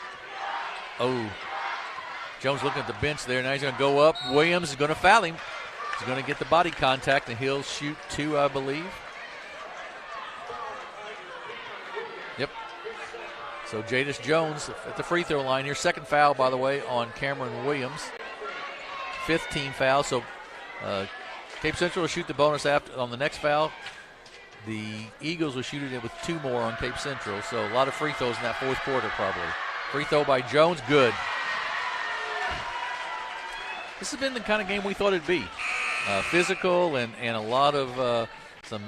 Oh, Jones looking at the bench there. Now he's going to go up. Williams is going to foul him. He's going to get the body contact, and he'll shoot two, I believe. Yep. So Jadis Jones at the free throw line here. Second foul, by the way, on Cameron Williams. 5th team foul. So Cape Central will shoot the bonus after on the next foul. The Eagles will shoot it with 2 more on Cape Central. So a lot of free throws in that fourth quarter probably. Free throw by Jones, good. This has been the kind of game we thought it'd be. Physical and a lot of some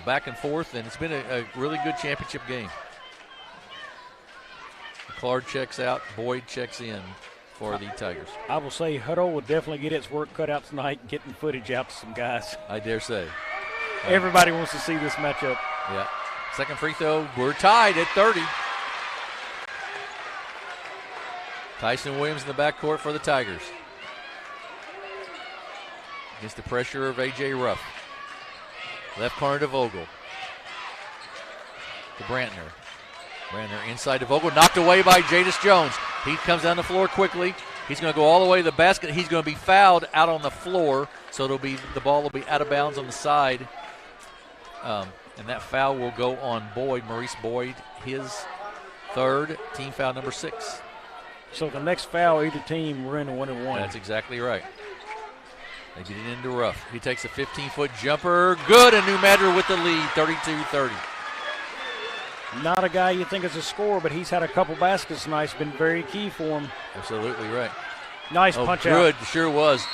back and forth, and it's been a really good championship game. McClard checks out, Boyd checks in for the Tigers. I will say Hutto will definitely get its work cut out tonight, getting footage out to some guys. I dare say. Everybody wants to see this matchup. Yeah. Second free throw, we're tied at 30. Tyson Williams in the backcourt for the Tigers. Against the pressure of A.J. Ruff. Left corner to Vogel. To Brantner. Brantner inside to Vogel. Knocked away by Jadis Jones. He comes down the floor quickly. He's going to go all the way to the basket. He's going to be fouled out on the floor. So the ball will be out of bounds on the side. And that foul will go on Boyd, Maurice Boyd, his 3rd, team foul number 6. So the next foul, either team, we're in a 1-1. That's exactly right. They get it into Ruff. He takes a 15-foot jumper. Good, and New Madrid with the lead, 32-30. Not a guy you think is a scorer, but he's had a couple baskets tonight. It's been very key for him. Absolutely right. Nice punch out. Good, sure was.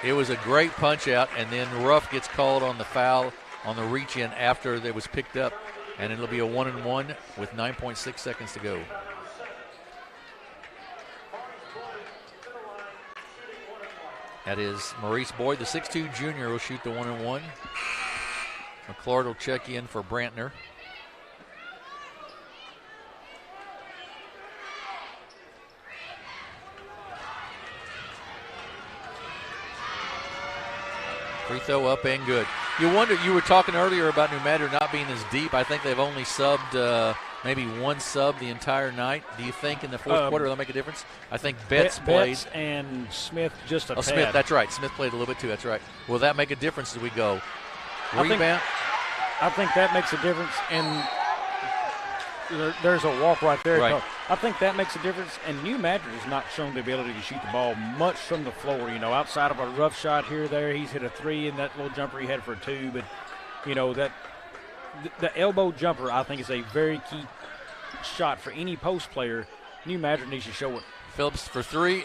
It was a great punch out, and then Ruff gets called on the foul on the reach in after it was picked up, and it'll be a 1-1 with 9.6 seconds to go. That is Maurice Boyd, the 6'2 junior, will shoot the 1-1. McClard will check in for Brantner. Free throw up and good. You were talking earlier about New Madrid not being as deep. I think they've only subbed maybe one sub the entire night. Do you think in the fourth quarter that'll make a difference? I think Betts played. Betts and Smith just a tad. Smith, that's right. Smith played a little bit too, that's right. Will that make a difference as we go? Rebound? I think that makes a difference, and there's a walk right there. Right. I think that makes a difference, and New Madrid has not shown the ability to shoot the ball much from the floor. Outside of a rough shot here or there, he's hit a 3, and that little jumper he had for a 2. But, that the elbow jumper, I think, is a very key shot for any post player. New Madrid needs to show it. Phillips for 3.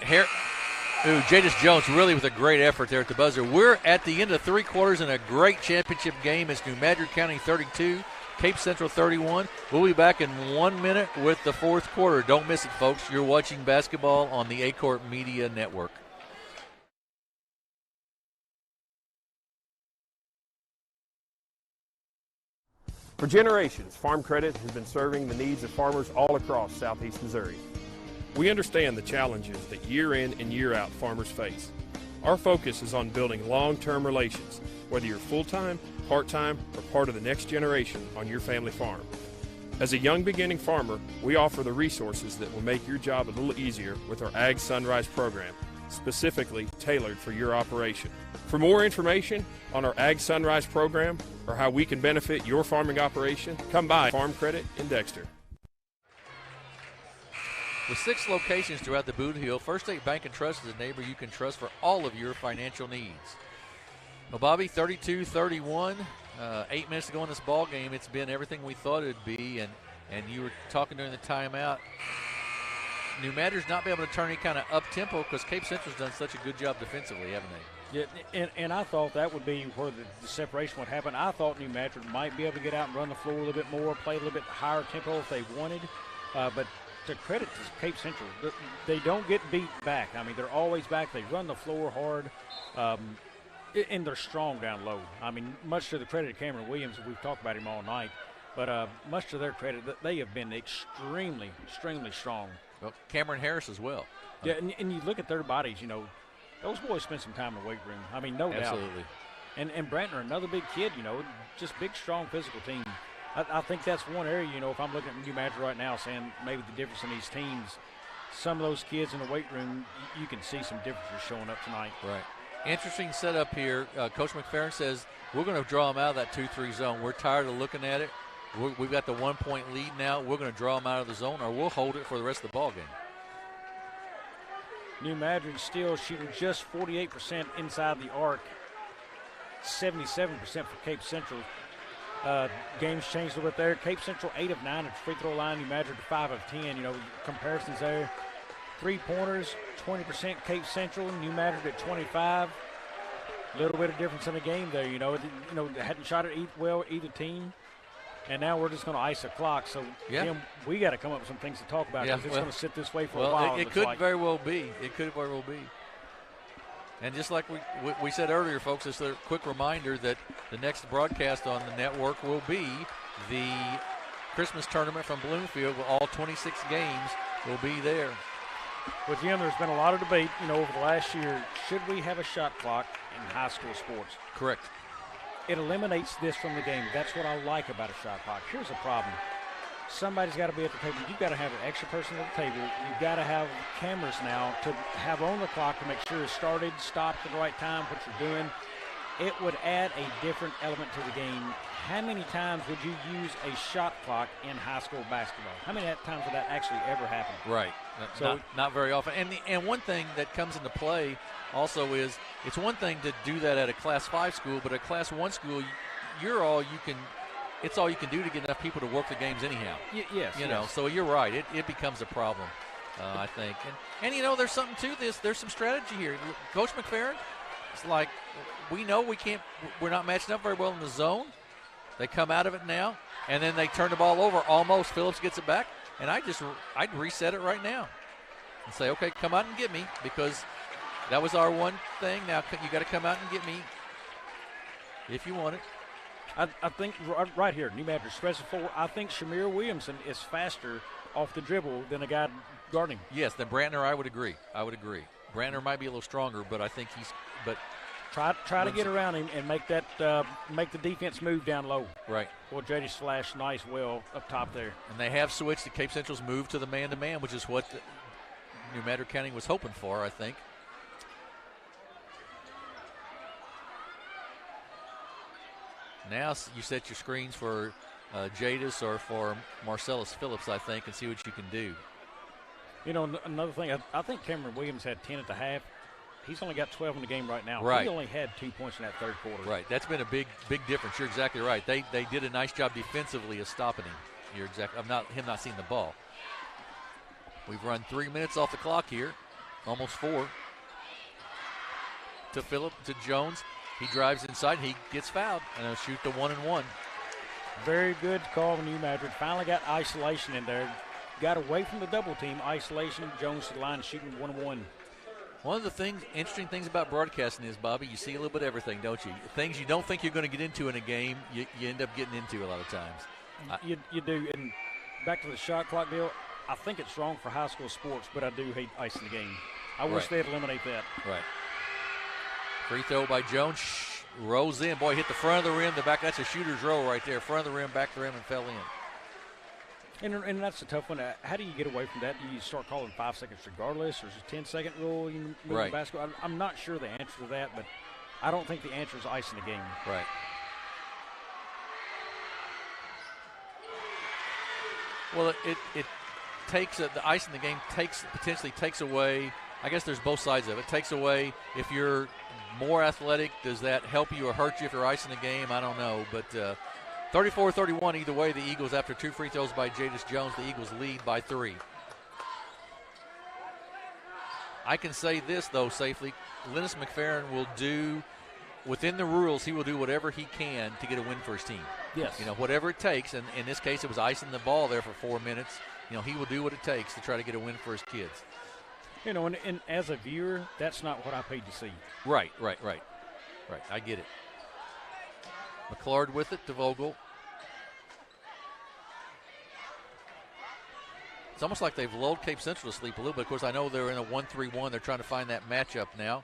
Jadis Jones really with a great effort there at the buzzer. We're at the end of 3 quarters in a great championship game. It's New Madrid County 32, Cape Central 31. We'll be back in 1 minute with the fourth quarter. Don't miss it, folks. You're watching basketball on the A-Court Media Network. For generations, Farm Credit has been serving the needs of farmers all across southeast Missouri. We understand the challenges that year in and year out farmers face. Our focus is on building long-term relations, whether you're full-time, part-time, or part of the next generation on your family farm. As a young beginning farmer, we offer the resources that will make your job a little easier with our Ag Sunrise program, specifically tailored for your operation. For more information on our Ag Sunrise program or how we can benefit your farming operation, come by Farm Credit in Dexter. With 6 locations throughout the Bootheel, First State Bank and Trust is a neighbor you can trust for all of your financial needs. Well, Bobby, 32-31, 8 minutes to go in this ball game. It's been everything we thought it would be, and you were talking during the timeout. New Madrid's not been able to turn any kind of up-tempo because Cape Central's done such a good job defensively, haven't they? Yeah, and I thought that would be where the separation would happen. I thought New Madrid might be able to get out and run the floor a little bit more, play a little bit higher tempo if they wanted, but to credit to Cape Central, they don't get beat back. I mean, they're always back. They run the floor hard, and they're strong down low. I mean, much to the credit of Cameron Williams, we've talked about him all night, but much to their credit, they have been extremely, extremely strong. Well, Cameron Harris as well. Yeah, and you look at their bodies, you know, those boys spend some time in the weight room. I mean, no doubt. Absolutely. And Brantner, another big kid, you know, just big, strong physical team. I think that's one area, you know, if I'm looking at New Madrid right now, saying maybe the difference in these teams, some of those kids in the weight room, you can see some differences showing up tonight. Right. Interesting setup here. Coach McFerrin says we're going to draw them out of that 2-3 zone. We're tired of looking at it. We've got the 1-point lead now. We're going to draw them out of the zone, or we'll hold it for the rest of the ball game. New Madrid still shooting just 48% inside the arc, 77% for Cape Central. Games changed a little bit there. Cape Central 8 of 9 at the free throw line. New Madrid 5 of 10. You know, comparisons there. 3-pointers, 20% Cape Central. New Madrid at 25. A little bit of difference in the game there. You know, they hadn't shot it well either team. And now we're just going to ice the clock. So, Tim, we got to come up with some things to talk about because it's going to sit this way for a while. It could very well be. It could very well be. And just like we said earlier, folks, it's a quick reminder that the next broadcast on the network will be the Christmas tournament from Bloomfield. All 26 games will be there. With Jim, there's been a lot of debate, you know, over the last year. Should we have a shot clock in high school sports? Correct. It eliminates this from the game. That's what I like about a shot clock. Here's the problem. Somebody's got to be at the table. You've got to have an extra person at the table. You've got to have cameras now to have on the clock to make sure it's started, stopped at the right time, what you're doing. It would add a different element to the game. How many times would you use a shot clock in high school basketball? How many times would that actually ever happen? Right. So, not very often. And one thing that comes into play also is it's one thing to do that at a Class 5 school, but at a Class 1 school, it's all you can do to get enough people to work the games anyhow. Yes. You know, so you're right. It becomes a problem, I think. And, you know, there's something to this. There's some strategy here. Coach McFerrin, it's like we know we're not matching up very well in the zone. They come out of it now, and then they turn the ball over almost. Phillips gets it back, and I'd reset it right now and say, okay, come out and get me because that was our one thing. Now you got to come out and get me if you want it. I think right here, New Madrid stretch 4. I think Shamir Williamson is faster off the dribble than a guy guarding. Yes, then Brantner, I would agree. Brantner might be a little stronger, but I think Try to get around him and make the defense move down low. Right. Well, JD Slash, nice well up top there. And they have switched to Cape Central's move to the man-to-man, which is what New Madrid County was hoping for, I think. Now you set your screens for Jadis or for Marcellus Phillips, I think, and see what you can do. You know, another thing, I think Cameron Williams had 10 at the half. He's only got 12 in the game right now. Right. He only had 2 points in that third quarter. Right. That's been a big difference. You're exactly right. They did a nice job defensively of stopping him. You're exactly. Him not seeing the ball. We've run 3 minutes off the clock here, almost 4. To Jones. He drives inside. He gets fouled, and he'll shoot the 1-and-1. Very good call from New Madrid. Finally got isolation in there. Got away from the double team. Isolation. Jones to the line shooting 1-1. One of the interesting things about broadcasting is, Bobby, you see a little bit of everything, don't you? Things you don't think you're going to get into in a game, you end up getting into a lot of times. You do. And back to the shot clock deal, I think it's wrong for high school sports, but I do hate icing the game. I wish they'd eliminate that. Right. Free throw by Jones. Rolls in. Boy, hit the front of the rim, the back. That's a shooter's roll right there. Front of the rim, back of the rim, and fell in. And that's a tough one. How do you get away from that? Do you start calling 5 seconds regardless, or is it a 10-second rule? You move the basketball? I'm not sure the answer to that, but I don't think the answer is icing the game. Right. Well, it takes the ice in the game potentially takes away. I guess there's both sides of it. It takes away if you're more athletic. Does that help you or hurt you if you're icing the game? I don't know, but 34-31 either way. The Eagles, after 2 free throws by Jadis Jones, the Eagles lead by 3. I can say this though safely: Linus McFerrin will do within the rules. He will do whatever he can to get a win for his team. Yes. Whatever it takes. And in this case, it was icing the ball there for 4 minutes. He will do what it takes to try to get a win for his kids. And as a viewer, that's not what I paid to see. Right. I get it. McClard with it to Vogel. It's almost like they've lulled Cape Central to sleep a little bit. Of course, I know they're in a 1-3-1. They're trying to find that matchup now.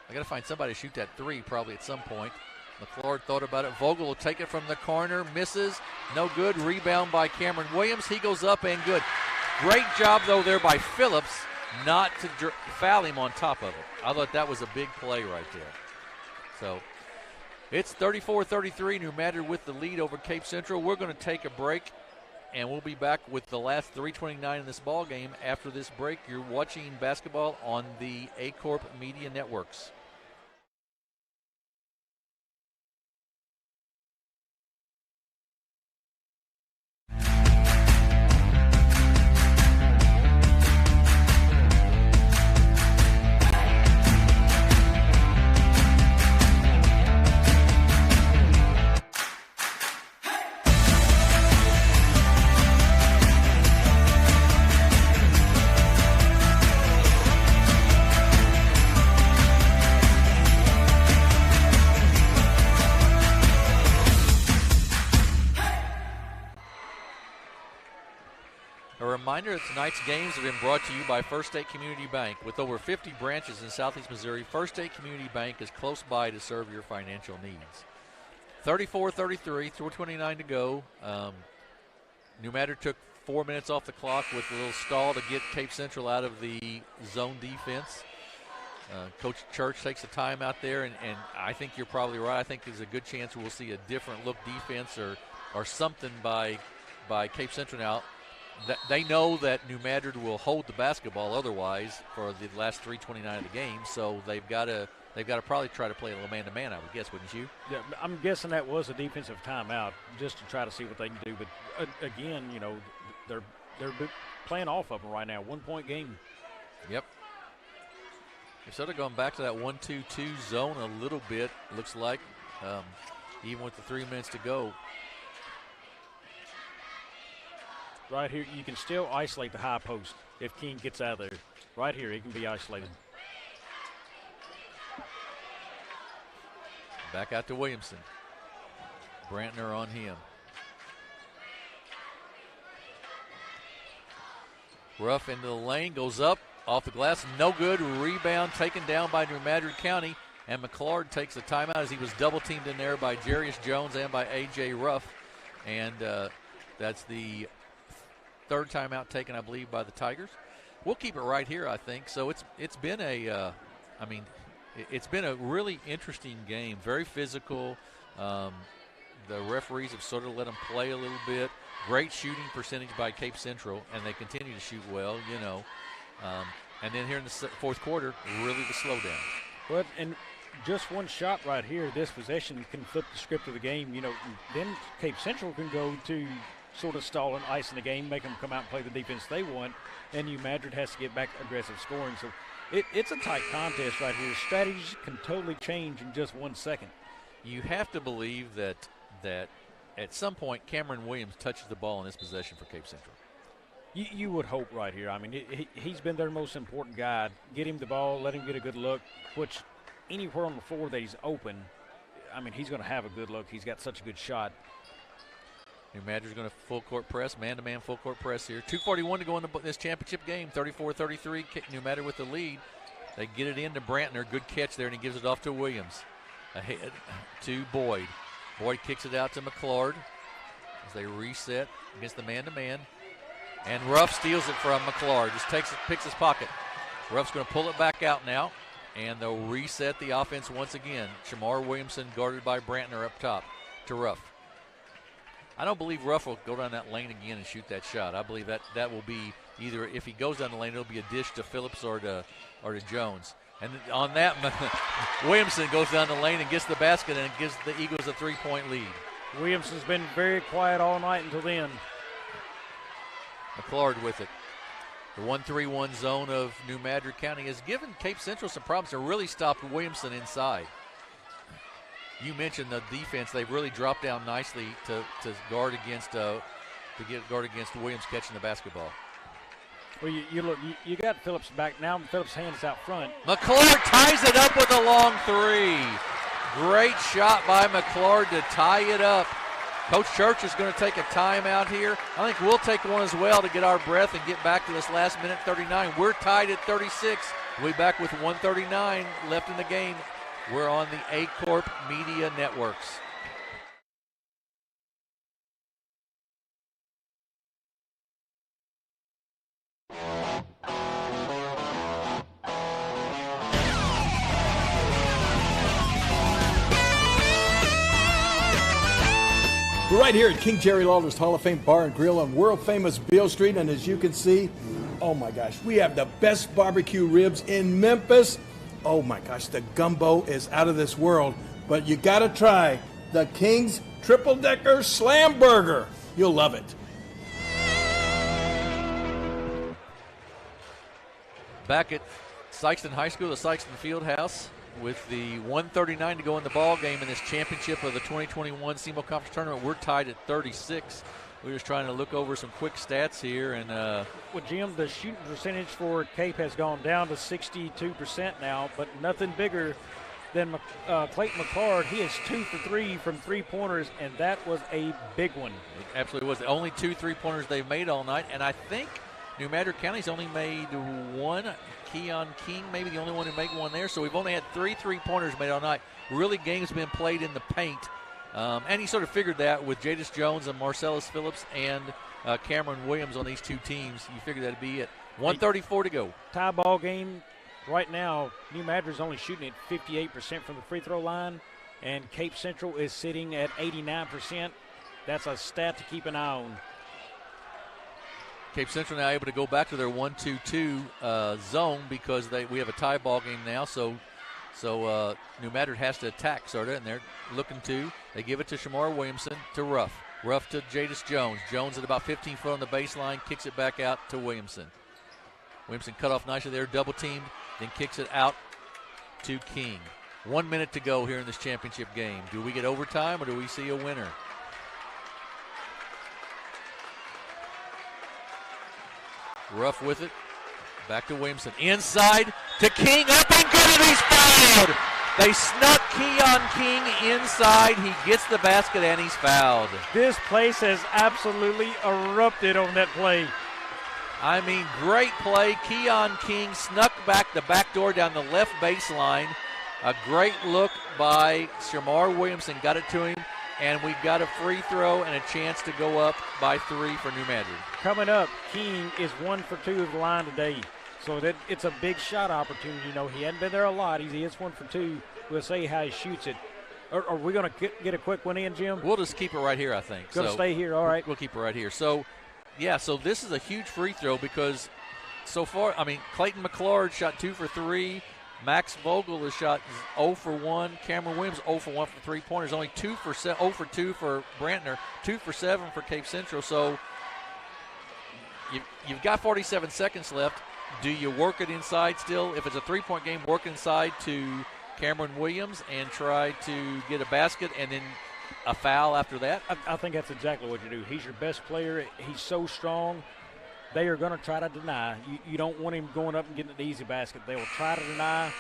I got to find somebody to shoot that 3 probably at some point. McClard thought about it. Vogel will take it from the corner. Misses. No good. Rebound by Cameron Williams. He goes up and good. Great job, though, there by Phillips not to foul him on top of it. I thought that was a big play right there. So it's 34-33. New Madrid with the lead over Cape Central. We're going to take a break, and we'll be back with the last 3:29 in this ball game. After this break, you're watching basketball on the A-Corp Media Networks. Reminder that tonight's games have been brought to you by First State Community Bank. With over 50 branches in Southeast Missouri, First State Community Bank is close by to serve your financial needs. 34-33, 4:29 to go. New Madrid took 4 minutes off the clock with a little stall to get Cape Central out of the zone defense. Coach Church takes a time out there, and I think you're probably right. I think there's a good chance we'll see a different look defense or something by Cape Central now. They know that New Madrid will hold the basketball otherwise for the last 3:29 of the game, so they've got to probably try to play a little man-to-man, I would guess, wouldn't you? Yeah, I'm guessing that was a defensive timeout just to try to see what they can do. But again, they're playing off of them right now. 1-point game. Yep. They're sort of going back to that 1-2-2 zone a little bit. Looks like, even with the 3 minutes to go. Right here, you can still isolate the high post if King gets out of there. Right here, he can be isolated. Back out to Williamson. Brantner on him. Ruff into the lane, goes up, off the glass, no good. Rebound taken down by New Madrid County, and McClard takes a timeout as he was double teamed in there by Jarius Jones and by A.J. Ruff. And that's the third timeout taken, I believe, by the Tigers. We'll keep it right here, I think. So it's been it's been a really interesting game, very physical. The referees have sort of let them play a little bit. Great shooting percentage by Cape Central, and they continue to shoot well, and then here in the fourth quarter, really the slowdown. But and just one shot right here, this possession can flip the script of the game. Then Cape Central can go to sort of stall and ice in the game, make them come out and play the defense they want, and New Madrid has to get back aggressive scoring. So it's a tight contest right here. Strategies can totally change in just 1 second. You have to believe that at some point Cameron Williams touches the ball in this possession for Cape Central. You would hope right here. I mean, he's been their most important guy. Get him the ball, let him get a good look, which anywhere on the floor that he's open, I mean, he's going to have a good look. He's got such a good shot. New Madrid's going to full court press, man-to-man full court press here. 2:41 to go in this championship game. 34-33, New Madrid with the lead. They get it into Brantner. Good catch there, and he gives it off to Williams. Ahead to Boyd. Boyd kicks it out to McClard as they reset against the man-to-man. And Ruff steals it from McClard. Just picks his pocket. Ruff's going to pull it back out now, and they'll reset the offense once again. Shamar Williamson guarded by Brantner up top to Ruff. I don't believe Ruff will go down that lane again and shoot that shot. I believe that will be either, if he goes down the lane, it'll be a dish to Phillips or to Jones. And on that, Williamson goes down the lane and gets the basket and gives the Eagles a 3-point lead. Williamson's been very quiet all night until then. McClard with it. The 1-3-1 zone of New Madrid County has given Cape Central some problems and really stopped Williamson inside. You mentioned the defense; they've really dropped down nicely to guard against Williams catching the basketball. Well, you got Phillips back now. Phillips' hands out front. McClard ties it up with a long three. Great shot by McClard to tie it up. Coach Church is going to take a timeout here. I think we'll take one as well to get our breath and get back to this last minute 39. We're tied at 36. We'll be back with 1:39 left in the game. We're on the A-Corp Media Networks. We're right here at King Jerry Lawler's Hall of Fame Bar and Grill on world-famous Beale Street, and as you can see, oh my gosh, we have the best barbecue ribs in Memphis. Oh my gosh, the gumbo is out of this world, but you gotta try the King's Triple Decker Slam Burger. You'll love it. Back at Sikeston High School, the Sikeston Fieldhouse, with the 1:39 to go in the ball game in this championship of the 2021 SEMO Conference Tournament. We're tied at 36. We're just trying to look over some quick stats here. And well, Jim, the shooting percentage for Cape has gone down to 62% now, but nothing bigger than Clayton McClard. He is 2 for 3 from three-pointers, and that was a big one. It absolutely was. The only 2 3-pointers they've made all night, and I think New Madrid County's only made one. Keon King, maybe the only one who made one there. So we've only had 3 3-pointers made all night. Really, games been played in the paint. And he sort of figured that with Jadis Jones and Marcellus Phillips and Cameron Williams on these two teams. You figured that'd be it. 1:34 to go. Tie ball game right now. New Madrid's only shooting at 58% from the free throw line, and Cape Central is sitting at 89%. That's a stat to keep an eye on. Cape Central now able to go back to their 1-2-2 zone because we have a tie ball game now. So New Madrid has to attack, sort of, and they're looking to. They give it to Shamar Williamson to Ruff. Ruff to Jadis Jones. Jones at about 15 foot on the baseline, kicks it back out to Williamson. Williamson cut off nicely there, double teamed, then kicks it out to King. 1 minute to go here in this championship game. Do we get overtime or do we see a winner? Ruff with it. Back to Williamson. Inside to King. Up and good, and he's fouled. They snuck Keon King inside. He gets the basket, and he's fouled. This place has absolutely erupted on that play. I mean, great play. Keon King snuck back the back door down the left baseline. A great look by Shamar Williamson. Got it to him. And we've got a free throw and a chance to go up by 3 for New Madrid. Coming up, King is 1 for 2 of the line today. So that it's a big shot opportunity. You know, he hadn't been there a lot. He is 1 for 2. We'll see how he shoots it. Are we going to get a quick one in, Jim? We'll just keep it right here, I think. Going to stay here, all right. We'll keep it right here. So, yeah, so this is a huge free throw because so far, I mean, Clayton McClard shot 2 for 3. Max Vogel has shot 0 for 1. Cameron Williams 0 for 1 for 3-pointers. Only 0 for 2 for Brantner. 2 for 7 for Cape Central. So you've got 47 seconds left. Do you work it inside still? If it's a 3-point game, work inside to Cameron Williams and try to get a basket and then a foul after that? I think that's exactly what you do. He's your best player. He's so strong. They are going to try to deny. You don't want him going up and getting an easy basket. They will try to deny.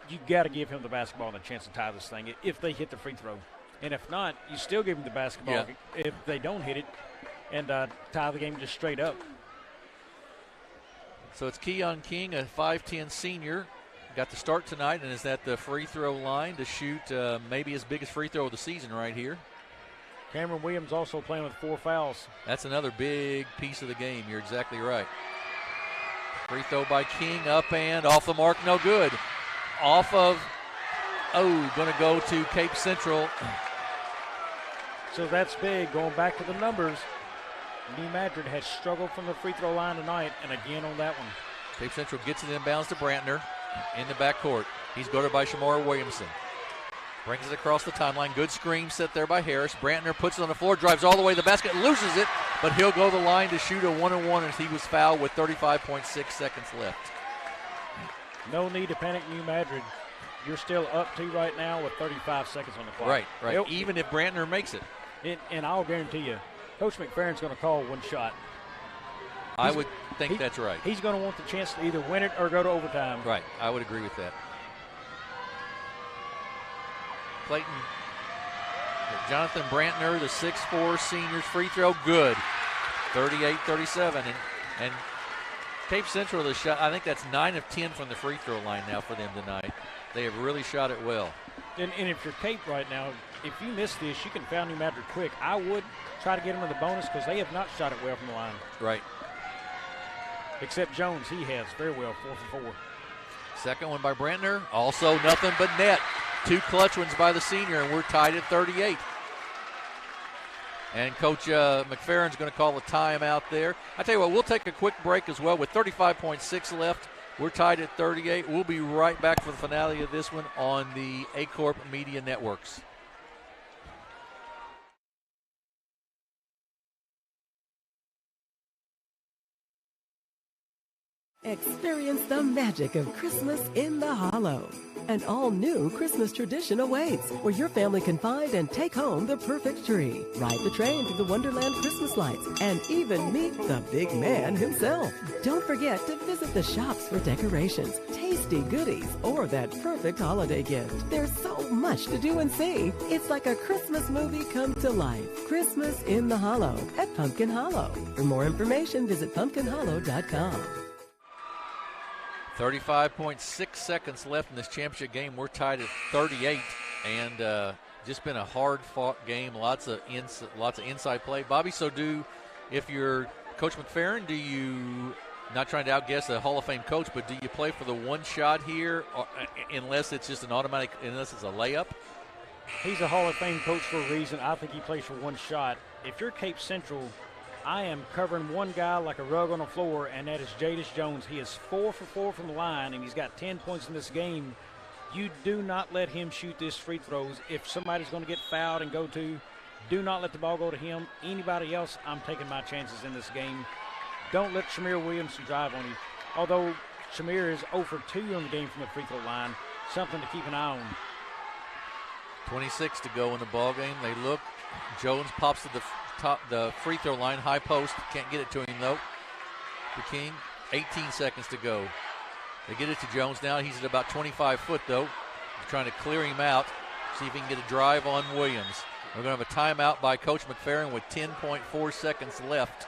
You got to give him the basketball and a chance to tie this thing if they hit the free throw. And if not, you still give them the basketball if they don't hit it and tie the game just straight up. So it's Keon King, a 5'10 senior, got to start tonight and is at the free throw line to shoot maybe his biggest free throw of the season right here. Cameron Williams also playing with 4 fouls. That's another big piece of the game. You're exactly right. Free throw by King, up and off the mark, no good. Off of, going to go to Cape Central. So that's big. Going back to the numbers, New Madrid has struggled from the free throw line tonight, and again on that one. Cape Central gets it inbounds to Brantner in the backcourt. He's guarded by Shamar Williamson. Brings it across the timeline. Good screen set there by Harris. Brantner puts it on the floor, drives all the way to the basket, loses it, but he'll go to the line to shoot a 1-on-1 as he was fouled with 35.6 seconds left. No need to panic, New Madrid. You're still up 2 right now with 35 seconds on the clock. Right. Even if Brantner makes it. And I'll guarantee you, Coach McFerrin's going to call one shot. I would think that's right. He's going to want the chance to either win it or go to overtime. Right. I would agree with that. Clayton, Jonathan Brantner, the 6'4 senior's free throw, good. 38-37. And Cape Central, the shot, I think that's 9 of 10 from the free throw line now for them tonight. They have really shot it well. And if you're Cape right now, if you miss this, you can foul New Madrid quick. I would try to get them to the bonus because they have not shot it well from the line. Right. Except Jones, he has very well, 4 for 4. Second one by Brantner, also nothing but net. 2 clutch ones by the senior, and we're tied at 38. And Coach McFerrin's going to call a timeout there. I tell you what, we'll take a quick break as well with 35.6 left. We're tied at 38. We'll be right back for the finale of this one on the A-Corp Media Networks. Experience the magic of Christmas in the Hollow. An all-new Christmas tradition awaits, where your family can find and take home the perfect tree, ride the train through the Wonderland Christmas lights, and even meet the big man himself. Don't forget to visit the shops for decorations, tasty goodies, or that perfect holiday gift. There's so much to do and see. It's like a Christmas movie come to life. Christmas in the Hollow at Pumpkin Hollow. For more information, visit pumpkinhollow.com. 35.6 seconds left in this championship game. We're tied at 38, and just been a hard-fought game. Lots of inside play. Bobby, if you're Coach McFerrin, do you, not trying to outguess a Hall of Fame coach, but do you play for the one shot here, unless it's just unless it's a layup? He's a Hall of Fame coach for a reason. I think he plays for one shot. If you're Cape Central, I am covering one guy like a rug on the floor, and that is Jadis Jones. He is 4 for 4 from the line, and he's got 10 points in this game. You do not let him shoot this free throws. If somebody's going to get fouled and do not let the ball go to him. Anybody else, I'm taking my chances in this game. Don't let Shamir Williamson drive on you. Although Shamir is 0 for 2 on the game from the free throw line, something to keep an eye on. 26 to go in the ball game. They look. Jones pops to the free throw line, high post. Can't get it to him, though. The King, 18 seconds to go. They get it to Jones now. He's at about 25 foot, though. He's trying to clear him out, see if he can get a drive on Williams. We're going to have a timeout by Coach McFerrin with 10.4 seconds left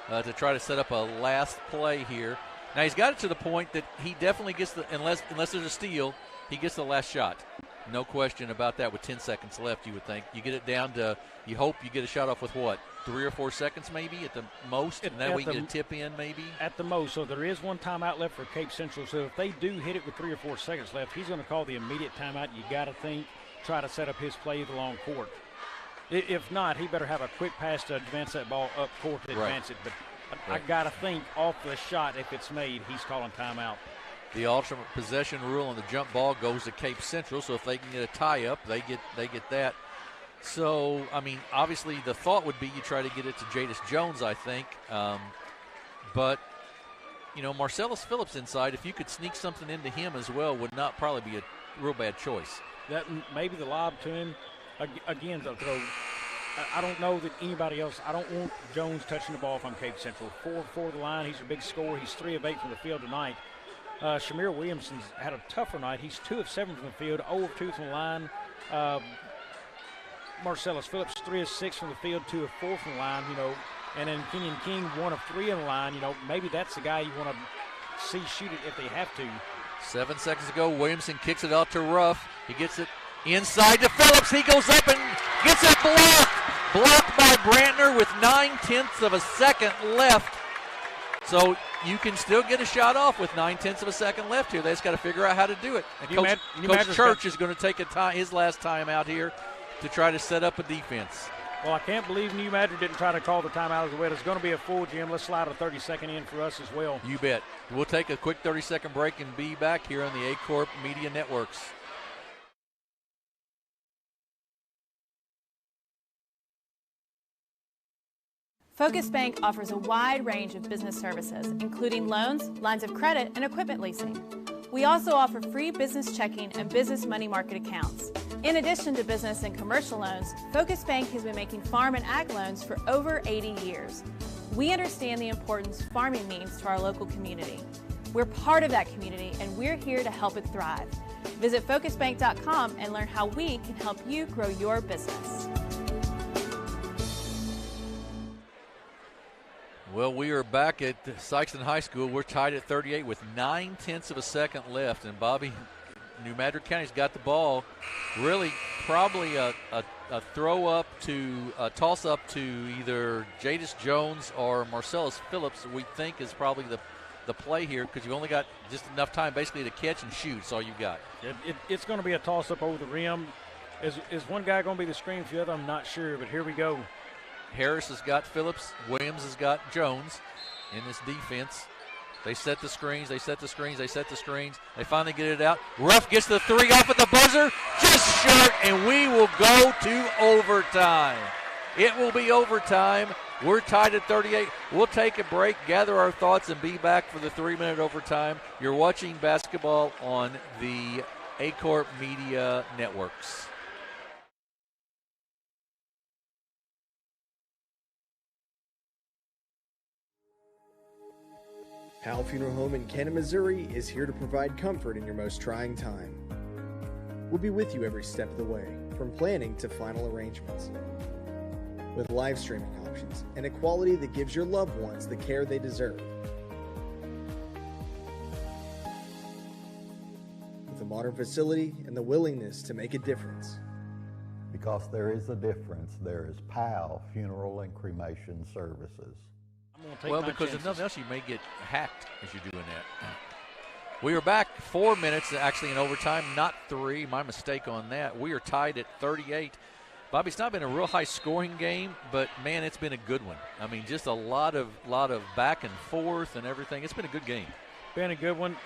to try to set up a last play here. Now, he's got it to the point that he definitely gets unless there's a steal, he gets the last shot. No question about that with 10 seconds left, you would think. You get it down to, you hope you get a shot off with what, 3 or 4 seconds maybe at the most, and that way you get a tip in maybe? At the most. So there is one timeout left for Cape Central. So if they do hit it with 3 or 4 seconds left, he's going to call the immediate timeout. You got to think, try to set up his play the long court. If not, he better have a quick pass to advance that ball up court to advance it. But I got to think off the shot, if it's made, he's calling timeout. The alternate possession rule on the jump ball goes to Cape Central, so if they can get a tie-up, they get that. So, I mean, obviously the thought would be you try to get it to Jadis Jones, I think. But, you know, Marcellus Phillips inside, if you could sneak something into him as well, would not probably be a real bad choice. That maybe the lob to him. Again, the throw. I don't know that anybody else. I don't want Jones touching the ball if I'm Cape Central. 4 for the line. He's a big scorer. He's 3 of 8 from the field tonight. Shamir Williamson's had a tougher night. He's 2 of 7 from the field, 0 of 2 from the line. Marcellus Phillips 3 of 6 from the field, 2 of 4 from the line, and then Kenyon King 1 of 3 in the line. Maybe that's the guy you want to see shoot it if they have to. 7 seconds ago, Williamson kicks it out to Ruff. He gets it inside to Phillips. He goes up and gets it blocked. Blocked by Brantner with 9/10 of a second left. So you can still get a shot off with 9/10 of a second left here. They just got to figure out how to do it. And Coach Church is going to take his last time out here to try to set up a defense. Well, I can't believe New Madrid didn't try to call the timeout as well. It's going to be a full, Jim. Let's slide a 30-second in for us as well. You bet. We'll take a quick 30-second break and be back here on the A-Corp Media Networks. Focus Bank offers a wide range of business services, including loans, lines of credit, and equipment leasing. We also offer free business checking and business money market accounts. In addition to business and commercial loans, Focus Bank has been making farm and ag loans for over 80 years. We understand the importance farming means to our local community. We're part of that community, and we're here to help it thrive. Visit focusbank.com and learn how we can help you grow your business. Well, we are back at Sikeston High School. We're tied at 38 with 9/10 of a second left. And Bobby, New Madrid County's got the ball. Really probably a throw-up to a toss-up to either Jadis Jones or Marcellus Phillips, we think is probably the play here, because you've only got just enough time basically to catch and shoot. That's all you've got. It's going to be a toss-up over the rim. Is one guy going to be the screen for the other? I'm not sure, but here we go. Harris has got Phillips. Williams has got Jones in this defense. They set the screens. They finally get it out. Ruff gets the three off at the buzzer. Just short, and we will go to overtime. It will be overtime. We're tied at 38. We'll take a break, gather our thoughts, and be back for the 3-minute overtime. You're watching basketball on the A-Corp Media Networks. Powell Funeral Home in Canton, Missouri is here to provide comfort in your most trying time. We'll be with you every step of the way, from planning to final arrangements. With live streaming options and a quality that gives your loved ones the care they deserve. With a modern facility and the willingness to make a difference. Because there is a difference, there is Powell Funeral and Cremation Services. Well, because if nothing else, you may get hacked as you're doing that. We are back 4 minutes, actually, in overtime, not 3. My mistake on that. We are tied at 38. Bobby, it's not been a real high-scoring game, but, man, it's been a good one. I mean, just a lot of back and forth and everything. It's been a good game. Been a good one.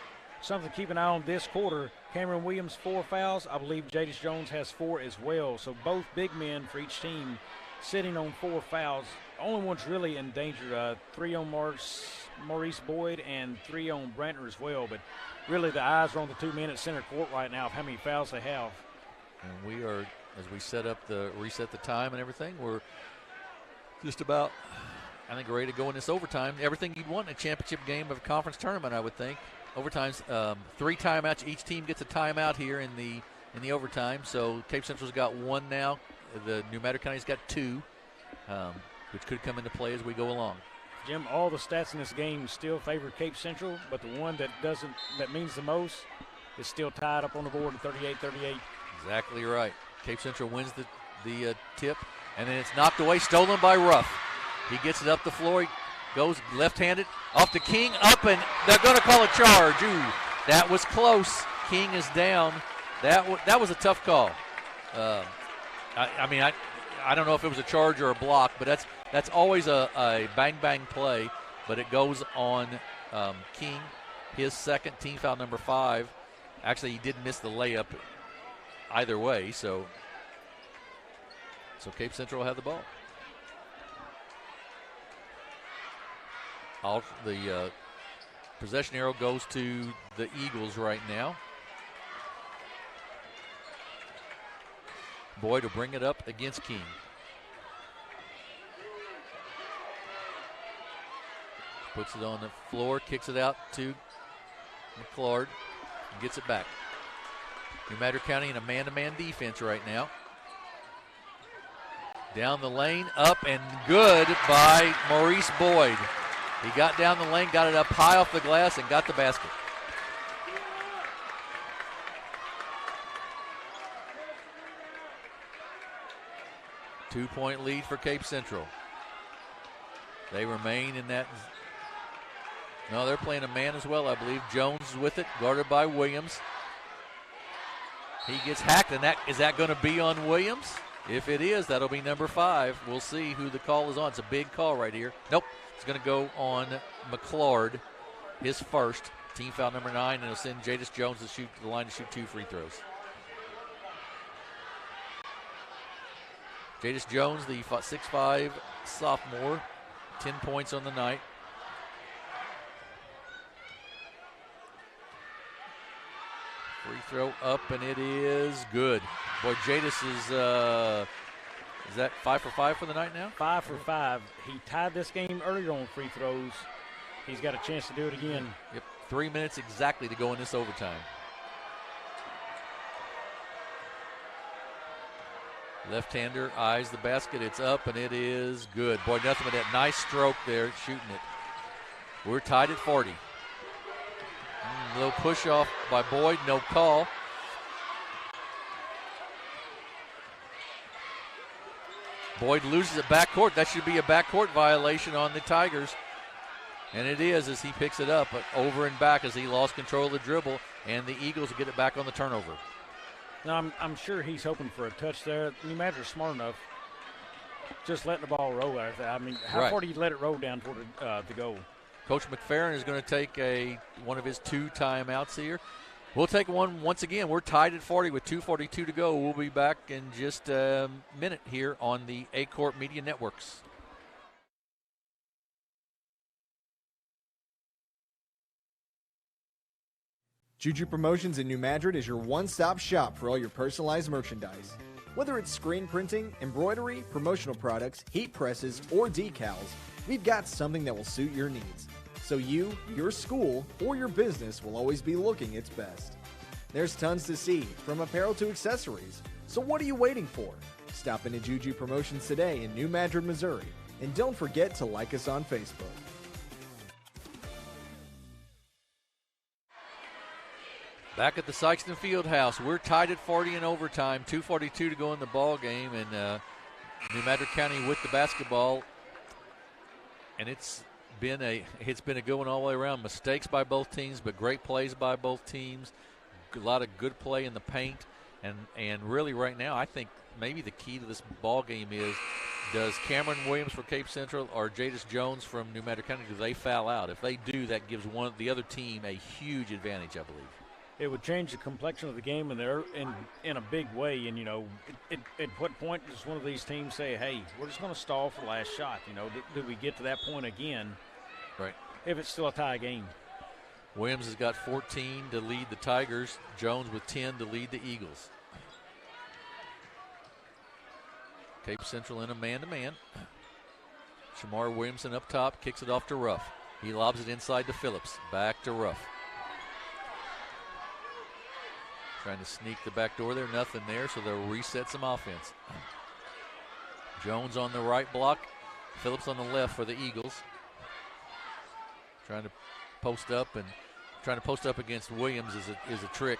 Something to keep an eye on this quarter. Cameron Williams, 4 fouls. I believe Jadis Jones has 4 as well. So both big men for each team sitting on 4 fouls. Only one's really in danger. 3 on Maurice Boyd and 3 on Brantner as well. But really the eyes are on the 2 men at center court right now of how many fouls they have. And we are, as we reset the time and everything, we're just about, I think, ready to go in this overtime. Everything you'd want in a championship game of a conference tournament, I would think. Overtime's 3 timeouts. Each team gets a timeout here in the overtime. So Cape Central's got 1 now. The New Madrid County's got 2. Which could come into play as we go along. Jim, all the stats in this game still favor Cape Central, but the one that means the most is still tied up on the board at 38-38. Exactly right. Cape Central wins the tip, and then it's knocked away, stolen by Ruff. He gets it up the floor. He goes left-handed off to King, up, and they're going to call a charge. Ooh, that was close. King is down. That was a tough call. I don't know if it was a charge or a block, but that's always a bang-bang play, but it goes on King, his second, team foul number 5. Actually, he did miss the layup either way, so Cape Central will have the ball. The possession arrow goes to the Eagles right now. Boyd will bring it up against King. Puts it on the floor, kicks it out to McClard, and gets it back. New Madrid County in a man-to-man defense right now. Down the lane, up and good by Maurice Boyd. He got down the lane, got it up high off the glass, and got the basket. Two-point lead for Cape Central. They remain in that. No, they're playing a man as well, I believe. Jones is with it, guarded by Williams. He gets hacked, and is that going to be on Williams? If it is, that'll be number 5. We'll see who the call is on. It's a big call right here. Nope, it's going to go on McClard, his first. Team foul number 9, and it'll send Jadis Jones to the line to shoot 2 free throws. Jadis Jones, the 6'5" sophomore, 10 points on the night. Free throw up, and it is good. Boy, Jadis is that 5 for 5 for the night now? 5 for 5. He tied this game earlier on free throws. He's got a chance to do it again. Yep, 3 minutes exactly to go in this overtime. Left-hander eyes the basket. It's up, and it is good. Boy, nothing but that nice stroke there, shooting it. We're tied at 40. A little push off by Boyd, no call. Boyd loses it backcourt. That should be a backcourt violation on the Tigers. And it is as he picks it up, but over and back as he lost control of the dribble, and the Eagles will get it back on the turnover. Now, I'm sure he's hoping for a touch there. New Madrid's smart enough. Just letting the ball roll out there. I mean, how far do you let it roll down toward the goal? Coach McFerrin is going to take one of his 2 timeouts here. We'll take one once again. We're tied at 40 with 2:42 to go. We'll be back in just a minute here on the A-Corp Media Networks. Juju Promotions in New Madrid is your one-stop shop for all your personalized merchandise. Whether it's screen printing, embroidery, promotional products, heat presses, or decals, we've got something that will suit your needs. So you, your school, or your business will always be looking its best. There's tons to see, from apparel to accessories. So what are you waiting for? Stop into Juju Promotions today in New Madrid, Missouri. And don't forget to like us on Facebook. Back at the Sikeston Fieldhouse, we're tied at 40 in overtime, 2:42 to go in the ball game, and New Madrid County with the basketball. And it's been a good one all the way around. Mistakes by both teams, but great plays by both teams. A lot of good play in the paint, and really right now, I think maybe the key to this ball game is, does Cameron Williams for Cape Central or Jadis Jones from New Madrid County, do they foul out? If they do, that gives the other team a huge advantage, I believe. It would change the complexion of the game in a big way. And, at what point does one of these teams say, hey, we're just going to stall for the last shot? Do we get to that point again? Right. If it's still a tie game. Williams has got 14 to lead the Tigers. Jones with 10 to lead the Eagles. Cape Central in a man-to-man. Shamar Williamson up top, kicks it off to Ruff. He lobs it inside to Phillips. Back to Ruff. Trying to sneak the back door there, nothing there, so they'll reset some offense. Jones on the right block, Phillips on the left for the Eagles. Trying to post up against Williams is a trick.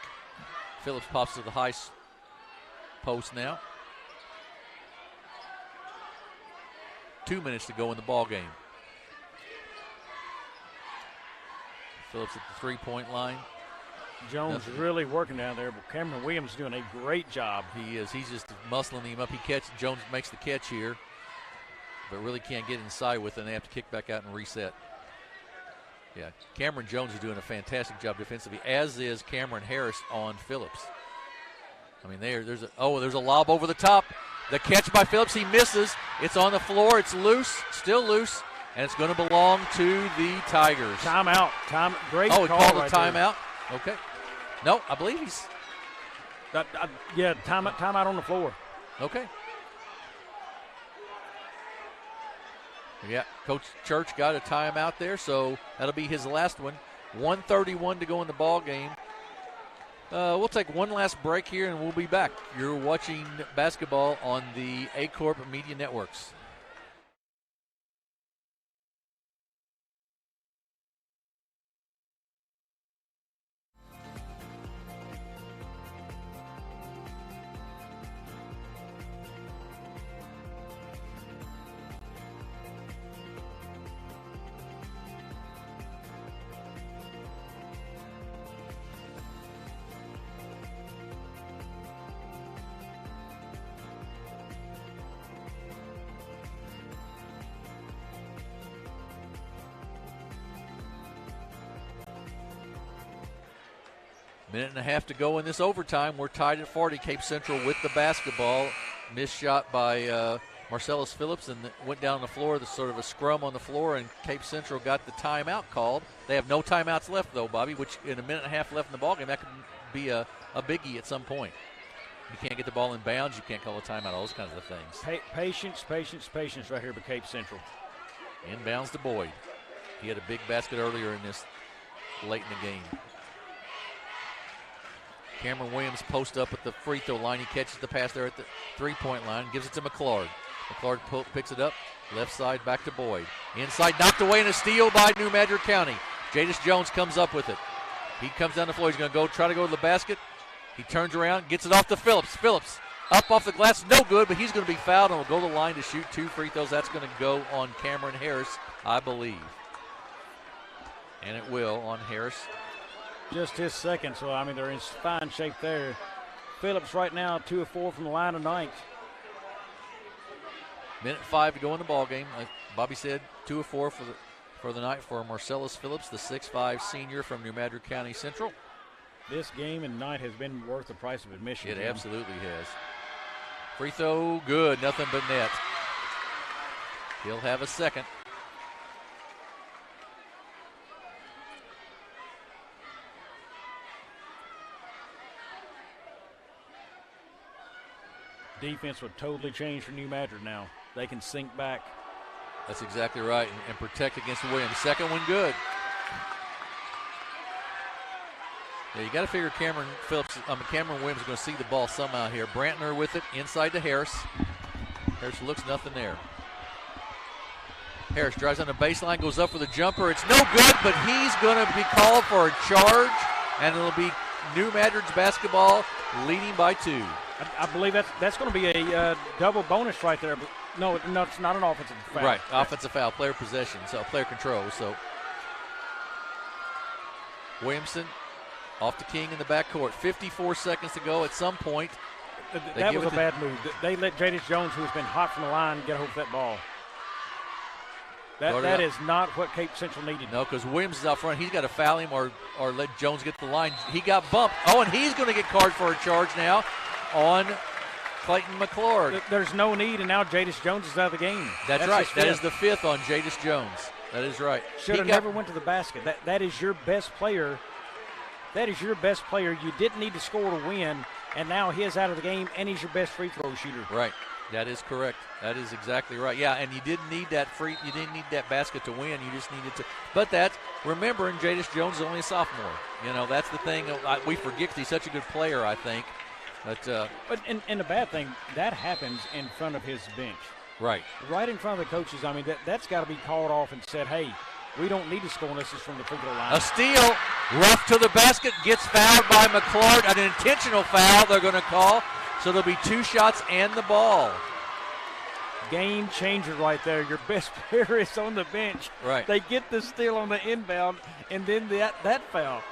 Phillips pops to the high post now. 2 minutes to go in the ball game. Phillips at the three-point line. Jones is really working down there, but Cameron Williams is doing a great job. He is. He's just muscling him up. Jones makes the catch here, but really can't get inside with it. And they have to kick back out and reset. Yeah, Cameron Jones is doing a fantastic job defensively, as is Cameron Harris on Phillips. I mean, there's a lob over the top. The catch by Phillips, he misses. It's on the floor. It's loose, still loose, and it's going to belong to the Tigers. Timeout. Great call. Oh, he called a right timeout? There. Okay. No, I believe he's. Timeout on the floor. Okay. Yeah, Coach Church got a timeout there, so that'll be his last one. 1:31 to go in the ball game. We'll take one last break here, and we'll be back. You're watching basketball on the A-Corp Media Networks. Minute and a half to go in this overtime. We're tied at 40. Cape Central with the basketball. Missed shot by Marcellus Phillips and went down on the floor. There's sort of a scrum on the floor, and Cape Central got the timeout called. They have no timeouts left, though, Bobby, which in a minute and a half left in the ballgame, that could be a biggie at some point. You can't get the ball in bounds. You can't call a timeout, all those kinds of things. Patience right here by Cape Central. Inbounds to Boyd. He had a big basket earlier in this late in the game. Cameron Williams posts up at the free throw line. He catches the pass there at the three-point line, gives it to McClard. McClard picks it up, left side back to Boyd. Inside, knocked away, and a steal by New Madrid County. Jadis Jones comes up with it. He comes down the floor. He's going to try to go to the basket. He turns around, gets it off to Phillips. Phillips up off the glass, no good, but he's going to be fouled and will go to the line to shoot 2 free throws. That's going to go on Cameron Harris, I believe. And it will on Harris. Just his second, so, I mean, they're in fine shape there. Phillips right now 2 of 4 from the line tonight. Minute 5 to go in the ball game. Like Bobby said, 2 of 4 for the night for Marcellus Phillips, the 6'5 senior from New Madrid County Central. This game and night has been worth the price of admission. It absolutely has. Free throw, good, nothing but net. He'll have a second. Defense would totally change for New Madrid now. They can sink back. That's exactly right, and protect against Williams. Second one good. Yeah, you got to figure Cameron Williams is going to see the ball somehow here. Brantner with it, inside to Harris. Harris looks nothing there. Harris drives on the baseline, goes up for the jumper. It's no good, but he's going to be called for a charge, and it'll be New Madrid's basketball leading by 2. I believe that's going to be a double bonus right there. But no, it's not an offensive foul. Right, offensive foul, player possession, so player control. So Williamson off to King in the backcourt. 54 seconds to go. At some point, that was a bad move. They let Jadis Jones, who's been hot from the line, get a hold of that ball. That is not what Cape Central needed. No, because Williams is out front. He's got to foul him or let Jones get to the line. He got bumped. Oh, and he's going to get carded for a charge now on Clayton McClard. There's no need, and now Jadis Jones is out of the game. That's right. That is the 5th on Jadis Jones. That is right. Should have never went to the basket. That is your best player. That is your best player. You didn't need to score to win, and now he's out of the game, and he's your best free throw shooter. Right. That is correct. That is exactly right. Yeah, and you didn't need that you didn't need that basket to win. You just needed to. But remembering Jadis Jones is only a sophomore. You know, that's the thing. We forget because he's such a good player, I think. But the bad thing, that happens in front of his bench. Right. Right in front of the coaches. I mean, that's got to be called off and said, hey, we don't need to score unless it's from the free throw line. A steal, rough to the basket, gets fouled by McClard. An intentional foul they're going to call. So there'll be 2 shots and the ball. Game changer right there. Your best player is on the bench. Right. They get the steal on the inbound, and then that foul.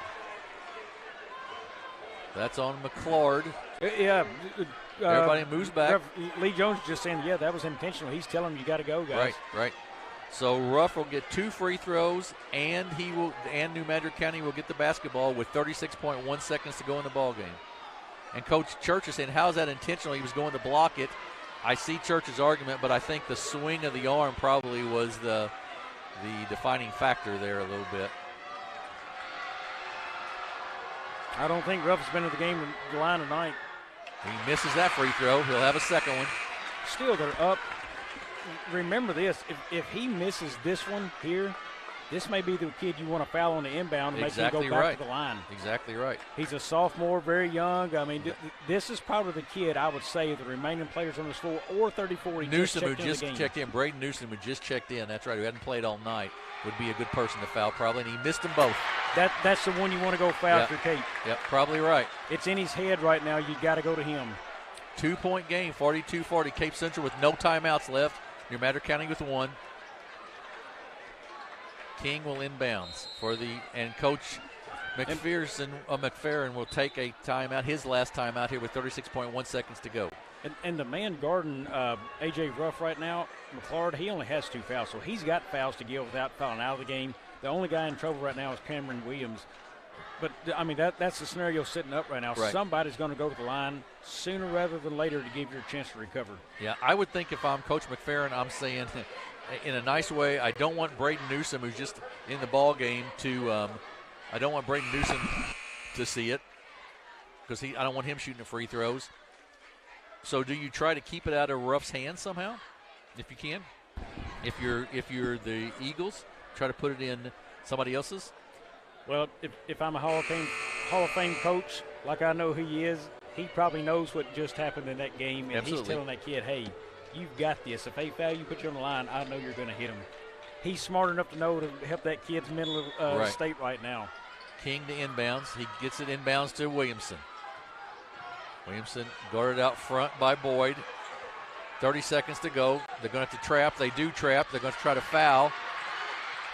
That's on McClard. Yeah. Everybody moves back. Lee Jones just saying, yeah, that was intentional. He's telling them you got to go, guys. Right. So Ruff will get 2 free throws, and New Madrid County will get the basketball with 36.1 seconds to go in the ball game. And Coach Church is saying, how is that intentional? He was going to block it. I see Church's argument, but I think the swing of the arm probably was the defining factor there a little bit. I don't think Ruff's been to the game line tonight. He misses that free throw. He'll have a second one. Still, they're up. Remember this, if he misses this one here, this may be the kid you want to foul on the inbound and make him go back to the line. Exactly right. He's a sophomore, very young. I mean, this is probably the kid, I would say, the remaining players on this floor, or 34. Newsom, who just checked in. Braden Newsom, who just checked in. That's right, who hadn't played all night, would be a good person to foul probably, and he missed them both. That's the one you want to go foul for Cape. Yep, probably right. It's in his head right now. You got to go to him. 2-point game, 42-40. Cape Central with no timeouts left. New Madrid County with one. King will inbounds and Coach McFerrin will take a timeout, his last timeout here with 36.1 seconds to go. And the man guarding A.J. Ruff right now, McClard, he only has 2 fouls, so he's got fouls to give without fouling out of the game. The only guy in trouble right now is Cameron Williams. But, I mean, that's the scenario sitting up right now. Right. Somebody's going to go to the line sooner rather than later to give you a chance to recover. Yeah, I would think if I'm Coach McFerrin, I'm saying in a nice way, I don't want Braden Newsom, who's just in the ball game, I don't want Braden Newsom to see it because I don't want him shooting the free throws. So do you try to keep it out of Ruff's hands somehow, if you can? If you're the Eagles, try to put it in somebody else's? Well, if I'm a Hall of Fame coach, like I know he is, he probably knows what just happened in that game, and Absolutely. He's telling that kid, hey, you've got this. If they foul you, put you on the line, I know you're going to hit him. He's smart enough to know to help that kid's mental state right now. King to inbounds. He gets it inbounds to Williamson. Williamson guarded out front by Boyd. 30 seconds to go. They're going to have to trap. They do trap. They're going to try to foul.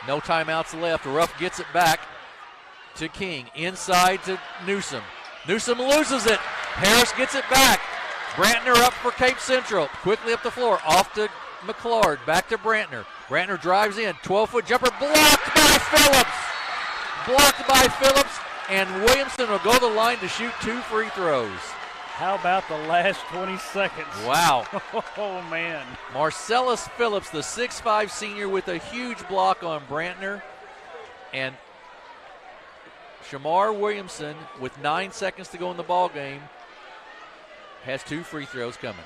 No timeouts left. Ruff gets it back to King. Inside to Newsom. Newsom loses it. Harris gets it back. Brantner up for Cape Central. Quickly up the floor. Off to McClard. Back to Brantner. Brantner drives in. 12-foot jumper blocked by Phillips. Blocked by Phillips. And Williamson will go to the line to shoot 2 free throws. How about the last 20 seconds? Wow. Oh, man. Marcellus Phillips, the 6'5 senior, with a huge block on Brantner. And Shamar Williamson, with 9 seconds to go in the ball game, has 2 free throws coming.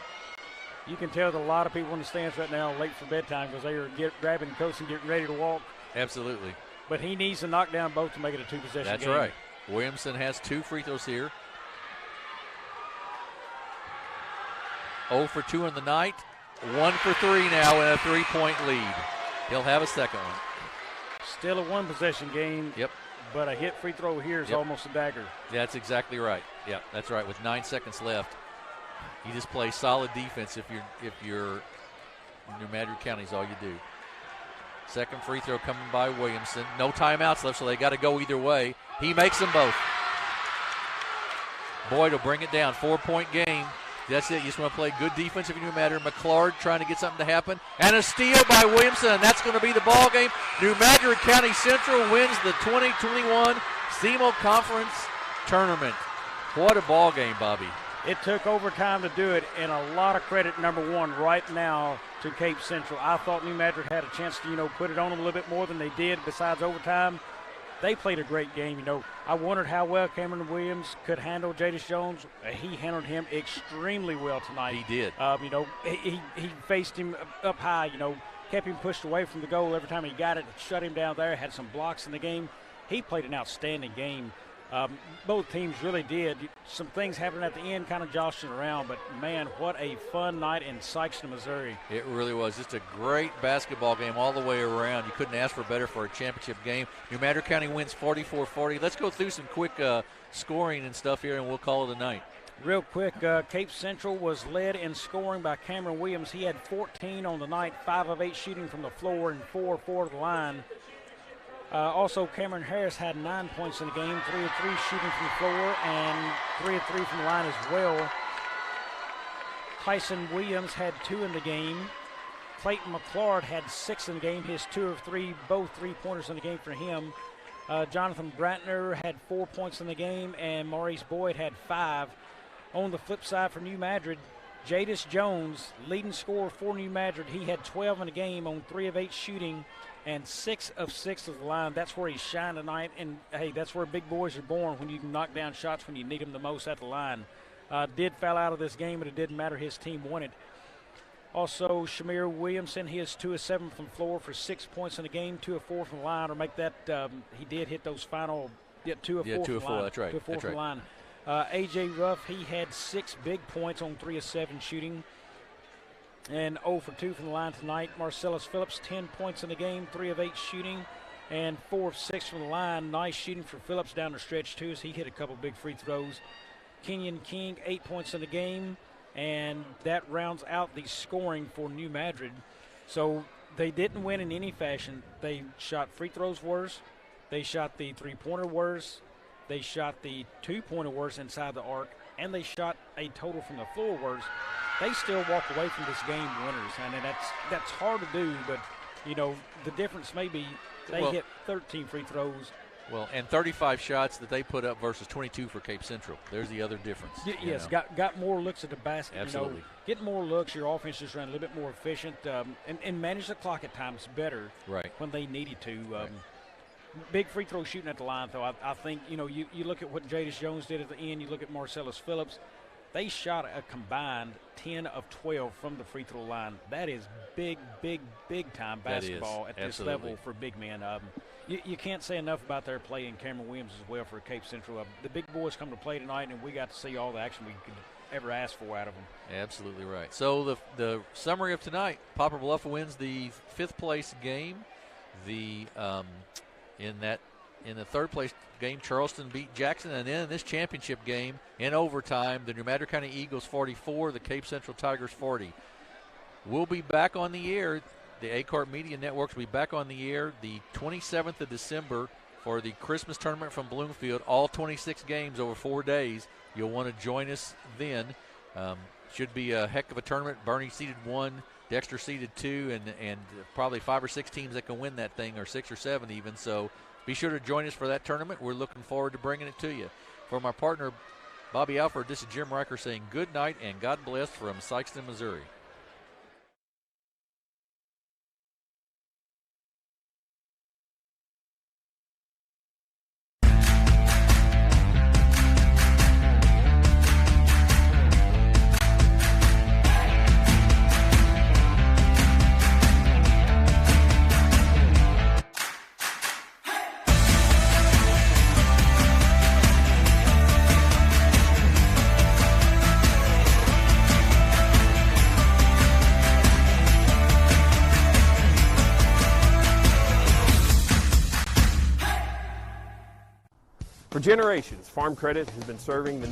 You can tell that a lot of people in the stands right now are late for bedtime because they are grabbing the coach and getting ready to walk. Absolutely. But he needs to knock down both to make it a 2-possession game. That's right. Williamson has 2 free throws here. 0 for 2 in the night. 1 for 3 now in a 3-point lead. He'll have a second one. Still a 1-possession game. Yep. But a hit free throw here is almost a dagger. That's exactly right. Yeah, that's right. With 9 seconds left, you just play solid defense if you're New Madrid County is all you do. Second free throw coming by Williamson. No timeouts left, so they got to go either way. He makes them both. Boyd will bring it down. 4-point game. That's it. You just want to play good defense if you New Madrid. McClard trying to get something to happen. And a steal by Williamson, and that's going to be the ball game. New Madrid County Central wins the 2021 SEMO Conference Tournament. What a ball game, Bobby. It took overtime to do it, and a lot of credit, number one, right now to Cape Central. I thought New Madrid had a chance to, put it on them a little bit more than they did besides overtime. They played a great game. I wondered how well Cameron Williams could handle Jadis Jones. He handled him extremely well tonight. He did. He faced him up high, kept him pushed away from the goal every time he got it, shut him down there, had some blocks in the game. He played an outstanding game. Both teams really did. Some things happened at the end, kind of jostling around, but, man, what a fun night in Sikeston, Missouri. It really was. Just a great basketball game all the way around. You couldn't ask for better for a championship game. New Madrid County wins 44-40. Let's go through some quick scoring and stuff here, and we'll call it a night. Real quick, Cape Central was led in scoring by Cameron Williams. He had 14 on the night, 5 of 8 shooting from the floor and 4 of 4 to the line. Also, Cameron Harris had 9 points in the game, 3 of 3 shooting from the floor and 3 of 3 from the line as well. Tyson Williams had 2 in the game. Clayton McClard had 6 in the game, his 2 of 3, both 3-pointers in the game for him. Jonathan Brantner had 4 points in the game, and Maurice Boyd had 5. On the flip side for New Madrid, Jadis Jones, leading scorer for New Madrid, he had 12 in the game on 3 of 8 shooting and 6 of 6 of the line. That's where he shined tonight, and, hey, that's where big boys are born, when you can knock down shots when you need them the most at the line. Did foul out of this game, but it didn't matter. His team won it. Also, Shamir Williamson, he is 2 of 7 from the floor for 6 points in the game, 2 of 4 from the line, or make that, he did hit those final, 2 of 4 from the line. That's right. 2 of 4 from the line. A.J. Ruff, he had 6 big points on 3 of 7 shooting, and 0 for 2 from the line tonight. Marcellus Phillips, 10 points in the game, 3 of 8 shooting, and 4 of 6 from the line. Nice shooting for Phillips down the stretch, too, as he hit a couple big free throws. Kenyon King, 8 points in the game, and that rounds out the scoring for New Madrid. So they didn't win in any fashion. They shot free throws worse. They shot the three-pointer worse. They shot the two-pointer worse inside the arc, and they shot a total from the floor worse. They still walk away from this game winners. I mean, that's hard to do, but, you know, the difference may be they hit 13 free throws. Well, and 35 shots that they put up versus 22 for Cape Central. There's the other difference. Yes, got more looks at the basket. Absolutely. You know, getting more looks, your offense just ran a little bit more efficient and manage the clock at times better when they needed to. Big free throw shooting at the line, though. I think, you know, you look at what Jadis Jones did at the end. You look at Marcellus Phillips. They shot a combined 10 of 12 from the free throw line. That is big time basketball at this level for big men. You can't say enough about their play in Cameron Williams as well for Cape Central. The big boys come to play tonight, and we got to see all the action we could ever ask for out of them. Absolutely right. So the summary of tonight: Poplar Bluff wins the 5th place game. In the 3rd place game, Charleston beat Jackson, and then in this championship game in overtime, the New Madrid County Eagles 44, the Cape Central Tigers 40. We'll be back on the air. The ACART Media Networks will be back on the air the 27th of December for the Christmas tournament from Bloomfield. All 26 games over 4 days. You'll want to join us then. Should be a heck of a tournament. Bernie seeded 1, Dexter seeded 2, and probably 5 or 6 teams that can win that thing, or 6 or 7 even. So be sure to join us for that tournament. We're looking forward to bringing it to you. From our partner, Bobby Alford, this is Jim Riker saying good night and God bless from Sikeston, Missouri. For generations, Farm Credit has been serving the